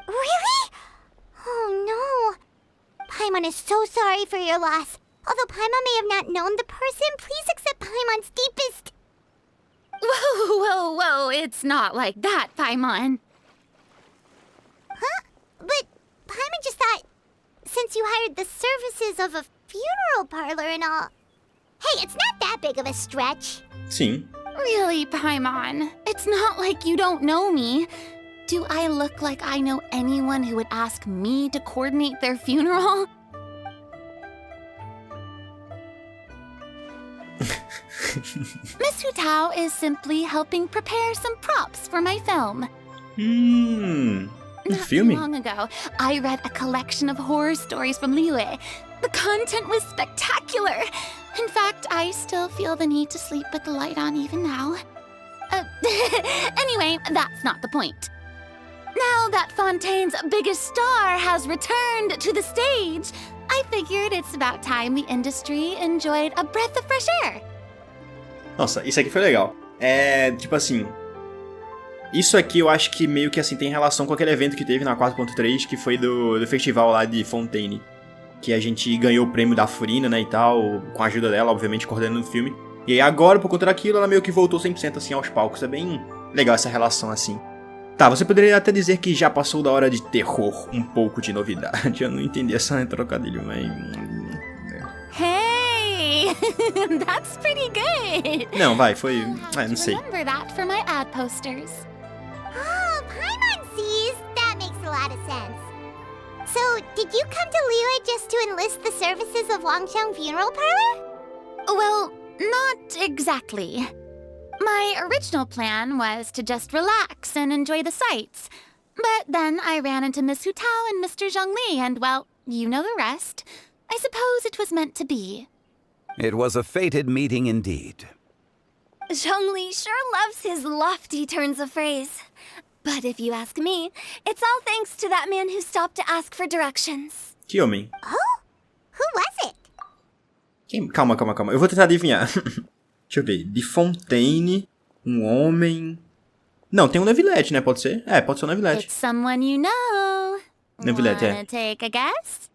Really? Oh no. Paimon is so sorry for your loss. Although Paimon may have not known the person, please accept Paimon's deepest... Whoa, it's not like that, Paimon. Huh? But Paimon just thought, since you hired the services of a funeral parlor and all... Hey, it's not that big of a stretch. Sim. Really, Paimon? It's not like you don't know me. Do I look like I know anyone who would ask me to coordinate their funeral? Miss Hutao is simply helping prepare some props for my film. Not too long ago, I read a collection of horror stories from Liyue. The content was spectacular. In fact, I still feel the need to sleep with the light on even now. Anyway, that's not the point. Now that Fontaine's biggest star has returned to the stage, I figured it's about time the industry enjoyed a breath of fresh air. Nossa, isso aqui foi legal. Tipo assim... Isso aqui eu acho que meio que assim tem relação com aquele evento que teve na 4.3, que foi do festival lá de Fontaine. Que a gente ganhou o prêmio da Furina, né, e tal, com a ajuda dela, obviamente, coordenando o filme. E aí agora, por conta daquilo, ela meio que voltou 100% assim aos palcos. É bem legal essa relação assim. Tá, você poderia até dizer que já passou da hora de terror, um pouco de novidade. Eu não entendi essa trocadilho, mas... Hey! That's pretty good! Não, vai, foi... não sei. Remember that for my ad posters. Oh, Paimon sees. That makes a lot of sense. So, did you come to Liyue just to enlist the services of Longxiang Funeral Parlor? Well, not exactly. My original plan was to just relax and enjoy the sights. But then I ran into Miss Hutao and Mr. Zhongli, and well, you know the rest. I suppose it was meant to be. It was a fated meeting indeed. Zhongli sure loves his lofty turns of phrase. But if you ask me, it's all thanks to that man who stopped to ask for directions. Que homem? Oh? Who was it? Calma. Eu vou tentar adivinhar. Deixa eu ver. De Fontaine, um homem... Não, tem um Neuvillette, né? Pode ser? Pode ser um Neuvillette. It's someone you know. Neuvillette, Wanna take a guess?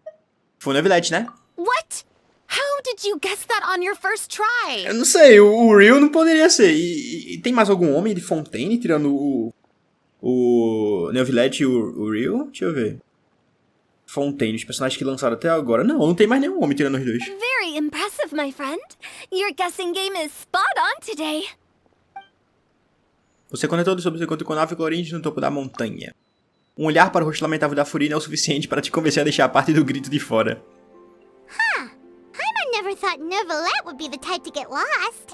Foi um Neuvillette, né? What? How did you guess that on your first try? Eu não sei, o Real não poderia ser. E tem mais algum homem de Fontaine, tirando o Neuvillette e o Real? Deixa eu ver. Fontaine, os personagens que lançaram até agora. Não tem mais nenhum homem tirando os dois. Very impressive, my friend. Your guessing game is spot on today. Você conectou sobre o encontro com a Navia Clorinde no topo da montanha. Um olhar para o rosto lamentável da Furina é o suficiente para te convencer a deixar a parte do grito de fora. Paimon never thought Neuvillette would be the type to get lost.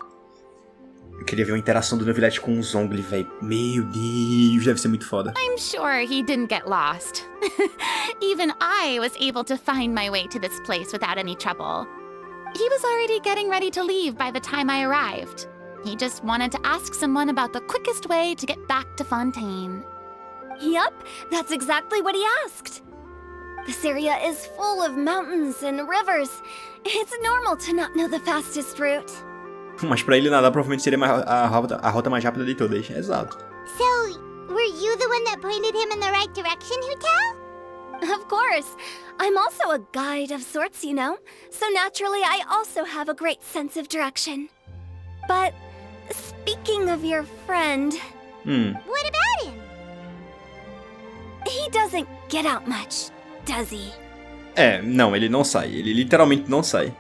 Eu queria ver uma interação do Neuvillette com o Zhongli, velho. Meu Deus, deve ser muito foda. I'm sure he didn't get lost. Even I was able to find my way to this place without any trouble. He was already getting ready to leave by the time I arrived. He just wanted to ask someone about the quickest way to get back to Fontaine. Yup, that's exactly what he asked. This area is full of mountains and rivers. It's normal to not know the fastest route. Mas pra ele nadar provavelmente seria a rota mais rápida de todas. Exato. So, were you the one that pointed him in the right direction, Hutao? Of course. I'm also a guide of sorts, you know. So naturally, I also have a great sense of direction. But, speaking of your friend... What about him? He doesn't get out much, does he? Não, ele não sai. Ele literalmente não sai.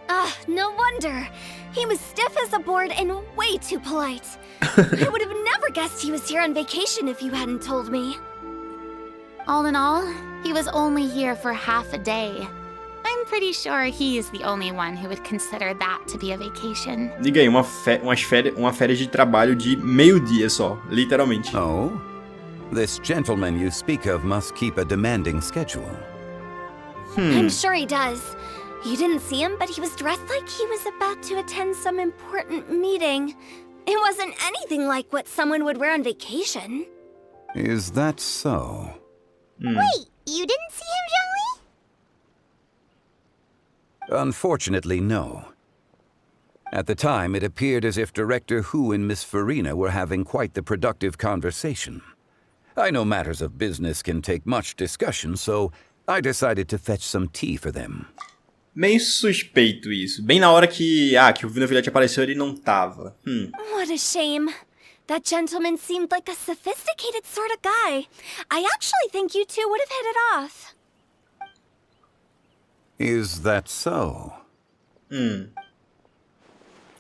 No wonder. He was stiff as a board and way too polite. I would have never guessed he was here on vacation if you hadn't told me. All in all, he was only here for half a day. I'm pretty sure he is the only one who would consider that to be a vacation. Diga aí, uma férias de trabalho de meio-dia só, literalmente. Oh? This gentleman you speak of must keep a demanding schedule. I'm sure he does. You didn't see him, but he was dressed like he was about to attend some important meeting. It wasn't anything like what someone would wear on vacation. Is that so? Wait, you didn't see him, Zhongli? Unfortunately, no. At the time, it appeared as if Director Hu and Miss Furina were having quite the productive conversation. I know matters of business can take much discussion, so I decided to fetch some tea for them. Meio suspeito isso. Bem na hora que o Neuvillette apareceu, ele não tava. What a shame. That gentleman seemed like a sophisticated sort of guy. I actually think you two would have hit it off. Is that so?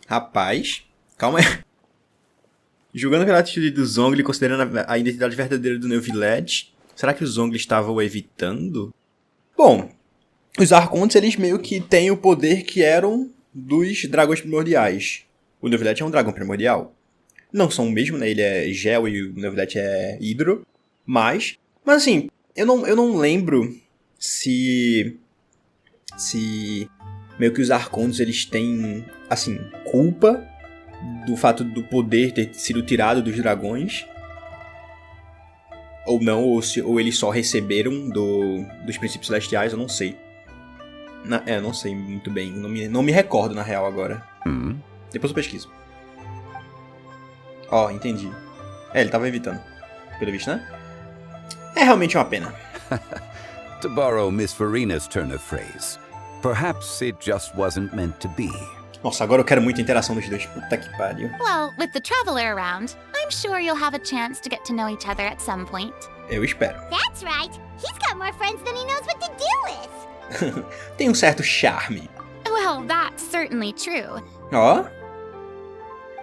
Rapaz, calma aí. Julgando pela atitude do Zhongli, considerando a identidade verdadeira do Neuvillette, será que o Zhongli estava o evitando? Bom, os Arcontes, eles meio que têm o poder que eram dos dragões primordiais. O Neuvillette é um dragão primordial. Não são o mesmo, né? Ele é gel e o Neuvillette é hidro. Mas assim, eu não lembro se meio que os Arcontes, eles têm, assim, culpa do fato do poder ter sido tirado dos dragões. Ou não, ou eles só receberam dos princípios celestiais, eu não sei. Não sei muito bem. Não me recordo, na real, agora. Depois eu pesquiso. Entendi. Ele tava evitando. pelo visto, né? É realmente uma pena. To borrow Miss Furina's turn of phrase, perhaps it just wasn't meant to be. Nossa, agora eu quero muita interação dos dois. Puta que pariu. Well, with the Traveler around, I'm sure you'll have a chance to get to know each other at some point. Eu espero. That's right. He's got more friends than he knows what to do with. Tem certo charme. Well, that's certainly true. Ó.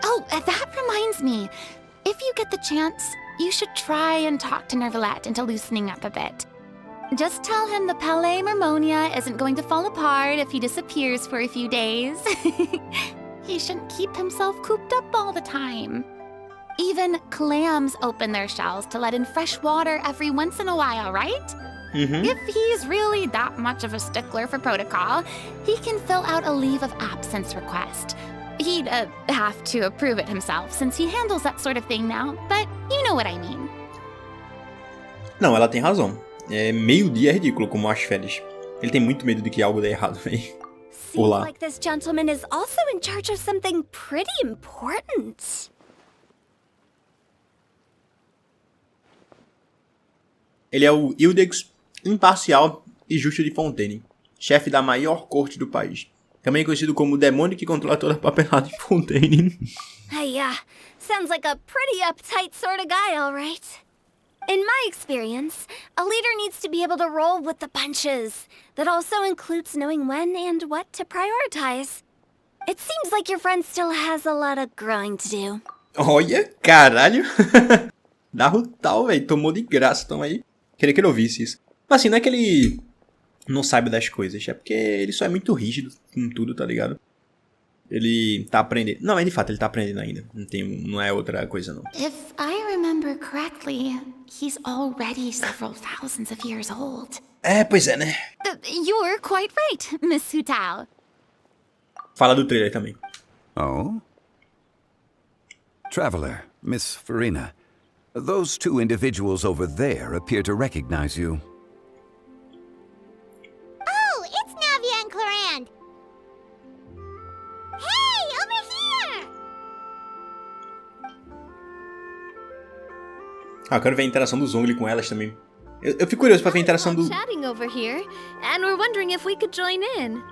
Oh, that reminds me. If you get the chance, you should try and talk to Neuvillette into loosening up a bit. Just tell him the Palais Mermonia isn't going to fall apart if he disappears for a few days. He shouldn't keep himself cooped up all the time. Even clams open their shells to let in fresh water every once in a while, right? If he's really that much of a stickler for protocol, he can fill out a leave of absence request. He'd have to approve it himself since he handles that sort of thing now, but you know what I mean. Não, ela tem razão. Meio-dia é ridículo como as férias. Ele tem muito medo de que algo dê errado aí. Por lá. Seems like this gentleman is also in charge of something pretty important. Ele é o Ildex imparcial e justo de Fontaine, chefe da maior corte do país. Também conhecido como o demônio que controla toda a papelada de Fontaine. Sounds like a pretty uptight sort of guy, all right. In my experience, a leader needs to be able to roll with the punches. That also includes knowing when and what to prioritize. It seems like your friend still has a lot of growing to do. Olha, caralho. Da Hutao, velho. Tomou de graça, toma aí. Queria que ele ouvisse isso. Mas assim, não é que ele não saiba das coisas. É porque ele só é muito rígido com tudo, tá ligado? Ele tá aprendendo. Não, mas de fato ele tá aprendendo ainda. Não é outra coisa, não. If I remember correctly, he's already several thousands of years old. Pois é, né? You're quite right, Miss Hutao. Fala do trailer também. Oh? Traveler, Miss Furina, those two individuals over there appear to recognize you. Oh, it's Navia and Clorinde. Hey, over here! Eu quero ver a interação do Zhongli com elas também. Eu fico curioso pra ver a interação do... Chatting over here, and we're wondering if we could join in.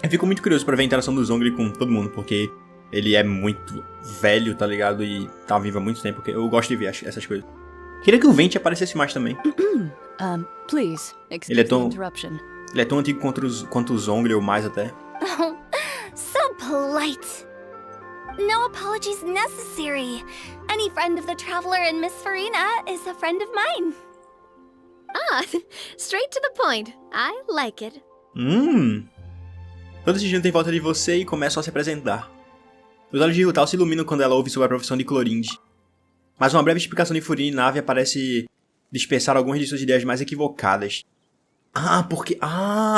Eu fico muito curioso pra ver a interação do Zhongli com todo mundo, porque ele é muito velho, tá ligado? E tá vivo há muito tempo, porque eu gosto de ver essas coisas. Queria que o Vente aparecesse mais também. Please, excuse Ele é the tão... interruption. Ele é tão antigo quanto o Zhongli, ou mais até. Oh, so polite. No apologies necessary. Any friend of the Traveler and Miss Furina is a friend of mine. Straight to the point. I like it. Todos se juntam em volta de você e começam a se apresentar. Os olhos de Hutao se iluminam quando ela ouve sobre a profissão de Clorinde. Mas uma breve explicação de Furina e Navia parece dispersar algumas de suas ideias mais equivocadas. Porque...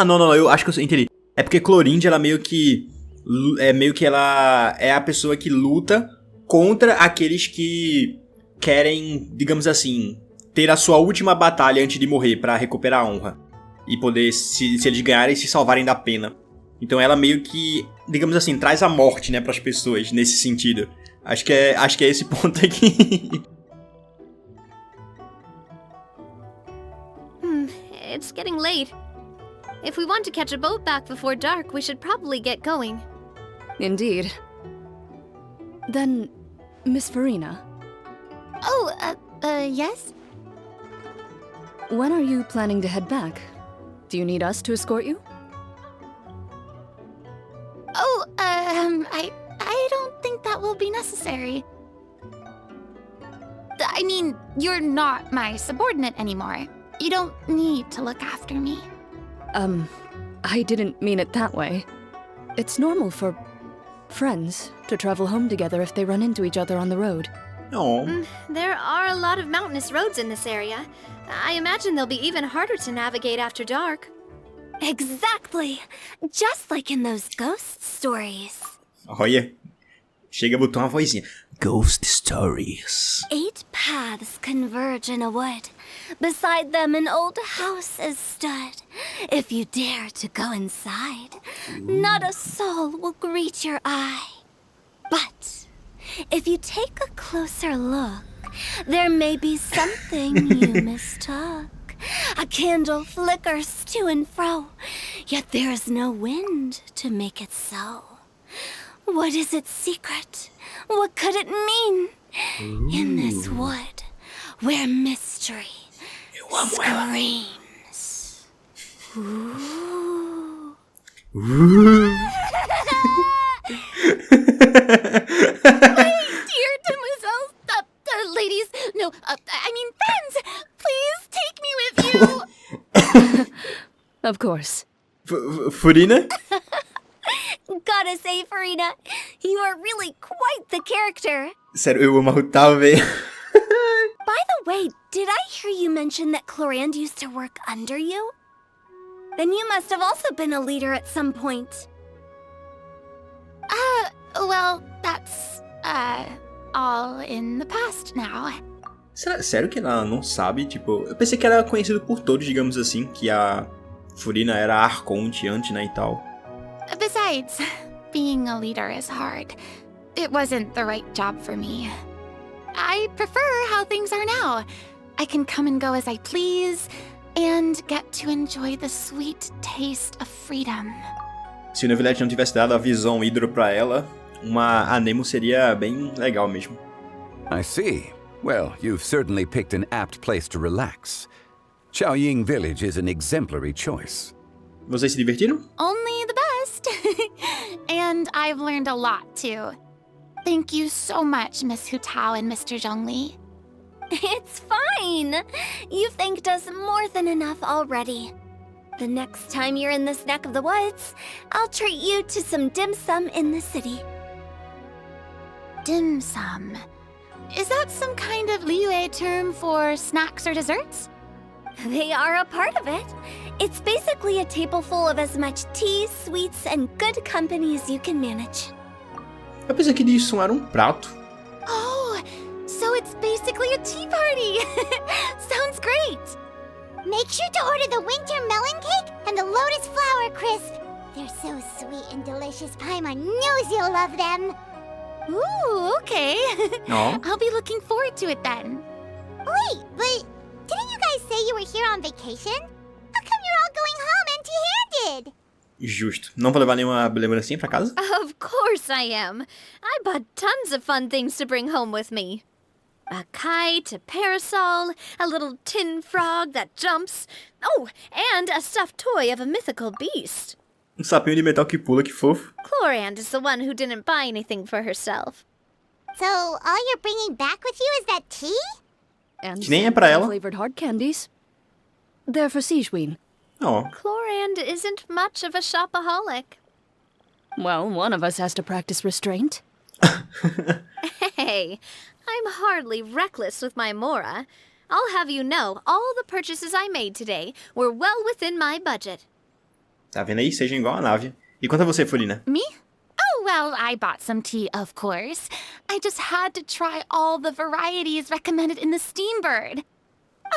não, eu acho que eu entendi. É porque Clorinde, ela meio que ela é a pessoa que luta contra aqueles que querem, digamos assim, ter a sua última batalha antes de morrer pra recuperar a honra. E poder, se eles ganharem, se salvarem da pena. Então ela meio que, digamos assim, traz a morte, né, pras pessoas, nesse sentido. Acho que é esse ponto aqui. It's getting late. If we want to catch a boat back before dark, we should probably get going. Indeed. Then, Miss Furina. Oh, yes? When are you planning to head back? Do you need us to escort you? Oh, I don't think that will be necessary. I mean, you're not my subordinate anymore. You don't need to look after me. I didn't mean it that way. It's normal for friends to travel home together if they run into each other on the road. Oh. There are a lot of mountainous roads in this area. I imagine they'll be even harder to navigate after dark. Exactly! Just like in those ghost stories. Olha, chega a botar uma vozinha. Ghost Stories. 8 paths converge in a wood. Beside them an old house is stood. If you dare to go inside, not a soul will greet your eye. But if you take a closer look, There may be something you mistook. A candle flickers to and fro, yet there is no wind to make it so. What is its secret? What could it mean? In this wood, where mystery screams. Ooh. My dear demoiselles, ladies, no, I mean friends, please take me with you. Of course. Furina? Gotta say, Furina, you are really quite the character. Sério, eu amo a Hutao, velho. By the way, did I hear you mention that Clorinde used to work under you? Then you must have also been a leader at some point. Well, that's, all in the past now. Sério que ela não sabe? Tipo, eu pensei que era conhecido por todos, digamos assim, que a Furina era a Arconte antes, né, e tal. Besides, being a leader is hard. It wasn't the right job for me. I prefer how things are now. I can come and go as I please, and get to enjoy the sweet taste of freedom. Se o Neuvillette não tivesse dado a visão hidro pra ela, uma Anemo seria bem legal mesmo. I see. Well, you've certainly picked an apt place to relax. Xiaoying Village is an exemplary choice. Vocês se divertiram? Only the best. And I've learned a lot, too. Thank you so much, Miss Hutao and Mr. Zhongli. It's fine. You've thanked us more than enough already. The next time you're in this neck of the woods, I'll treat you to some dim sum in the city. Dim sum? Is that some kind of Liyue term for snacks or desserts? They are a part of it. It's basically a table full of as much tea, sweets, and good company as you can manage. Eu pensei que isso era prato. Oh, so it's basically a tea party. Sounds great. Make sure to order the winter melon cake and the lotus flower crisp. They're so sweet and delicious. Paimon knows you'll love them. Ooh, okay. Aww. I'll be looking forward to it then. Wait, but didn't you guys say you were here on vacation? How come you're all going home empty-handed? Justo. Não vou levar nenhuma lembrancinha pra casa? Of course I am. I bought tons of fun things to bring home with me. A kite, a parasol, a little tin frog that jumps. Oh, and a stuffed toy of a mythical beast. Sapinho de metal que pula, que fofo. Clorinde is the one who didn't buy anything for herself. So, all you're bringing back with you is that tea? And nem é pra ela. Flavored hard candies. They're for Xianyun. Oh. Clorinde isn't much of a shopaholic. Well, one of us has to practice restraint. Hey, I'm hardly reckless with my Mora. I'll have you know, all the purchases I made today were well within my budget. Tá vendo aí? Seja igual a Navia. E quanto a você, Furina? Me? Oh, well, I bought some tea, of course. I just had to try all the varieties recommended in the Steambird.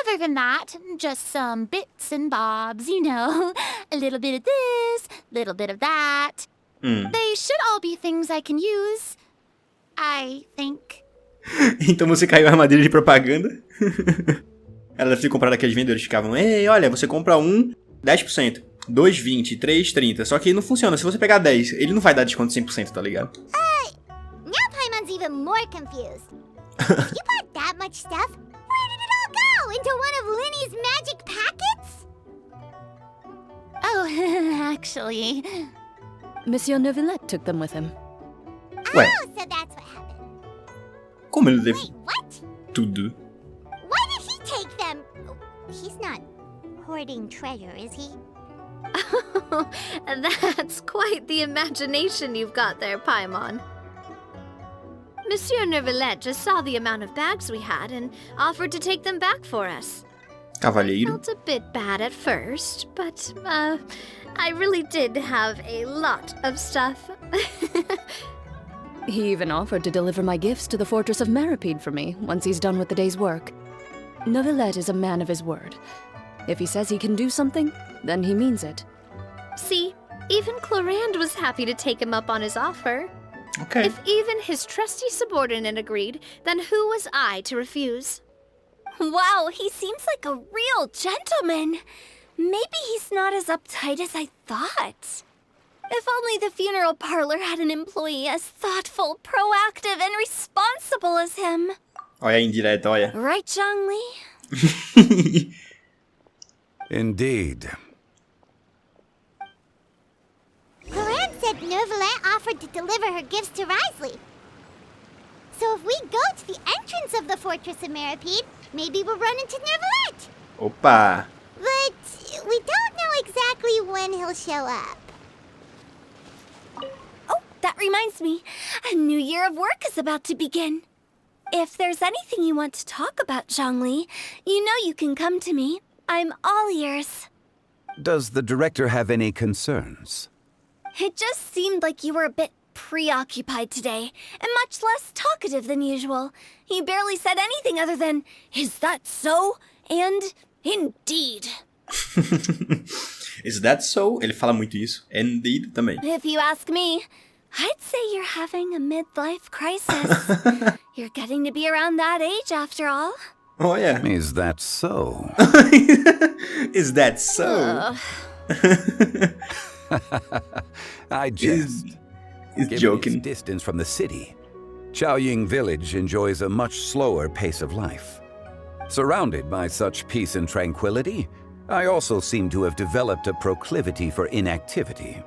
Other than that, just some bits and bobs, you know. A little bit of this, little bit of that. They should all be things I can use, I think. Então você caiu a armadilha de propaganda? Ela deve ter comprado aqueles vendedores que ficavam: ei, olha, você compra 10%, 2, 20, 3, 30. Só que não funciona. Se você pegar 10, ele não vai dar desconto 100%, tá ligado? Now Paimon's even more confused. If you bought that much stuff, where did it all go? Into one of Linny's magic packets? Oh, actually... Monsieur Neuvillette took them with him. Ué. Oh, so that's what happened. Como ele deve... Wait, what? Tudo. Why did he take them? He's not hoarding treasure, is he? That's quite the imagination you've got there, Paimon. Monsieur Neuvillette just saw the amount of bags we had and offered to take them back for us. Cavalheiro. I felt a bit bad at first, but, I really did have a lot of stuff. He even offered to deliver my gifts to the Fortress of Meripede for me once he's done with the day's work. Neuvillette is a man of his word. If he says he can do something, then he means it. See, even Clorinde was happy to take him up on his offer. Okay. If even his trusty subordinate agreed, then who was I to refuse? Wow, he seems like a real gentleman. Maybe he's not as uptight as I thought. If only the funeral parlor had an employee as thoughtful, proactive, and responsible as him. Olha a indireta, olha. Right, Zhongli? Indeed. Clorinde said Neuvillette offered to deliver her gifts to Risley. So if we go to the entrance of the Fortress of Meripede, maybe we'll run into Neuvillette. Opa! But we don't know exactly when he'll show up. Oh, that reminds me. A new year of work is about to begin. If there's anything you want to talk about, Zhongli, you know you can come to me. I'm all ears. Does the director have any concerns? It just seemed like you were a bit preoccupied today, and much less talkative than usual. You barely said anything other than, "Is that so?" and "Indeed." Is that so? Ele fala muito isso. Indeed também. If you ask me, I'd say you're having a midlife crisis. You're getting to be around that age after all. Oh, yeah. Is that so? Is that so? I jest. He's joking. Its distance from the city, Xiaoying village enjoys a much slower pace of life. Surrounded by such peace and tranquility, I also seem to have developed a proclivity for inactivity.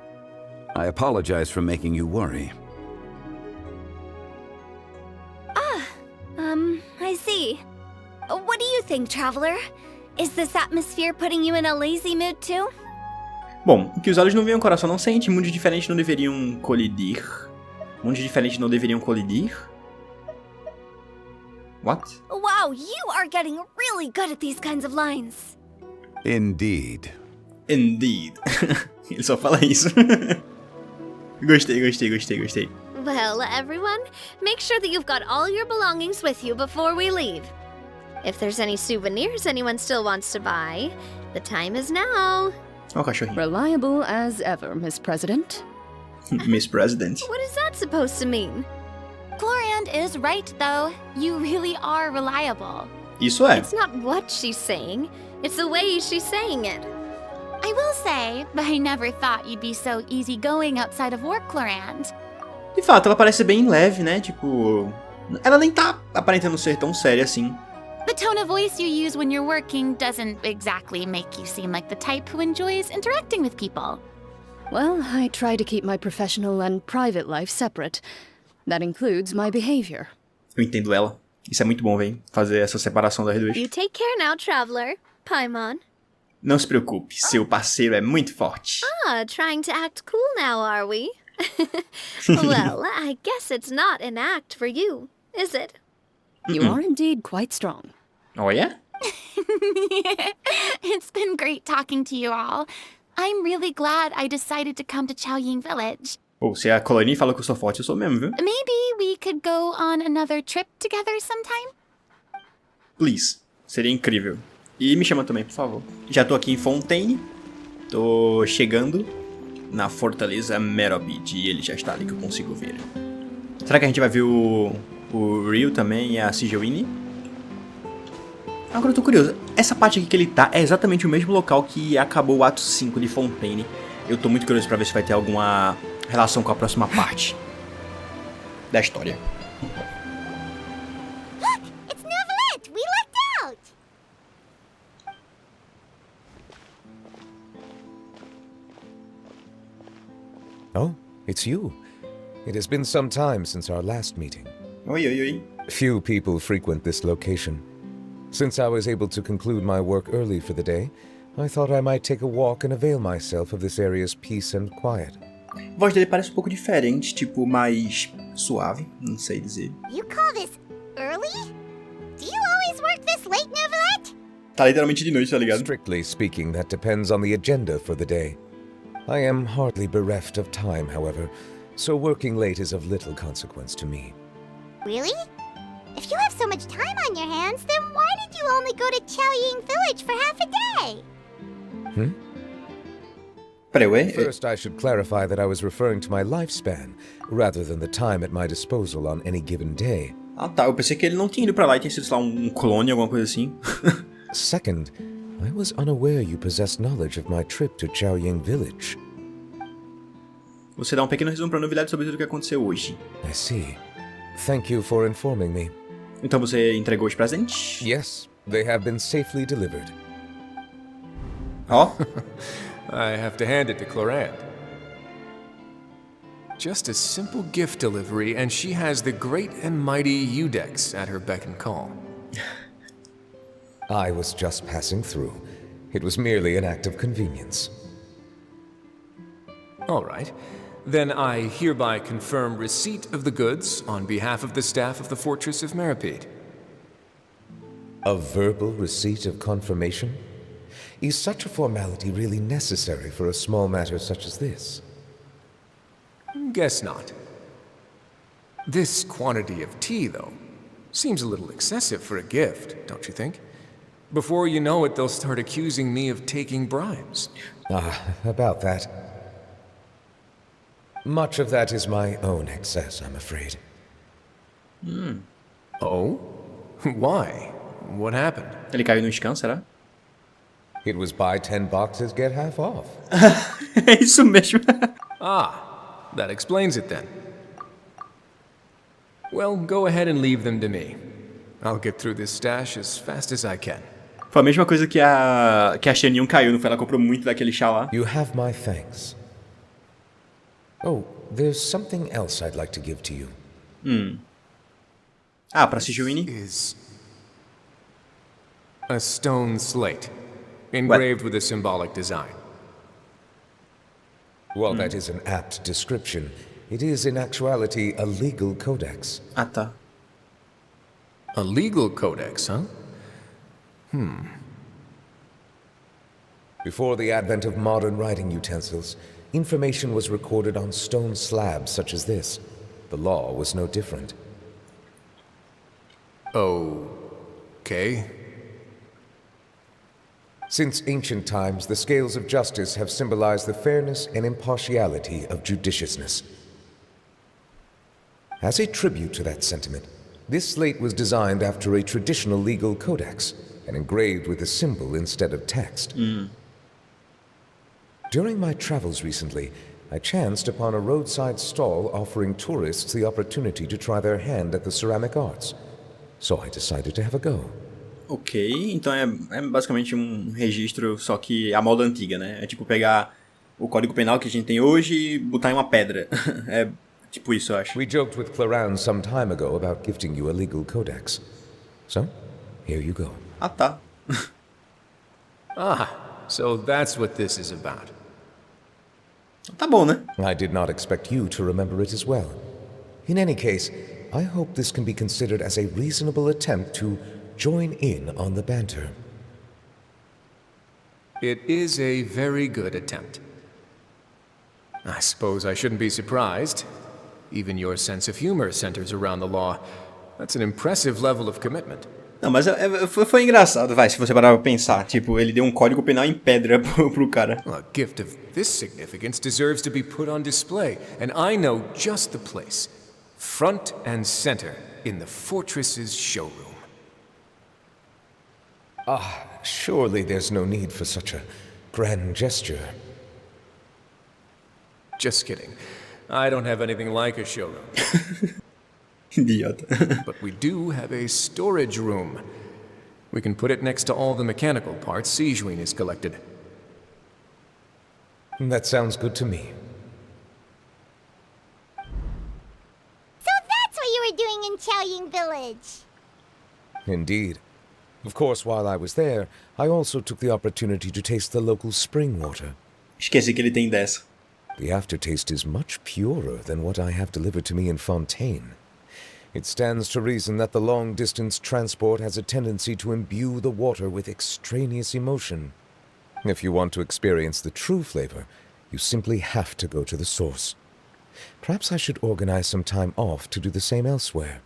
I apologize for making you worry. I see. What do you think, Traveler? Is this atmosphere putting you in a lazy mood too? Bom, o que os olhos não veem, o coração não sente. Mundos diferentes não deveriam colidir. Mundos diferentes não deveriam colidir? What? Wow, you are getting really good at these kinds of lines. Indeed. Indeed. Ele só fala isso. Gostei. Well, everyone, make sure that you've got all your belongings with you before we leave. If there's any souvenirs anyone still wants to buy, the time is now. Oh, cachorrinho. Reliable as ever, Miss President. Miss President. What is that supposed to mean? Clorinde is right, though. You really are reliable. Isso é. It's not what she's saying, it's the way she's saying it. I will say, but I never thought you'd be so easygoing outside of work, Clorinde. De fato, ela parece bem leve, né? Tipo, ela nem tá aparentando ser tão séria assim. The tone of voice you use when you're working doesn't exactly make you seem like the type who enjoys interacting with people. Well, I try to keep my professional and private life separate. That includes my behavior. Eu entendo ela. Isso é muito bom, véi. Fazer essa separação das duas. You take care now, Traveler. Paimon. Não se preocupe, seu parceiro é muito forte. Trying to act cool now, are we? Well, I guess it's not an act for you, is it? You are indeed quite strong. Oh, yeah? It's been great talking to you all. I'm really glad I decided to come to Xiaoying village. Pô, se a Clorinde fala que eu sou forte, eu sou mesmo, viu? Maybe we could go on another trip together sometime? Please. Seria incrível. E me chama também, por favor. Já tô aqui em Fontaine. Tô chegando na Fortaleza Merobid. E ele já está ali que eu consigo ver. Será que a gente vai ver o Ryu também e a Sigewinne? Agora eu tô curioso. Essa parte aqui que ele tá é exatamente o mesmo local que acabou o ato 5 de Fontaine. Eu tô muito curioso pra ver se vai ter alguma relação com a próxima parte da história. Look! It's Neuvillette! We lucked out! Oh, it's you. It has been some time since our last meeting. Oi. Few people frequent this location. Since I was able to conclude my work early for the day, I thought I might take a walk and avail myself of this area's peace and quiet. A voz dele parece um pouco diferente, tipo, mais suave, não sei dizer. You call this early? Do you always work this late, Neuvillette? Tá literalmente de noite, tá ligado? Strictly speaking, that depends on the agenda for the day. I am hardly bereft of time, however, so working late is of little consequence to me. Really? If you have so much time on your hands, then why did you only go to Xiaoying village for half a day? Peraí, ué? First, I should clarify that I was referring to my lifespan, rather than the time at my disposal on any given day. Ah, tá. Eu pensei que ele não tinha ido pra lá e tinha sido, sei lá, um clone, alguma coisa assim. Second, I was unaware you possessed knowledge of my trip to Xiaoying Village. Você dá um pequeno resumo pra Neuvillette sobre tudo o que aconteceu hoje. I see. Thank you for informing me. Então você entregou os presentes? Yes, they have been safely delivered. Ó. I have to hand it to Clorinde. Just a simple gift delivery, and she has the great and mighty Udex at her beck and call. I was just passing through. It was merely an act of convenience. All right. Then I hereby confirm receipt of the goods on behalf of the staff of the Fortress of Meripede. A verbal receipt of confirmation? Is such a formality really necessary for a small matter such as this? Guess not. This quantity of tea, though, seems a little excessive for a gift, don't you think? Before you know it, they'll start accusing me of taking bribes. About that. Much of that is my own excess, I'm afraid. Oh? Why? What happened? Ele caiu no scan, será? It was buy 10 boxes, get half off. É isso mesmo. That explains it then. Well, go ahead and leave them to me. I'll get through this stash as fast as I can. Foi a mesma coisa que a Chenyu caiu, não foi? Ela comprou muito daquele chá lá. You have my thanks. Oh, there's something else I'd like to give to you. Ah, pra Xianyun? Is a stone slate, engraved with a symbolic design. While that is an apt description, it is in actuality a legal codex. Ah, tá. A legal codex, huh? Before the advent of modern writing utensils, information was recorded on stone slabs such as this. The law was no different. Okay. Since ancient times, the scales of justice have symbolized the fairness and impartiality of judiciousness. As a tribute to that sentiment, this slate was designed after a traditional legal codex and engraved with a symbol instead of text. During my travels recently, I chanced upon a roadside stall offering tourists the opportunity to try their hand at the ceramic arts. So I decided to have a go. Ok, então é basicamente um registro, só que a moda antiga, né? É tipo pegar o código penal que a gente tem hoje e botar em uma pedra. É tipo isso, eu acho. We joked with Clorinde some time ago about gifting you a legal codex. So, here you go. Ah, tá. So that's what this is about. Tá bom, né? I did not expect you to remember it as well. In any case, I hope this can be considered as a reasonable attempt to join in on the banter. It is a very good attempt. I suppose I shouldn't be surprised. Even your sense of humor centers around the law. That's an impressive level of commitment. Não, mas foi engraçado, vai, se você parar pra pensar. Tipo, ele deu um código penal em pedra pro cara. A gift of this significance deserves to be put on display, and I know just the place. Front and center in the fortress's showroom. Surely there's no need for such a grand gesture. Just kidding. I don't have anything like a showroom. Idiota. But we do have a storage room. We can put it next to all the mechanical parts Xianyun has collected. That sounds good to me. So that's what you were doing in Xiaoying Village. Indeed. Of course, while I was there, I also took the opportunity to taste the local spring water. Esqueci que ele tem dessa. The aftertaste is much purer than what I have delivered to me in Fontaine. It stands to reason that the long-distance transport has a tendency to imbue the water with extraneous emotion. If you want to experience the true flavor, you simply have to go to the source. Perhaps I should organize some time off to do the same elsewhere.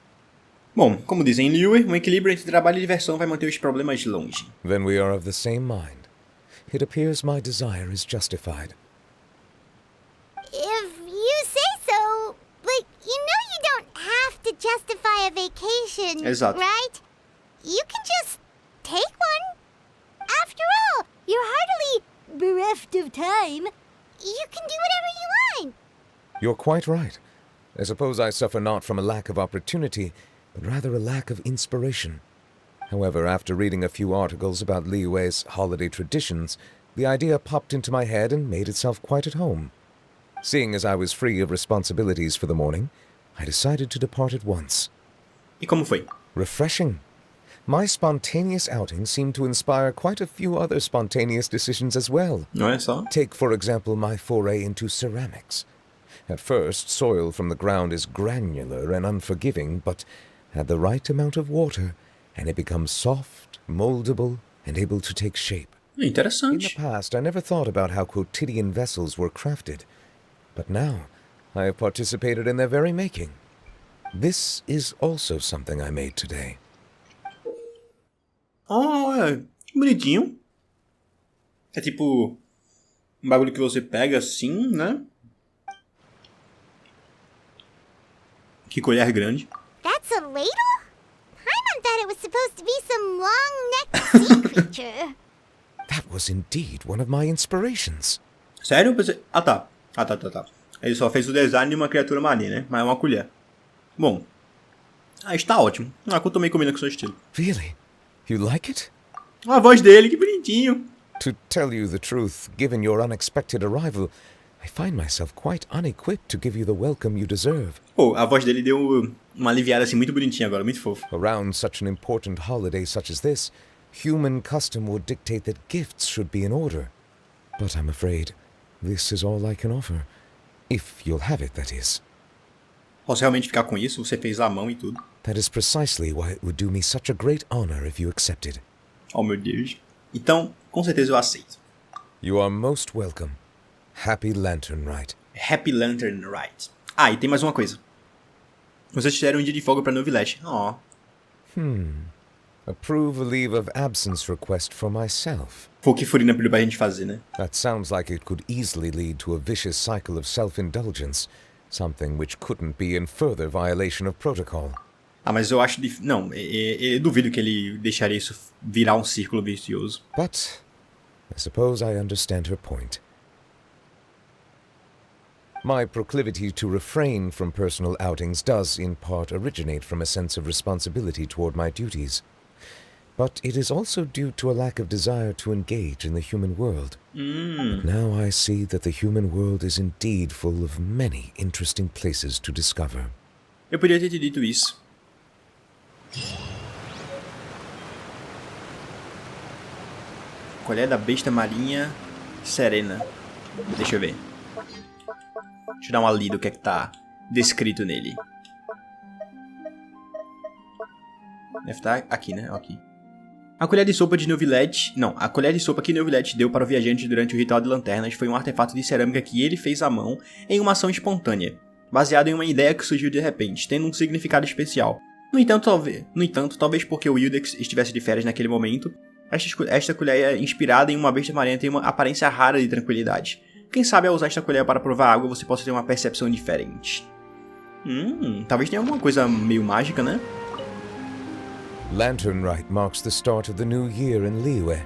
Bom, como dizem em Liyue, equilíbrio entre trabalho e diversão vai manter os problemas longe. Then we are of the same mind. It appears my desire is justified. justify a vacation, Exato. right? You can just take one. After all, you're hardly bereft of time. You can do whatever you want. You're quite right. I suppose I suffer not from a lack of opportunity, but rather a lack of inspiration. However, after reading a few articles about Liyue's holiday traditions, the idea popped into my head and made itself quite at home. Seeing as I was free of responsibilities for the morning, I decided to depart at once. E como foi? Refreshing. My spontaneous outing seemed to inspire quite a few other spontaneous decisions as well. Não é só? Take, for example, my foray into ceramics. At first, soil from the ground is granular and unforgiving, but add the right amount of water, and it becomes soft, moldable, and able to take shape. Interessante. In the past, I never thought about how quotidian vessels were crafted, but now I have participated in their very making. This is also something I made today. Oh, é bonitinho. É tipo um bagulho que você pega assim, né? Que colher grande. That's a ladle? Paimon thought it was supposed to be some long-necked sea creature. That was indeed one of my inspirations. Sério? Eu pensei... Ah, tá. Tá. Ele só fez o design de uma criatura marinha, né? Mas é uma colher. Bom. Está ótimo. Que eu tomei combina com o seu estilo. Really? You like it? A voz dele, que bonitinho. To tell you the truth, given your unexpected arrival, I find myself quite unequipped to give you the welcome you deserve. Pô, a voz dele deu uma aliviada assim muito bonitinha agora, muito fofo. Around such an important holiday such as this, human custom would dictate that gifts should be in order. But I'm afraid this is all I can offer. If you'll have it, that is. Posso realmente ficar com isso? Você fez à mão e tudo. That is precisely why it would do me such a great honor if you accepted. Oh, meu Deus. Então, com certeza eu aceito. You are most welcome. Happy Lantern Rite. Happy Lantern Rite. Ah, e tem mais uma coisa. Vocês tiveram um dia de folga pra Neuvillette. Oh. Approve a leave of absence request for myself. Foi o que Furina pediu pra gente fazer, né? That sounds like it could easily lead to a vicious cycle of self-indulgence, something which couldn't be in further violation of protocol. Ah, mas eu acho... Não, eu duvido que ele deixaria isso virar um círculo vicioso. But I suppose I understand her point. My proclivity to refrain from personal outings does, in part, originate from a sense of responsibility toward my duties. But it is also due to a lack of desire to engage in the human world. But now I see that the human world is indeed full of many interesting places to discover. Eu podia ter te dito isso. Colher da besta marinha serena. Deixa eu ver. Deixa eu dar uma lida o que é que tá descrito nele. Deve estar aqui, né? Aqui. A colher de sopa de Neuvillette... Não, a colher de sopa que Neuvillette deu para o viajante durante o ritual de Lanternas foi um artefato de cerâmica que ele fez à mão em uma ação espontânea, baseado em uma ideia que surgiu de repente, tendo um significado especial. No entanto, talvez porque o Wildex estivesse de férias naquele momento, esta colher inspirada em uma besta marinha tem uma aparência rara de tranquilidade. Quem sabe ao usar esta colher para provar água você possa ter uma percepção diferente. Talvez tenha alguma coisa meio mágica, né? Lantern Rite marks the start of the new year in Liyue.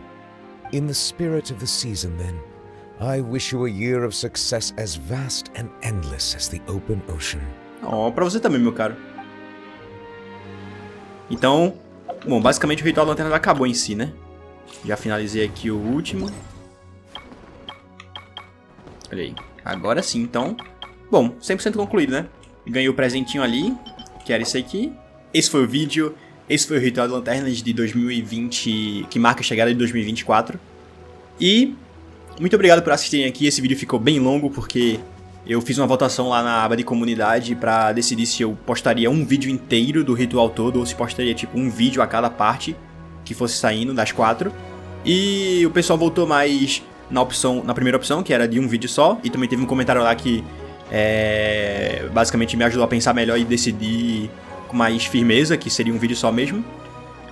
In the spirit of the season, then, I wish you a year of success as vast and endless as the open ocean. Oh, pra você também, meu caro. Então, bom, basicamente o ritual da lanterna acabou em si, né? Já finalizei aqui o último. Olha aí. Agora sim, então. Bom, 100% concluído, né? Ganhei o presentinho ali, que era isso aqui. Esse foi o vídeo. Esse foi o Ritual de Lanternas de 2020, que marca a chegada de 2024. E muito obrigado por assistirem aqui. Esse vídeo ficou bem longo porque eu fiz uma votação lá na aba de comunidade pra decidir se eu postaria um vídeo inteiro do ritual todo ou se postaria tipo um vídeo a cada parte que fosse saindo das 4. E o pessoal voltou mais na primeira opção, que era de um vídeo só. E também teve um comentário lá que basicamente me ajudou a pensar melhor e decidir com mais firmeza que seria um vídeo só mesmo,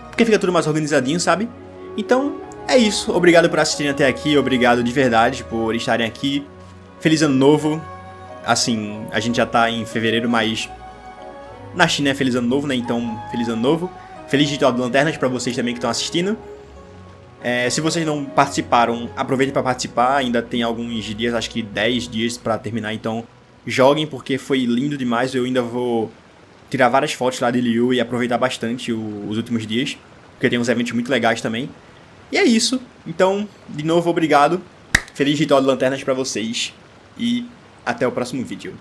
porque fica tudo mais organizadinho, sabe? Então é isso, obrigado por assistirem até aqui, obrigado de verdade por estarem aqui. Feliz ano novo. Assim, a gente já tá em fevereiro, mas Na China é feliz ano novo, né? Então, feliz ano novo. Feliz Ritual de Lanternas pra vocês também que estão assistindo. Se vocês não participaram, aproveitem para participar. Ainda tem alguns dias, acho que 10 dias para terminar. Então, joguem porque foi lindo demais. Eu ainda vou tirar várias fotos lá de Liu e aproveitar bastante os últimos dias. Porque tem uns eventos muito legais também. E é isso. Então, de novo, obrigado. Feliz Ritual de Lanternas pra vocês. E até o próximo vídeo.